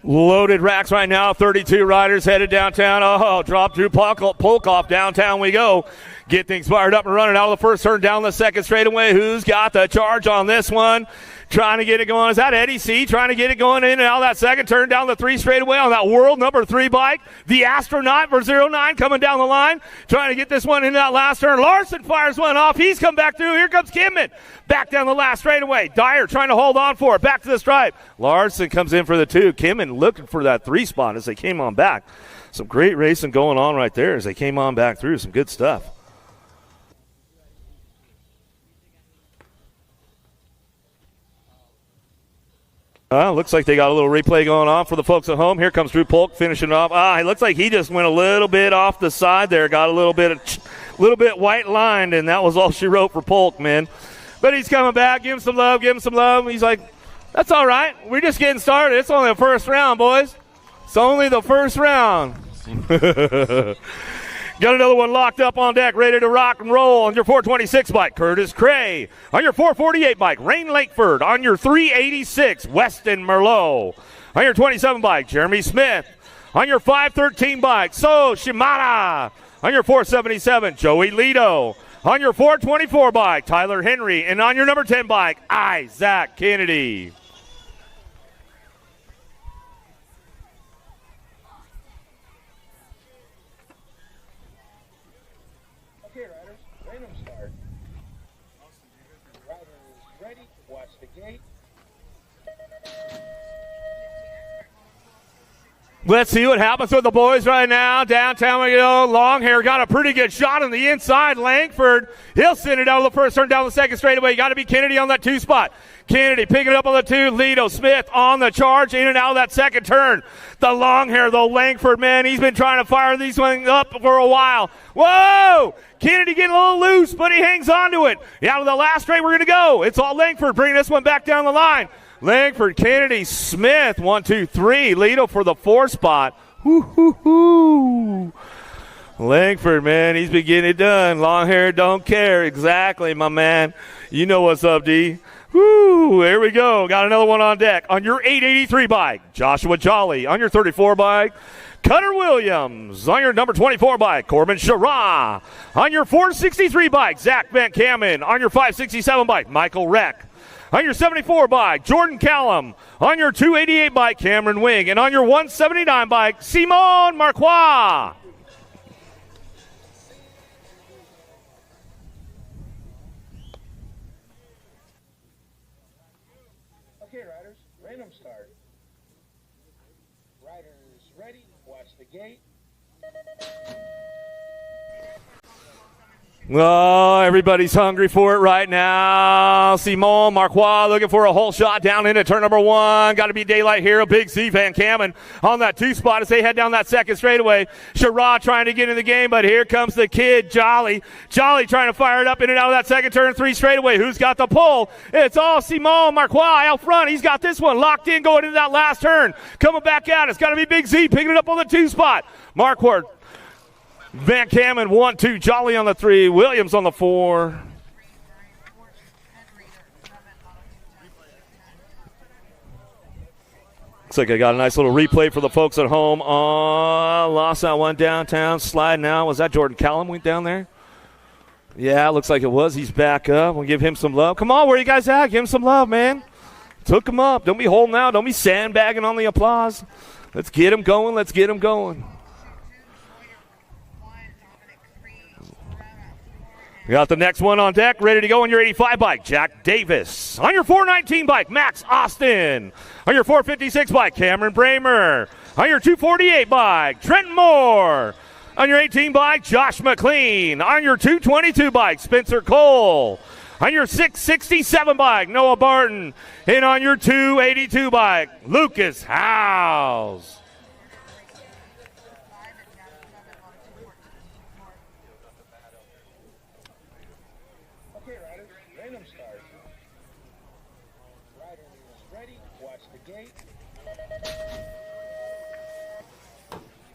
Loaded racks right now. 32 riders headed downtown. Oh, drop Drew Polk off. Downtown we go. Get things fired up and running out of the first turn down the second straightaway. Who's got the charge on this one? Trying to get it going. Is that Eddie C? Trying to get it going in and out of that second turn down the 3 straightaway on that world number 3 bike. The Astronaut for 09 coming down the line. Trying to get this one into that last turn. Larson fires one off. He's come back through. Here comes Kimman. Back down the last straightaway. Dyer trying to hold on for it. Back to the stripe. Larson comes in for the 2. Kimman looking for that 3 spot as they came on back. Some great racing going on right there as they came on back through. Some good stuff. Looks like they got a little replay going on for the folks at home. Here comes Drew Polk finishing off. It looks like he just went a little bit off the side there. Got a little bit white lined, and that was all she wrote for Polk, man. But he's coming back. Give him some love. Give him some love. He's like, that's all right. We're just getting started. It's only the first round, boys. It's only the first round. Got another one locked up on deck, ready to rock and roll. On your 426 bike, Curtis Cray. On your 448 bike, Rain Lakeford. On your 386, Weston Merlot. On your 27 bike, Jeremy Smith. On your 513 bike, So Shimada. On your 477, Joey Lito. On your 424 bike, Tyler Henry. And on your number 10 bike, Isaac Kennedy. the gate. Let's see what happens with the boys right now. Downtown we go. Longhair got a pretty good shot on the inside. Langford, he'll send it out of the first turn down the second straightaway. Got to be Kennedy on that 2 spot. Kennedy picking it up on the 2. Lido Smith on the charge, in and out of that second turn. The Longhair, though, Langford, man, he's been trying to fire these ones up for a while. Whoa! Kennedy getting a little loose, but he hangs on to it. Out of the last straight, we're going to go. It's all Langford bringing this one back down the line. Langford, Kennedy, Smith, 1, 2, 3. Lido for the 4 spot. Woo-hoo-hoo. Langford, man, he's been getting it done. Long hair, don't care. Exactly, my man. You know what's up, D. Woo, here we go. Got another one on deck. On your 883 bike, Joshua Jolly. On your 34 bike, Cutter Williams. On your number 24 bike, Corbin Sherrah. On your 463 bike, Zach Van Kamen. On your 567 bike, Michael Reck. On your 74 bike, Jordan Callum. On your 288 bike, Cameron Wing. And on your 179 bike, Simon Marquois. Okay, riders, random start. Riders ready, watch the gate. Oh, everybody's hungry for it right now. Simon Marquois looking for a hole shot down into turn number 1. Got to be daylight here. A big Z Van Kamen on that 2 spot as they head down that second straightaway. Sherrod trying to get in the game, but here comes the kid, Jolly. Jolly trying to fire it up in and out of that second turn 3 straightaway. Who's got the pull? It's all Simon Marquois out front. He's got this one locked in going into that last turn. Coming back out. It's got to be Big Z picking it up on the 2 spot. Marquardt. Van Kamen 1, 2, Jolly on the 3, Williams on the 4. Looks like I got a nice little replay for the folks at home. Lost that one downtown, sliding out. Was that Jordan Callum went down there? Yeah, looks like it was. He's back up. We'll give him some love. Come on, where you guys at? Give him some love, man. Took him up. Don't be holding out. Don't be sandbagging on the applause. Let's get him going. Let's get him going. We got the next one on deck, ready to go on your 85 bike, Jack Davis. On your 419 bike, Max Austin. On your 456 bike, Cameron Bramer. On your 248 bike, Trent Moore. On your 18 bike, Josh McLean. On your 222 bike, Spencer Cole. On your 667 bike, Noah Barton. And on your 282 bike, Lucas Howes.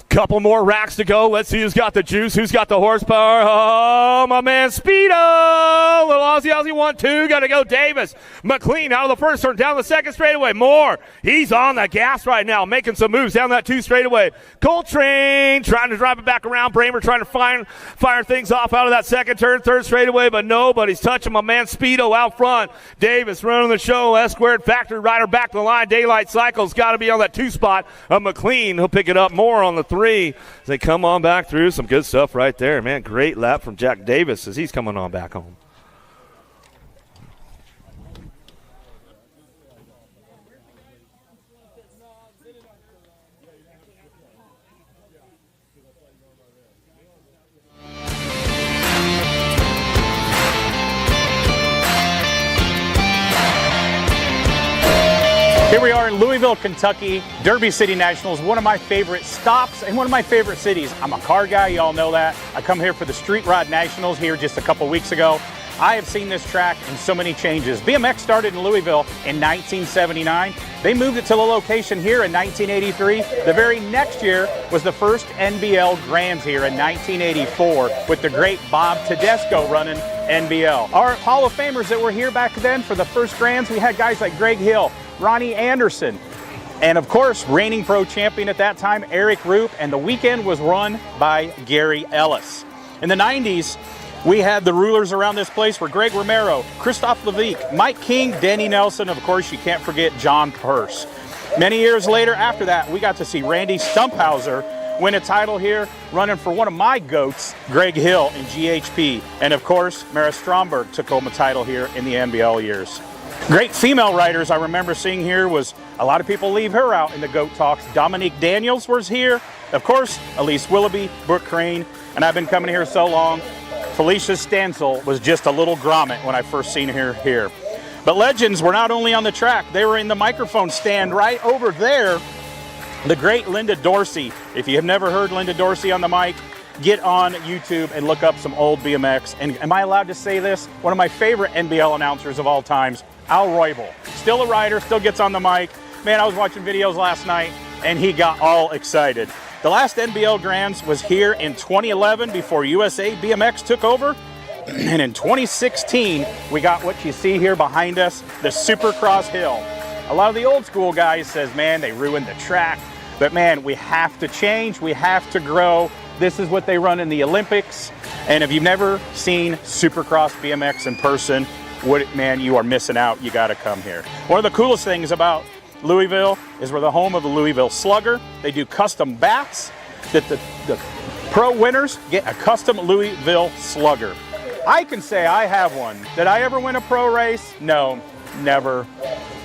Couple more racks to go. Let's see who's got the juice, who's got the horsepower. Oh, my man, Speedo. Little Aussie 1, 2. Got to go Davis. McLean out of the first turn, down the second straightaway. Moore, he's on the gas right now, making some moves down that 2 straightaway. Coltrane trying to drive it back around. Bramer trying to fire things off out of that second turn, 3rd straightaway, but nobody's touching my man Speedo out front. Davis running the show. S-squared factory rider back to the line. Daylight Cycles got to be on that 2 spot. McLean, he'll pick it up. More on the 3. As they come on back through. Some good stuff right there, man. Great lap from Jack Davis as he's coming on back home. Here we are in Louisville, Kentucky, Derby City Nationals, one of my favorite stops and one of my favorite cities. I'm a car guy, you all know that. I come here for the Street Rod Nationals here just a couple weeks ago. I have seen this track in so many changes. BMX started in Louisville in 1979. They moved it to the location here in 1983. The very next year was the first NBL Grands here in 1984 with the great Bob Tedesco running NBL. Our Hall of Famers that were here back then for the first Grands, we had guys like Greg Hill, Ronnie Anderson, and of course, reigning pro champion at that time, Eric Roop, and the weekend was run by Gary Ellis. In the 90s, we had the rulers around this place were Greg Romero, Christoph Levique, Mike King, Denny Nelson, and of course, you can't forget John Purse. Many years later after that, we got to see Randy Stumphauser win a title here, running for one of my GOATs, Greg Hill in GHP. And of course, Mara Stromberg took home a title here in the NBL years. Great female riders I remember seeing here was, a lot of people leave her out in the GOAT talks. Dominique Daniels was here. Of course, Elise Willoughby, Brooke Crane, and I've been coming here so long. Felicia Stansel was just a little grommet when I first seen her here. But legends were not only on the track, they were in the microphone stand right over there. The great Linda Dorsey. If you have never heard Linda Dorsey on the mic, get on YouTube and look up some old BMX. And am I allowed to say this? One of my favorite NBL announcers of all times, Al Roybal. Still a rider, still gets on the mic. Man, I was watching videos last night and he got all excited. The last NBL Grands was here in 2011 before USA BMX took over. And in 2016, we got what you see here behind us, the Supercross Hill. A lot of the old school guys says, man, they ruined the track. But man, we have to change, we have to grow. This is what they run in the Olympics. And if you've never seen Supercross BMX in person, man, you are missing out. You gotta come here. One of the coolest things about Louisville is we're the home of the Louisville Slugger. They do custom bats that the pro winners get a custom Louisville Slugger. I can say I have one. Did I ever win a pro race? No, never,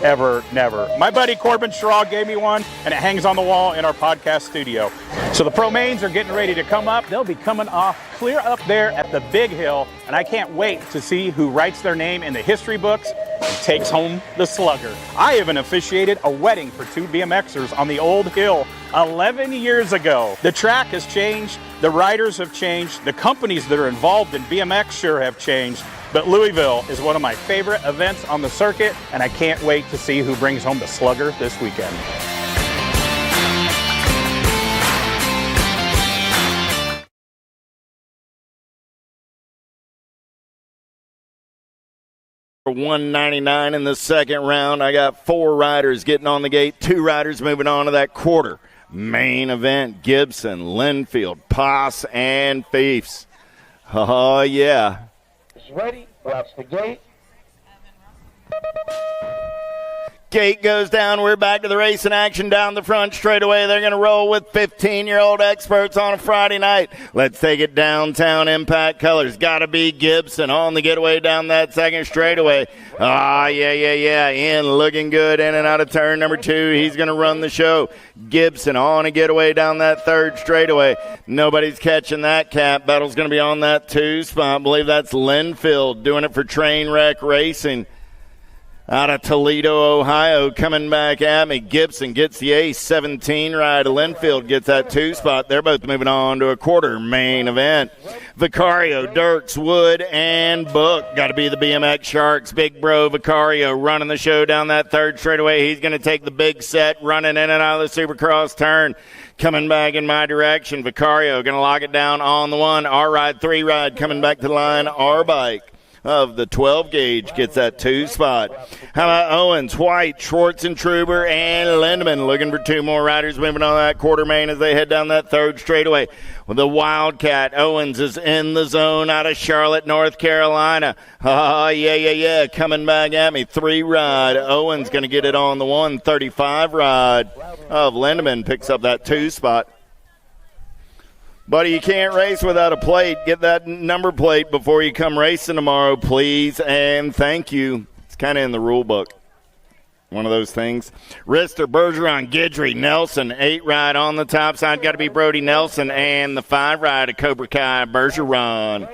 ever, never. My buddy Corbin Schraub gave me one, and it hangs on the wall in our podcast studio. So the pro mains are getting ready to come up. They'll be coming off clear up there at the big hill, and I can't wait to see who writes their name in the history books and takes home the Slugger. I even officiated a wedding for 2 BMXers on the old hill 11 years ago. The track has changed, the riders have changed, the companies that are involved in BMX sure have changed, but Louisville is one of my favorite events on the circuit, and I can't wait to see who brings home the Slugger this weekend. $199 in the second round. I got 4 riders getting on the gate, 2 riders moving on to that quarter. Main event, Gibson, Linfield, Poss, and Fiefs. Oh, yeah. Ready, watch the gate. Gate goes down. We're back to the racing action down the front straightaway. They're going to roll with 15-year-old experts on a Friday night. Let's take it downtown. Impact Colors. Got to be Gibson on the getaway down that second straightaway. Yeah. In, looking good in and out of turn number 2. He's going to run the show. Gibson on a getaway down that third straightaway. Nobody's catching that cap. Battle's going to be on that 2 spot. I believe that's Linfield doing it for Trainwreck Racing. Out of Toledo, Ohio, coming back at me. Gibson gets the ace, 17 ride. Linfield gets that 2 spot. They're both moving on to a quarter main event. Vicario, Dirks, Wood, and Book. Got to be the BMX Sharks. Big bro Vicario running the show down that third straightaway. He's going to take the big set, running in and out of the Supercross turn. Coming back in my direction. Vicario going to lock it down on the 1. R-Ride, 3 ride, coming back to the line. R-Bike of the 12 gauge gets that 2 spot. How about Owens, White, Schwartz and Truber, and Lindemann looking for 2 more riders moving on that quarter main as they head down that third straightaway. With the Wildcat, Owens is in the zone out of Charlotte, North Carolina. Yeah. Coming back at me. 3 ride. Owens going to get it on the 135 ride of Lindemann. Picks up that 2 spot. Buddy, you can't race without a plate. Get that number plate before you come racing tomorrow, please, and thank you. It's kind of in the rule book. One of those things. Rister, Bergeron, Guidry, Nelson, 8 ride on the top side. Got to be Brody Nelson, and the 5 ride of Cobra Kai, Bergeron.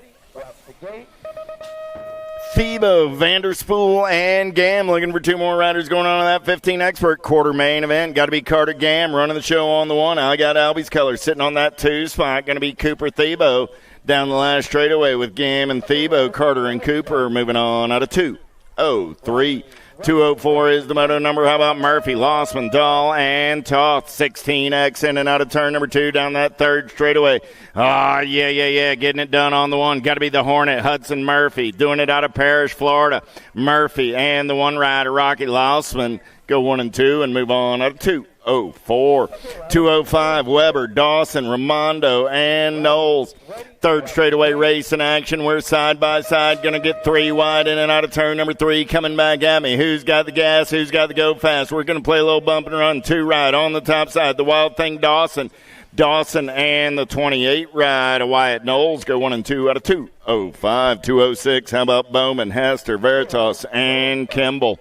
Thebo, Vanderspool, and Gam looking for 2 more riders going on in that 15 expert quarter main event. Got to be Carter Gam running the show on the 1. I got Albie's color sitting on that 2 spot. Going to be Cooper Thebo down the last straightaway with Gam and Thebo. Carter and Cooper moving on out of 2:03. 2:04 is the moto number. How about Murphy, Lossman, Dahl, and Toth? 16X in and out of turn number 2 down that third straightaway. Yeah. Getting it done on the 1. Got to be the Hornet, Hudson Murphy. Doing it out of Parrish, Florida. Murphy and the 1 rider, Rocky Lossman, go 1 and 2 and move on out of 2:04. 2:05, Weber, Dawson, Raimondo, and Knowles. Third straightaway race in action. We're side by side. Going to get 3 wide in and out of turn number 3. Coming back at me. Who's got the gas? Who's got the go fast? We're going to play a little bump and run. 2 ride on the top side. The Wild Thing, Dawson. Dawson and the 28 ride of Wyatt Knowles go 1 and 2 out of 2:05. 2:06. How about Bowman, Hester, Veritas, and Kimball?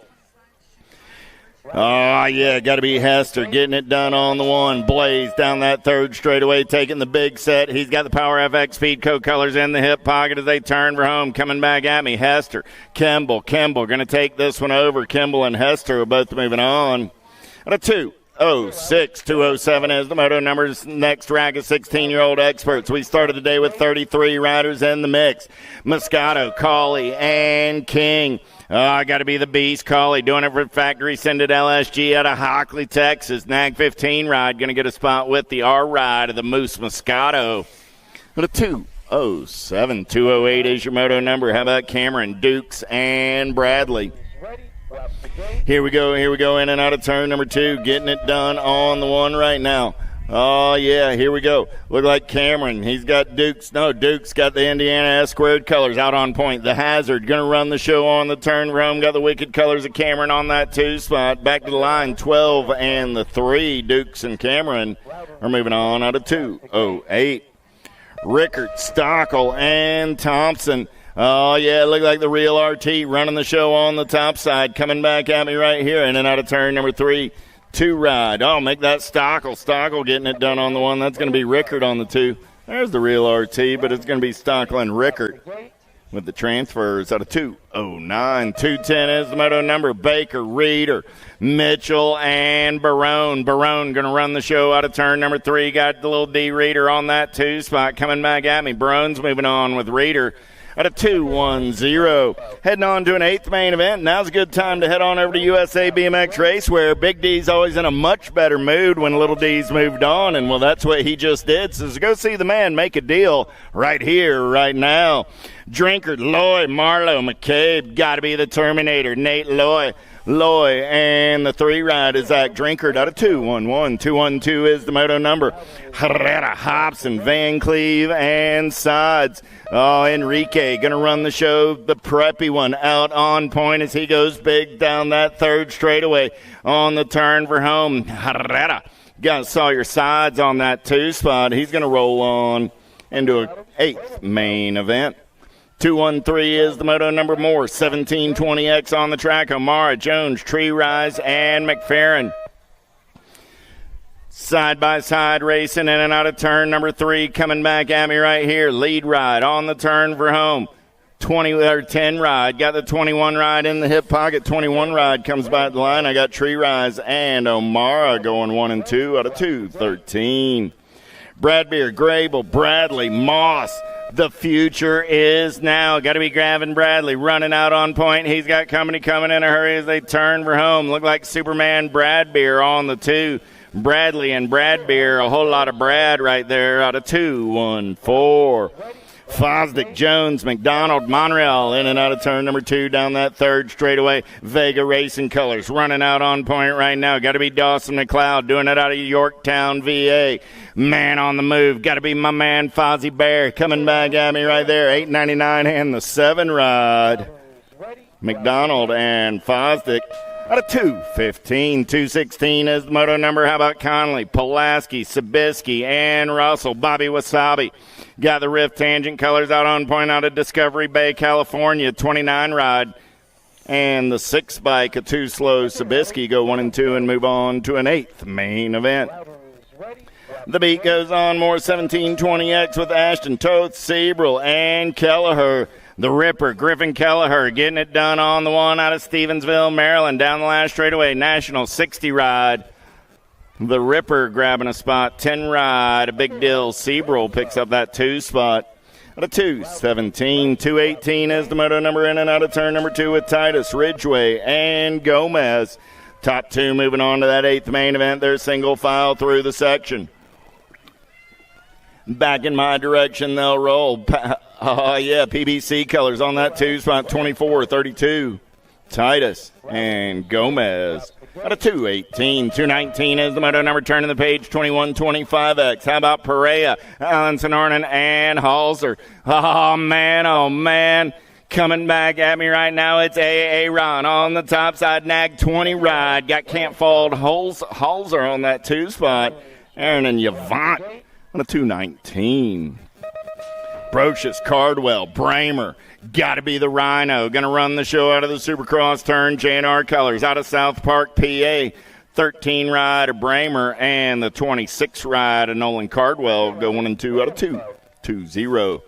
Oh, yeah, got to be Hester getting it done on the one. Blaze down that third straightaway, taking the big set. He's got the Power FX Speedco colors in the hip pocket as they turn for home. Coming back at me, Hester. Kimball going to take this one over. Kimball and Hester are both moving on. At a 2:06, 2:07 is the moto numbers. Next rack of 16-year-old experts. We started the day with 33 riders in the mix. Moscato, Cauley, and King. Oh, got to be the Beast. Cauley doing it for Factory Sended LSG out of Hockley, Texas. Nag 15 ride going to get a spot with the R ride of the Moose Moscato. At a 2:07, 2:08 is your moto number. How about Cameron, Dukes, and Bradley? Here we go, in and out of turn number 2, getting it done on the one right now. Oh, yeah, here we go. Look like Cameron. He's got Dukes. No, Dukes got the Indiana S squared colors out on point. The Hazard going to run the show on the turn for home. Got the Wicked colors of Cameron on that 2 spot. Back to the line, 12 and the 3. Dukes and Cameron are moving on out of 2:08. Rickard, Stockel, and Thompson. Oh, yeah, look like the real RT running the show on the top side. Coming back at me right here. In and out of turn number 3. 2 ride. Oh, make that Stockel. Stockel getting it done on the one. That's going to be Rickard on the 2. There's the real RT, but it's going to be Stockel and Rickard with the transfers out of 2:09. 2:10 is the moto number. Baker, Reeder, Mitchell, and Barone. Barone going to run the show out of turn number 3. Got the little D Reeder on that 2 spot. Coming back at me. Barone's moving on with Reeder at a 2:10. Heading on to an 8th main event. Now's a good time to head on over to USA BMX Race, where Big D's always in a much better mood when Little D's moved on, and well, that's what he just did. So go see the man make a deal right here, right now. Drinkard, Loy, Marlowe, McCabe, got to be the Terminator. Nate Loy, and the 3 ride is Zach Drinkard out of 2:11. 2:12 is the moto number. Herrera, Hobson, Van Cleve, and Sides. Oh, Enrique going to run the show, the preppy one, out on point as he goes big down that third straightaway on the turn for home. Herrera got Sawyer Sides on that 2 spot. He's going to roll on into an 8th main event. 2:13 is the moto number. More 1720X on the track. O'Mara, Jones, Tree Rise, and McFerrin. Side by side racing in and out of turn number 3. Coming back at me right here. Lead ride on the turn for home. 10 ride. Got the 21 ride in the hip pocket. 21 ride comes by the line. I got Tree Rise and O'Mara going 1 and 2 out of 2:13. Bradbeer, Grable, Bradley, Moss. The future is now. Got to be Gavin Bradley running out on point. He's got company coming in a hurry as they turn for home. Look like Superman Bradbeer on the 2. Bradley and Bradbeer, a whole lot of Brad right there out of 2:14. Fosdick, Jones, McDonald, Monreal in and out of turn number 2 down that third straightaway. Vega Racing Colors running out on point right now. Got to be Dawson McLeod doing it out of Yorktown, VA. Man on the move. Got to be my man Fozzie Bear coming back at me right there. 8.99 and the 7 ride. McDonald and Fosdick out of 2:15. 2:16 is the moto number. How about Conley, Pulaski, Sabisky, and Russell? Bobby Wasabi got the Rift Tangent colors out on point out of Discovery Bay, California. 29 ride. And the 6 bike, a 2 slow Sabisky, go 1 and 2 and move on to an 8th main event. The beat goes on. More 1720X with Ashton, Toth, Sebrel, and Kelleher. The Ripper, Griffin Kelleher, getting it done on the one out of Stevensville, Maryland. Down the last straightaway, National 60 ride. The Ripper grabbing a spot, 10 ride, a big deal. Sebrel picks up that 2 spot. At a 2:17, 2:18 is the moto number in and out of turn number 2 with Titus, Ridgway, and Gomez. Top 2 moving on to that 8th main event. They're single file through the section. Back in my direction, they'll roll. Oh, yeah, PBC colors on that 2 spot, 24-32. Titus and Gomez. At a 2:18, 2:19 is the moto number turning the page, 21-25X. How about Perea, Allenson Arnon, and Halser? Oh, man. Coming back at me right now, it's Aaron on the top side. Nag 20 ride. Got Camp Fald Halser on that 2 spot. Aaron and Yvonne on a 2:19. Brocious, Cardwell, Bramer. Got to be the Rhino. Going to run the show out of the Supercross turn. J&R Colors out of South Park, PA. 13 ride of Bramer and the 26 ride of Nolan Cardwell go 1 and 2 out of 2. 2-0.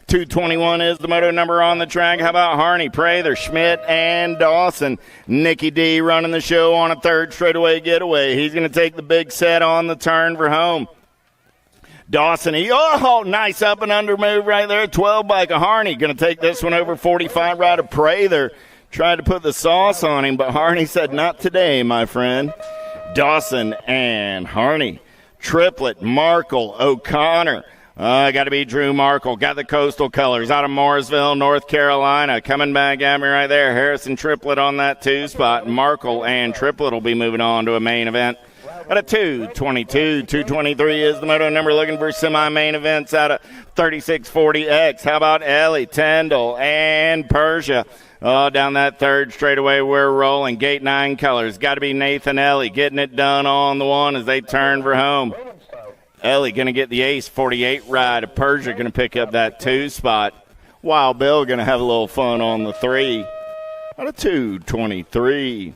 221 is the moto number on the track. How about Harney, Prather, Schmidt, and Dawson? Nicky D running the show on a third straightaway getaway. He's going to take the big set on the turn for home. Dawson, nice up and under move right there. 12 bike of Harney. Going to take this one over 45 ride of Prather. Tried to put the sauce on him, but Harney said, not today, my friend. Dawson and Harney. Triplet, Markle, O'Connor. Got to be Drew Markle. Got the Coastal Colors out of Mooresville, North Carolina. Coming back at me right there. Harrison Triplet on that 2 spot. Markle and Triplet will be moving on to a main event. At a 222, 223 is the moto number, looking for semi-main events out of 3640X. How about Ellie, Tyndall, and Persia? Down that third straightaway, we're rolling. Gate 9 Colors. Got to be Nathan Ellie getting it done on the one as they turn for home. Ellie going to get the ace 48 ride. Persia going to pick up that 2 spot. Wild Bill going to have a little fun on the 3. Out of 223.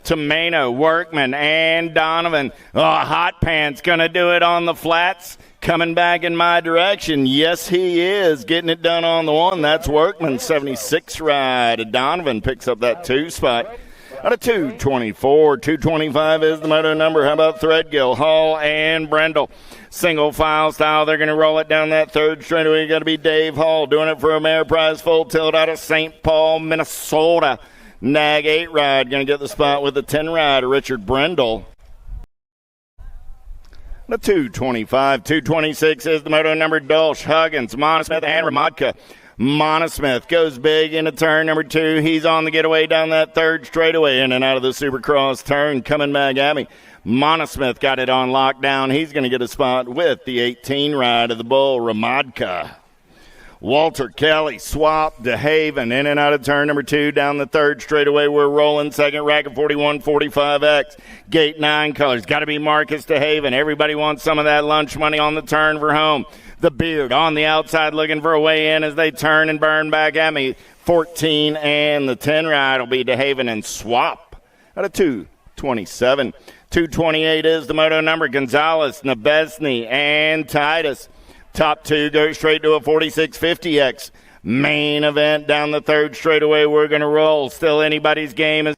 Tomeno, Workman, and Donovan. Hot Pants going to do it on the flats. Coming back in my direction. Yes, he is. Getting it done on the one. That's Workman. 76 ride. Donovan picks up that 2 spot. Out of 224. 225 is the moto number. How about Threadgill, Hall, and Brendel? Single file style. They're going to roll it down that third straightaway. Got to be Dave Hall doing it for a Ameriprise Full Tilt out of St. Paul, Minnesota. Nag 8 ride. Going to get the spot with the 10 ride. Richard Brendel. The 225, 226 is the moto number. Dulce, Huggins, Monosmith, and Ramadka. Monosmith goes big into turn number 2. He's on the getaway down that third straightaway, in and out of the Supercross turn. Coming back at me. Monosmith got it on lockdown. He's going to get a spot with the 18 ride of the Bull, Ramadka. Walter Kelly, Swap, DeHaven, in and out of turn number 2, down the third straightaway. We're rolling. Second rack of 4145X. Gate 9 Colors. Got to be Marcus DeHaven. Everybody wants some of that lunch money on the turn for home. The Beard on the outside looking for a way in as they turn and burn back at me. 14 and the 10 ride will be DeHaven and Swap. Out of 227. 228 is the moto number. Gonzalez, Nebesny, and Titus. Top 2 go straight to a 4650X. Main event down the third straightaway. We're going to roll. Still anybody's game as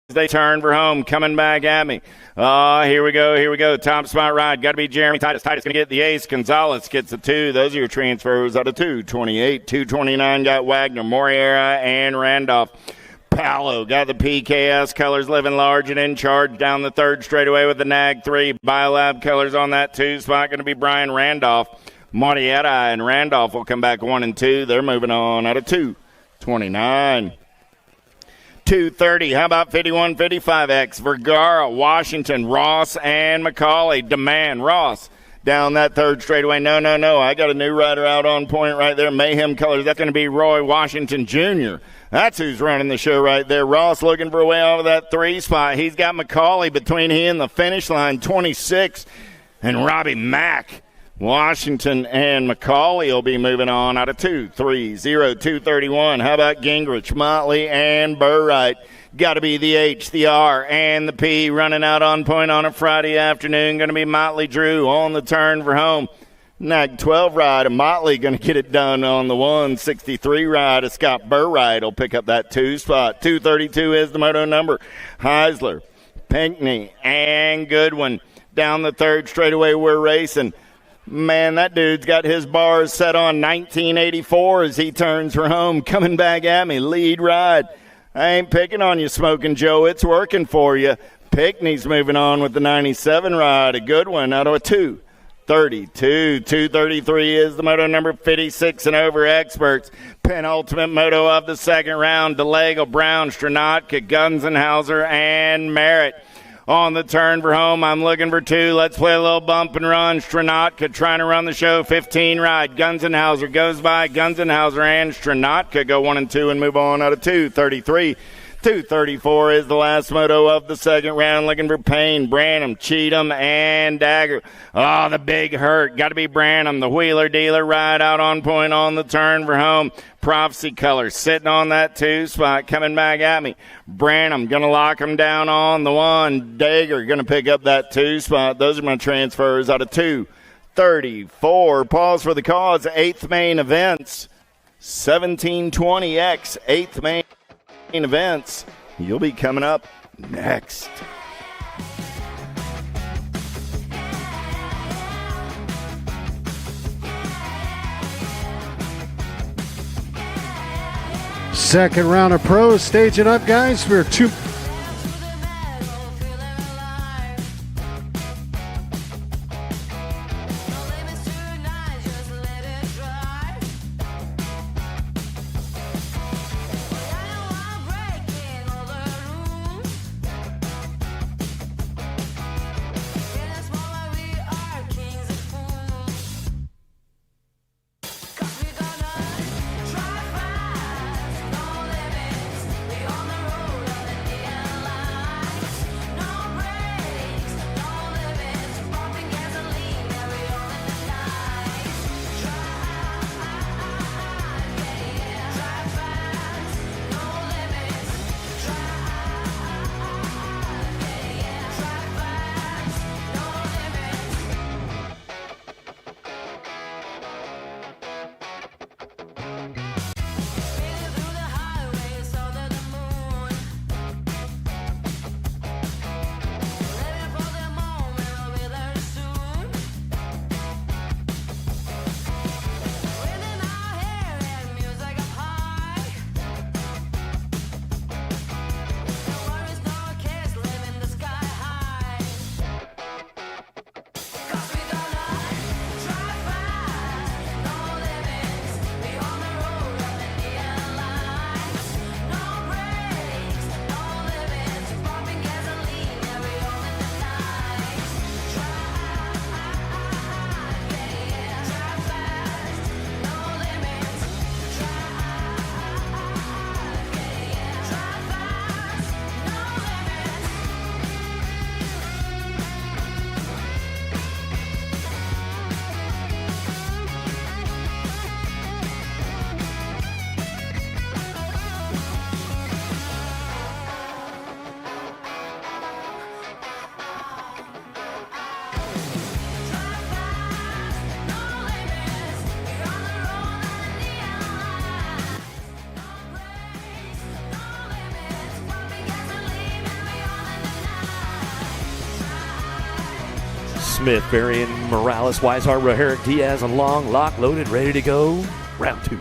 they turn for home. Coming back at me. Here we go. Top spot ride. Got to be Jeremy Titus. Titus going to get the ace. Gonzalez gets the 2. Those are your transfers out of 228. 229 got Wagner, Moriera, and Randolph. Palo got the PKS Colors living large and in charge down the third straightaway with the Nag 3. Biolab Colors on that 2 spot. Going to be Brian Randolph. Marietta and Randolph will come back 1 and 2. They're moving on out of 229. 230. How about 5155X? Vergara, Washington, Ross, and McCauley. Demand Ross down that third straightaway. No. I got a new rider out on point right there. Mayhem Colors. That's going to be Roy Washington Jr. That's who's running the show right there. Ross looking for a way off of that 3 spot. He's got McCauley between he and the finish line. 26. And Robbie Mack. Washington and McCauley will be moving on out of 230, 231. How about Gingrich, Motley, and Burright? Got to be the H, the R, and the P running out on point on a Friday afternoon. Going to be Motley Drew on the turn for home. Nag 12 ride of Motley going to get it done on the 163 ride of Scott Burright will pick up that 2 spot. 232 is the moto number. Heisler, Pinckney, and Goodwin. Down the third straightaway we're racing. Man, that dude's got his bars set on 1984 as he turns for home. Coming back at me, lead ride. I ain't picking on you, Smoking Joe. It's working for you. Pickney's moving on with the 97 ride. A good one out of a 232. 233 is the moto number. 56 and over experts. Penultimate moto of the second round. DeLego, Brown, Stranatka, Gunzenhauser, and Merritt. On the turn for home, I'm looking for 2. Let's play a little bump and run. Stranatka trying to run the show. 15 ride. Gunzenhauser goes by. Gunzenhauser and Stranatka go 1 and 2 and move on out of 233. 2:34 is the last moto of the second round. Looking for Payne, Branham, Cheatham, and Dagger. Oh, the big hurt. Got to be Branham, the wheeler dealer, right out on point on the turn for home. Prophecy Color sitting on that 2 spot, coming back at me. Branham going to lock him down on the 1. Dagger going to pick up that 2 spot. Those are my transfers out of 2:34. Pause for the cause. 8th main events. 1720X, 8th main events. You'll be coming up next. Second round of pros staging up, guys. We're two. Smith, Varian, Morales, Weishart, Roherick, Diaz, and Long, lock, loaded, ready to go. Round 2.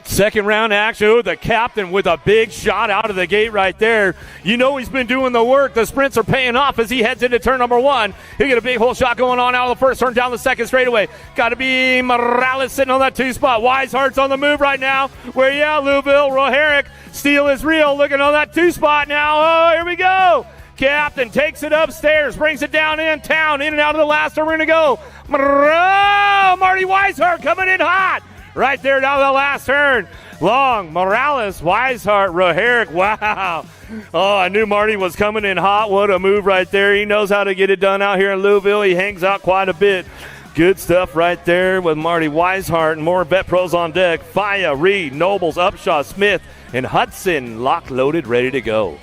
Second round action. Ooh, the captain with a big shot out of the gate right there. You know he's been doing the work. The sprints are paying off as he heads into turn number 1. He'll get a big hole shot going on out of the first turn down the second straightaway. Got to be Morales sitting on that 2 spot. Weishart's on the move right now. Where you at, Louisville? Roherick, steel is real. Looking on that 2 spot now. Oh, here we go. Captain takes it upstairs, brings it down in town, in and out of the last turn. We're going to go. Marty Weishart coming in hot. Right there down the last turn. Long, Morales, Weishart, Roherick. Wow. Oh, I knew Marty was coming in hot. What a move right there. He knows how to get it done out here in Louisville. He hangs out quite a bit. Good stuff right there with Marty Weishart and more vet pros on deck. Faya, Reed, Nobles, Upshaw, Smith, and Hudson locked, loaded, ready to go.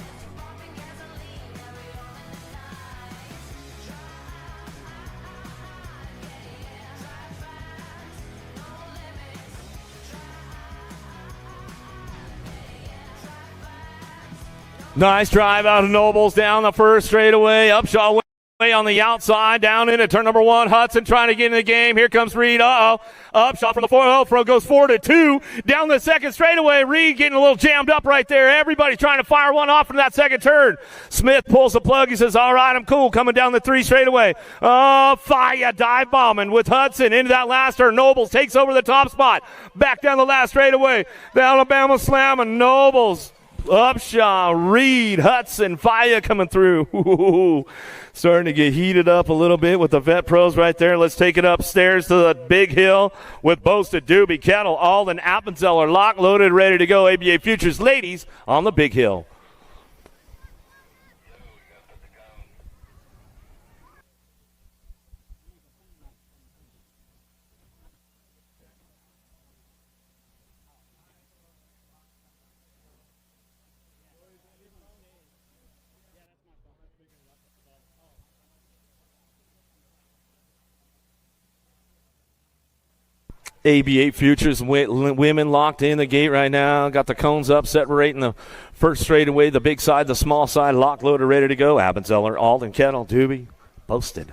Nice drive out of Nobles down the first straightaway. Upshaw way on the outside, down into turn number 1. Hudson trying to get in the game. Here comes Reed. Upshot from the 4. Goes 4-2. Down the second straightaway. Reed getting a little jammed up right there. Everybody trying to fire one off from that second turn. Smith pulls the plug. He says, all right, I'm cool. Coming down the 3 straightaway. Fire dive bombing with Hudson into that last turn. Nobles takes over the top spot. Back down the last straightaway. The Alabama slam and Nobles Upshaw, Reed, Hudson, Faya coming through. Ooh, starting to get heated up a little bit with the vet pros right there. Let's take it upstairs to the big hill with Boasted, Doobie, Kettle, Alden, Appenzeller, lock, loaded, ready to go. ABA Futures ladies on the big hill. AB8 Futures women locked in the gate right now. Got the cones up, separating the first straightaway, the big side, the small side, lock, loaded, ready to go. Appenzeller, Alden, Kettle, Doobie, Boasted.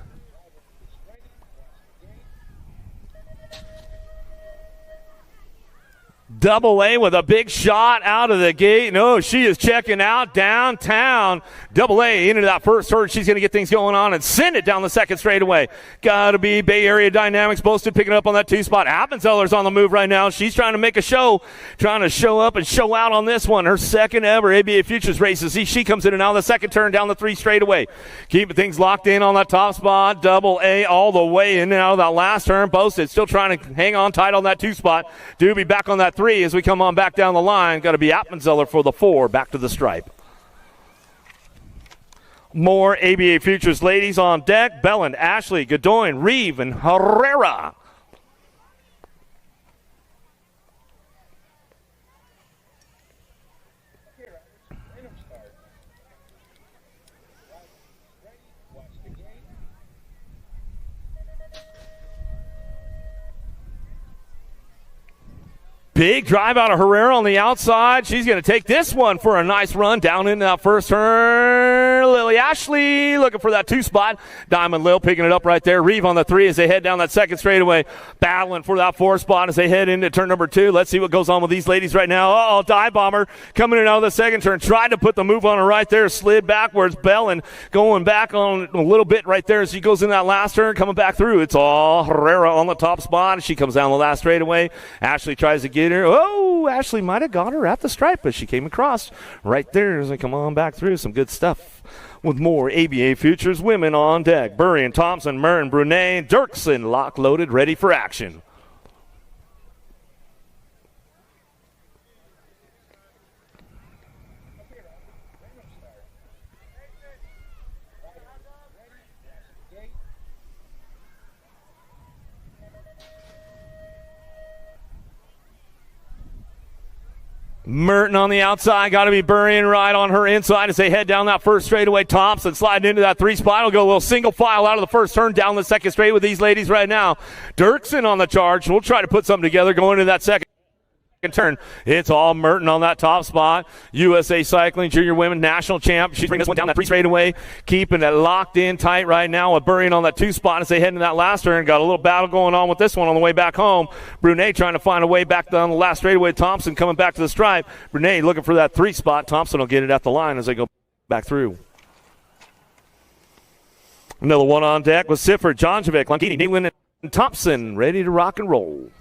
Double A with a big shot out of the gate. No, she is checking out downtown. Double A into that first turn. She's going to get things going on and send it down the second straightaway. Got to be Bay Area Dynamics. Boasted picking up on that 2 spot. Appenzeller's on the move right now. She's trying to make a show, trying to show up and show out on this one. Her second ever ABA Futures races. See, she comes in and out the second turn down the 3 straightaway. Keeping things locked in on that top spot. Double A all the way in and out of that last turn. Boasted still trying to hang on tight on that 2 spot. Doobie back on that 3 as we come on back down the line. Got to be Appenzeller for the 4, back to the stripe. More ABA Futures ladies on deck. Belland, Ashley, Godoyne, Reeve, and Herrera. Big drive out of Herrera on the outside. She's going to take this one for a nice run down in that first turn. Lily Ashley looking for that 2 spot. Diamond Lil picking it up right there. Reeve on the 3 as they head down that second straightaway. Battling for that 4 spot as they head into turn number 2. Let's see what goes on with these ladies right now. Uh-oh, Dive Bomber coming in out of the second turn. Tried to put the move on her right there. Slid backwards. Bellin going back on a little bit right there as she goes in that last turn. Coming back through. It's all Herrera on the top spot. She comes down the last straightaway. Ashley tries to get her. Oh, Ashley might have got her at the stripe, but she came across right there as they come on back through. Some good stuff with more ABA Futures women on deck. Burrian, Thompson, Murren, Brunet, Dirksen, lock, loaded, ready for action. Merton on the outside, got to be burying right on her inside as they head down that first straightaway. Thompson sliding into that 3 spot. Will go a little single file out of the first turn down the second straight with these ladies right now. Dirksen on the charge. We'll try to put something together going into that second turn. It's all Merton on that top spot. USA Cycling Junior Women National Champ. She's bringing this one down that 3 straightaway, keeping it locked in tight right now with Burrian on that 2 spot as they head into that last turn. Got a little battle going on with this one on the way back home. Brunet trying to find a way back down the last straightaway. Thompson coming back to the stripe. Brunet looking for that 3 spot. Thompson will get it at the line as they go back through. Another one on deck with Sifford, Jonjovic, Lankini, Nealon, and Thompson ready to rock and roll.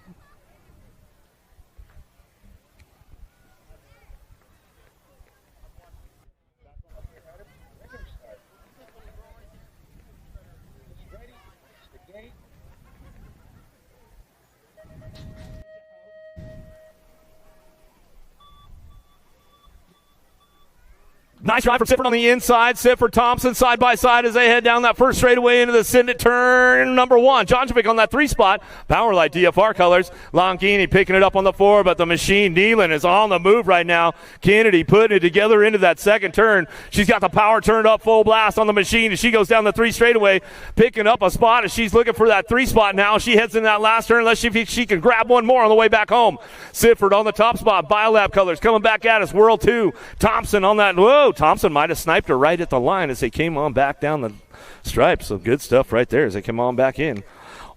Nice drive from Sifford on the inside. Sifford, Thompson side by side as they head down that first straightaway into the Send turn number 1. Jonjovic on that 3 spot. Powerlight DFR colors. Longini picking it up on the 4, but the machine Nealon is on the move right now. Kennedy putting it together into that second turn. She's got the power turned up full blast on the machine as she goes down the 3 straightaway, picking up a spot as she's looking for that 3 spot now. She heads in that last turn unless she can grab one more on the way back home. Sifford on the top spot. Biolab colors coming back at us. World 2. Thompson on that. Whoa, Thompson might have sniped her right at the line as they came on back down the stripe. So good stuff right there as they come on back in.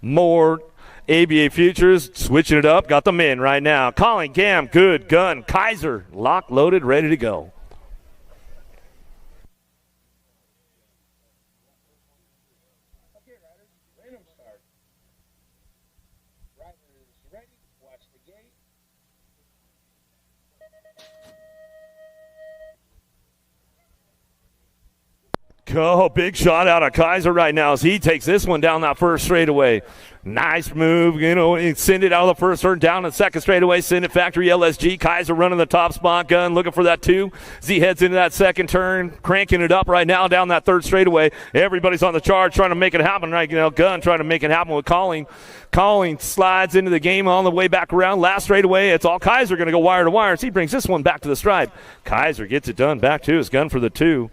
More ABA Futures switching it up. Got them in right now. Colin, Gam, Good, Gun, Kaiser, lock, loaded, ready to go. Oh, big shot out of Kaiser right now as he takes this one down that first straightaway. Nice move, send it out of the first turn, down the second straightaway, send it factory LSG. Kaiser running the top spot, Gunn looking for that 2. As he heads into that second turn, cranking it up right now down that third straightaway. Everybody's on the charge trying to make it happen right now. Gunn trying to make it happen with Colling. Colling slides into the game on the way back around. Last straightaway, it's all Kaiser going to go wire to wire as he brings this one back to the stripe. Kaiser gets it done back to his Gunn for the 2.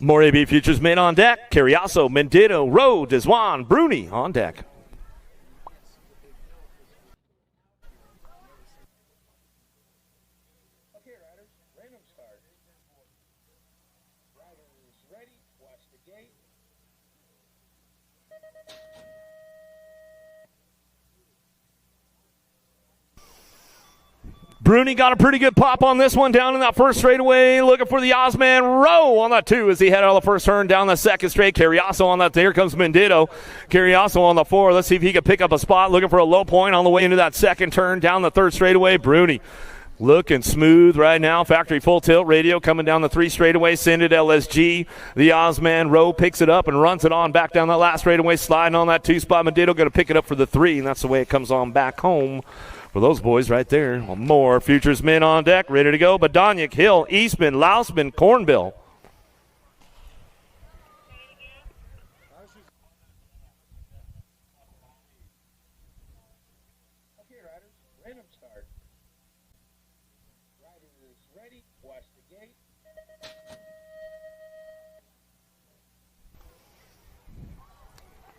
More AB Futures men on deck. Carriasso, Mendito, Rowe, Deswan, Bruni on deck. Okay, riders, random start. Riders ready, watch the gate. Bruni got a pretty good pop on this one down in that first straightaway. Looking for the Osman Rowe on that 2 as he head out of the first turn down the second straight. Carriasso on that. Here comes Mendito. Carriasso on the 4. Let's see if he can pick up a spot. Looking for a low point on the way into that second turn down the third straightaway. Bruni looking smooth right now. Factory full tilt radio coming down the 3 straightaway. Send it LSG. The Osman Rowe picks it up and runs it on back down that last straightaway. Sliding on that 2 spot. Mendito going to pick it up for the 3, and that's the way it comes on back home for those boys right there. More Futures men on deck, ready to go. Badonic, Hill, Eastman, Lousman, Cornbill. Okay, riders, random start. Riders ready, watch the gate.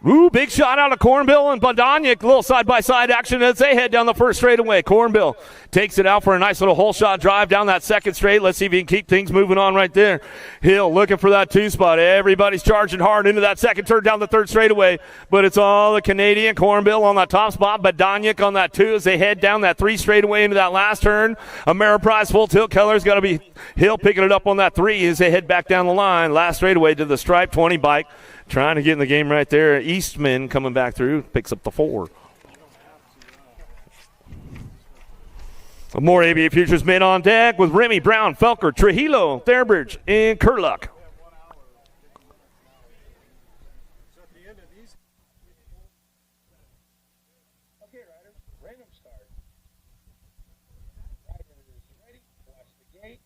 Ooh, big shot out of Cornbill and Badonic. Little side-by-side action as they head down the first straightaway. Cornbill takes it out for a nice little hole shot drive down that second straight. Let's see if he can keep things moving on right there. Hill looking for that 2 spot. Everybody's charging hard into that second turn down the third straightaway, but it's all the Canadian. Cornbill on that top spot. Badonic on that 2 as they head down that 3 straightaway into that last turn. Ameriprise full tilt. Keller's got to be Hill picking it up on that 3 as they head back down the line. Last straightaway to the stripe 20 bike. Trying to get in the game right there. Eastman coming back through, picks up the 4. More ABA Futures men on deck with Remy, Brown, Felker, Trujillo, Thairbridge, and Kurluck. Okay, riders, random start. Riders ready, watch the gate.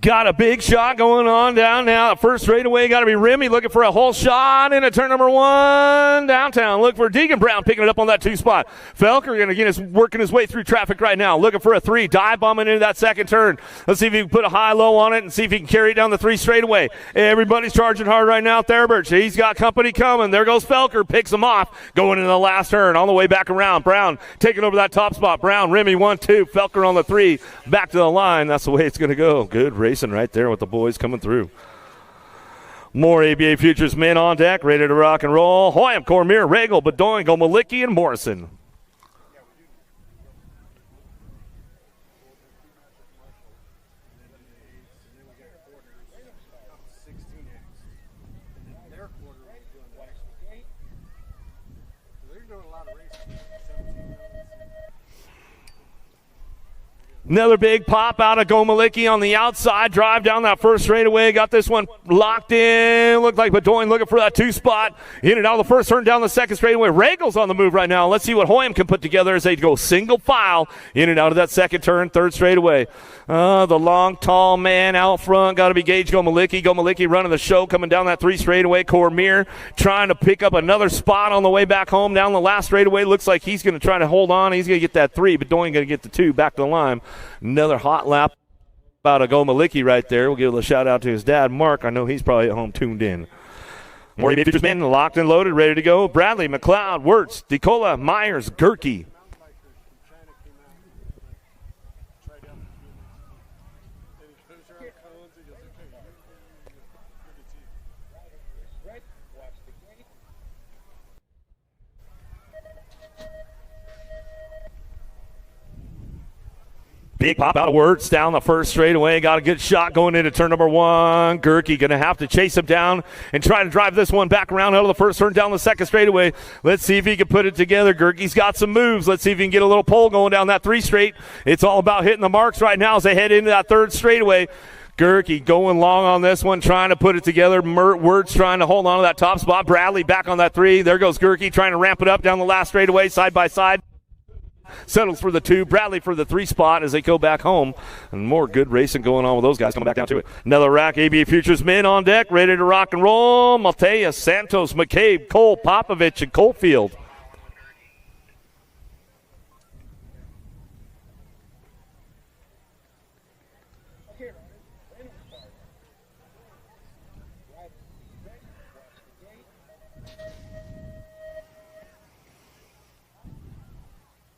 Got a big shot going on down now. First straightaway got to be Remy looking for a hole shot into turn number 1 downtown. Look for Deegan Brown picking it up on that 2 spot. Felker going to get working his way through traffic right now. Looking for a 3, dive bombing into that second turn. Let's see if he can put a high-low on it and see if he can carry it down the 3 straightaway. Everybody's charging hard right now. Thairbridge, he's got company coming. There goes Felker, picks him off, going into the last turn on the way back around. Brown taking over that top spot. Brown, Remy 1, 2, Felker on the 3, back to the line. That's the way it's going to go. Good race right there with the boys coming through. More ABA Futures men on deck, ready to rock and roll. Hoyam, Cormier, Regal, Bedoin, Gomalicki, and Morrison. Another big pop out of Gomalicki on the outside. Drive down that first straightaway. Got this one locked in. Looked like Bedoin looking for that 2 spot. In and out of the first turn down the second straightaway. Regal's on the move right now. Let's see what Hoyam can put together as they go single file in and out of that second turn, third straightaway. The long, tall man out front. Got to be Gage Gomalicki. Gomalicki running the show coming down that 3 straightaway. Cormier trying to pick up another spot on the way back home down the last straightaway. Looks like he's going to try to hold on. He's going to get that 3. Bedoin going to get the 2 back to the line. Another hot lap out of Gomalicki right there. We'll give a shout out to his dad, Mark. I know he's probably at home tuned in. More Futures men locked and loaded, ready to go. Bradley, McLeod, Wirtz, DeCola, Myers, Gerke. Big pop out of Wirtz down the first straightaway. Got a good shot going into turn number 1. Gerke going to have to chase him down and try to drive this one back around out of the first turn down the second straightaway. Let's see if he can put it together. Gerke's got some moves. Let's see if he can get a little pole going down that 3 straight. It's all about hitting the marks right now as they head into that third straightaway. Gerke going long on this one, trying to put it together. Wirtz trying to hold on to that top spot. Bradley back on that 3. There goes Gerke trying to ramp it up down the last straightaway, side by side. Settles for the 2, Bradley for the 3 spot as they go back home. And more good racing going on with those guys coming back down to it. Another rack, ABA Futures men on deck, ready to rock and roll. Mateus, Santos, McCabe, Cole, Popovich, and Coalfield.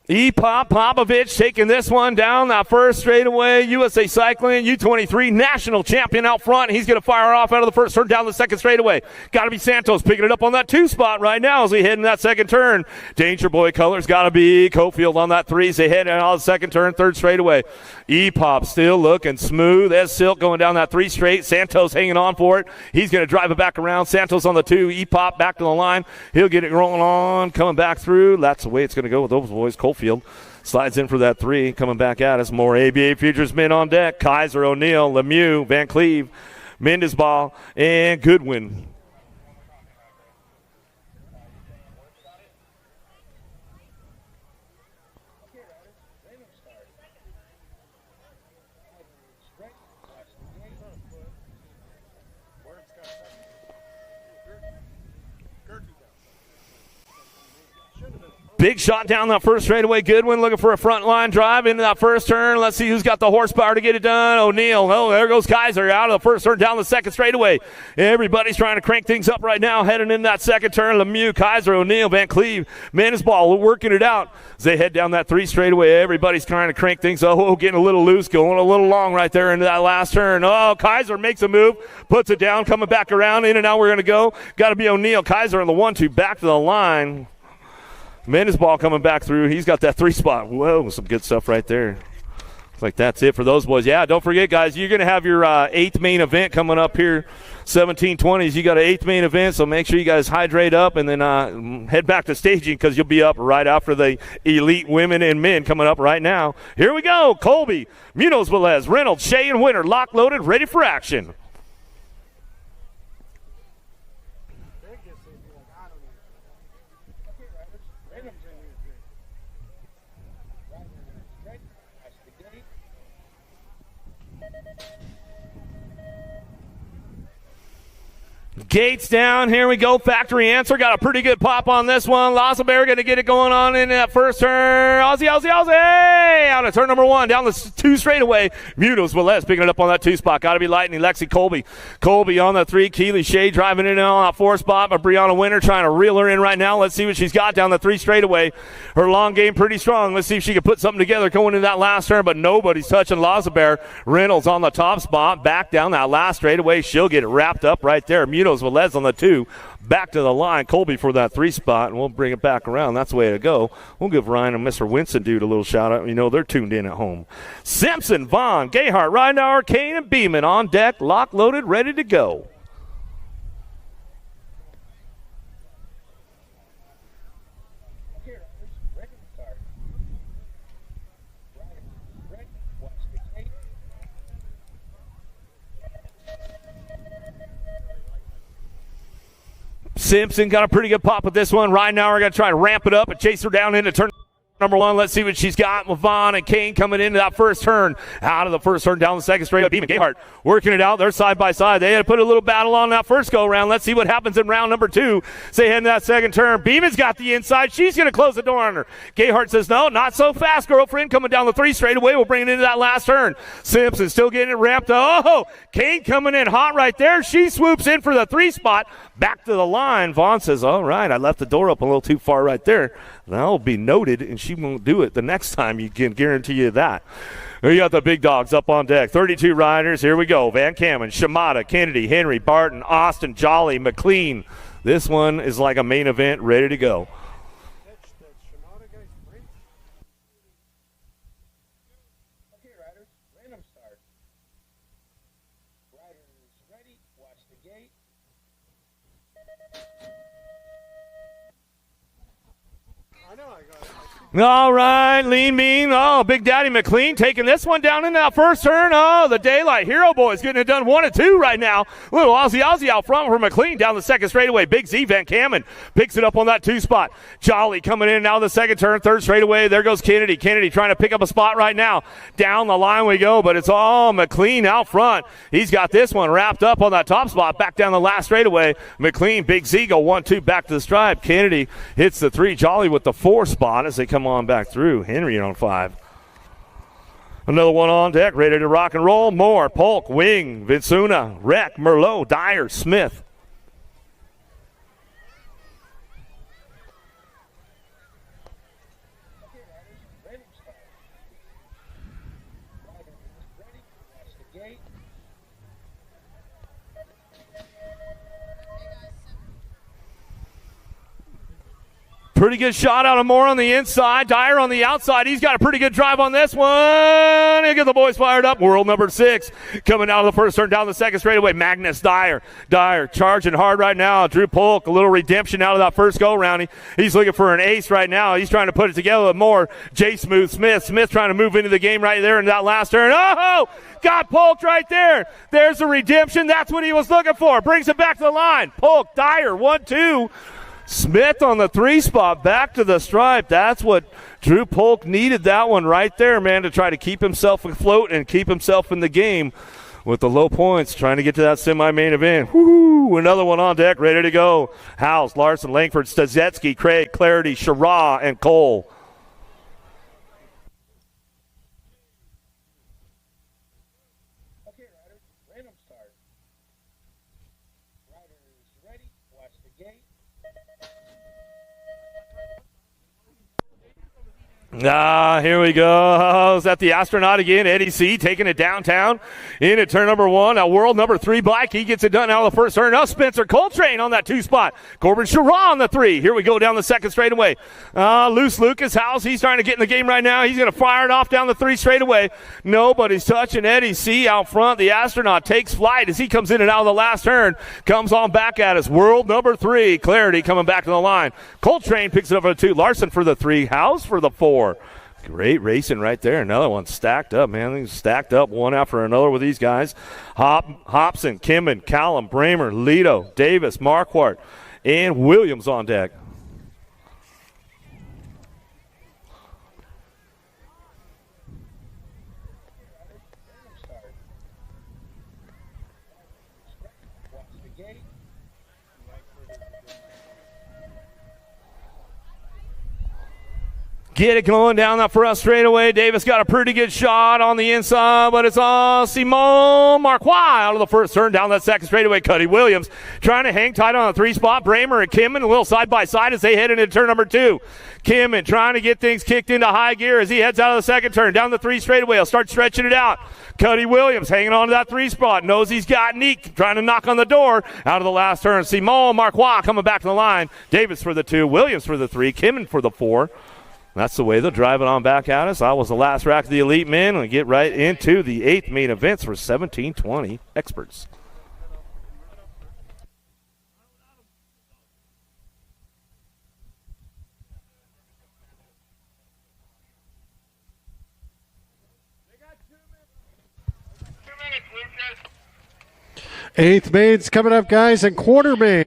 E-Pop Popovich taking this one down that first straightaway. USA Cycling, U23 national champion out front. He's going to fire off out of the first turn down the second straightaway. Got to be Santos picking it up on that 2 spot right now as we head in that second turn. Danger Boy colors got to be Cofield on that 3 as they head out of the second turn, third straightaway. E-Pop still looking smooth as silk going down that 3 straight. Santos hanging on for it. He's going to drive it back around. Santos on the 2. E-Pop back to the line. He'll get it rolling on, coming back through. That's the way it's going to go with those boys. Coalfield slides in for that 3, coming back at us. More ABA Futures men on deck. Kaiser, O'Neill, Lemieux, Van Cleve, Mendesball, and Goodwin. Big shot down that first straightaway. Goodwin looking for a front line drive into that first turn. Let's see who's got the horsepower to get it done. O'Neill. Oh, there goes Kaiser out of the first turn down the second straightaway. Everybody's trying to crank things up right now, heading in that second turn. Lemieux, Kaiser, O'Neill, Van Cleve, Mendesball working it out as they head down that 3 straightaway. Everybody's trying to crank things up. Oh, getting a little loose, going a little long right there into that last turn. Oh, Kaiser makes a move, puts it down, coming back around. In and out we're going to go. Got to be O'Neill. Kaiser on the 1-2 back to the line. Mendesball coming back through. He's got that 3 spot. Whoa, some good stuff right there. Looks like that's it for those boys. Yeah, don't forget, guys, you're going to have your 8th main event coming up here, 1720s. You got an 8th main event, so make sure you guys hydrate up and then head back to staging because you'll be up right after the elite women and men coming up right now. Here we go. Colby, Munoz, Velez, Reynolds, Shea, and Winter, locked, loaded, ready for action. Gates down. Here we go. Factory answer. Got a pretty good pop on this one. Lazabear going to get it going on in that first turn. Aussie. Out of turn number 1. Down the 2 straightaway. Munoz Velez picking it up on that 2 spot. Got to be Lightning. Lexi Colby. Colby on the 3. Keely Shea driving in on that 4 spot. But Brianna Winter trying to reel her in right now. Let's see what she's got down the 3 straightaway. Her long game pretty strong. Let's see if she can put something together going into that last turn. But nobody's touching Lazabear. Reynolds on the top spot. Back down that last straightaway. She'll get it wrapped up right there. Munoz Velez on the 2, back to the line. Colby for that 3 spot, and we'll bring it back around. That's the way to go. We'll give Ryan and Mr. Winston dude a little shout out. You know, they're tuned in at home. Simpson, Vaughn, Gayhart, Reinauer, Kane, and Beeman on deck, lock, loaded, ready to go. Simpson got a pretty good pop with this one. Ryan now we're going to try to ramp it up and chase her down into turn number 1. Let's see what she's got with Vaughn and Kane coming into that first turn. Out of the first turn, down the second straight. Beeman, Gayhart working it out. They're side by side. They had to put a little battle on that first go-around. Let's see what happens in round number 2. Say head in that second turn. Beeman's got the inside. She's going to close the door on her. Gayhart says, no, not so fast, girlfriend. Coming down the 3 straight away. We'll bring it into that last turn. Simpson still getting it ramped up. Oh, Kane coming in hot right there. She swoops in for the 3 spot. Back to the line. Vaughn says, all right, I left the door up a little too far right there. That'll be noted, and she won't do it the next time. You can guarantee you that. We got the big dogs up on deck. 32 riders. Here we go. Van Kamen, Shimada, Kennedy, Henry, Barton, Austin, Jolly, McLean. This one is like a main event ready to go. Okay, All right, Lean Mean. Oh, Big Daddy McLean taking this one down in that first turn. Oh, the Daylight Hero Boys getting it done 1 and 2 right now. Little Aussie out front for McLean down the second straightaway. Big Z Van Kamen picks it up on that 2 spot. Jolly coming in now the second turn, third straightaway. There goes Kennedy. Kennedy trying to pick up a spot right now. Down the line we go, but it's all McLean out front. He's got this one wrapped up on that top spot. Back down the last straightaway. McLean, Big Z go 1-2 back to the stripe. Kennedy hits the 3. Jolly with the 4 spot as they come on back through. Henry on 5. Another one on deck, ready to rock and roll. Moore, Polk, Wing, Vinsuna, Rec, Merlot, Dyer, Smith. Pretty good shot out of Moore on the inside. Dyer on the outside. He's got a pretty good drive on this one. He'll get the boys fired up. World number 6 coming out of the first turn down the second straightaway. Magnus Dyer. Dyer charging hard right now. Drew Polk, a little redemption out of that first go-round. He's looking for an ace right now. He's trying to put it together with Moore. J. Smooth Smith. Smith trying to move into the game right there in that last turn. Oh! Got Polk right there. There's the redemption. That's what he was looking for. Brings it back to the line. Polk, Dyer, 1-2. Smith on the 3 spot, back to the stripe. That's what Drew Polk needed, that one right there, man, to try to keep himself afloat and keep himself in the game with the low points, trying to get to that semi-main event. Woo! Another one on deck, ready to go. House, Larson, Langford, Stazetsky, Craig, Clarity, Shara, and Cole. Okay, riders, random start. Riders ready, watch the gate. Here we go. Is that the astronaut again? Eddie C. taking it downtown in at turn number 1. Now world number 3, Black. He gets it done out of the first turn. Now Spencer Coltrane on that 2 spot. Corbin Shara on the 3. Here we go down the second straightaway. Loose Lucas House. He's trying to get in the game right now. He's going to fire it off down the 3 straightaway. Nobody's touching Eddie C. out front. The astronaut takes flight as he comes in and out of the last turn. Comes on back at us. World number 3. Clarity coming back to the line. Coltrane picks it up for the 2. Larson for the 3. House for the 4. Great racing right there. Another one stacked up, man. They're stacked up one after another with these guys. Hobson, Kimman, Callum, Bramer, Lito, Davis, Marquardt, and Williams on deck. Get it going down that front straightaway. Davis got a pretty good shot on the inside, but it's on Simon Marquis out of the first turn down that second straightaway. Cuddy Williams trying to hang tight on the 3 spot. Bramer and Kimman a little side by side as they head into turn number 2. Kimman trying to get things kicked into high gear as he heads out of the second turn down the 3 straightaway. He'll start stretching it out. Cuddy Williams hanging on to that 3 spot. Knows he's got Neek trying to knock on the door out of the last turn. Simon Marquis coming back to the line. Davis for the 2. Williams for the 3. Kimman for the 4. That's the way they'll drive it on back at us. I was the last rack of the elite men. We get right into the 8th main events for 1720 experts. Eighth mains coming up, guys, and quarter main.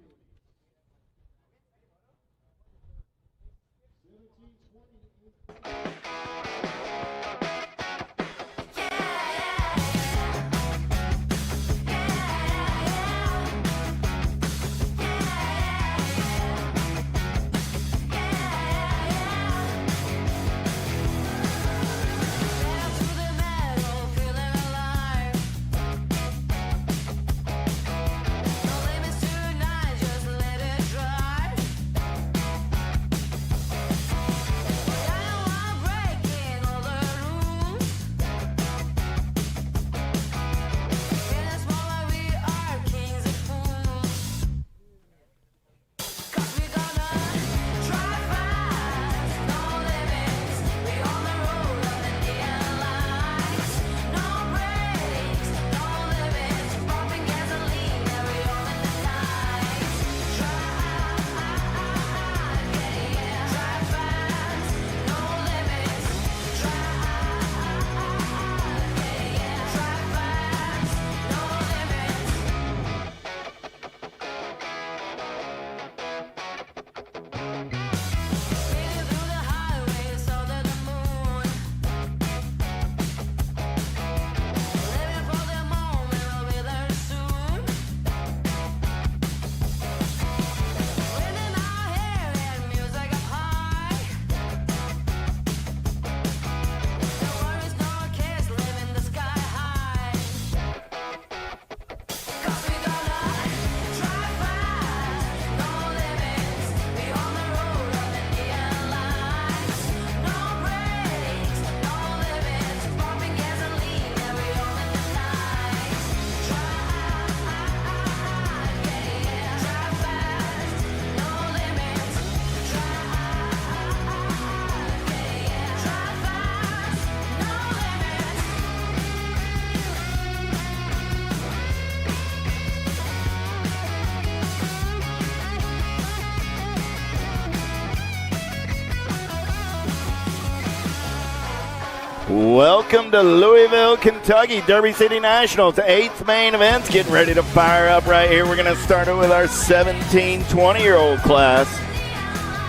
Welcome to Louisville, Kentucky, Derby City Nationals, 8th main events getting ready to fire up right here. We're going to start it with our 17, 20-year-old class.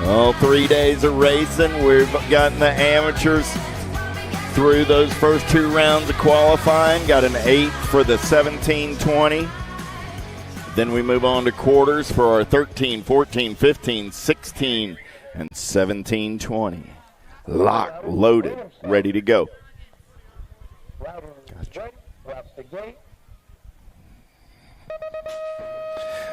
All 3 days of racing. We've gotten the amateurs through those first 2 rounds of qualifying. Got an 8 for the 17, 20. Then we move on to quarters for our 13, 14, 15, 16, and 17, 20. Locked, loaded, ready to go. Gotcha. Watch the gate.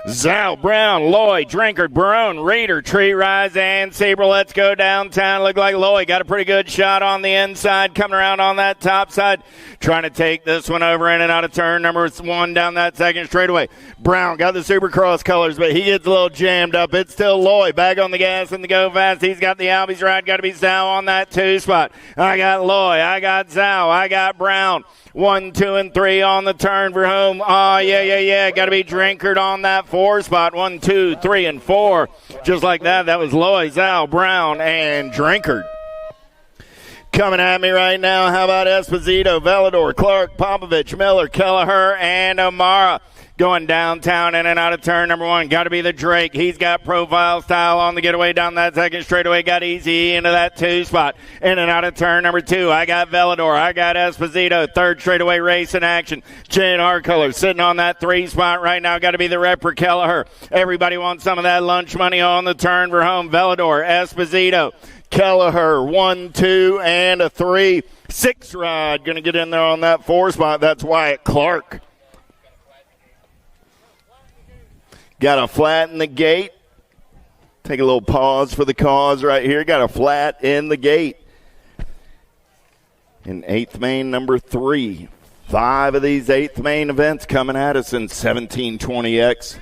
Zal, Brown, Lloyd, Drinkard, Barone, Reeder, Tree Rise, and Sabre. Let's go downtown. Look like Lloyd got a pretty good shot on the inside, coming around on that top side, trying to take this one over in and out of turn number 1 down that second straightaway. Brown got the Supercross colors, but he gets a little jammed up. It's still Lloyd back on the gas and the go fast. He's got the Albies ride. Got to be Zal on that 2 spot. I got Lloyd. I got Zal. I got Brown. 1, 2, and 3 on the turn for home. Oh, yeah. Got to be Drinkard on that 4 spot. 1, 2, 3, and 4. Just like that. That was Lloyd, Zal, Brown, and Drinkard. Coming at me right now, how about Esposito, Velador, Clark, Popovich, Miller, Kelleher, and Amara. Going downtown in and out of turn number 1. Got to be the Drake. He's got profile style on the getaway down that second straightaway. Got easy into that 2 spot. In and out of turn number 2. I got Velador. I got Esposito. 3rd straightaway race in action. J&R colors sitting on that 3 spot right now. Got to be the rep for Kelleher. Everybody wants some of that lunch money on the turn for home. Velador, Esposito, Kelleher, 1, 2, and a 3. 6 ride. Going to get in there on that 4 spot. That's Wyatt Clark. Got a flat in the gate. Take a little pause for the cause right here. Got a flat in the gate. In 8th main number 3. 5 of these 8th main events coming at us in 1720X.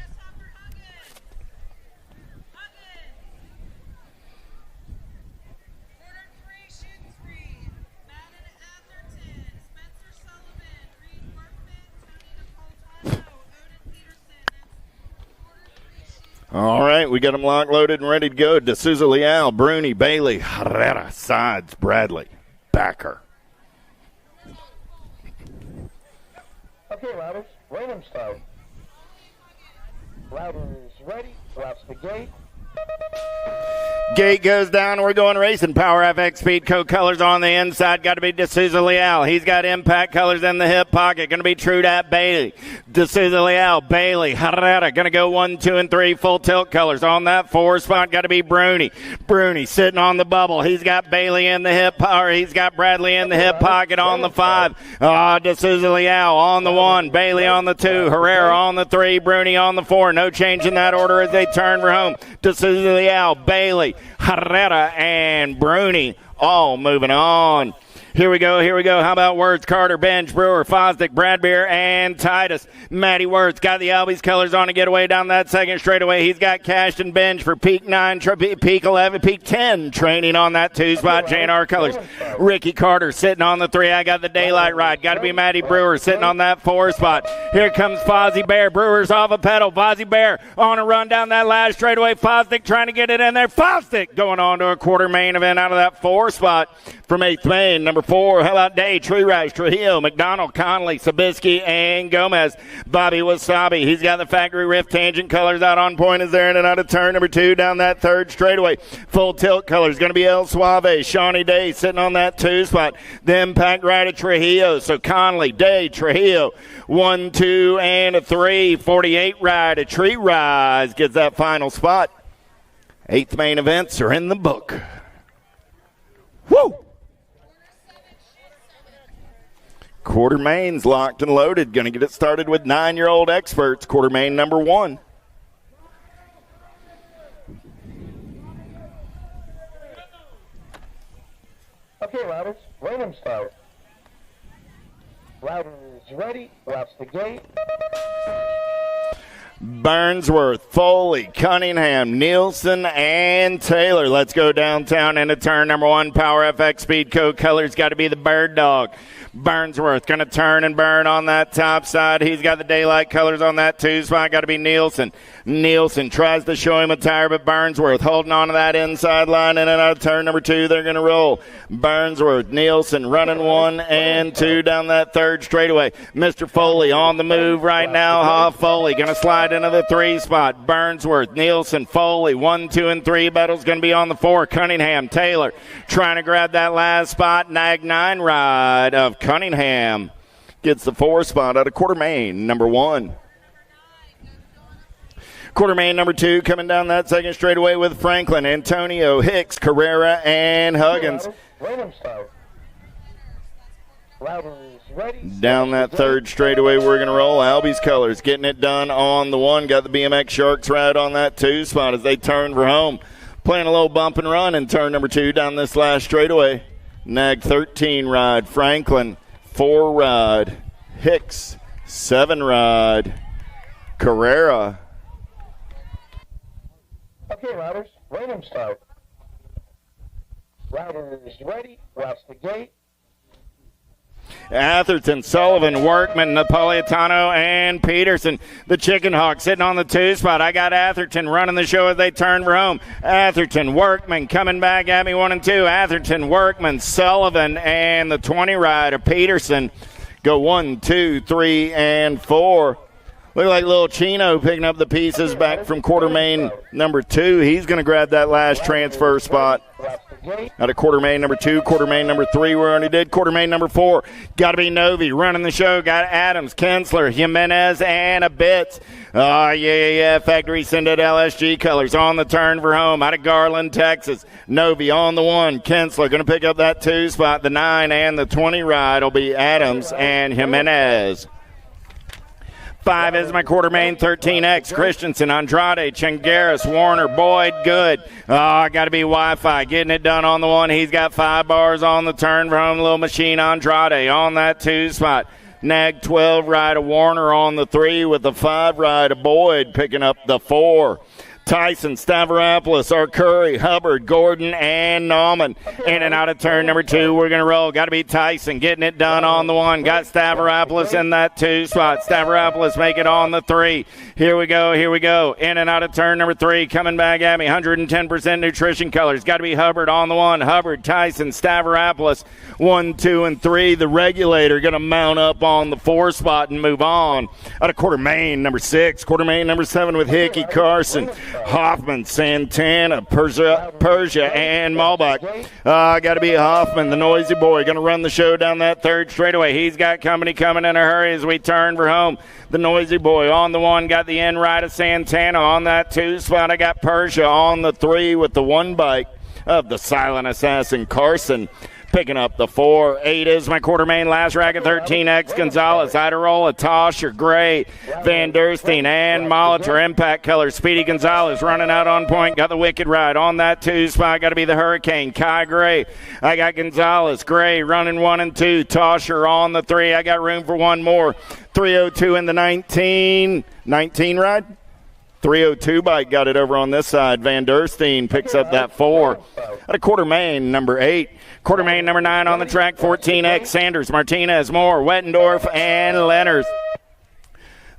All right, we got them locked, loaded, and ready to go. D'Souza, Leal, Bruni, Bailey, Herrera, Sides, Bradley, Backer. Okay, Routers, random start. Routers ready. Watch the gate. Gate goes down. We're going racing. Power FX Speed Co colors on the inside. Got to be D'Souza Leal. He's got impact colors in the hip pocket. Going to be True Dat Bailey. D'Souza Leal, Bailey, Herrera. Going to go 1, 2, and 3 full tilt colors on that 4 spot. Got to be Bruni. Bruni sitting on the bubble. He's got Bailey in the hip, or he's got Bradley in the hip pocket on the 5. D'Souza Leal on the 1. Bailey on the 2. Herrera on the 3. Bruni on the 4. No change in that order as they turn for home. D'Souza Leal, Bailey, Herrera, and Bruni all moving on. Here we go. How about Wirtz, Carter, Benj, Brewer, Fosdick, Bradbeer, and Titus. Matty Wirtz got the Albies colors on to get away down that second straightaway. He's got Cash and Benj for peak 9, peak 11, peak 10 training on that 2 spot. J&R colors. Ricky Carter sitting on the 3. I got the daylight ride. Got to be Matty Brewer sitting on that 4 spot. Here comes Fozzie Bear. Brewer's off a pedal. Fozzie Bear on a run down that last straightaway. Fosdick trying to get it in there. Fosdick going on to a quarter main event out of that 4 spot from 8th main. Number 4, how about Day, Tree Rice, Trujillo, McDonald, Conley, Sabisky, and Gomez. Bobby Wasabi, he's got the factory rift tangent colors out on point as they're in and out of turn number 2 down that 3rd straightaway. Full tilt colors, going to be El Suave, Shawnee Day sitting on that 2 spot. The impact right of Trujillo, so Conley, Day, Trujillo, 1, 2, and a 3. 48 ride of Tree Rise gets that final spot. 8th main events are in the book. Woo! Quarter mains locked and loaded. Going to get it started with 9-year-old experts. Quarter main number 1. Okay, Routers, random start. Routers ready. Watch the gate. Burnsworth, Foley, Cunningham, Nielsen, and Taylor. Let's go downtown into turn number 1. Power FX Speed Code colors got to be the Bird Dog. Burnsworth going to turn and burn on that top side. He's got the daylight colors on that 2 spot. Got to be Nielsen. Nielsen tries to show him a tire, but Burnsworth holding on to that inside line. In and out of turn number 2, they're going to roll. Burnsworth, Nielsen running 1 and 2 down that third straightaway. Mr. Foley on the move right now. Foley going to slide into the 3 spot. Burnsworth, Nielsen, Foley, 1, 2, and 3. Battle's going to be on the 4. Cunningham, Taylor trying to grab that last spot. Nag 9 ride of Cunningham gets the 4 spot out of Quartermain, number 1. Quartermain, number 2, coming down that second straightaway with Franklin, Antonio, Hicks, Carrera, and Huggins. Down that third straightaway, we're going to roll. Albie's colors getting it done on the 1. Got the BMX Sharks ride on that 2 spot as they turn for home. Playing a little bump and run in turn number 2 down this last straightaway. Nag 13 ride, Franklin 4 ride, Hicks 7 ride, Carrera. Okay, riders, random start. Riders ready, watch the gate. Atherton, Sullivan, Workman, Napolitano, and Peterson. The Chicken Hawk sitting on the 2 spot. I got Atherton running the show as they turn for home. Atherton, Workman coming back at me 1 and 2. Atherton, Workman, Sullivan, and the 20 rider Peterson go 1, 2, 3, and 4. Look like little Chino picking up the pieces back from Quartermain number 2. He's going to grab that last transfer spot. Out of Quartermain number 2, Quartermain number 3, we already did. Quartermain number 4, got to be Novi running the show. Got Adams, Kensler, Jimenez, and a Bitts. Oh, yeah. Factory Sended LSG colors on the turn for home. Out of Garland, Texas. Novi on the 1. Kensler going to pick up that 2 spot. The 9 and the 20 ride will be Adams and Jimenez. 5 is my Quartermain 13X. Christensen, Andrade, Chengaris, Warner, Boyd, Good. Oh, I got to be Wi-Fi. Getting it done on the 1. He's got 5 bars on the turn for home. Little machine Andrade on that 2 spot. Nag 12 ride of Warner on the 3 with the 5 ride of Boyd picking up the 4. Tyson, Stavropoulos, Arcuri, Hubbard, Gordon, and Nauman. In and out of turn number 2, we're going to roll. Got to be Tyson getting it done on the 1. Got Stavropoulos in that 2 spot. Stavropoulos make it on the 3. Here we go. In and out of turn number 3, coming back at me. 110% nutrition colors. Got to be Hubbard on the 1. Hubbard, Tyson, Stavropoulos, 1, 2, and 3. The regulator going to mount up on the 4 spot and move on. Out of Quartermain number 6. Quartermain number 7 with Hickey, Carson, Hoffman, Santana, Persia, and Malbach. Got to be Hoffman, the noisy boy, going to run the show down that third straightaway. He's got company coming in a hurry as we turn for home. The noisy boy on the 1, got the end right of Santana on that 2 spot. I got Persia on the 3 with the 1 bike of the silent assassin Carson. Picking up the 4. 8 is my Quartermain last racket. 13X Gonzalez, Idarola, Tosher, Gray, Van Der Steen, and Molitor. Impact color. Speedy Gonzalez running out on point. Got the wicked ride on that 2 spot. Got to be the Hurricane. Kai Gray. I got Gonzalez, Gray running 1 and 2. Tosher on the 3. I got room for 1 more. 302 in the 19 ride. 302 bike got it over on this side. Van Der Steen picks up that 4. Out of Quartermain number 8. Quartermain number 9 on the track. 14X Sanders, Martinez, Moore, Wettendorf, and Lenners.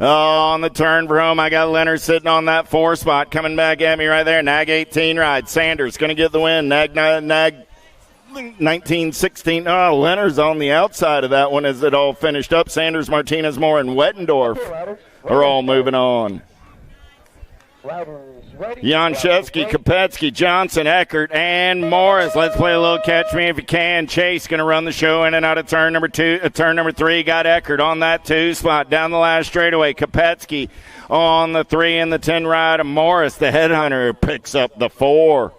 On the turn for home, I got Leonard sitting on that 4 spot. Coming back at me right there. Nag 18 ride. Sanders going to get the win. Nag 1916. Oh, Leonard's on the outside of that one as it all finished up. Sanders, Martinez, Moore, and Wettendorf are all moving on. Janszewski, Kopetsky, Johnson, Eckert, and Morris. Let's play a little catch me if you can. Chase going to run the show in and out of turn number 3. Got Eckert on that 2 spot. Down the last straightaway. Kopetsky on the 3 and the 10 ride of Morris. The headhunter picks up the 4.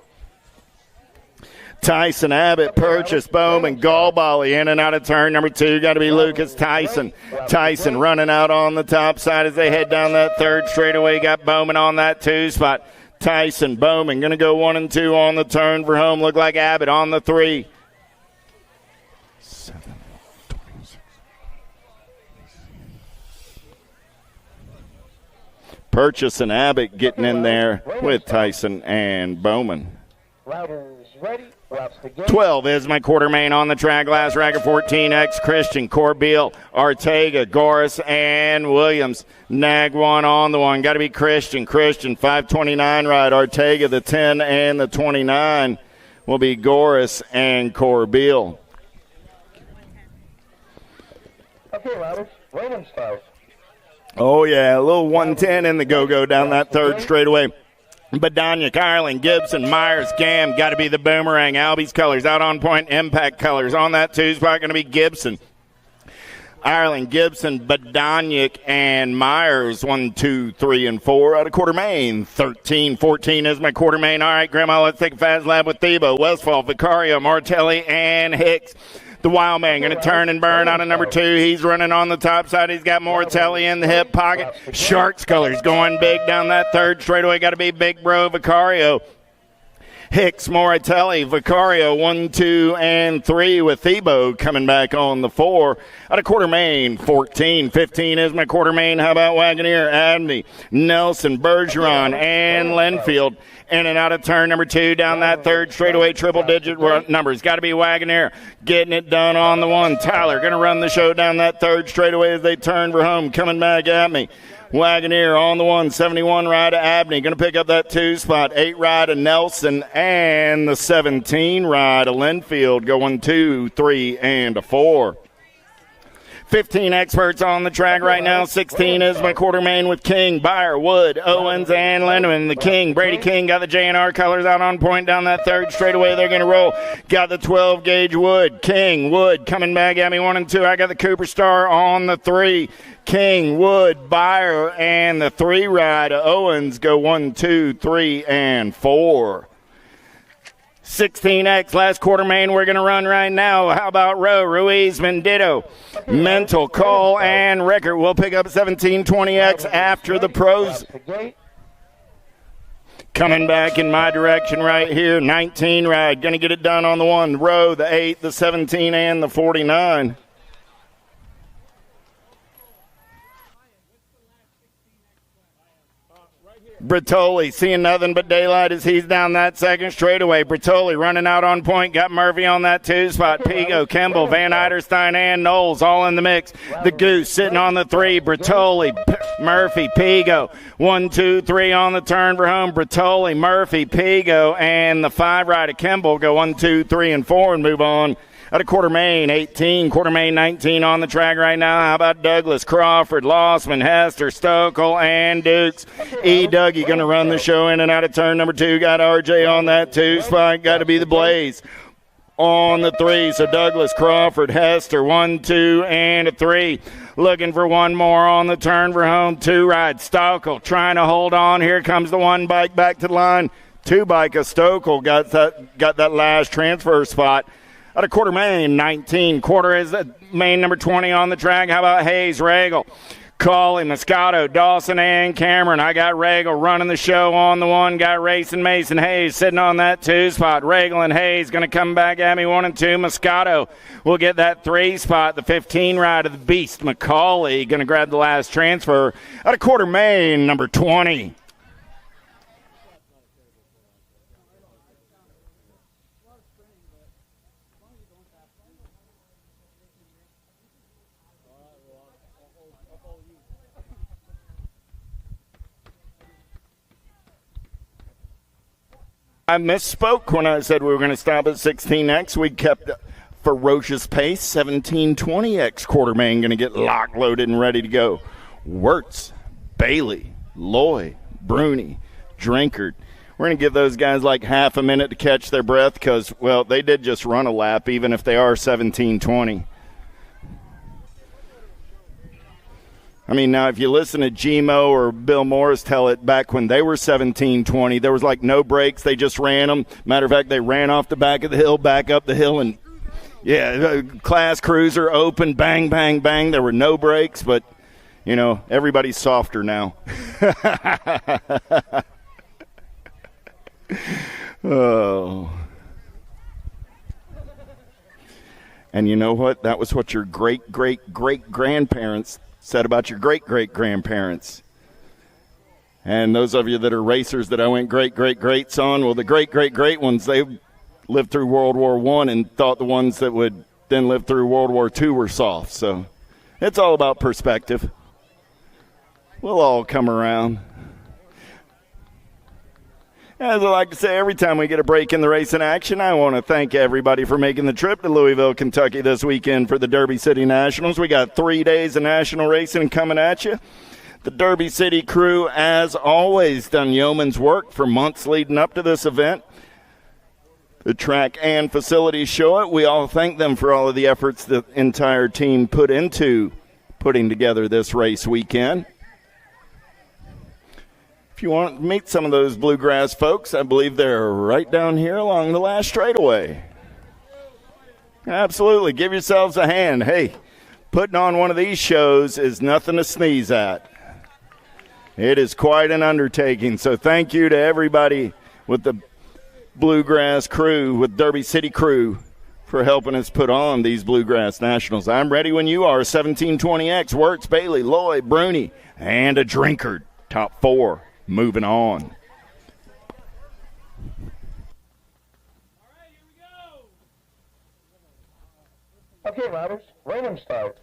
Tyson, Abbott, Purchase, Bowman, Galbali in and out of turn number 2. Got to be Lucas Tyson. Tyson running out on the top side as they head down that 3rd straightaway. Got Bowman on that 2 spot. Tyson, Bowman going to go 1 and 2 on the turn for home. Look like Abbott on the 3. 7, 26. Purchase and Abbott getting in there with Tyson and Bowman. Riders ready. Watch the gate. 12 is my quarter main on the track. Last racket 14X, Christian, Corbeil, Ortega, Goris, and Williams. Nag one on the one. Got to be Christian. Christian, 529 ride. Ortega, the 10 and the 29 will be Goris and Corbeil. Okay, riders. Random start. Oh, yeah, a little 110 in the go-go down that third straightaway. Badoniak, Ireland, Gibson, Myers, Gam, got to be the Boomerang. Albie's colors out on point, Impact colors. On that two spot, going to be Gibson. Ireland, Gibson, Badoniak, and Myers. 1, 2, 3, and 4 out of quarter main. 13, 14 is my quarter main. All right, Grandma, let's take a fast lap with Thebo, Westfall, Vicario, Martelli, and Hicks. The Wild Man going to turn and burn out of number 2. He's running on the top side. He's got Mortelli in the hip pocket. Sharks colors going big down that third straightaway. Got to be Big Bro Vicario. Hicks, Moratelli, Vicario, 1, 2, and 3 with Thebo coming back on the 4. Out of quarter main, 14. 15 is my quarter main. How about Wagoneer, Abney, Nelson, Bergeron, and Lenfield. In and out of turn number 2 down that third straightaway, triple-digit numbers. Got to be Wagoneer getting it done on the 1. Tyler going to run the show down that third straightaway as they turn for home. Coming back at me. Wagoneer on the 1, 71 ride to Abney. Going to pick up that 2 spot. 8 ride to Nelson and the 17 ride to Lenfield. Going 2, 3, and a 4. 15 experts on the track right now. 16 is my quarter main with King, Byer, Wood, Owens, and Lindemann. The King, Brady King, got the J&R colors out on point down that third straightaway. They're going to roll. Got the 12-gauge Wood. King, Wood coming back at me 1 and 2. I got the Cooper Star on the 3. King, Wood, Byer, and the 3 ride. Owens go 1, 2, 3, and 4. 16X, last quarter main we're going to run right now. How about Rowe, Ruiz, Mendito, Mental, Cole, and Rickert. We'll pick up 1720X after the pros. Coming back in my direction right here, 19 ride. Going to get it done on the 1. Rowe, the 8, the 17, and the 49. Bertoli seeing nothing but daylight as he's down that second straightaway. Bertoli running out on point. Got Murphy on that 2 spot. Pigo, Kimball, Van Eiderstein, and Knowles all in the mix. The Goose sitting on the 3. Bertoli, Murphy, Pigo. 1, 2, 3 on the turn for home. Bertoli, Murphy, Pigo, and the 5 ride of Kimball go 1, 2, 3, and 4 and move on. Out of quarter main, 18, quarter main 19 on the track right now. How about Douglas, Crawford, Lossman, Hester, Stokel, and Dukes? Dougie going to run the show in and out of turn number 2. Got RJ on that 2 spot. Got to be the Blaze on the 3. So Douglas, Crawford, Hester, 1, 2, and a 3. Looking for one more on the turn for home. 2 ride. Stokel trying to hold on. Here comes the 1 bike back to the line. 2 bike of Stokel got that last transfer spot. Out of quarter main, 19. Quarter is main number 20 on the track. How about Hayes, Regal, Cawley, Moscato, Dawson, and Cameron? I got Regal running the show on the 1. Got Racing Mason Hayes sitting on that 2 spot. Regal and Hayes going to come back at me 1 and 2. Moscato will get that 3 spot. The 15 ride of the Beast, Macaulay, going to grab the last transfer. Out of quarter main, number 20. I misspoke when I said we were going to stop at 16X. We kept ferocious pace. 1720X quarter main going to get lock loaded and ready to go. Wirtz, Bailey, Loy, Bruni, Drinkard. We're going to give those guys like half a minute to catch their breath because, well, they did just run a lap even if they are 1720. I mean, now if you listen to Gmo or Bill Morris tell it back when they were 1720, there was like no brakes. They just ran them. Matter of fact, they ran off the back of the hill, back up the hill, and, yeah, class cruiser, open, bang, bang, bang. There were no brakes, but, you know, everybody's softer now. Oh. And you know what? That was what your great-great-great-grandparents said about your great-great-grandparents. And those of you that are racers that I went greats on, well, the great ones, they lived through World War I and thought the ones that would then live through World War II were soft. So it's all about perspective. We'll all come around. As I like to say, every time we get a break in the racing action, I want to thank everybody for making the trip to Louisville, Kentucky this weekend for the Derby City Nationals. We got 3 days of national racing coming at you. The Derby City crew, as always, done yeoman's work for months leading up to this event. The track and facilities show it. We all thank them for all of the efforts the entire team put into putting together this race weekend. If you want to meet some of those bluegrass folks, I believe they're right down here along the last straightaway. Absolutely. Give yourselves a hand. Hey, putting on one of these shows is nothing to sneeze at. It is quite an undertaking. So thank you to everybody with the bluegrass crew, with Derby City crew, for helping us put on these bluegrass nationals. I'm ready when you are. 1720X, Wirtz, Bailey, Lloyd, Bruni, and a Drinkard. Top 4. Moving on. Okay, riders, random start.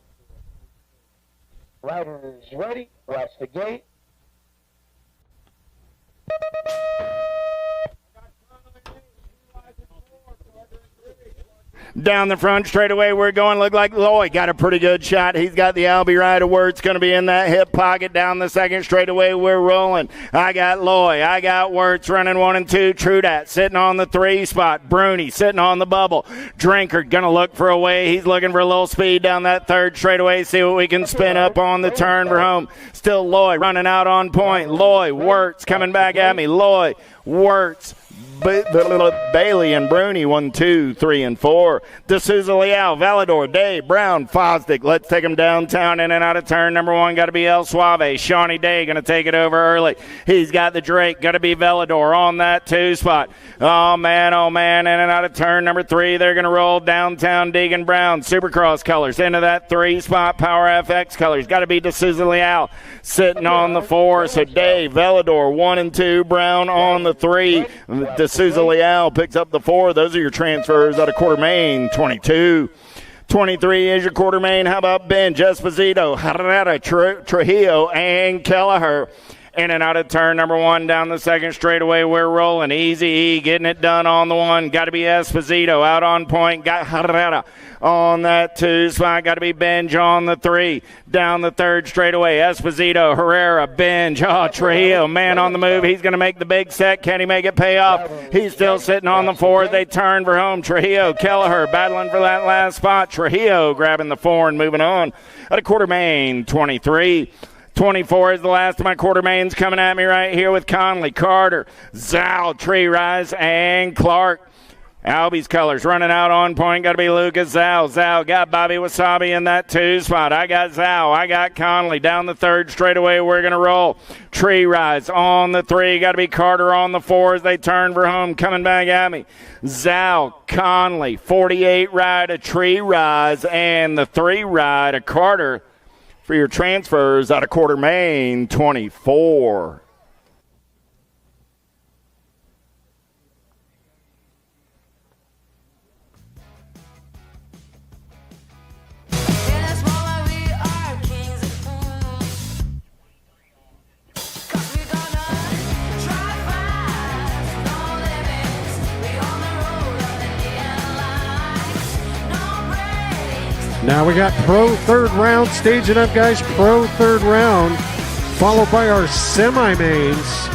Riders ready, watch the gate. Down the front straightaway, we're going. Look like Lloyd got a pretty good shot. He's got the Albie rider where it's going to be in that hip pocket. Down the second straightaway, we're rolling. I got Lloyd. I got Wirtz running 1 and 2. Trudat sitting on the 3 spot. Bruni sitting on the bubble. Drinkard going to look for a way. He's looking for a little speed down that third straightaway. See what we can spin up on the turn for home. Still Lloyd running out on point. Lloyd, Wirtz coming back at me. Lloyd, Wirtz, Bailey and Bruni, 1, 2, 3, and 4. D'Souza, Leal, Valador, Day, Brown, Fosdick. Let's take them downtown in and out of turn number 1. Got to be El Suave. Shawnee Day going to take it over early. He's got the Drake. Got to be Valador on that 2 spot. Oh, man, in and out of turn number 3. They're going to roll downtown. Deegan Brown, Supercross colors into that 3 spot. Power FX colors. Got to be D'Souza, Leal sitting on the 4. So Day, Valador, 1 and 2. Brown on the 3. D'Souza Leal picks up the 4. Those are your transfers out of Quarter Main. 22. 23 is your Quarter Main. How about Benj, Esposito, Herrera, Trujillo, and Kelleher? In and out of turn number 1 down the second straightaway. We're rolling. Easy E getting it done on the 1. Got to be Esposito out on point. Got Herrera on that 2 spot. Got to be Benj on the 3. Down the third straightaway. Esposito, Herrera, Benj. Oh, Trujillo, man on the move. He's going to make the big set. Can he make it pay off? He's still sitting on the 4. They turn for home. Trujillo, Kelleher battling for that last spot. Trujillo grabbing the 4 and moving on. Out of Quarter Main, 23. 24 is the last of my Quarter Mains coming at me right here with Conley, Carter, Zhao, Tree Rise, and Clark. Albie's colors running out on point. Got to be Lucas Zhao. Zhao got Bobby Wasabi in that 2 spot. I got Zhao. I got Conley. Down the third straightaway, we're going to roll. Tree Rise on the 3. Got to be Carter on the 4 as they turn for home. Coming back at me. Zhao, Conley, 48 ride a Tree Rise, and the 3 ride a Carter. For your transfers out of Quarter Main, 24. Now we got Pro third round staging up, guys. Pro third round, followed by our semi-mains.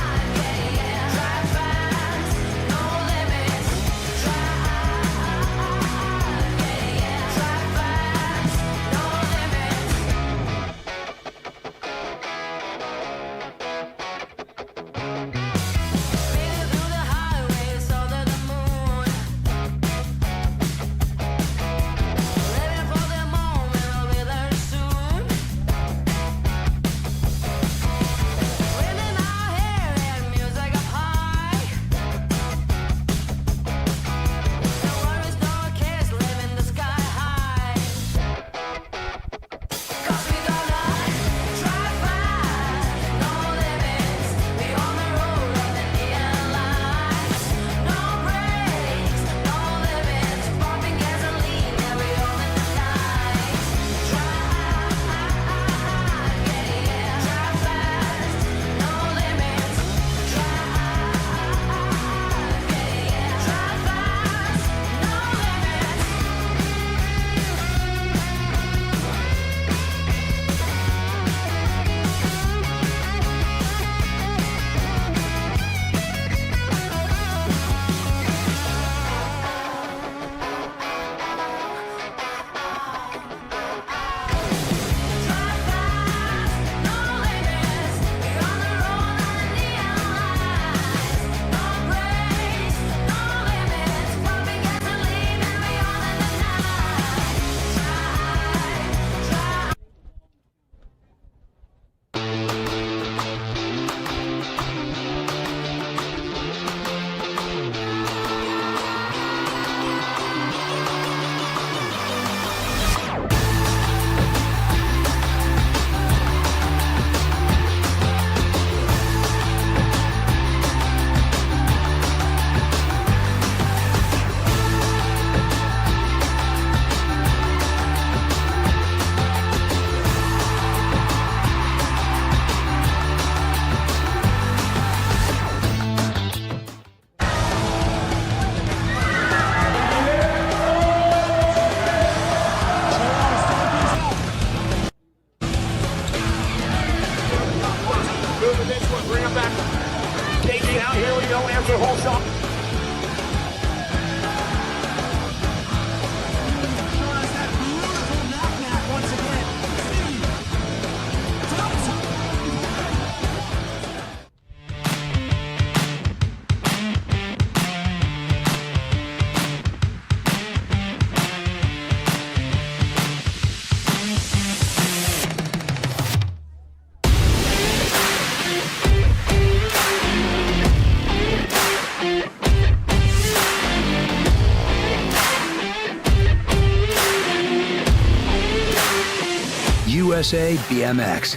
count. Here we go. Answer the whole shot. USA BMX,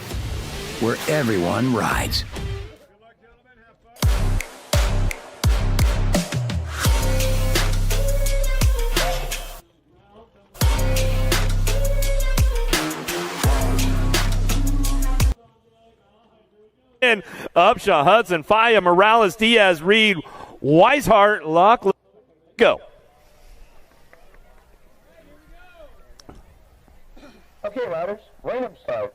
where everyone rides. Upshaw, Hudson, Faya, Morales, Diaz, Reed, Weishart, Luck, go. Okay, riders, random start.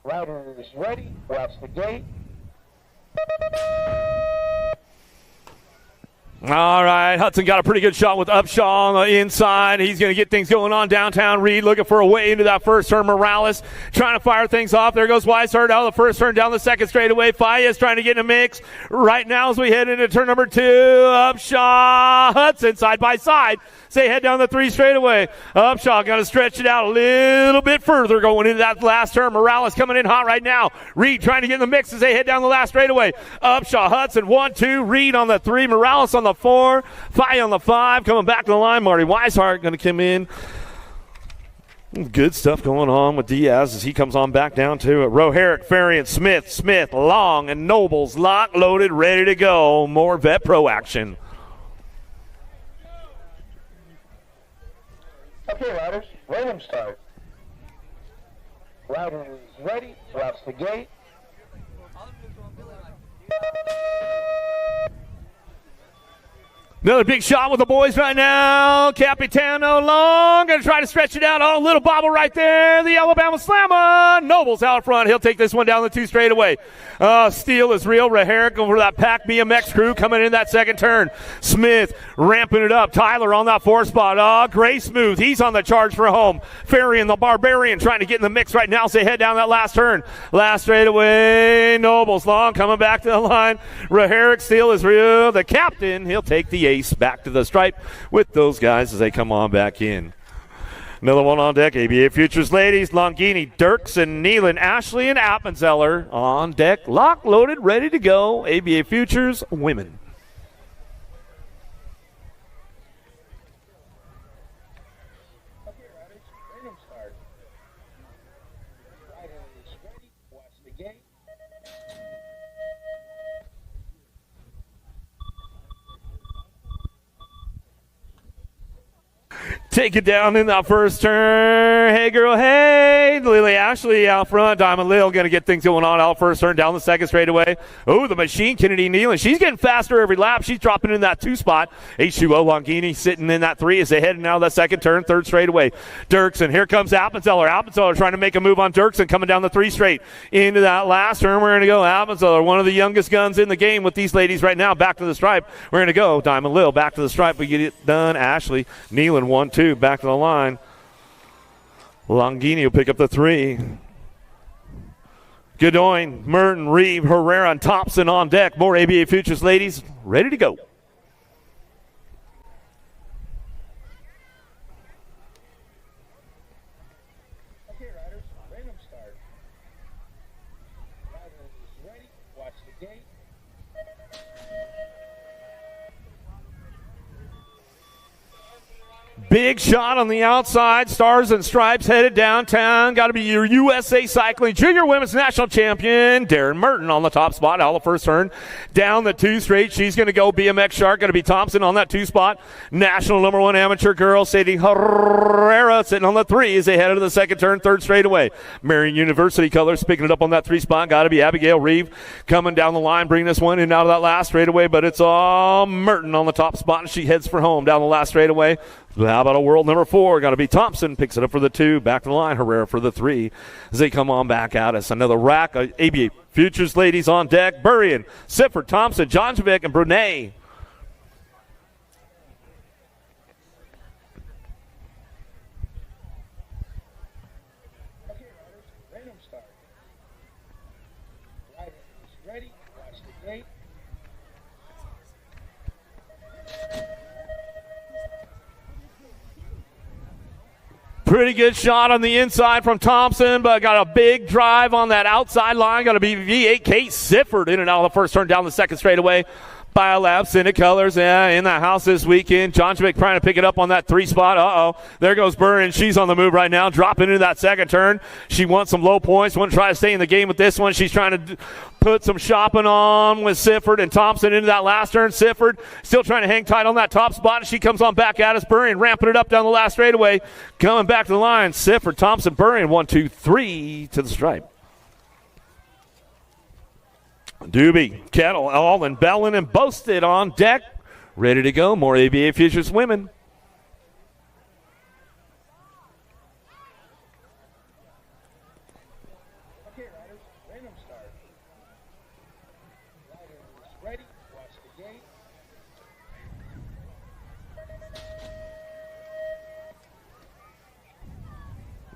Riders ready, watch the gate. All right, Hudson got a pretty good shot with Upshaw on the inside. He's going to get things going on downtown. Reed looking for a way into that first turn. Morales trying to fire things off. There goes Weishart out of the first turn, down the second straightaway. Faya's trying to get in a mix right now as we head into turn number 2. Upshaw, Hudson side by side. Say head down the 3 straightaway. Upshaw going to stretch it out a little bit further going into that last turn. Morales coming in hot right now. Reed trying to get in the mix as they head down the last straightaway. Upshaw, Hudson, 1, 2. Reed on the 3. Morales on the 4. Faya on the 5. Coming back to the line. Marty Weishart going to come in. Good stuff going on with Diaz as he comes on back down to it. Roherick, Ferry, Smith, Long, and Nobles locked, loaded, ready to go. More Vet Pro action. Okay, riders, random start. Riders ready, watch the gate. Another big shot with the boys right now. Capitano Long going to try to stretch it out. Oh, little bobble right there. The Alabama Slammer. Nobles out front. He'll take this one down the 2 straightaway. Steele is real. Raherick over that Pack BMX crew coming in that second turn. Smith ramping it up. Tyler on that 4 spot. Gray Smooth. He's on the charge for home. Ferry and the Barbarian trying to get in the mix right now as they head down that last turn. Last straightaway. Nobles Long coming back to the line. Raherick, Steele is real. The captain, he'll take the ace back to the stripe with those guys as they come on back in. Another one on deck. ABA Futures ladies, Longini, Dirks, and Nealon, Ashley, and Appenzeller on deck. Locked, loaded, ready to go. ABA Futures women. Okay, riders, random start. Riders ready, watch the gate. Take it down in that first turn. Hey, girl, hey. Lily Ashley out front. Diamond Lil going to get things going on out first turn, down the second straightaway. Oh, the machine, Kennedy Nealon. She's getting faster every lap. She's dropping in that 2 spot. H2O Longini sitting in that 3 as they head now that second turn, 3rd straightaway. Dirksen. Here comes Appenzeller. Appenzeller trying to make a move on Dirksen, coming down the 3 straight. Into that last turn, we're going to go Appenzeller, one of the youngest guns in the game with these ladies right now. Back to the stripe. We're going to go Diamond Lil back to the stripe. We get it done. Ashley Nealon, 1, 2. Back to the line. Longini will pick up the 3. Godoyne, Merton, Reeve, Herrera, and Thompson on deck. More ABA Futures ladies ready to go. Okay, riders, random start. Riders ready, watch the gate. Big shot on the outside. Stars and Stripes headed downtown. Got to be your USA Cycling Junior Women's National Champion, Darren Merton on the top spot. Out of first turn. Down the 2 straight. She's going to go BMX Shark. Going to be Thompson on that 2 spot. National number 1 amateur girl, Sadie Herrera, sitting on the 3 as they head into the second turn, 3rd straightaway. Marion University colors picking it up on that 3 spot. Got to be Abigail Reeve coming down the line, bringing this one in and out of that last straightaway. But it's all Merton on the top spot, and she heads for home down the last straightaway. How about a world number 4? Got to be Thompson. Picks it up for the 2. Back to the line. Herrera for the 3 as they come on back at us. Another rack. ABA Futures ladies on deck. Burrian, Sifford, Thompson, Jonjovic, and Brunet. Okay, riders, random start. Rider is ready. Watch the gate. Pretty good shot on the inside from Thompson, but got a big drive on that outside line. Got to be V8 Kate Sifford in and out of the first turn, down the second straightaway. Biolab, Senate Colors, in the house this weekend. Jonjovic trying to pick it up on that 3 spot. There goes Burren. She's on the move right now, dropping into that second turn. She wants some low points. Want to try to stay in the game with this one. She's trying to put some shopping on with Sifford and Thompson into that last turn. Sifford still trying to hang tight on that top spot, and she comes on back at us. Burren ramping it up down the last straightaway. Coming back to the line. Sifford, Thompson, Burren, 1, 2, 3 to the stripe. Doobie, Kettle, Alden, Bellin, and Boasted on deck. Ready to go. More ABA Futures women. Okay, riders, random start. Rider is ready. Watch the gate.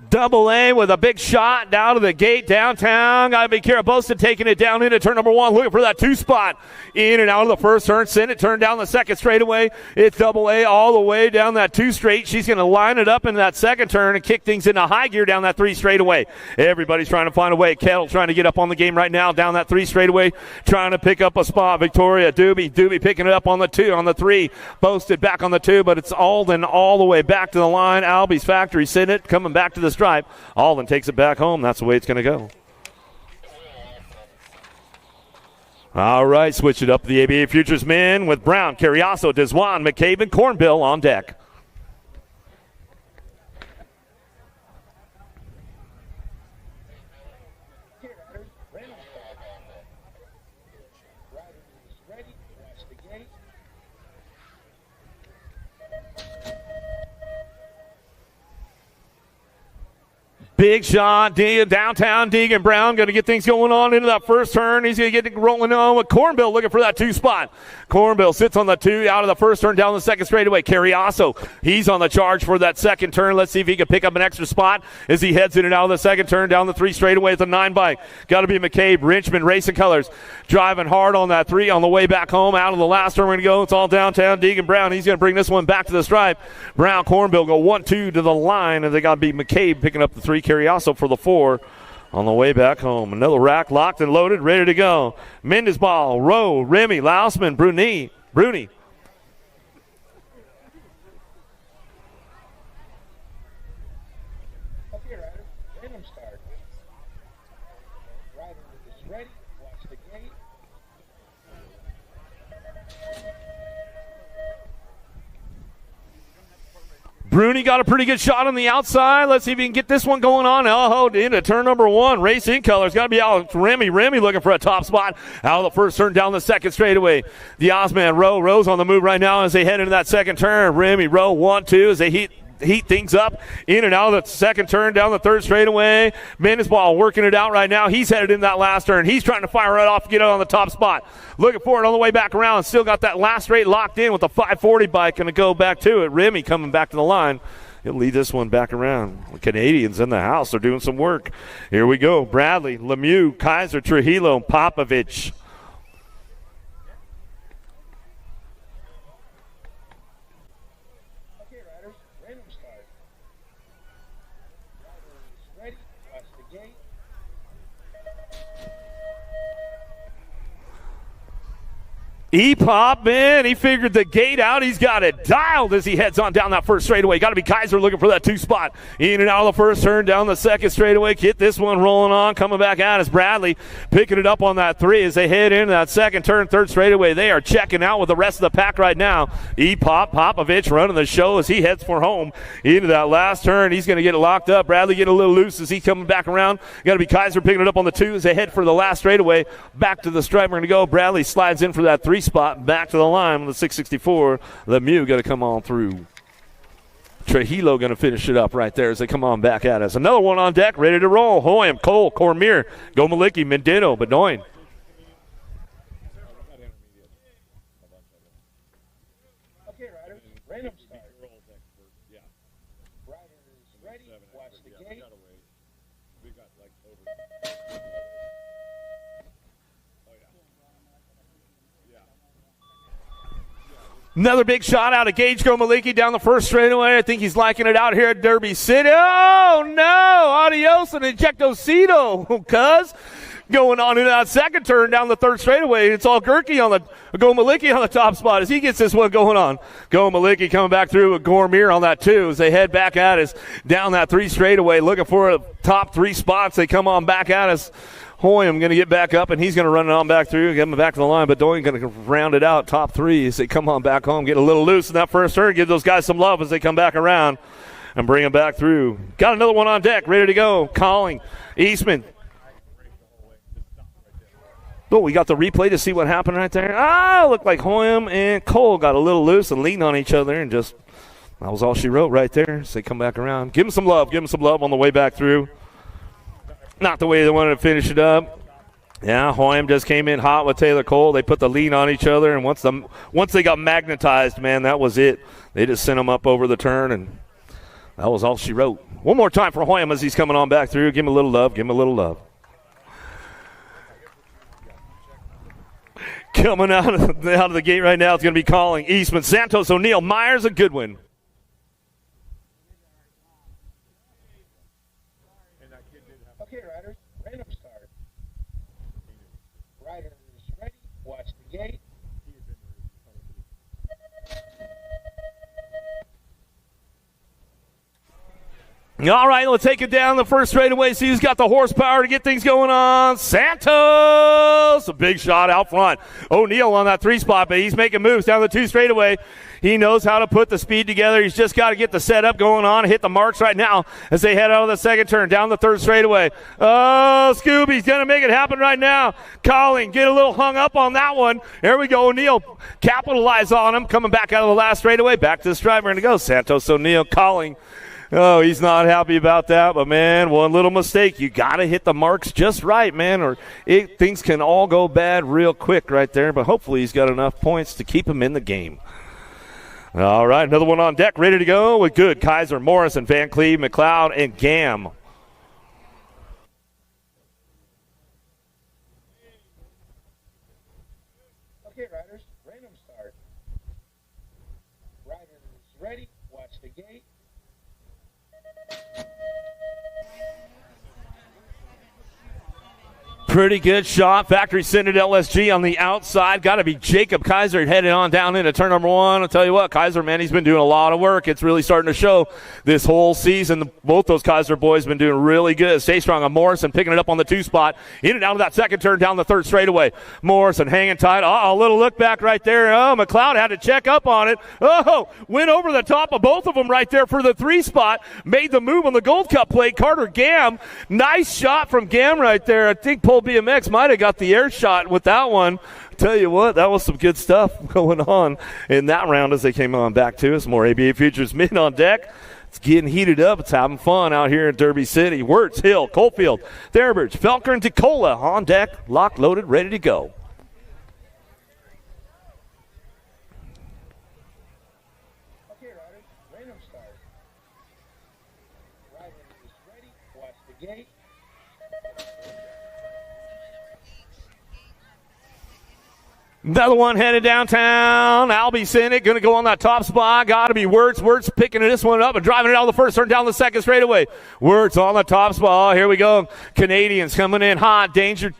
Double A with a big shot down to the gate downtown. Got to be careful. Boasted taking it down into turn number 1. Looking for that 2 spot. In and out of the first turn. Send it turn down the second straightaway. It's double A all the way down that 2 straight. She's going to line it up in that second turn and kick things into high gear down that 3 straightaway. Everybody's trying to find a way. Kettle trying to get up on the game right now down that 3 straightaway. Trying to pick up a spot. Victoria Doobie picking it up on the 2, on the 3. Boasted back on the 2, but it's Alden all the way back to the line. Albie's Factory send it coming back to the stripe. Alden takes it back home. That's the way it's going to go. All right, switch it up to the ABA Futures men with Brown, Carriazo, Deswan, McCabe, and Cornbill on deck. Okay, riders, random start. Rider is ready. Watch the gate. Big shot, downtown Deegan Brown going to get things going on into that first turn. He's going to get it rolling on with Cornbill looking for that 2 spot. Cornbill sits on the 2 out of the first turn down the second straightaway. Carriazo, he's on the charge for that second turn. Let's see if he can pick up an extra spot as he heads in and out of the second turn down the 3 straightaway at the 9 bike. Got to be McCabe, Richmond Racing Colors driving hard on that 3 on the way back home. Out of the last turn we're going to go. It's all downtown Deegan Brown. He's going to bring this one back to the stripe. Brown, Cornbill go 1-2 to the line, and they got to be McCabe picking up the 3. Carriazo for the 4 on the way back home. Another rack locked and loaded, ready to go. Mendesball, Rowe, Remy, Lausman, Bruni. Okay, riders, random start. Rider is ready. Watch the gate. Bruni got a pretty good shot on the outside. Let's see if he can get this one going on. Into turn number 1. Racing Colors. Got to be out. Remy looking for a top spot. Out of the first turn down the second straightaway. The Osman Rowe's on the move right now as they head into that second turn. Remy Rowe 1-2 as they heat things up in and out of the second turn down the 3rd straightaway. Mendesball working it out right now. He's headed in that last turn. He's trying to fire right off to get it on the top spot. Looking for it on the way back around. Still got that last straight locked in with the 540 bike. Going to go back to it. Remy coming back to the line. He'll lead this one back around. The Canadians in the house are doing some work. Here we go. Bradley, Lemieux, Kaiser, Trujillo, Popovich. Okay, riders, random start. Rider is ready. Watch the gate. E-Pop, man, he figured the gate out. He's got it dialed as he heads on down that first straightaway. Got to be Kaiser looking for that 2 spot. In and out of the first turn, down the second straightaway. Get this one rolling on. Coming back out is Bradley picking it up on that 3 as they head into that second turn, 3rd straightaway. They are checking out with the rest of the pack right now. E-Pop, Popovich running the show as he heads for home into that last turn. He's going to get it locked up. Bradley getting a little loose as he's coming back around. Got to be Kaiser picking it up on the 2 as they head for the last straightaway. Back to the stripe. We're going to go. Bradley slides in for that 3 spot back to the line with the 664. Lemieux got to come on through. Trujillo going to finish it up right there as they come on back at us. Another one on deck, ready to roll. Hoyam, Cole, Cormier, Gomalicki, Mendino, Bedoin. Okay, riders, random start. Riders ready, watch the gate. Another big shot out of Gage Gomalicki down the first straightaway. I think he's liking it out here at Derby City. Oh, no. Adios and ejectocito, cuz. Going on in that second turn down the third straightaway. It's all Gerke on the Gomalicki on the top spot as he gets this one going on. Gomalicki coming back through with Gormier on that two as they head back at us down that three straightaway looking for a top three spots. They come on back at us. Hoyam going to get back up, and he's going to run it on back through, get him back to the line, but Doing going to round it out top three as they come on back home, get a little loose in that first turn, give those guys some love as they come back around and bring them back through. Got another one on deck, ready to go. Calling, Eastman. Oh, we got the replay to see what happened right there. Looked like Hoyam and Cole got a little loose and leaned on each other, and just that was all she wrote right there as they come back around. Give them some love on the way back through. Not the way they wanted to finish it up. Yeah, Hoyam just came in hot with Taylor Cole. They put the lean on each other, and once they got magnetized, man, that was it. They just sent him up over the turn, and that was all she wrote. One more time for Hoyam as he's coming on back through. Give him a little love. Coming out of the gate right now, it's going to be Calling, Eastman, Santos, O'Neill, Myers, and Goodwin. Okay, riders, random start. Riders ready, watch the gate. All right, let's take it down the first straightaway. See who's got the horsepower to get things going on. Santos, a big shot out front. O'Neill on that three spot, but he's making moves down the two straightaway. He knows how to put the speed together. He's just got to get the setup going on, hit the marks right now as they head out of the second turn down the third straightaway. Oh, Scooby's going to make it happen right now. Calling, get a little hung up on that one. There we go. O'Neill capitalize on him, coming back out of the last straightaway. Back to the strive. We're going to go. Santos, O'Neill, Calling. Oh, he's not happy about that, but, man, one little mistake. You got to hit the marks just right, man, or things can all go bad real quick right there, but hopefully he's got enough points to keep him in the game. All right, another one on deck, ready to go with Good, Kaiser, Morrison, Van Cleve, McLeod, and Gam. Okay, riders, random start. Riders ready, watch the gate. Pretty good shot. Factory Senate LSG on the outside. Got to be Jacob Kaiser headed on down into turn number one. I'll tell you what, Kaiser, man, he's been doing a lot of work. It's really starting to show this whole season. Both those Kaiser boys have been doing really good. Stay strong on Morrison, picking it up on the two spot. In and out of that second turn down the third straightaway. Morrison hanging tight. A little look back right there. Oh, McLeod had to check up on it. Oh, went over the top of both of them right there for the three spot. Made the move on the Gold Cup play. Carter Gam. Nice shot from Gam right there. I think Pole BMX might have got the air shot with that one. Tell you what, that was some good stuff going on in that round as they came on back to us. More ABA Futures men on deck. It's getting heated up. It's having fun out here in Derby City. Wirtz, Hill, Coalfield, Thuribridge, Felker, and Tekola on deck, locked, loaded, ready to go. Okay, riders, random start. Riders ready, watch the gate. Another one headed downtown. Albie Senate going to go on that top spot. Got to be Wirtz. Wirtz picking this one up and driving it out the first turn down the second straightaway. Wirtz on the top spot. Oh, here we go. Canadians coming in hot. Danger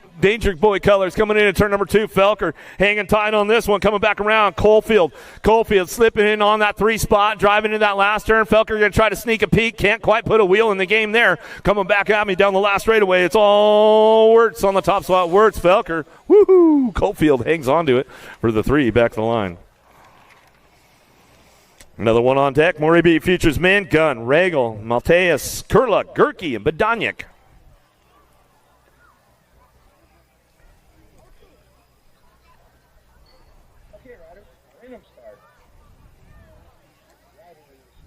boy colors coming in at turn number two. Felker hanging tight on this one, coming back around. Coalfield slipping in on that three spot, driving in that last turn. Felker going to try to sneak a peek. Can't quite put a wheel in the game there. Coming back at me down the last straightaway. It's all Wirtz on the top spot. Wirtz, Felker. Woohoo! Coalfield hangs on to it for the three back to the line. Another one on deck. More ABA Futures men. Gunn, Regal, Malteus, Kurla, Gerke, and Badaniak.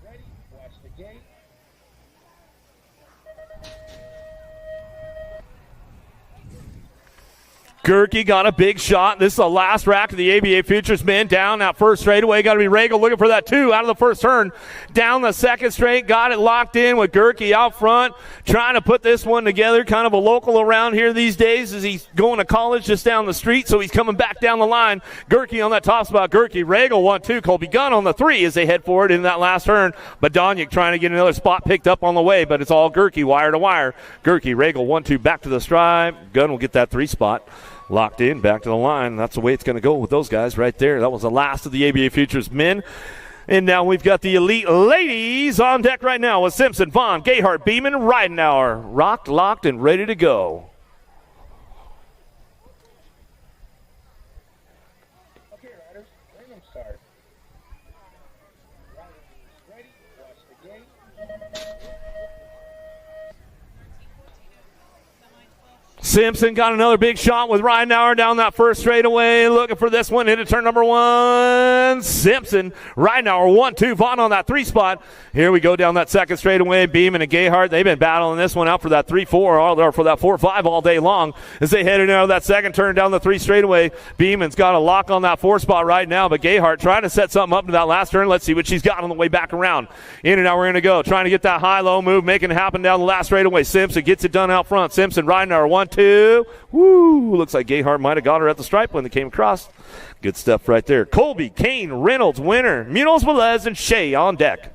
ready, watch the gate. Gerke got a big shot. This is the last rack of the ABA Futures men. Down that first straightaway. Got to be Regal looking for that 2 out of the first turn. Down the second straight. Got it locked in with Gerke out front. Trying to put this one together. Kind of a local around here these days as he's going to college just down the street. So he's coming back down the line. Gerke on that top spot. Gerke, Regal 1-2. Colby Gunn on the 3 as they head forward in that last turn. Badonic trying to get another spot picked up on the way. But it's all Gerke wire to wire. Gerke, Regal 1-2 back to the stripe. Gunn will get that 3 spot. Locked in, back to the line. That's the way it's going to go with those guys right there. That was the last of the ABA Futures men. And now we've got the elite ladies on deck right now with Simpson, Vaughn, Gayhart, Beeman, Ridenauer. Rocked, locked, and ready to go. Okay, riders, random start. Riders ready, watch the gate. Simpson got another big shot with Ridenauer down that first straightaway. Looking for this one into turn number 1. Simpson, Ridenauer 1-2. Vaughn on that 3 spot. Here we go down that second straightaway. Beeman and Gayhart, they've been battling this one out for that 3-4 or for that 4-5 all day long as they head into that second turn down the 3 straightaway. Beeman's got a lock on that 4 spot right now, but Gayhart trying to set something up to that last turn. Let's see what she's got on the way back around. In and out we're going to go. Trying to get that high-low move, making it happen down the last straightaway. Simpson gets it done out front. Simpson, Ridenauer 1-2. Woo! Looks like Gayhart might have got her at the stripe when they came across. Good stuff right there. Colby, Kane, Reynolds, Winner, Munoz, Velez, and Shea on deck.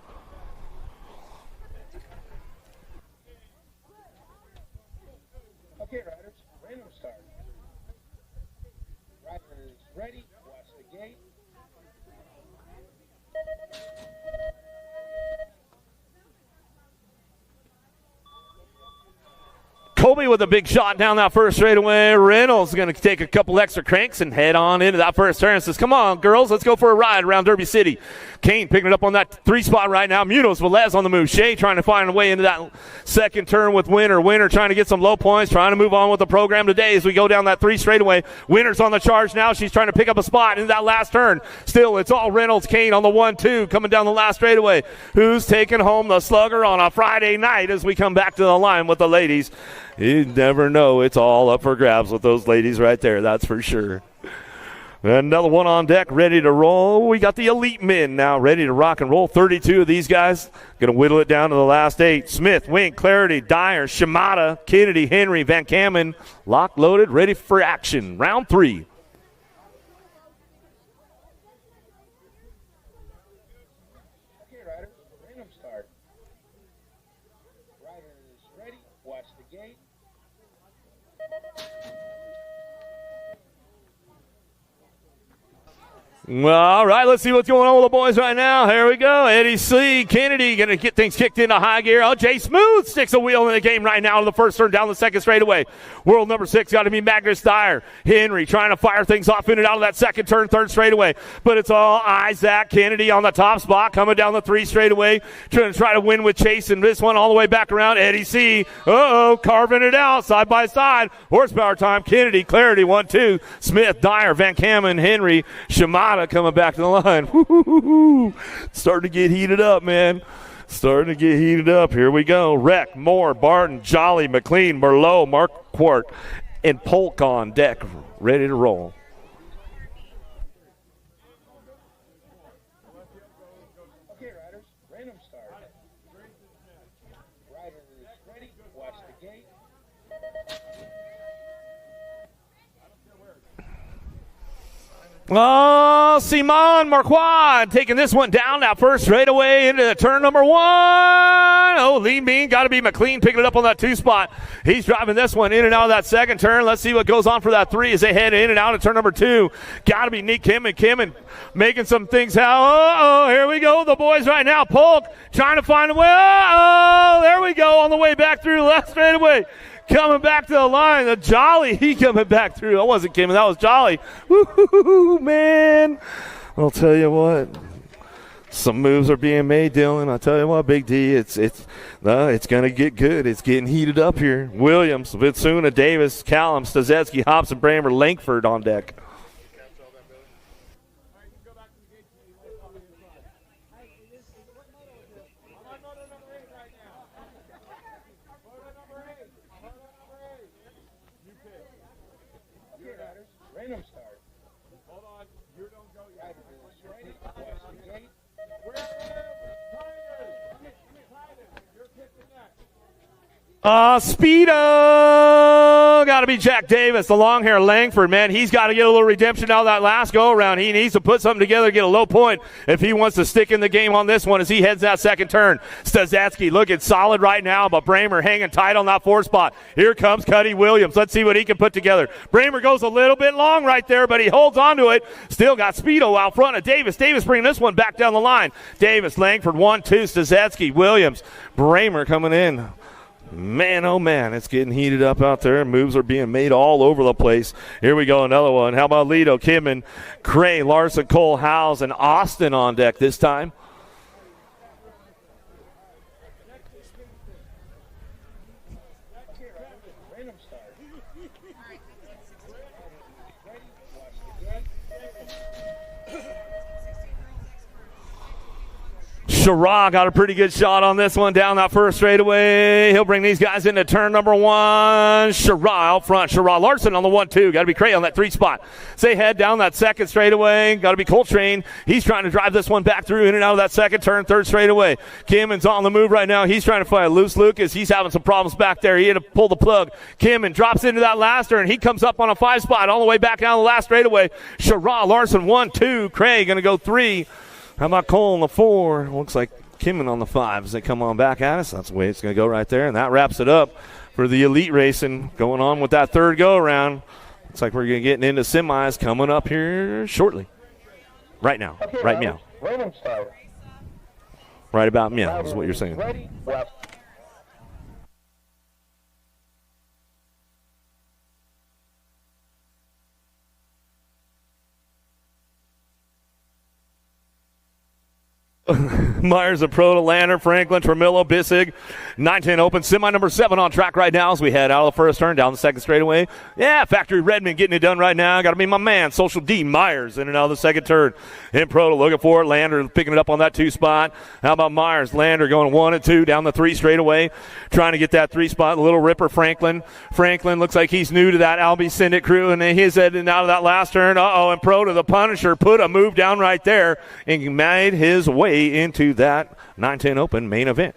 Okay, riders, random start. Riders ready, watch the gate. Colby with a big shot down that first straightaway. Reynolds is going to take a couple extra cranks and head on into that first turn. Says, come on, girls, let's go for a ride around Derby City. Kane picking it up on that 3 spot right now. Munoz, Velez on the move. Shea trying to find a way into that second turn with Winner. Winner trying to get some low points, trying to move on with the program today as we go down that 3 straightaway. Winner's on the charge now. She's trying to pick up a spot in that last turn. Still, it's all Reynolds, Kane on the 1-2 coming down the last straightaway. Who's taking home the slugger on a Friday night as we come back to the line with the ladies? You never know. It's all up for grabs with those ladies right there. That's for sure. Another one on deck, ready to roll. We got the elite men now ready to rock and roll. 32 of these guys. Going to whittle it down to the last 8. Smith, Wink, Clarity, Dyer, Shimada, Kennedy, Henry, Van Kamen. Locked, loaded, ready for action. Round 3. Okay, riders, random start. Riders ready, watch the gate. Well, all right, let's see what's going on with the boys right now. Here we go. Eddie C. Kennedy going to get things kicked into high gear. Oh, Jay Smooth sticks a wheel in the game right now to the first turn down the second straightaway. World number 6 got to be Magnus Dyer. Henry trying to fire things off in and out of that second turn, third straightaway. But it's all Isaac Kennedy on the top spot coming down the 3 straightaway. Try to win with Chase and this one all the way back around. Eddie C. Uh-oh, carving it out side by side. Horsepower time. Kennedy, Clarity, 1-2. Smith, Dyer, Van Kamen, Henry, Shimada coming back to the line. Woo-hoo-hoo-hoo. Starting to get heated up, man. Starting to get heated up. Here we go. Reck, Moore, Barton, Jolly, McLean, Merlot, Marquardt, and Polk on deck. Ready to roll. Okay, riders, random start. Riders ready, watch the gate. Oh, Simon Marquardt taking this one down that first straightaway into the turn number 1. Oh, Lee Bean got to be McLean picking it up on that 2 spot. He's driving this one in and out of that second turn. Let's see what goes on for that 3 as they head in and out of turn number 2. Got to be Nick Kim and making some things happen. Oh, here we go. The boys right now. Polk trying to find a way. Oh, there we go on the way back through left straightaway. Coming back to the line, the Jolly, he coming back through. That wasn't Kim, that was Jolly. Woo-hoo-hoo, man. I'll tell you what, some moves are being made, Dylan. I'll tell you what, Big D, it's going to get good. It's getting heated up here. Williams, Vitsuna, Davis, Callum, Stazetsky, Hobson, Bramer, Langford on deck. Speedo! Got to be Jack Davis, the long hair Langford, man. He's got to get a little redemption out of that last go-around. He needs to put something together, get a low point if he wants to stick in the game on this one as he heads that second turn. Stazatsky looking solid right now, but Bramer hanging tight on that 4 spot. Here comes Cuddy Williams. Let's see what he can put together. Bramer goes a little bit long right there, but he holds on to it. Still got Speedo out front of Davis. Davis bringing this one back down the line. Davis, Langford, 1-2, Stazatsky, Williams. Bramer coming in. Man, oh man, it's getting heated up out there. Moves are being made all over the place. Here we go, another one. How about Lido, Kimman, Cray, Larson, Cole, Howes, and Austin on deck this time? Sherrod got a pretty good shot on this one down that first straightaway. He'll bring these guys into turn number 1. Sherrod out front. Sherrod Larson on the 1-2. Got to be Cray on that 3 spot. Say head down that second straightaway. Got to be Coltrane. He's trying to drive this one back through in and out of that second turn, third straightaway. Kimmon's on the move right now. He's trying to find loose Lucas. He's having some problems back there. He had to pull the plug. Kimmon drops into that last turn. He comes up on a 5 spot all the way back down the last straightaway. Sherrod Larson 1-2. Cray going to go 3. How about Cole on the 4? Looks like Kimman on the 5 as they come on back at us. That's the way it's going to go right there. And that wraps it up for the elite racing going on with that third go-around. Looks like we're going to get into semis coming up here shortly. Right now. Okay, right meow. Right about meow is what you're saying. Ready, left. Myers of Proto, Lander, Franklin, Tremillo, Bissig, 9-10 open. Semi number 7 on track right now as we head out of the first turn down the second straightaway. Yeah, Factory Redmond getting it done right now. Got to be my man, Social D Myers, in and out of the second turn. In Proto looking for it. Lander picking it up on that 2 spot. How about Myers? Lander going 1 and 2 down the 3 straightaway. Trying to get that 3 spot. Little Ripper Franklin. Franklin looks like he's new to that Albie Syndicate crew, and he's heading out of that last turn. And Proto, the Punisher, put a move down right there and made his way into that 9-10 open main event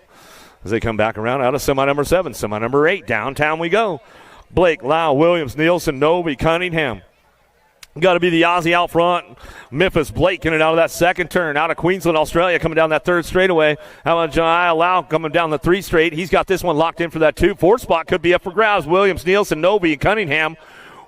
as they come back around out of semi number 7. Semi number 8, downtown we go. Blake, Lau, Williams, Nielsen, Novi, Cunningham. Got to be the Aussie out front. Memphis Blake in and out of that second turn. Out of Queensland, Australia, coming down that third straightaway. How about Jai Lau coming down the 3 straight? He's got this one locked in for that 2-4 spot. Could be up for grabs. Williams, Nielsen, Novi, Cunningham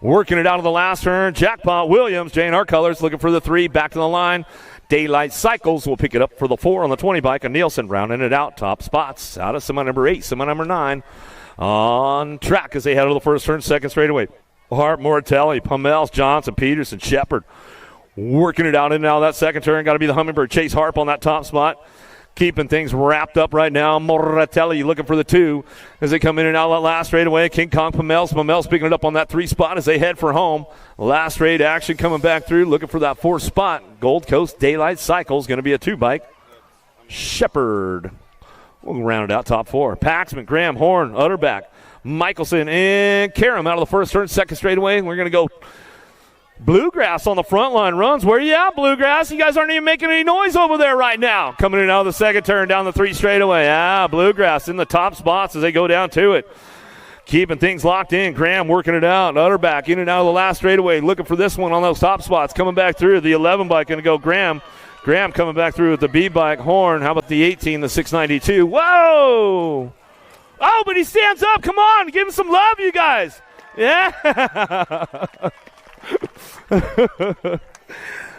working it out of the last turn. Jackpot Williams, J&R Colors looking for the 3. Back to the line. Daylight Cycles will pick it up for the 4 on the 20 bike, and Nielsen rounding it out. Top spots out of semi number 8, semi number 9 on track as they head to the first turn, second straightaway. Hart, Moratelli, Pummels, Johnson, Peterson, Shepard working it out in and out of that second turn. Got to be the Hummingbird, Chase Harp on that top spot. Keeping things wrapped up right now. Moratelli looking for the 2 as they come in and out of that last straightaway. King Kong, Pummels picking it up on that 3 spot as they head for home. Last straight action coming back through, looking for that 4 spot. Gold Coast Daylight Cycles going to be a 2 bike. Shepard. We'll round it out top 4. Paxman, Graham, Horn, Utterback, Michelson, and Karam out of the first turn, second straightaway. We're going to go Bluegrass on the front line runs. Where you at, Bluegrass? You guys aren't even making any noise over there right now. Coming in out of the second turn down the 3 straightaway. Bluegrass in the top spots as they go down to it. Keeping things locked in. Graham working it out. Utterback in and out of the last straightaway. Looking for this one on those top spots. Coming back through. The 11 bike going to go Graham. Graham coming back through with the B bike. Horn. How about the 18, the 692? Whoa! Oh, but he stands up. Come on. Give him some love, you guys. Yeah.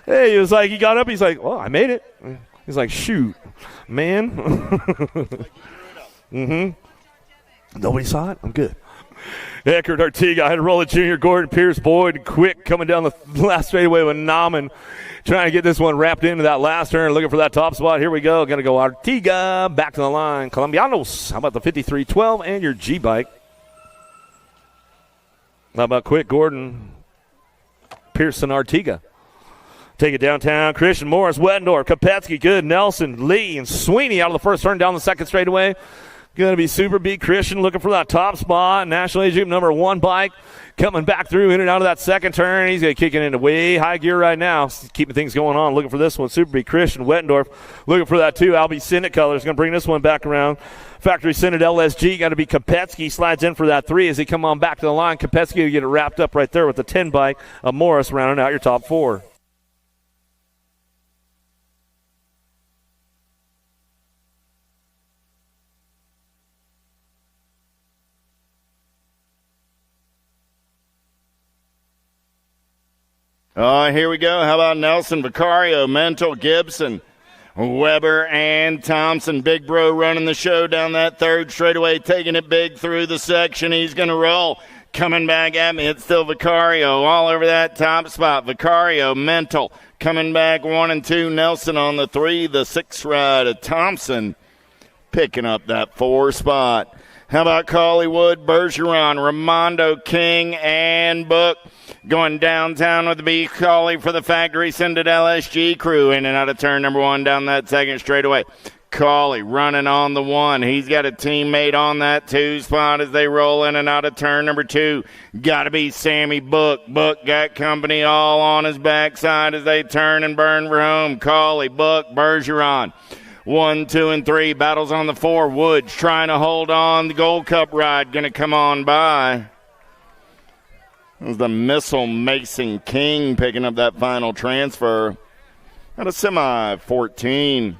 Hey, he was like, he got up. He's like, oh, I made it. He's like, shoot, man. Nobody saw it? I'm good. Eckert, Artiga, I had to roll it. Junior, Gordon, Pierce, Boyd, Quick coming down the last straightaway with Nauman. Trying to get this one wrapped into that last turn. Looking for that top spot. Here we go. Going to go Artiga. Back to the line. Colombianos. How about the 5312 and your G-bike? How about Quick, Gordon, Pearson, Artiga. Take it downtown. Christian, Morris, Wettendorf, Kopetsky, good. Nelson, Lee, and Sweeney out of the first turn down the second straightaway. Going to be Super B Christian looking for that top spot. National Age Group number 1 bike coming back through in and out of that second turn. He's going to kick it into way high gear right now, keeping things going on. Looking for this one, Super B Christian. Wettendorf looking for that too. Albie Sinnet colors going to bring this one back around. Factory Sinnet LSG got to be Kopetsky. Slides in for that 3 as he come on back to the line. Kopetsky will get it wrapped up right there with the 10 bike of Morris rounding out your top 4. Here we go. How about Nelson, Vicario, Mental, Gibson, Weber, and Thompson. Big Bro running the show down that third straightaway, taking it big through the section. He's going to roll. Coming back at me, it's still Vicario all over that top spot. Vicario, Mental, coming back 1 and 2. Nelson on the 3, the 6 ride of Thompson, picking up that 4 spot. How about Collywood, Bergeron, Ramondo, King, and Book going downtown with the B Collie for the Factory Sinnet LSG crew. In and out of turn number 1 down that second straightaway. Collie running on the 1. He's got a teammate on that 2 spot as they roll in and out of turn number 2. Got to be Sammy Book. Book got company all on his backside as they turn and burn for home. Collie, Book, Bergeron. 1, 2, and 3. Battles on the 4. Woods trying to hold on. The Gold Cup ride going to come on by. It was the Missile Mason King picking up that final transfer at a semi-14.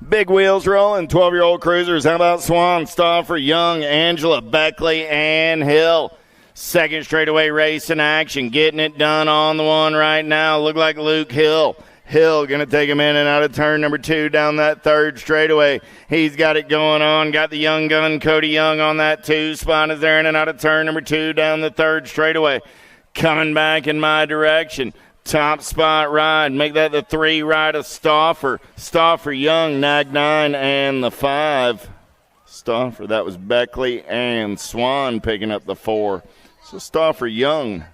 Big wheels rolling. 12-year-old cruisers. How about Swan, Stauffer, Young, Angela, Beckley, and Hill? Second straightaway race in action. Getting it done on the 1 right now. Look like Luke Hill. Hill going to take him in and out of turn number 2 down that third straightaway. He's got it going on. Got the young gun, Cody Young, on that 2 spot as they're in and out of turn number 2 down the third straightaway. Coming back in my direction. Top spot ride. Make that the 3 ride of Stauffer. Stauffer, Young, Nag 9, and the 5. Stauffer, that was Beckley and Swan picking up the 4. So Stauffer, Young,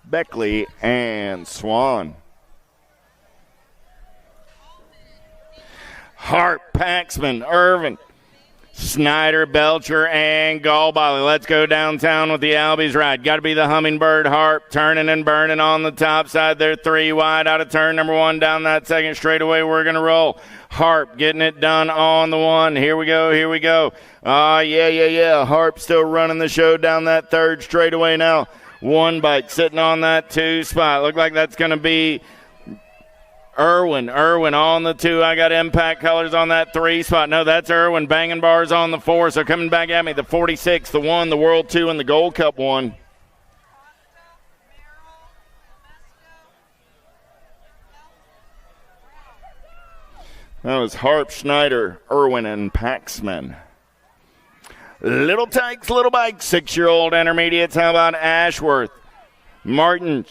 Beckley, and Swan. Hart, Paxman, Irvin, Snyder, Belcher, and Gallbally. Let's go downtown with the Albies ride. Got to be the Hummingbird. Harp turning and burning on the top side. They're 3 wide out of turn number 1 down that second straightaway. We're going to roll. Harp getting it done on the 1. Here we go. Yeah. Harp still running the show down that third straightaway now. 1 bike sitting on that 2 spot. Look like that's going to be Irwin on the 2. I got Impact colors on that 3 spot. No, that's Irwin. Banging bars on the 4. So coming back at me, the 46, the 1, the World 2, and the Gold Cup 1. That was Harp, Schneider, Irwin, and Paxman. Little Tykes, Little Bikes, 6-year-old intermediates. How about Ashworth, Martin,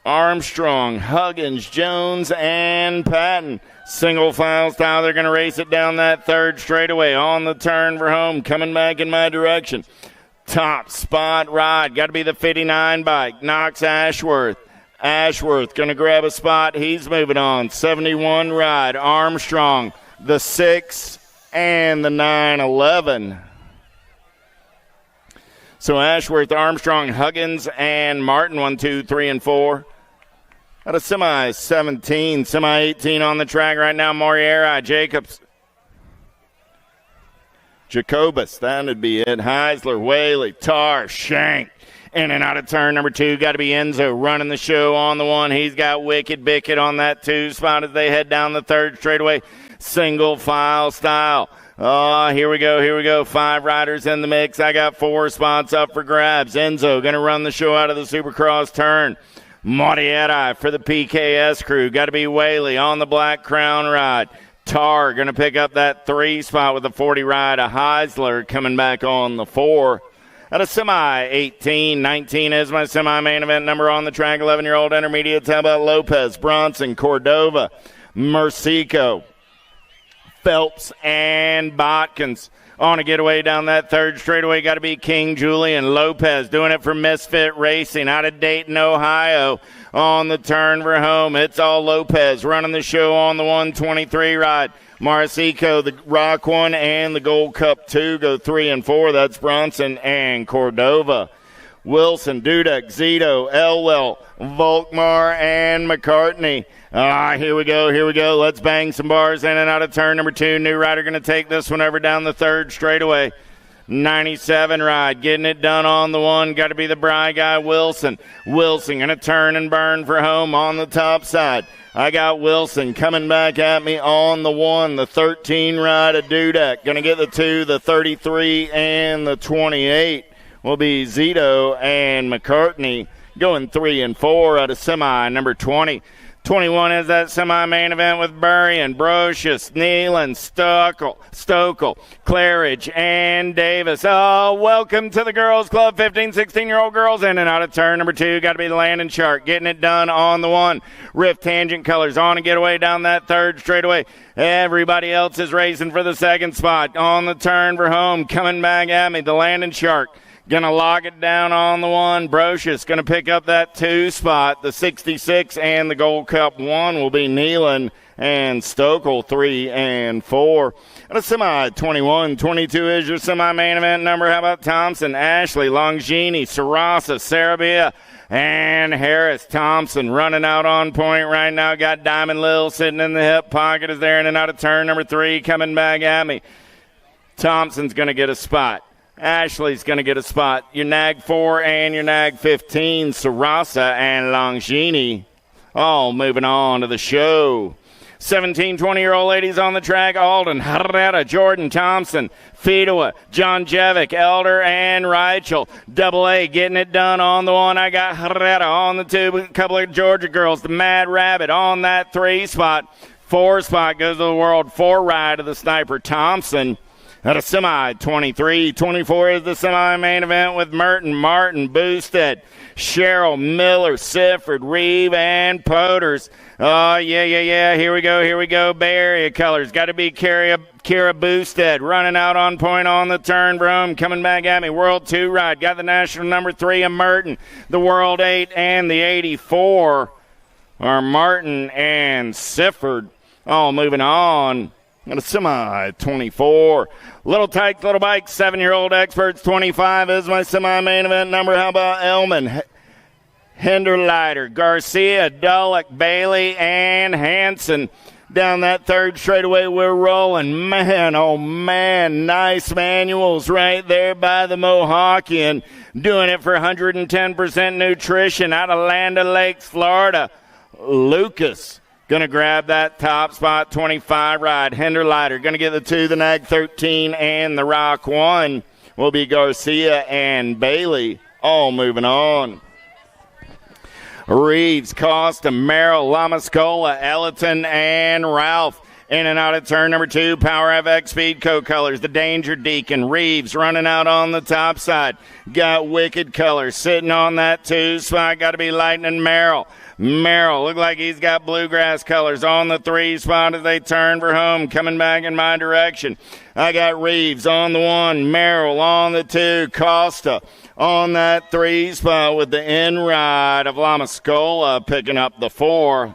Armstrong, Huggins, Jones, and Patton. Single file style. They're going to race it down that third straightaway. On the turn for home. Coming back in my direction. Top spot ride. Got to be the 59 bike. Knox Ashworth. Ashworth going to grab a spot. He's moving on. 71 ride. Armstrong, the 6 and the 911. So Ashworth, Armstrong, Huggins, and Martin, 1, 2, 3, and 4. At a semi-17, semi-18 on the track right now. Moriera, Jacobus, that would be it. Heisler, Whaley, Tar, Shank. In and out of turn number 2. Got to be Enzo running the show on the 1. He's got Wicked Bickett on that 2 spot as they head down the third straightaway. Single file style. Here we go. 5 riders in the mix. I got 4 spots up for grabs. Enzo going to run the show out of the Supercross turn. Moriera for the PKS crew. Got to be Whaley on the Black Crown ride. Tar going to pick up that 3 spot with the 40 ride. A Heisler coming back on the 4. At a semi-18, 19 is my semi-main event number on the track. 11-year-old intermediates. How about Lopez, Bronson, Cordova, Mercico, Phelps, and Botkins. On a getaway down that third straightaway, got to be King Julian. Lopez doing it for Misfit Racing out of Dayton, Ohio. On the turn for home, it's all Lopez running the show on the 123 ride. Marcico, the Rock 1, and the Gold Cup 2 go 3 and 4. That's Bronson and Cordova. Wilson, Dudek, Zito, Elwell, Volkmar, and McCartney. Here we go. Let's bang some bars in and out of turn number 2. New rider going to take this one over down the third straightaway. 97 ride, getting it done on the 1. Got to be the Bry guy, Wilson. Wilson going to turn and burn for home on the top side. I got Wilson coming back at me on the 1. The 13 ride of Dudek. Going to get the 2, the 33, and the 28 will be Zito and McCartney going 3 and 4 out of semi number 20. 21 is that semi-main event with Burrian, Brocious, Nealon, Stokel, Claridge, and Davis. Welcome to the Girls Club. 15, 16-year-old girls in and out of turn number 2. Got to be the Landon Shark. Getting it done on the 1. Rift Tangent Colors on and get away down that third straightaway. Everybody else is racing for the second spot. On the turn for home. Coming back at me, the Landon Shark. Going to log it down on the 1. Brocious going to pick up that 2 spot. The 66 and the Gold Cup 1 will be Nealon and Stokel 3 and 4. And a semi 21, 22 is your semi-main event number. How about Thompson, Ashley, Longini, Sarasa, Sarabia, and Harris. Thompson running out on point right now. Got Diamond Lil sitting in the hip pocket. Is there in and out of turn number 3. Coming back at me. Thompson's going to get a spot. Ashley's going to get a spot. Your Nag 4 and your Nag 15, Sarasa and Longini, all moving on to the show. 17, 20-year-old ladies on the track. Alden, Herrera, Jordan Thompson, Fedowa, John Jevic, Elder, and Reichel. Double A getting it done on the 1. I got Herrera on the 2. A couple of Georgia girls. The Mad Rabbit on that 3 spot. 4 spot goes to the World 4 ride of the Sniper Thompson. At a semi, 23, 24 is the semi-main event with Merton, Martin, Boosted, Cheryl, Miller, Sifford, Reeve, and Poters. Here we go. Bay Area colors. Got to be Kira Boosted running out on point on the turn for home. Coming back at me. World 2 ride. Got the national number 3 of Merton. The World 8 and the 84 are Martin and Sifford. All moving on. At a semi, 24. Little Tykes, Little Bikes, 7-year-old experts, 25 is my semi-main event number. How about Elman, Hinderleiter, Garcia, Dullock, Bailey, and Hanson. Down that third straightaway, we're rolling. Man, oh man, nice manuals right there by the Mohawkian. Doing it for 110% nutrition out of Land O'Lakes, Florida. Lucas. Going to grab that top spot, 25 ride. Hinderleiter going to get the 2, the Nag 13, and the Rock 1 will be Garcia and Bailey. All moving on. Reeves, Costa, Merrill, Lamascola, Ellerton, and Ralph. In and out of turn number 2, Power FX Speedco colors. The Danger Deacon, Reeves running out on the top side. Got Wicked colors sitting on that 2 spot. Got to be Lightning Merrill. Merrill, look like he's got bluegrass colors on the 3 spot as they turn for home, coming back in my direction. I got Reeves on the 1, Merrill on the 2, Costa on that 3 spot with the in ride of Lamascola picking up the 4.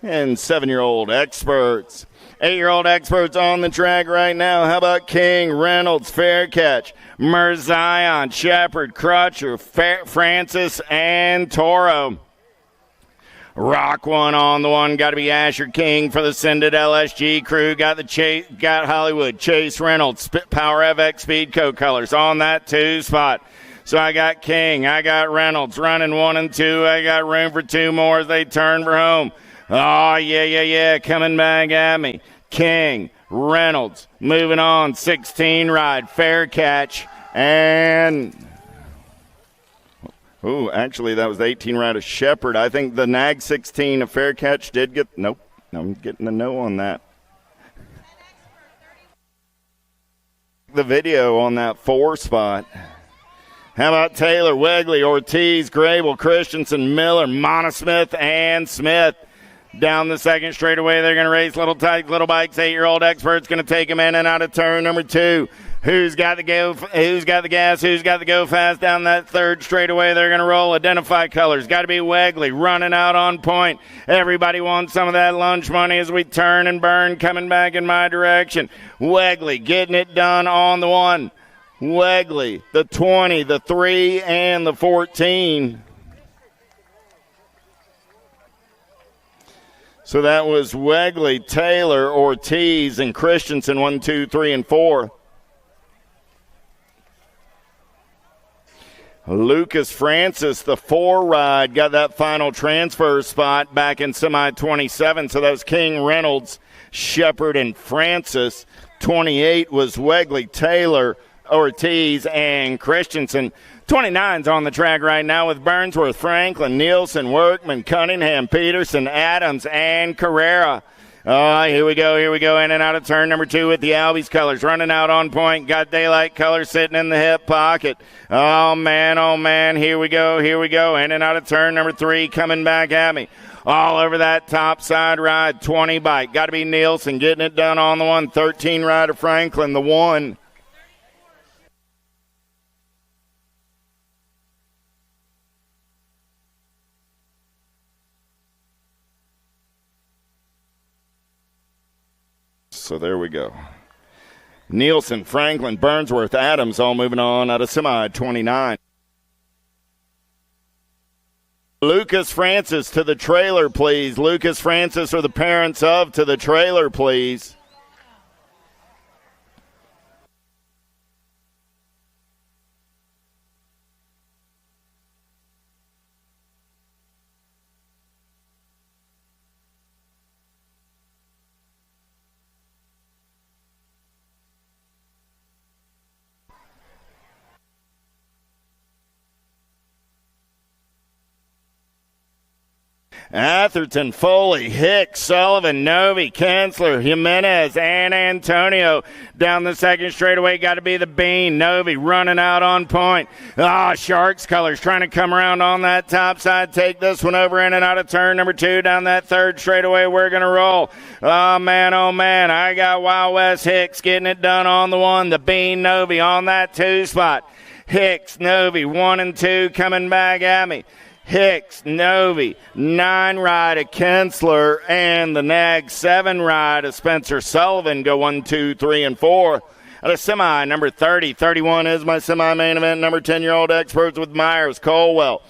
And 7-year-old experts. 8-year-old experts on the track right now. How about King, Reynolds, Faircatch, Merzion, Shepard, Crutcher, Francis, and Toro. Rock 1 on the 1. Got to be Asher King for the Sended LSG crew. Got Hollywood, Chase Reynolds, Power FX Speedco colors on that 2 spot. So I got King, I got Reynolds running 1 and 2. I got room for 2 more as they turn for home. Coming back at me. King, Reynolds, moving on. 16 ride, Faircatch, and actually that was the 18 ride of Shepard. I think the Nag 16 of Faircatch did get, nope, I'm getting a no on that. The video on that 4 spot. How about Taylor, Wegley, Ortiz, Grable, Christensen, Miller, Monosmith, and Smith? Down the second straightaway, they're going to race Little Tykes, Little Bikes. 8-year-old experts going to take him in and out of turn number 2. Who's got the gas? Who's got the go fast down that third straightaway? They're going to roll. Identify colors. Got to be Wegley running out on point. Everybody wants some of that lunch money as we turn and burn, coming back in my direction. Wegley getting it done on the 1. Wegley, the 20, the 3, and the 14. So that was Wegley, Taylor, Ortiz, and Christensen, 1, 2, 3, and 4. Lucas Francis, the 4 ride, got that final transfer spot back in semi-27. So that was King, Reynolds, Shepard, and Francis. 28 was Wegley, Taylor, Ortiz, and Christensen. 29's on the track right now with Burnsworth, Franklin, Nielsen, Workman, Cunningham, Peterson, Adams, and Carrera. Here we go, in and out of turn number 2 with the Albies colors, running out on point, got daylight colors sitting in the hip pocket. Oh man, here we go, in and out of turn number 3, coming back at me. All over that top side ride, 20 bike, got to be Nielsen getting it done on the 1, 13 rider Franklin, the 1. So there we go. Nielsen, Franklin, Burnsworth, Adams all moving on out of semi-29. Lucas Francis to the trailer, please. Lucas Francis or the parents of to the trailer, please. Atherton, Foley, Hicks, Sullivan, Novi, Kensler, Jimenez, and Antonio. Down the second straightaway, got to be the Bean. Novi running out on point. Sharks colors trying to come around on that top side. Take this one over in and out of turn number 2. Down that third straightaway, we're going to roll. Oh, man, I got Wild West Hicks getting it done on the 1. The Bean, Novi on that 2 spot. Hicks, Novi, 1 and 2 coming back at me. Hicks, Novi, 9 ride of Kensler, and the Nag 7 ride of Spencer Sullivan go 1, 2, 3, and 4. At a semi, number 30, 31 is my semi-main event. Number 10-year-old experts with Myers, Colwell,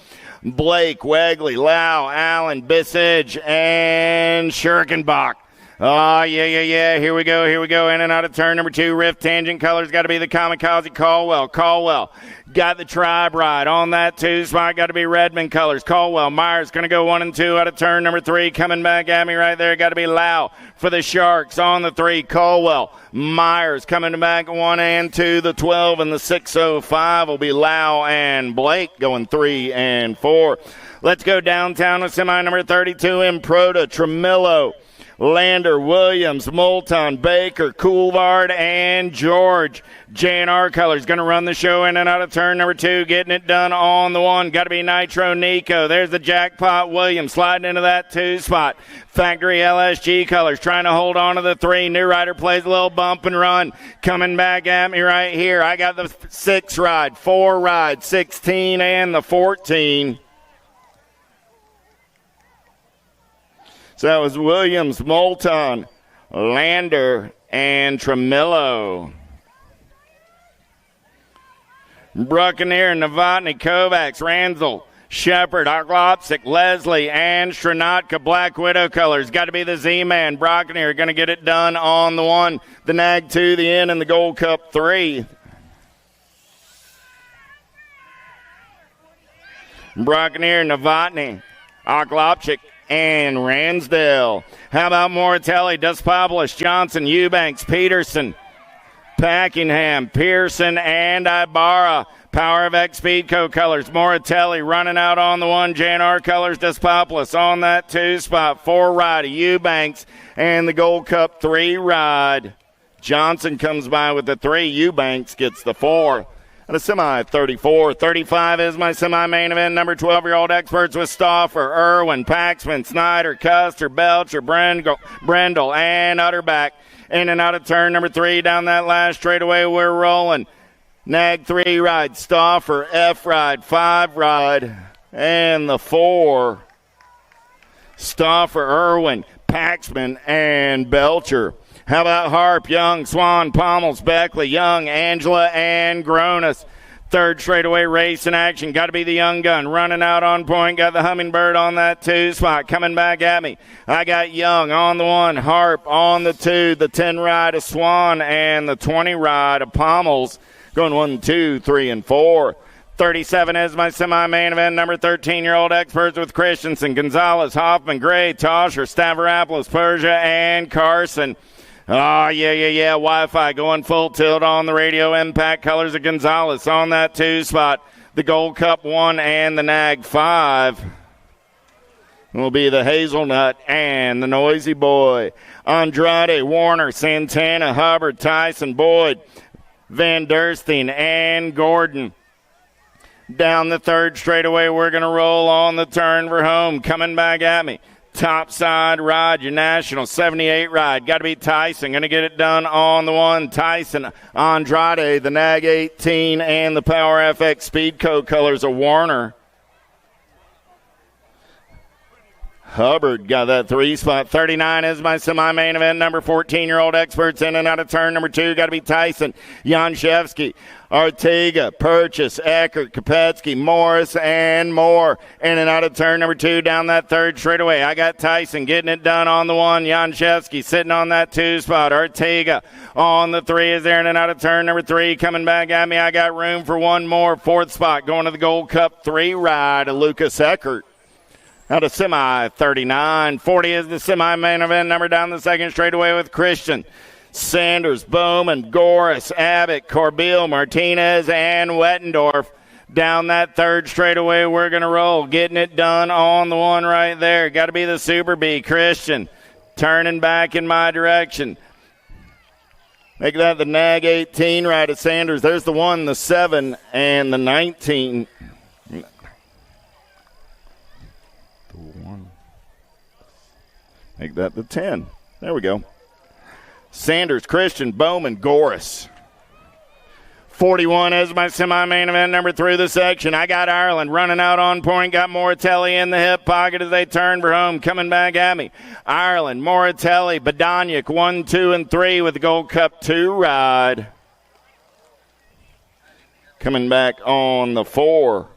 Blake, Wegley, Lau, Allen, Bissage, and Schirkenbach. Here we go. In and out of turn number 2. Rift tangent colors got to be the Kamikaze Caldwell. Got the tribe ride on that 2 spot. Got to be Redmond colors. Caldwell. Myers going to go 1 and 2 out of turn number 3. Coming back at me right there. Got to be Lau for the Sharks on the 3. Caldwell. Myers coming back 1 and 2. The 12 and the 605 will be Lau and Blake going 3 and 4. Let's go downtown with semi number 32 Improda, Tremillo, Lander, Williams, Moulton, Baker, Coulthard, and George. J&R colors going to run the show in and out of turn number 2, getting it done on the 1. Got to be Nitro Nico. There's the Jackpot Williams sliding into that 2 spot. Factory LSG colors trying to hold on to the 3. New rider plays a little bump and run. Coming back at me right here. I got the 6 ride, 4 ride, 16, and the 14. So that was Williams, Moulton, Lander, and Tremillo. Bruckner, Novotny, Kovacs, Ranzel, Shepard, Arglopsik, Leslie, and Stranatka. Black Widow colors. Got to be the Z-Man. Bruckner going to get it done on the 1. The Nag 2, the N, and the Gold Cup 3. Bruckner, Novotny, Arglopsik, and Ransdale. How about Moratelli, Despopoulos, Johnson, Eubanks, Peterson, Packingham, Pearson, and Ibarra. Power of X Speedco colors. Moratelli running out on the 1. J&R colors. Despopoulos on that 2 spot. 4 ride of Eubanks and the Gold Cup 3 ride. Johnson comes by with the 3. Eubanks gets the 4. And a semi 34. 35 is my semi-main event. Number 12-year-old experts with Stauffer, Irwin, Paxman, Snyder, Custer, Belcher, Brendel, and Utterback. In and out of turn number 3 down that last straightaway. We're rolling. Nag 3 ride, Stauffer, F ride, 5 ride, and the 4. Stauffer, Irwin, Paxman, and Belcher. How about Harp, Young, Swan, Pommels, Beckley, Young, Angela, and Gronis? Third straightaway race in action. Got to be the young gun. Running out on point. Got the Hummingbird on that 2 spot. Coming back at me. I got Young on the 1. Harp on the 2. The 10 ride of Swan and the 20 ride of Pommels. Going 1, 2, 3, and 4. 37 is my semi-main event. Number 13-year-old experts with Christensen, Gonzalez, Hoffman, Gray, Tosher, Stavropoulos, Persia, and Carson. Oh, yeah. Wi-Fi going full tilt on the radio. Impact colors of Gonzalez on that 2 spot. The Gold Cup 1 and the Nag 5 will be the Hazelnut and the Noisy Boy. Andrade, Warner, Santana, Hubbard, Tyson, Boyd, Van Derstein, and Gordon. Down the third straightaway, we're going to roll on the turn for home. Coming back at me. Top side ride, your national 78 ride. Got to be Tyson. Going to get it done on the 1. Tyson, Andrade, the Nag 18, and the Power FX Speedco colors of Warner. Hubbard got that 3 spot. 39 is my semi-main event. Number 14-year-old experts in and out of turn number 2. Got to be Tyson, Janshevsky, Ortega, Purchase, Eckert, Kopetsky, Morris, and more. In and out of turn number 2 down that third straightaway. I got Tyson getting it done on the 1. Janshevsky sitting on that 2 spot. Ortega on the 3 is there in and out of turn number 3. Coming back at me, I got room for one more. 4th spot going to the Gold Cup 3 ride of Lucas Eckert. Out of semi 39. 40 is the semi-main event. Number down the second straightaway with Christian, Sanders, Bowman, Goris, Abbott, Corbeil, Martinez, and Wettendorf. Down that third straightaway, we're going to roll. Getting it done on the 1 right there. Got to be the Super B. Christian turning back in my direction. Make that the Nag 18 right of Sanders. There's the 1, the 7, and the 19. Make that the 10. There we go. Sanders, Christian, Bowman, Goris. 41 is my semi-main event. Number 3 of the section. I got Ireland running out on point. Got Moratelli in the hip pocket as they turn for home. Coming back at me. Ireland, Moratelli, Badaniak, 1, 2, and 3 with the Gold Cup 2 ride. Coming back on the 4.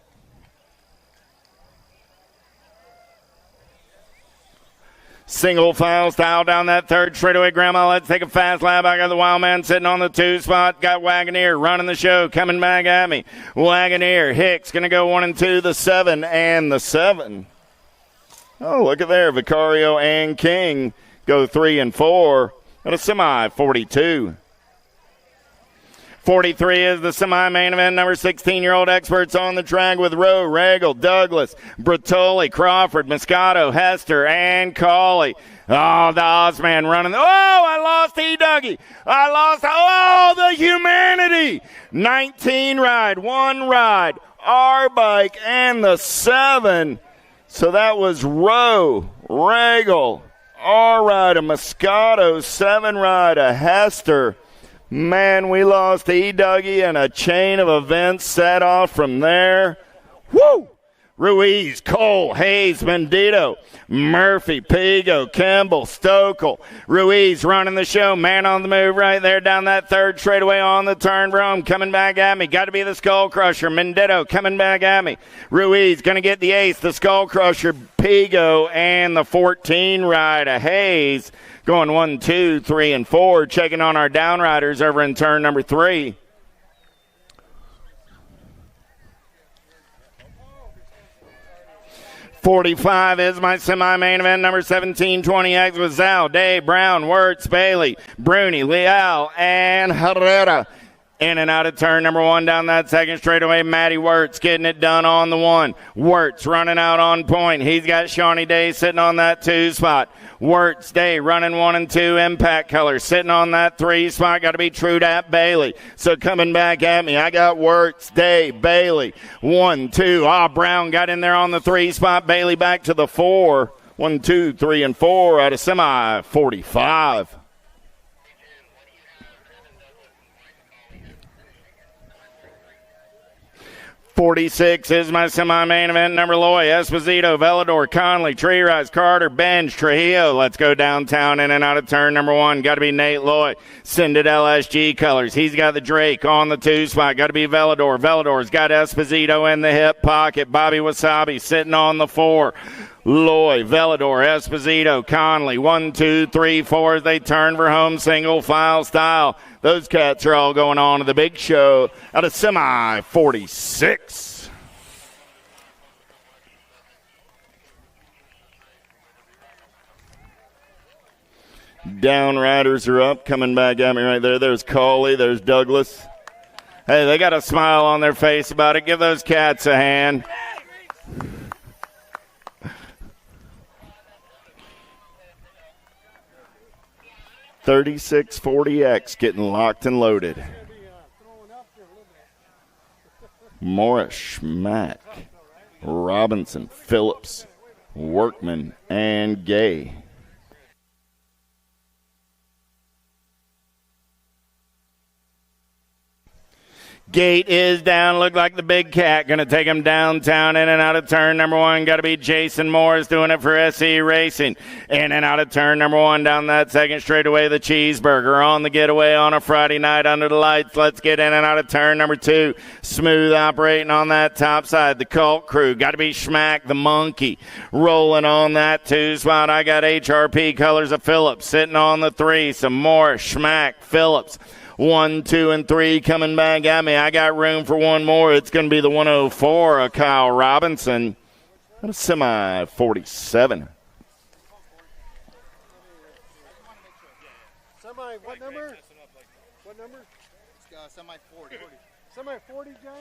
Single file style down that third straightaway. Grandma, let's take a fast lap. I got the Wild Man sitting on the 2 spot. Got Wagoneer running the show. Coming back at me. Wagoneer, Hicks going to go 1 and 2, the 7 and the 7. Oh, look at there. Vicario and King go 3 and 4 at a semi 42. 43 is the semi-main event. Number 16-year-old experts on the track with Rowe, Regal, Douglas, Bertoli, Crawford, Moscato, Hester, and Cawley. Oh, the Ozman running. Oh, I lost E-Dougie. The humanity. 19 ride, 1 ride, R-Bike, and the 7. So that was Rowe, Regal, R-Ride, a Moscato, 7 ride, a Hester. Man, we lost E-Dougie, and a chain of events set off from there. Woo! Ruiz, Cole, Hayes, Bendito, Murphy, Pigo, Campbell, Stokel. Ruiz running the show. Man on the move right there down that third straightaway on the turn for home. Coming back at me. Got to be the Skull Crusher. Mendito coming back at me. Ruiz going to get the ace. The Skull Crusher, Pigo, and the 14 ride of Hayes. Going 1, 2, 3, and 4. Checking on our downriders over in turn number 3. .45 is my semi-main event. Number 1720X with Zal, Day, Brown, Wirtz, Bailey, Bruni, Leal, and Herrera. In and out of turn number 1 down that second straightaway. Matty Wirtz getting it done on the 1. Wirtz running out on point. He's got Shawnee Day sitting on that 2 spot. Wirtz Day running 1 and 2. Impact Color sitting on that 3 spot. Got to be true to that Bailey. So coming back at me, I got Wirtz Day, Bailey. 1, 2. Brown got in there on the 3 spot. Bailey back to the 4. 1, 2, 3, and 4 out of semi 45. .46 is my semi-main event. Number Loy, Esposito, Velador, Conley, Tree Rise, Carter, Benj, Trujillo. Let's go downtown in and out of turn number 1. Got to be Nate Loy. Send it LSG colors. He's got the Drake on the 2 spot. Got to be Velador. Velador's got Esposito in the hip pocket. Bobby Wasabi sitting on the 4. Loy, Velador, Esposito, Conley. 1, 2, 3, 4 as they turn for home single file style. Those cats are all going on to the big show out of semi 46. Down riders are up, coming back at me right there. There's Coley, there's Douglas. Hey, they got a smile on their face about it. Give those cats a hand. .3640X getting locked and loaded. Morris, Schmack, Robinson, Phillips, Workman, and Gay. Gate is down. Look like the big cat. Going to take him downtown in and out of turn number 1. Got to be Jason Morris doing it for SE Racing. In and out of turn number 1 down that second straightaway. The Cheeseburger on the getaway on a Friday night under the lights. Let's get in and out of turn number 2. Smooth operating on that top side. The Cult Crew. Got to be Schmack the Monkey. Rolling on that 2 spot. I got HRP colors of Phillips sitting on the 3. Some Morris, Schmack, Phillips. 1, 2, and 3 coming back at me. I got room for one more. It's going to be the 104 of Kyle Robinson. Out of semi 47. Semi, what number? What number? Semi 40. Semi 40, John?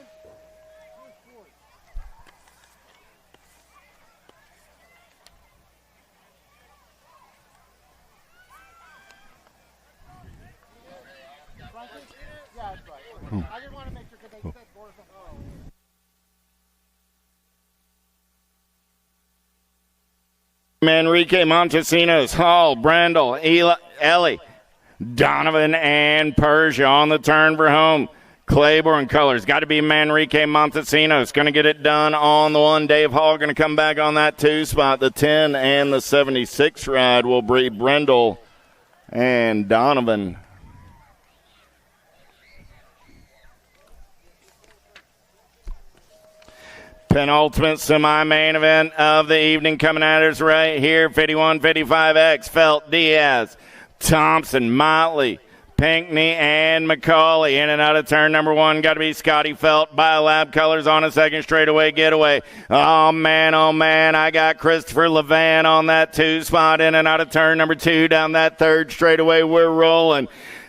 Yeah, that's right. I didn't want to make sure because they said more. Manrique, Montesinos, Hall, Brandel, Ellie, Donovan, and Persia on the turn for home. Claiborne colors. Got to be Manrique Montesinos. Going to get it done on the 1. Dave Hall going to come back on that 2 spot. The 10 and the 76 ride will be Brendel and Donovan. Penultimate semi-main event of the evening coming at us right here. 51-55X, Felt, Diaz, Thompson, Motley, Pinckney, and McCauley. In and out of turn number 1. Got to be Scotty Felt. Biolab colors on a second straightaway getaway. Oh, man, I got Christopher Levan on that 2 spot. In and out of turn number 2. Down that 3rd straightaway, we're rolling.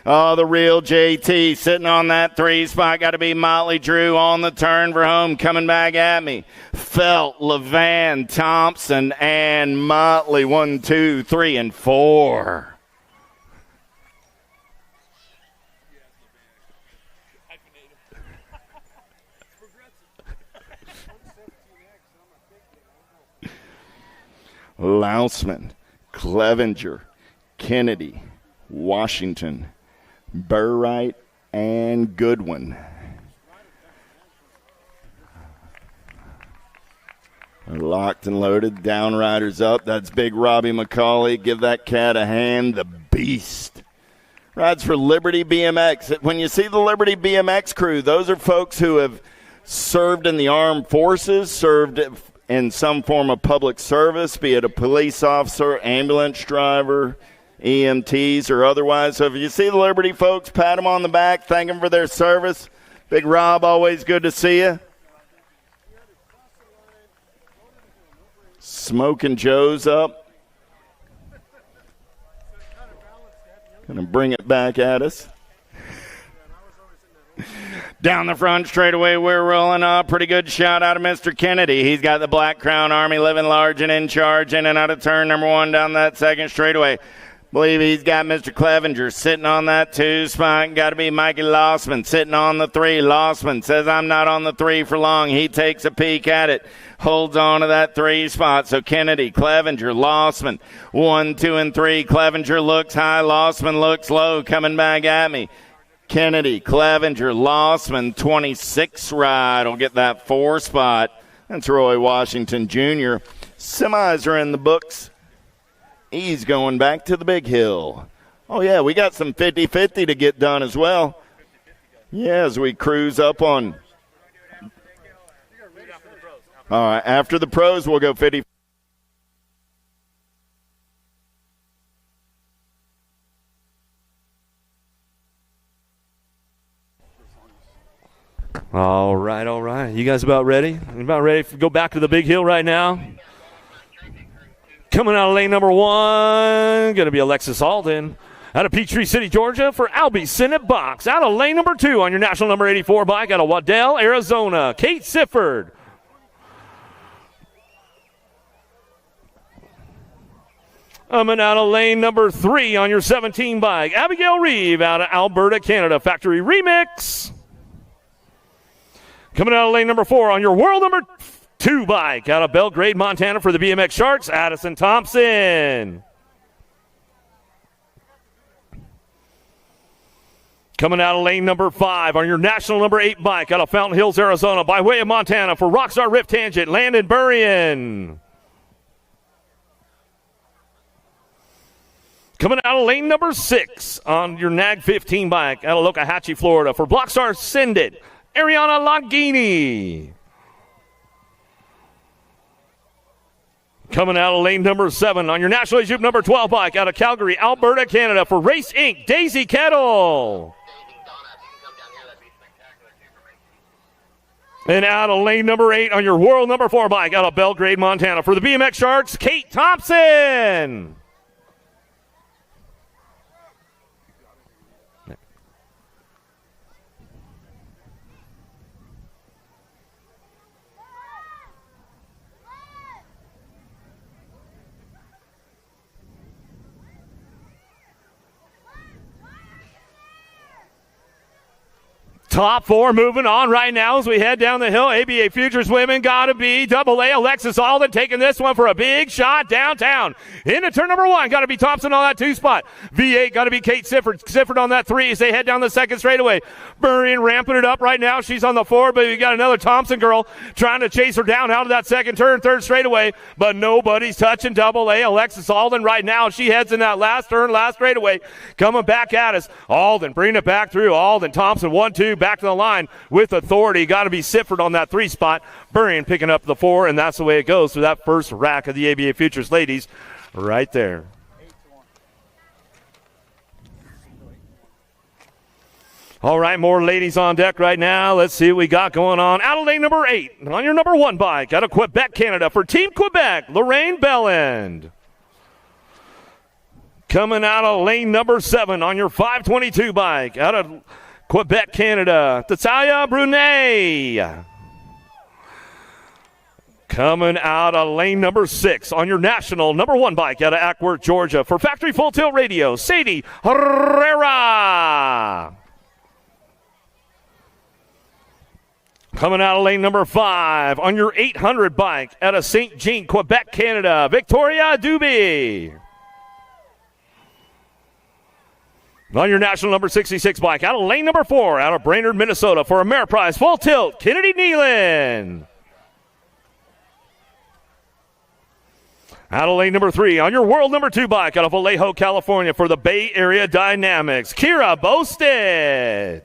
Oh, the real JT sitting on that 3 spot. Got to be Motley Drew on the turn for home. Coming back at me. Felt, Levan, Thompson, and Motley. 1, 2, 3, and 4. Lousman, Clevenger, Kennedy, Washington, Burright, and Goodwin. Locked and loaded. Downriders up. That's big Robbie McCauley. Give that cat a hand. The beast. Rides for Liberty BMX. When you see the Liberty BMX crew, those are folks who have served in the armed forces, served in some form of public service, be it a police officer, ambulance driver, EMTs, or otherwise. So if you see the Liberty folks, pat them on the back, thank them for their service. Big Rob, always good to see you. Smoking Joe's up. Going to bring it back at us. Down the front straightaway, we're rolling up. Pretty good shot out of Mr. Kennedy. He's got the Black Crown Army living large and in charge. In and out of turn number 1 down that second straightaway. Believe he's got Mr. Clevenger sitting on that 2 spot. Got to be Mikey Lossman sitting on the 3. Lossman says, I'm not on the 3 for long. He takes a peek at it. Holds on to that 3 spot. So Kennedy, Clevenger, Lossman. 1, 2, and 3. Clevenger looks high. Lossman looks low. Coming back at me. Kennedy, Clevenger, Lossman, 26 ride will get that 4 spot. That's Roy Washington Jr. Semis are in the books. He's going back to the big hill. Oh, yeah, we got some 50-50 to get done as well. Yeah, as we cruise up on. All right, after the pros, we'll go 50. All right. You guys about ready? About ready to go back to the big hill right now? Coming out of lane number 1, going to be Alexis Alden. Out of Peachtree City, Georgia, for Albie Senate Box. Out of lane number 2 on your national number 84 bike out of Waddell, Arizona, Kate Sifford. Coming out of lane number 3 on your 17 bike, Abigail Reeve out of Alberta, Canada, Factory Remix. Coming out of lane number 4 on your world number 2 bike out of Belgrade, Montana for the BMX Sharks, Addison Thompson. Coming out of lane number 5 on your national number 8 bike out of Fountain Hills, Arizona, by way of Montana for Rockstar Rift Tangent, Landon Burrian. Coming out of lane number 6 on your NAG 15 bike out of Lokahatchee, Florida for Blockstar Send It, Ariana Longini. Coming out of lane number 7 on your National Jupe number 12 bike out of Calgary, Alberta, Canada for Race Inc., Daisy Kettle. And out of lane number 8 on your World number 4 bike out of Belgrade, Montana for the BMX Sharks, Kate Thompson. Top 4 moving on right now as we head down the hill. ABA Futures Women got to be AA. Alexis Alden taking this one for a big shot downtown. Into turn number 1. Got to be Thompson on that 2 spot. V8 got to be Kate Sifford. Sifford on that 3 as they head down the second straightaway. Burrian ramping it up right now. She's on the 4, but we got another Thompson girl trying to chase her down out of that second turn, third straightaway, but nobody's touching AA. Alexis Alden right now. She heads in that last turn, last straightaway, coming back at us. Alden bringing it back through. Alden, Thompson, 1-2, back to the line with authority. Got to be Sifford on that 3 spot. Burrian picking up the 4, and that's the way it goes through that first rack of the ABA Futures ladies right there. All right, more ladies on deck right now. Let's see what we got going on. Out of lane number 8 on your number 1 bike out of Quebec, Canada for Team Quebec, Lorraine Belland. Coming out of lane number 7 on your 522 bike out of Quebec, Canada, Tatalia Brunet. Coming out of lane number 6 on your national number 1 bike out of Ackworth, Georgia for Factory Full Tilt Radio, Sadie Herrera. Coming out of lane number 5 on your 800 bike out of St. Jean, Quebec, Canada, Victoria Doobie. On your national number 66 bike out of lane number 4 out of Brainerd, Minnesota for Ameriprise Full Tilt, Kennedy Nealon. Out of lane number 3 on your world number 2 bike out of Vallejo, California for the Bay Area Dynamics, Kira Bosted.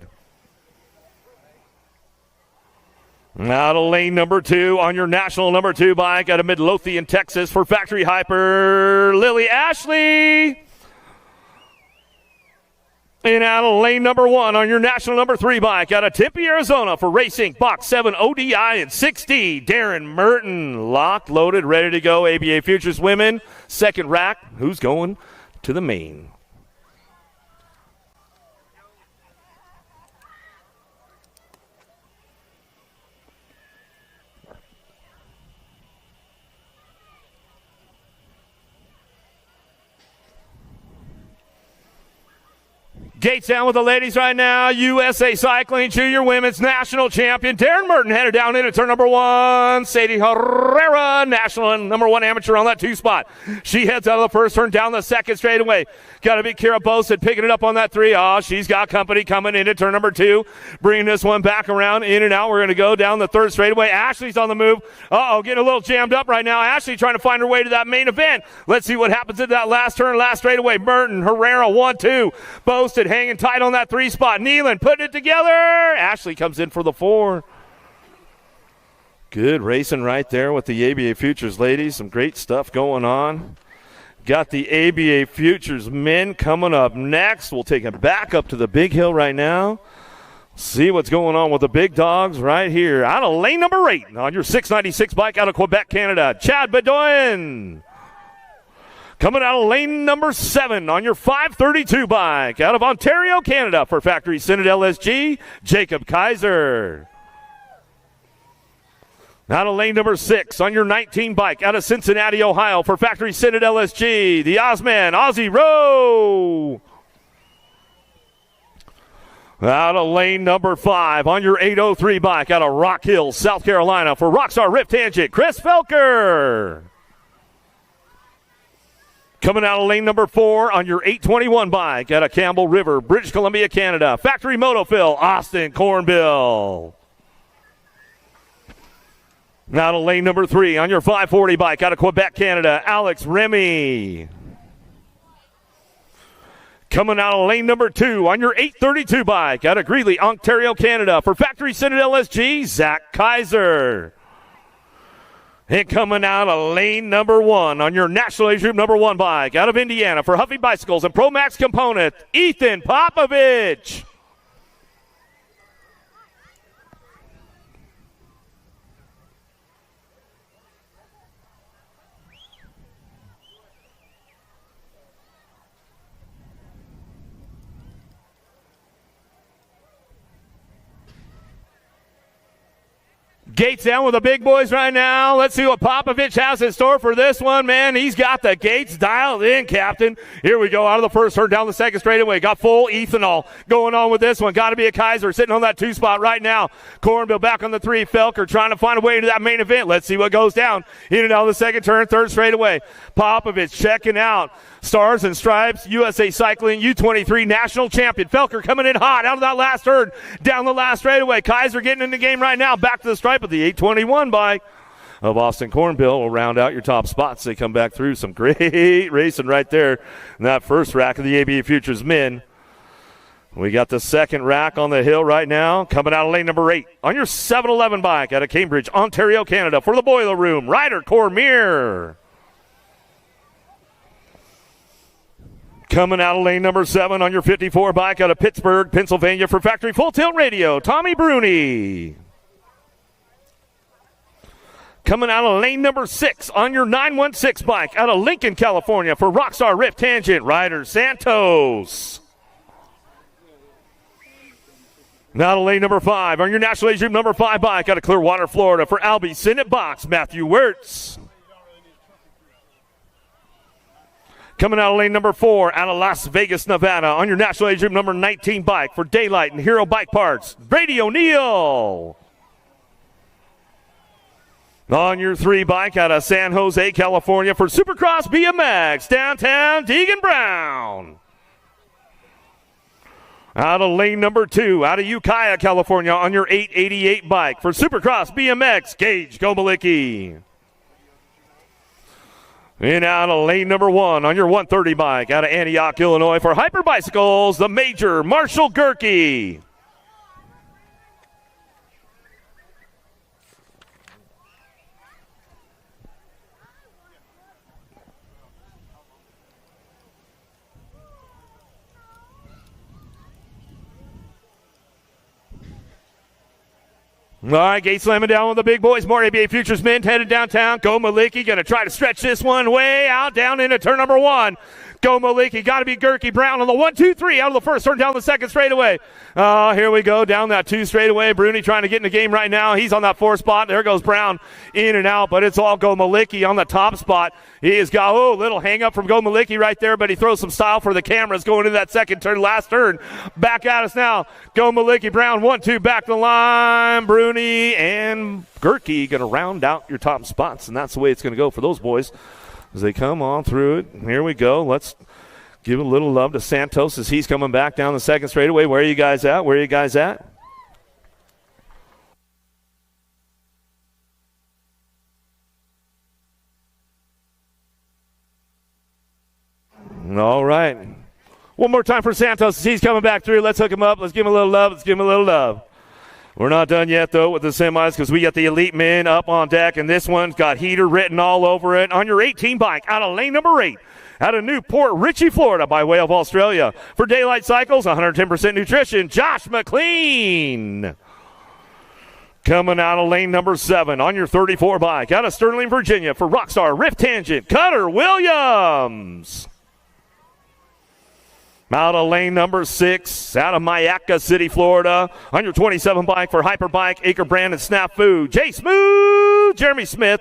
Out of lane number 2 on your national number 2 bike out of Midlothian, Texas for Factory Hyper, Lily Ashley. And out of lane number 1 on your national number 3 bike out of Tempe, Arizona for Racing Box 7 ODI and 6D, Darren Merton. Locked, loaded, ready to go. ABA Futures Women, second rack. Who's going to the main? Gates down with the ladies right now. USA Cycling Junior Women's National Champion Darren Merton headed down into turn number 1. Sadie Herrera, national and number 1 amateur on that 2 spot. She heads out of the first turn down the second straightaway. Got to be Kira Bosid picking it up on that 3. Oh, she's got company coming into turn number 2. Bringing this one back around in and out. We're going to go down the third straightaway. Ashley's on the move. Uh-oh, getting a little jammed up right now. Ashley trying to find her way to that main event. Let's see what happens in that last turn, last straightaway. Merton, Herrera, 1-2. Boasted hanging tight on that 3 spot. Nealon putting it together. Ashley comes in for the 4. Good racing right there with the ABA Futures ladies. Some great stuff going on. Got the ABA Futures men coming up next. We'll take it back up to the big hill right now. See what's going on with the big dogs right here. Out of lane number 8 on your 696 bike out of Quebec, Canada. Chad Bedoyan. Coming out of lane number 7 on your 532 bike out of Ontario, Canada for Factory Synod LSG, Jacob Kaiser. Out of lane number 6 on your 19 bike out of Cincinnati, Ohio for Factory Synod LSG, the Ozman, Ozzy Rowe. Out of lane number 5 on your 803 bike out of Rock Hill, South Carolina for Rockstar Rip Tangent, Chris Felker. Coming out of lane number 4 on your 821 bike out of Campbell River, British Columbia, Canada. Factory Moto Phil, Austin Cornbill. Out of lane number 3 on your 540 bike out of Quebec, Canada. Alex Remy. Coming out of lane number 2 on your 832 bike out of Greeley, Ontario, Canada. For Factory Synod LSG, Zach Kaiser. And coming out of lane number 1 on your National Age Group number 1 bike out of Indiana for Huffy Bicycles and Pro Max Component, Ethan Popovich. Gates down with the big boys right now. Let's see what Popovich has in store for this one, man. He's got the Gates dialed in, Captain. Here we go out of the first turn down the second straightaway. Got full ethanol going on with this one. Got to be a Kaiser sitting on that 2 spot right now. Cornbill back on the 3. Felker trying to find a way into that main event. Let's see what goes down. In and out of the second turn, third straightaway. Popovich checking out. Stars and Stripes, USA Cycling U23 National Champion. Felker coming in hot out of that last turn, down the last straightaway. Kaiser getting in the game right now, back to the stripe of the 821 bike of Austin Cornbill will round out your top spots. They come back through some great racing right there in that first rack of the ABA Futures men. We got the second rack on the hill right now, coming out of lane number 8 on your 711 bike out of Cambridge, Ontario, Canada for the Boiler Room, Ryder Cormier. Coming out of lane number 7 on your 54 bike out of Pittsburgh, Pennsylvania for Factory Full Tilt Radio, Tommy Bruni. Coming out of lane number 6 on your 916 bike out of Lincoln, California for Rockstar Rip Tangent, Ryder Santos. Now to lane number 5 on your National Age Group number 5 bike out of Clearwater, Florida for Albie Synod Box, Matthew Wirtz. Coming out of lane number 4 out of Las Vegas, Nevada on your National Age Group number 19 bike for Daylight and Hero Bike Parts, Brady O'Neill. On your 3 bike out of San Jose, California for Supercross BMX, downtown Deegan Brown. Out of lane number 2 out of Ukiah, California on your 888 bike for Supercross BMX, Gage Gomalicki. And out of lane number 1 on your 130 bike out of Antioch, Illinois for Hyper Bicycles, the Major Marshall Gerke. All right, Gates slamming down with the big boys. More ABA Futures men headed downtown. Go Maliki, going to try to stretch this one way out down into turn number 1. Go Maliki, got to be Gerke. Brown on the 1, 2, 3 out of the first turn down the second straightaway. Here we go down that 2 straightaway. Bruni trying to get in the game right now. He's on that 4 spot. There goes Brown in and out, but it's all Go Maliki on the top spot. He has got, little hang up from Go Malicki right there, but he throws some style for the cameras going into that second turn, last turn. Back at us now. Go Malicki, Brown, 1-2, back to the line. Bruni and Gerke going to round out your top spots, and that's the way it's going to go for those boys as they come on through it. Here we go. Let's give a little love to Santos as he's coming back down the second straightaway. Where are you guys at? Where are you guys at? All right. One more time for Santos as he's coming back through. Let's hook him up. Let's give him a little love. Let's give him a little love. We're not done yet, though, with the semis because we got the elite men up on deck, and this one's got heater written all over it. On your 18 bike, out of lane number 8, out of Newport Richey, Florida, by way of Australia. For Daylight Cycles, 110% nutrition, Josh McLean. Coming out of lane number 7, on your 34 bike, out of Sterling, Virginia, for Rockstar Rift Tangent, Cutter Williams. Out of lane number 6, out of Mayaca City, Florida, on your 27 bike for Hyperbike, Acre Brand, and Snafu, Jay Smooth, Jeremy Smith.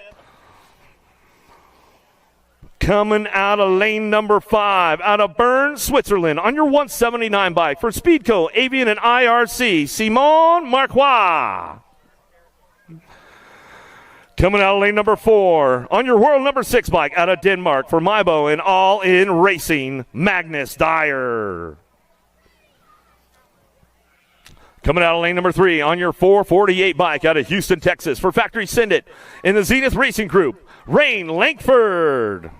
Coming out of lane number 5, out of Bern, Switzerland, on your 179 bike for Speedco, Avian, and IRC, Simon Marquois. Coming out of lane number 4, on your world number 6 bike, out of Denmark for Mybo and All In Racing, Magnus Dyer. Coming out of lane number 3, on your 448 bike, out of Houston, Texas for Factory Send It in the Zenith Racing Group, Rain Lankford.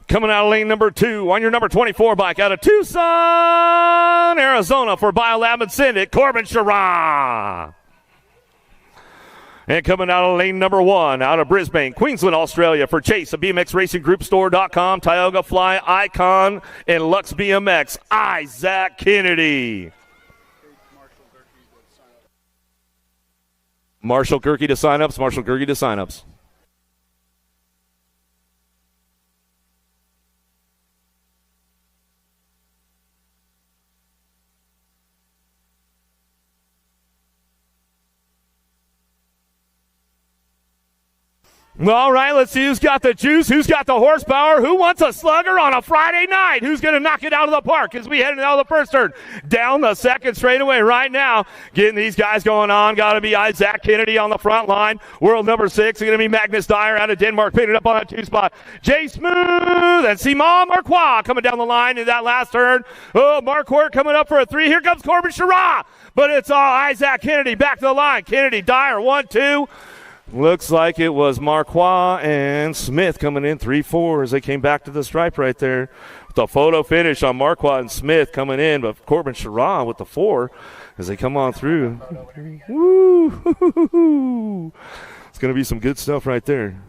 Coming out of lane number 2, on your number 24 bike, out of Tucson, Arizona for Biolab and Send It, Corbin Sharon. And coming out of lane number 1, out of Brisbane, Queensland, Australia, for Chase, a BMX Racing Group Store.com, Tioga Fly, Icon, and Lux BMX, Isaac Kennedy. Marshall Gerke to signups, Marshall Gerke to signups. All right, let's see who's got the juice, who's got the horsepower, who wants a slugger on a Friday night, who's going to knock it out of the park as we head into the first turn. Down the second straightaway right now, getting these guys going on. Got to be Isaac Kennedy on the front line. World number 6 is going to be Magnus Dyer out of Denmark, picking it up on that 2 spot. Jay Smooth and Simon Marquois coming down the line in that last turn. Oh, Marquardt coming up for a 3. Here comes Corbin Sharon, but it's Isaac Kennedy back to the line. Kennedy, Dyer, 1-2. Looks like it was Marquois and Smith coming in 3-4 as they came back to the stripe right there. The photo finish on Marquois and Smith coming in, but Corbin Sharon with the 4 as they come on through. Woo! It's going to be some good stuff right there.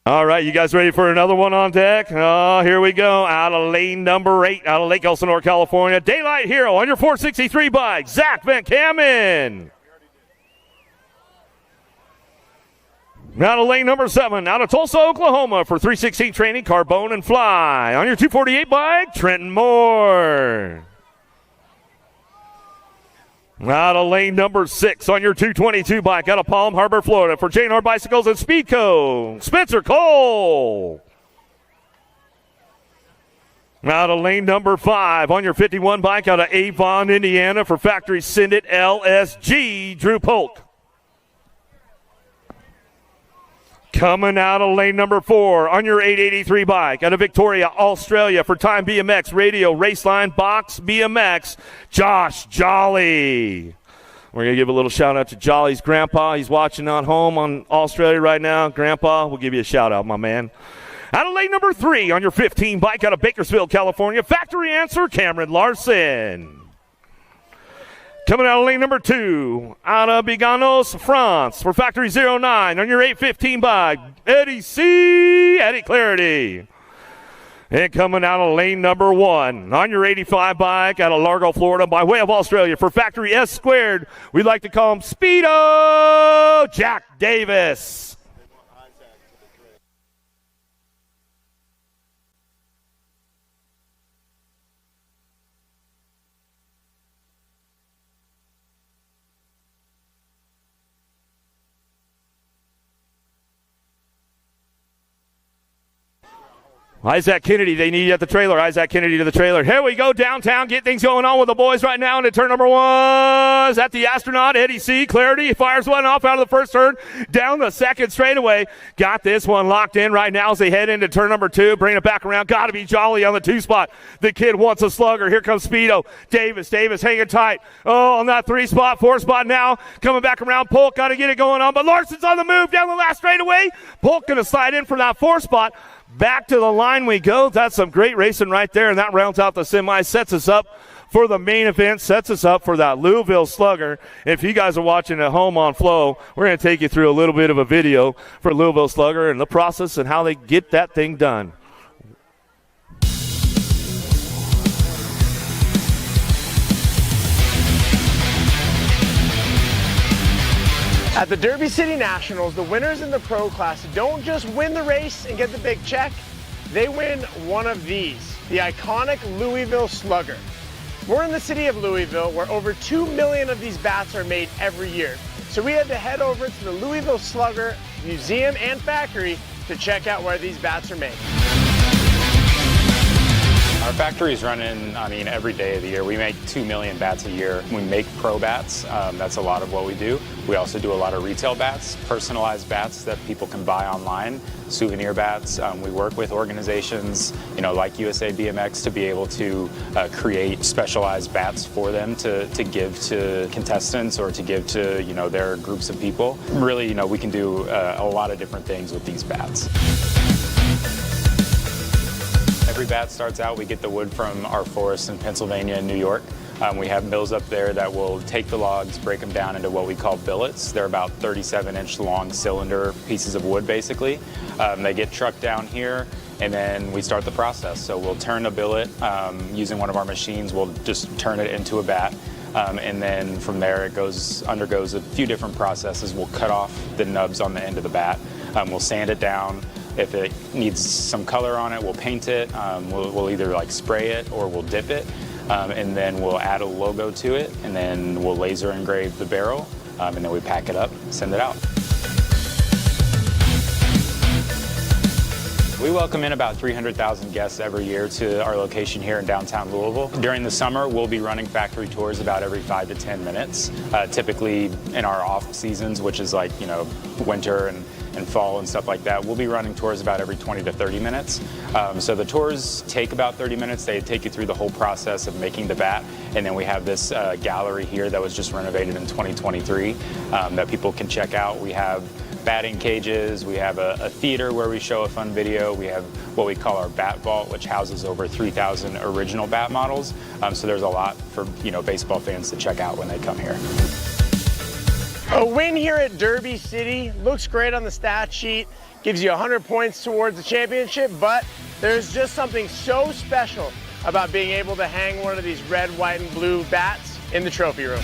All right, you guys ready for another one on deck? Oh, here we go. Out of lane number 8, out of Lake Elsinore, California. Daylight Hero on your 463 bike, Zach Van Kamen. Out of lane number 7, out of Tulsa, Oklahoma for 316 training, Carbone and Fly. On your 248 bike, Trenton Moore. Out of lane number 6, on your 222 bike, out of Palm Harbor, Florida for J&R Bicycles and Speedco, Spencer Cole. Out of lane number 5, on your 51 bike, out of Avon, Indiana for Factory Send It LSG, Drew Polk. Coming out of lane number 4, on your 883 bike, out of Victoria, Australia, for Time BMX, Radio, Raceline, Box, BMX, Josh Jolly. We're going to give a little shout-out to Jolly's grandpa. He's watching on home on Australia right now. Grandpa, we'll give you a shout-out, my man. Out of lane number 3, on your 15 bike, out of Bakersfield, California, Factory Answer, Cameron Larson. Coming out of lane number 2, out of Biganos, France, for Factory 09, on your 815 bike, Eddie Clarity. And coming out of lane number 1, on your 85 bike, out of Largo, Florida, by way of Australia, for Factory S Squared, we'd like to call him Speedo Jack Davis. Isaac Kennedy, they need you at the trailer. Isaac Kennedy to the trailer. Here we go downtown. Get things going on with the boys right now. Into turn number 1 is at the Astronaut. Eddie C. Clarity fires one off out of the first turn. Down the second straightaway. Got this one locked in right now as they head into turn number 2. Bring it back around. Got to be Jolly on the 2 spot. The kid wants a slugger. Here comes Speedo. Davis hanging tight. Oh, on that 3 spot, 4 spot now. Coming back around. Polk got to get it going on. But Larson's on the move down the last straightaway. Polk going to slide in from that 4 spot. Back to the line we go. That's some great racing right there, and that rounds out the semi, sets us up for the main event, sets us up for that Louisville Slugger. If you guys are watching at home on Flow, we're going to take you through a little bit of a video for Louisville Slugger and the process and how they get that thing done. At the Derby City Nationals, the winners in the pro class don't just win the race and get the big check, they win one of these, the iconic Louisville Slugger. We're in the city of Louisville where over 2 million of these bats are made every year. So we had to head over to the Louisville Slugger Museum and Factory to check out where these bats are made. Our factory is running, every day of the year. We make 2 million bats a year. We make pro bats. That's a lot of what we do. We also do a lot of retail bats, personalized bats that people can buy online, souvenir bats. We work with organizations, like USA BMX to be able to create specialized bats for them to give to contestants or to give to, their groups of people. Really, we can do a lot of different things with these bats. Every bat starts out, we get the wood from our forests in Pennsylvania and New York. We have mills up there that will take the logs, break them down into what we call billets. They're about 37-inch long cylinder pieces of wood, basically. They get trucked down here, and then we start the process. So we'll turn a billet using one of our machines. We'll just turn it into a bat. And then from there, it undergoes a few different processes. We'll cut off the nubs on the end of the bat. We'll sand it down. If it needs some color on it, we'll paint it. We'll either spray it or we'll dip it. And then we'll add a logo to it, and then we'll laser engrave the barrel, and then we pack it up, send it out. We welcome in about 300,000 guests every year to our location here in downtown Louisville. During the summer, we'll be running factory tours about every 5 to 10 minutes. Typically in our off seasons, which is winter and fall and stuff like that, we'll be running tours about every 20 to 30 minutes. So the tours take about 30 minutes. They take you through the whole process of making the bat. And then we have this gallery here that was just renovated in 2023 that people can check out. We have batting cages, we have a theater where we show a fun video, we have what we call our bat vault, which houses over 3,000 original bat models. So there's a lot for baseball fans to check out when they come here. A win here at Derby City looks great on the stat sheet, gives you 100 points towards the championship, but there's just something so special about being able to hang one of these red, white, and blue bats in the trophy room.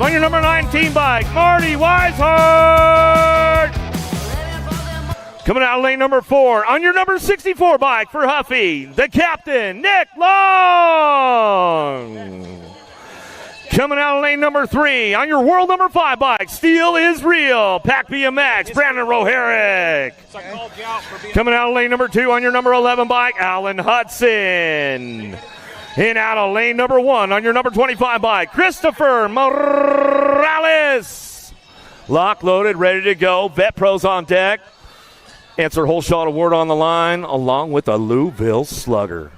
On your number 19 bike, Marty Weishart. Coming out of lane number 4, on your number 64 bike for Huffy, the captain, Nick Long. Coming out of lane number 3, on your world number 5 bike, Steel is Real, Pack BMX, Brandon Roherick. Coming out of lane number 2, on your number 11 bike, Alan Hudson. In out of lane number 1, on your number 25 bike, Christopher Morales. Lock loaded, ready to go, Vet Pros on deck. Answer Whole Shot Award on the line, along with a Louisville Slugger.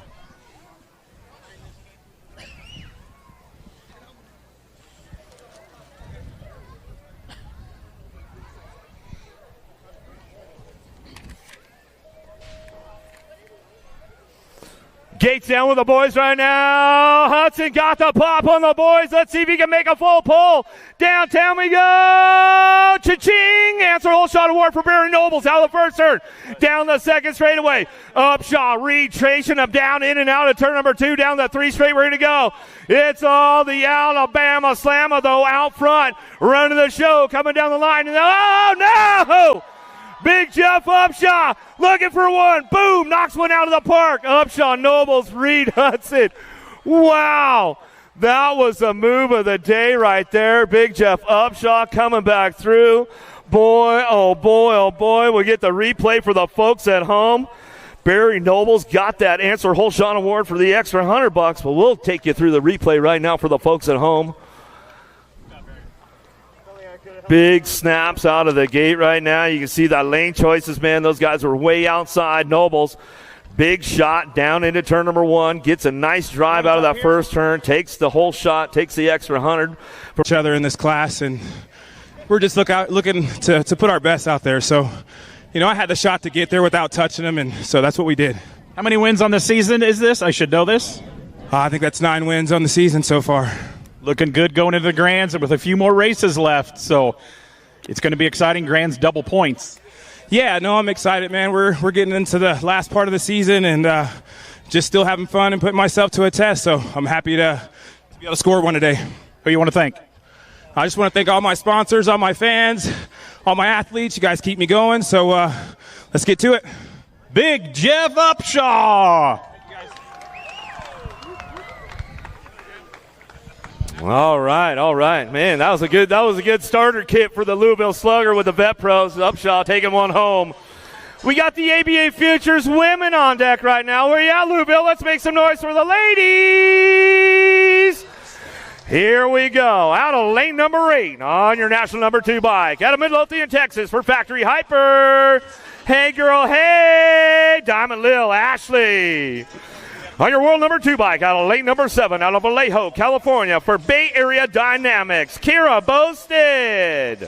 Gates down with the boys right now. Hudson got the pop on the boys. Let's see if he can make a full pull. Downtown we go. Cha-ching. Answer Whole Shot Award for Barry Nobles out of the first turn. Down the second straightaway. Upshaw retracing him down in and out of turn number 2. Down the 3 straight. Ready to go. It's all the Alabama Slammer though out front. Running the show. Coming down the line. And oh no! Big Jeff Upshaw looking for one. Boom, knocks one out of the park. Upshaw, Nobles, Reed Hudson. Wow, that was the move of the day right there. Big Jeff Upshaw coming back through. Boy, oh boy, oh boy. We'll get the replay for the folks at home. Barry Nobles got that Answer Whole Shot Award for the extra $100, but we'll take you through the replay right now for the folks at home. Big snaps out of the gate right now. You can see that lane choices, man. Those guys were way outside. Nobles, big shot down into turn number 1. Gets a nice drive out of that first turn. Takes the whole shot. Takes the extra 100. For each other in this class, and we're just looking to put our best out there. So, I had the shot to get there without touching them, and so that's what we did. How many wins on the season is this? I should know this. I think that's 9 wins on the season so far. Looking good going into the Grands and with a few more races left. So it's going to be exciting. Grands double points. Yeah, no, I'm excited, man. We're getting into the last part of the season and just still having fun and putting myself to a test. So I'm happy to be able to score one today. Who you want to thank? I just want to thank all my sponsors, all my fans, all my athletes. You guys keep me going. So let's get to it. Big Jeff Upshaw. All right, man. That was a good starter kit for the Louisville Slugger with the Vet Pros. Upshaw taking one home. We got the ABA Futures women on deck right now. Where you at, Louisville? Let's make some noise for the ladies. Here we go. Out of lane number 8 on your national number 2 bike. Out of Midlothian, Texas for Factory Hyper. Hey, girl, hey. Diamond Lil Ashley. On your world number 2 bike, out of lane number 7, out of Vallejo, California, for Bay Area Dynamics, Kira Bosted.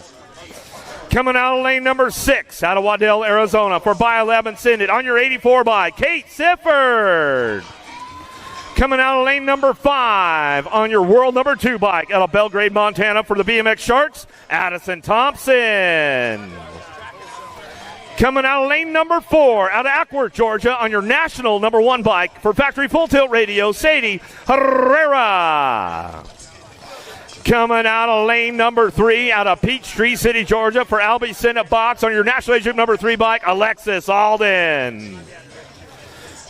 Coming out of lane number 6, out of Waddell, Arizona, for BioLab and Sindit, on your 84 bike, Kate Sifford. Coming out of lane number 5, on your world number 2 bike, out of Belgrade, Montana, for the BMX Sharks, Addison Thompson. Coming out of lane number 4, out of Ackworth, Georgia, on your national number 1 bike for Factory Full Tilt Radio, Sadie Herrera. Coming out of lane number 3, out of Peachtree City, Georgia, for Albie Senate Box on your national age group number 3 bike, Alexis Alden.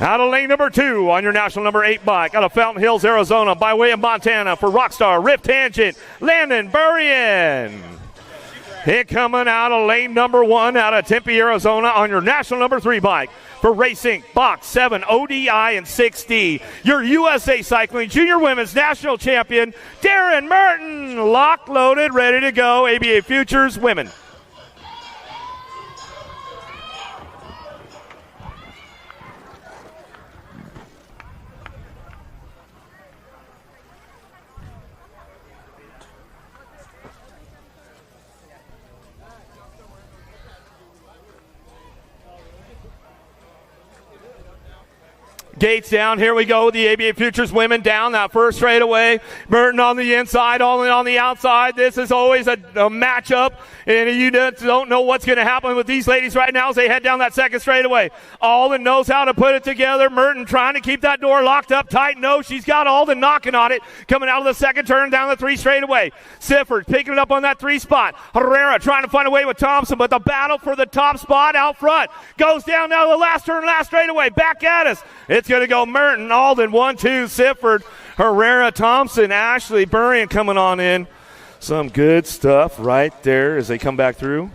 Out of lane number 2, on your national number 8 bike, out of Fountain Hills, Arizona, by way of Montana, for Rockstar Rift Tangent, Landon Burrian. Hit coming out of lane number 1 out of Tempe, Arizona on your national number 3 bike for Racing Box 7 ODI and 6D. Your USA Cycling Junior Women's National Champion, Darren Merton. Lock loaded, ready to go. ABA Futures Women. Gates down. Here we go with the ABA Futures women down that first straightaway. Merton on the inside, Alden on the outside. This is always a matchup, and you don't know what's going to happen with these ladies right now as they head down that second straightaway. Alden knows how to put it together. Merton trying to keep that door locked up tight. No, she's got Alden knocking on it. Coming out of the second turn down the 3 straightaway. Sifford picking it up on that 3 spot. Herrera trying to find a way with Thompson, but the battle for the top spot out front goes down now the last turn, last straightaway. Back at us. It's going to go Merton, Alden, 1-2, Sifford, Herrera, Thompson, Ashley, Burrian coming on in. Some good stuff right there as they come back through.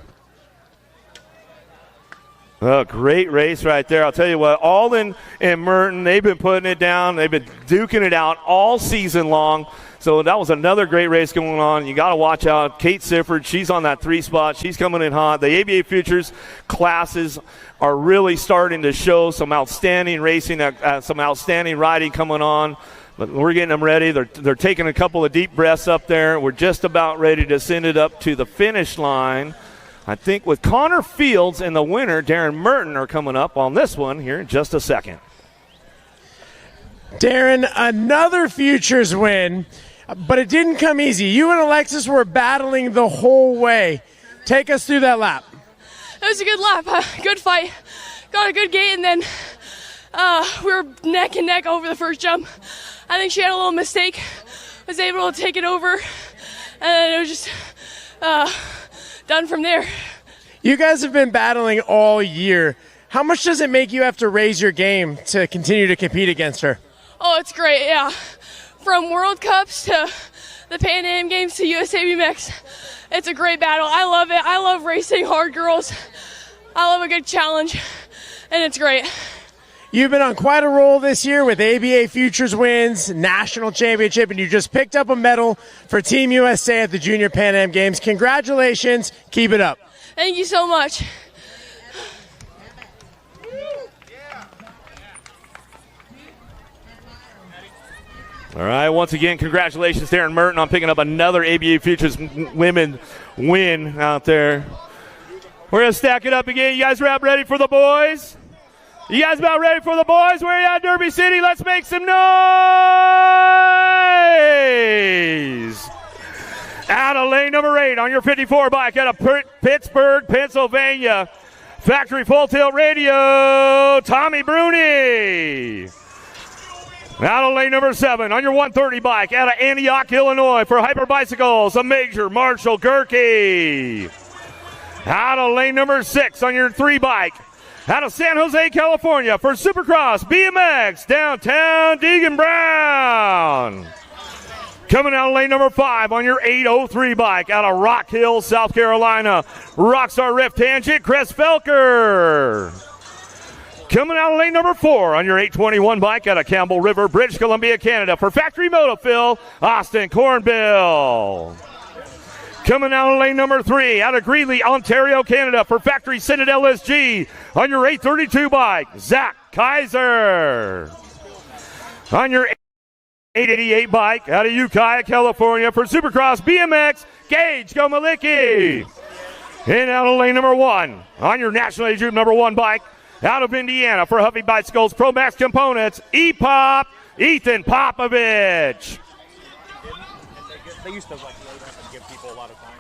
Oh, great race right there. I'll tell you what, Alden and Merton, they've been putting it down. They've been duking it out all season long. So that was another great race going on. You got to watch out. Kate Sifford, she's on that 3 spot. She's coming in hot. The ABA Futures classes are really starting to show some outstanding racing, some outstanding riding coming on. But we're getting them ready. They're taking a couple of deep breaths up there. We're just about ready to send it up to the finish line. I think with Connor Fields and the winner, Darren Merton, are coming up on this one here in just a second. Darren, another Futures win, but it didn't come easy. You and Alexis were battling the whole way. Take us through that lap. It was a good lap, good fight. Got a good gate, and then we were neck and neck over the first jump. I think she had a little mistake, was able to take it over, and it was just done from there. You guys have been battling all year. How much does it make you have to raise your game to continue to compete against her? Oh, it's great, yeah. From World Cups to the Pan Am Games to USA BMX, it's a great battle. I love it. I love racing hard girls. I love a good challenge, and it's great. You've been on quite a roll this year with ABA Futures wins, national championship, and you just picked up a medal for Team USA at the Junior Pan Am Games. Congratulations. Keep it up. Thank you so much. All right, once again, congratulations, Darren Merton, on picking up another ABA Futures women win out there. We're going to stack it up again. You guys wrap ready for the boys? You guys about ready for the boys? Where you at, Derby City? Let's make some noise! Out of lane number 8 on your 54 bike out of Pittsburgh, Pennsylvania. Factory Full Tilt Radio, Tommy Bruni. Out of lane number 7 on your 130 bike out of Antioch, Illinois for Hyper Bicycles, a Major Marshall Gerke. Out of lane number 6 on your 3 bike out of San Jose, California for Supercross BMX, downtown Deegan Brown. Coming out of lane number 5 on your 803 bike out of Rock Hill, South Carolina, Rockstar Rift Tangent, Chris Felker. Coming out of lane number 4 on your 821 bike out of Campbell River, British Columbia, Canada for Factory Moto Phil, Austin Cornbill. Coming out of lane number 3 out of Greeley, Ontario, Canada for Factory Citadel SG on your 832 bike, Zach Kaiser. On your 888 bike out of Ukiah, California for Supercross BMX, Gage Gomalicki. And out of lane number 1 on your National Age Group number 1 bike out of Indiana for Huffy Bicycles Pro Max Components, E-Pop, Ethan Popovich. They used to like give people a lot of time,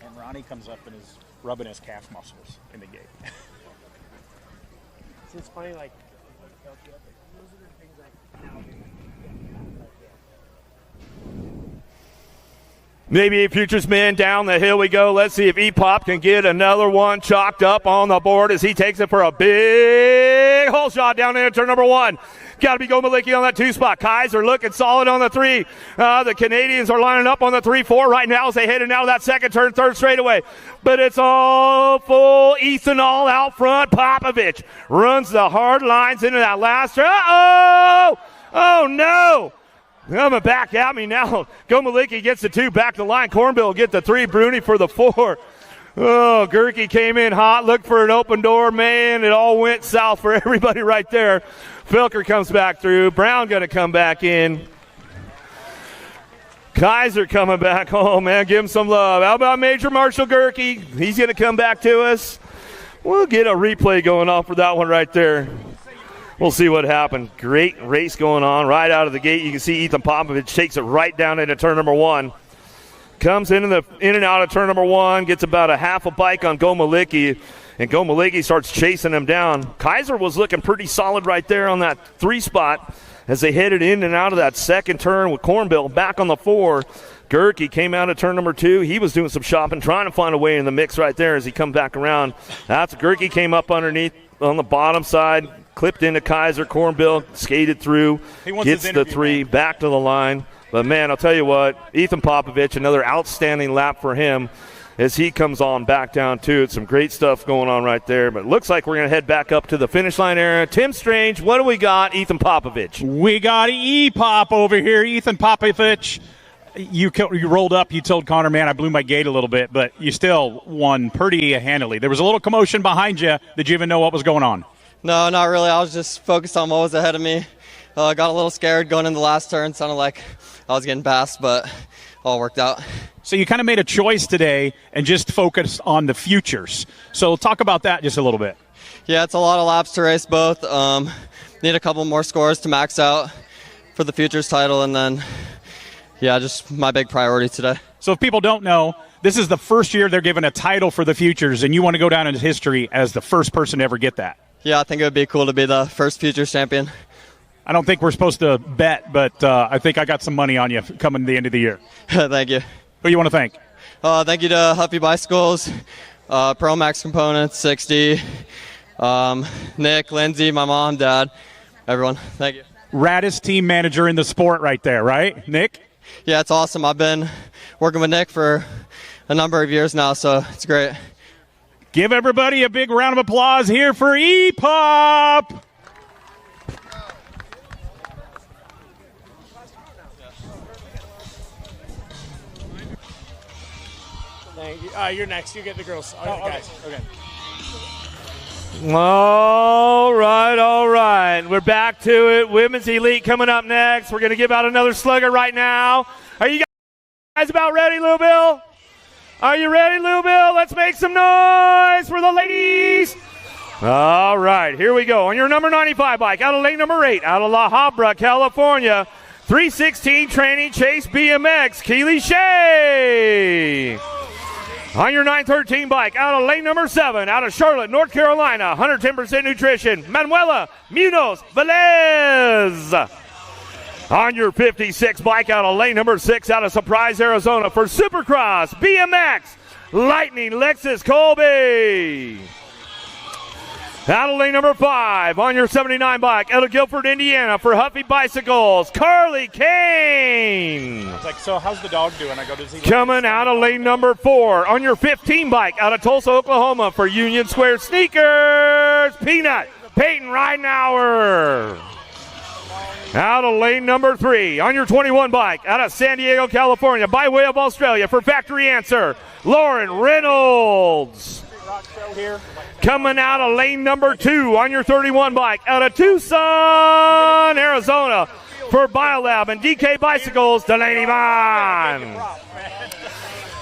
and Ronnie comes up and is rubbing his calf muscles in the gate. It's funny, like, Maybe Futures men down the hill we go. Let's see if E-Pop can get another one chalked up on the board as he takes it for a big hole shot down there in turn number 1. Got to be Gomalicki on that 2 spot. Kaiser looking solid on the 3. The Canadians are lining up on the 3-4 right now as they head out of that second turn, third straightaway. But it's all full ethanol out front. Popovich runs the hard lines into that last turn. Uh-oh! Oh, no! Coming back at me now. Gomalicki gets the 2 back the line. Cornbill will get the 3. Bruni for the 4. Oh, Gerke came in hot, looked for an open door. Man, it all went south for everybody right there. Felker comes back through. Brown going to come back in. Kaiser coming back. Oh, man, give him some love. How about Major Marshall Gerke? He's going to come back to us. We'll get a replay going off for that one right there. We'll see what happened. Great race going on right out of the gate. You can see Ethan Popovich takes it right down into turn number 1. Comes in and out of turn number 1, gets about a half a bike on Gomalicki, and Gomalicki starts chasing him down. Kaiser was looking pretty solid right there on that 3 spot as they headed in and out of that second turn with Cornbill back on the 4. Gerke came out of turn number 2. He was doing some shopping, trying to find a way in the mix right there as he come back around. That's Gerke came up underneath on the bottom side, clipped into Kaiser. Cornbill skated through, gets the 3, back to the line. But, man, I'll tell you what, Ethan Popovich, another outstanding lap for him as he comes on back down, too. It's some great stuff going on right there. But it looks like we're going to head back up to the finish line area. Tim Strange, what do we got, Ethan Popovich? We got E-Pop over here, Ethan Popovich. You rolled up. You told Connor, man, I blew my gate a little bit, but you still won pretty handily. There was a little commotion behind you. Did you even know what was going on? No, not really. I was just focused on what was ahead of me. Got a little scared going in the last turn. Sounded like I was getting passed, but all worked out. So you kind of made a choice today and just focused on the futures. So talk about that just a little bit. Yeah, it's a lot of laps to race both. Need a couple more scores to max out for the futures title, and then, yeah, just my big priority today. So if people don't know, this is the first year they're given a title for the futures, and you want to go down in history as the first person to ever get that. Yeah, I think it would be cool to be the first futures champion. I don't think we're supposed to bet, but I think I got some money on you coming to the end of the year. Thank you. Who you want to thank? Thank you to Huffy Bicycles, Pro Max Components, 60, Nick, Lindsay, my mom, dad, everyone. Thank you. Raddest team manager in the sport right there, right, Nick? Yeah, it's awesome. I've been working with Nick for a number of years now, so it's great. Give everybody a big round of applause here for E-Pop. You're next. You get the girls. Guys. Okay. All right. We're back to it. Women's Elite coming up next. We're going to give out another slugger right now. Are you guys about ready, Louisville? Are you ready, Louisville? Let's make some noise for the ladies. All right, here we go. On your number 95 bike, out of lane number 8, out of La Habra, California, 316 Training Chase BMX, Keely Shea. On your 913 bike, out of lane number 7, out of Charlotte, North Carolina, 110% nutrition, Manuela Munoz Velez. On your 56 bike, out of lane number 6, out of Surprise, Arizona, for Supercross BMX, Lightning Lexus Colby. Out of lane number 5, on your 79 bike, out of Guilford, Indiana, for Huffy Bicycles, Carly Kane. It's like, so how's the dog doing? I go, does he coming out of lane number 4, on your 15 bike, out of Tulsa, Oklahoma, for Union Square Sneakers, Peanut Peyton Ridenauer. Out of lane number 3, on your 21 bike, out of San Diego, California, by way of Australia, for Factory Answer, Lauren Reynolds. Coming out of lane number 2, on your 31 bike, out of Tucson, Arizona, for Biolab and DK Bicycles, Delaney Vaughn.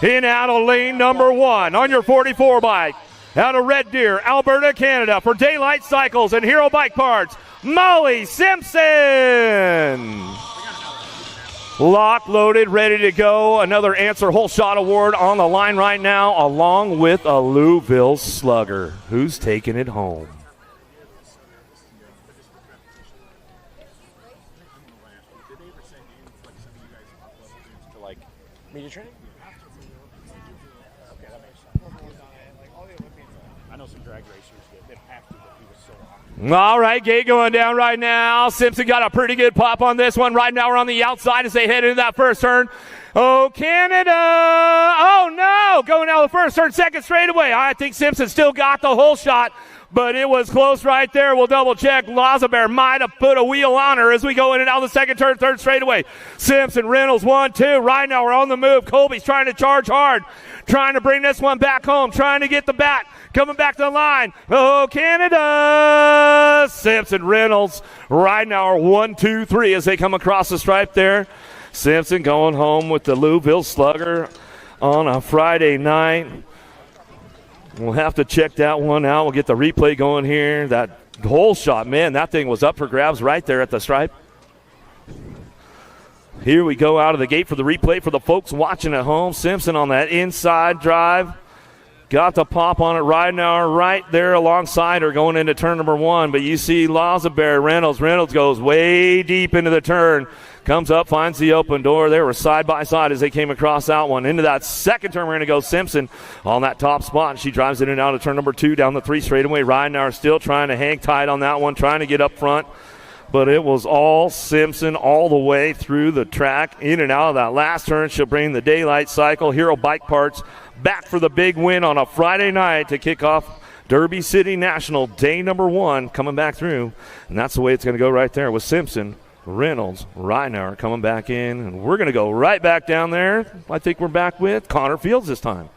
In out of lane number 1, on your 44 bike, out of Red Deer, Alberta, Canada, for Daylight Cycles and Hero Bike Parts, Molly Simpson. Lock, loaded, ready to go. Another Answer Whole Shot Award on the line right now, along with a Louisville Slugger. Who's taking it home? Media training? I know some drag racers that didn't have to, but he was so awesome. All right, gate going down right now. Simpson got a pretty good pop on this one. Right now we're on the outside as they head into that first turn. Oh, Canada. Oh, no. Going out the first turn, second straightaway. I think Simpson still got the whole shot, but it was close right there. We'll double check. Lazabear might have put a wheel on her as we go in and out the second turn, third straightaway. Simpson, Reynolds, 1-2. Right now we're on the move. Colby's trying to charge hard, trying to bring this one back home, trying to get the bat. Coming back to the line. Oh, Canada. Simpson, Reynolds. Right now are 1-2-3 as they come across the stripe there. Simpson going home with the Louisville Slugger on a Friday night. We'll have to check that one out. We'll get the replay going here. That Hole shot, man, that thing was up for grabs right there at the stripe. Here we go out of the gate for the replay for the folks watching at home. Simpson on that inside drive. Got the pop on it right now, right there alongside her going into turn number 1. But you see Lazabear, Reynolds. Reynolds goes way deep into the turn. Comes up, finds the open door. They were side by side as they came across that one. Into that second turn, we're going to go Simpson on that top spot. She drives it in and out of turn number 2 down the 3 straightaway. Ridenour still trying to hang tight on that one, trying to get up front. But it was all Simpson all the way through the track, in and out of that last turn. She'll bring the daylight cycle. Hero Bike Parts back for the big win on a Friday night to kick off Derby City National day number 1 coming back through. And that's the way it's going to go right there with Simpson, Reynolds, Ridenour coming back in. And we're going to go right back down there. I think we're back with Connor Fields this time.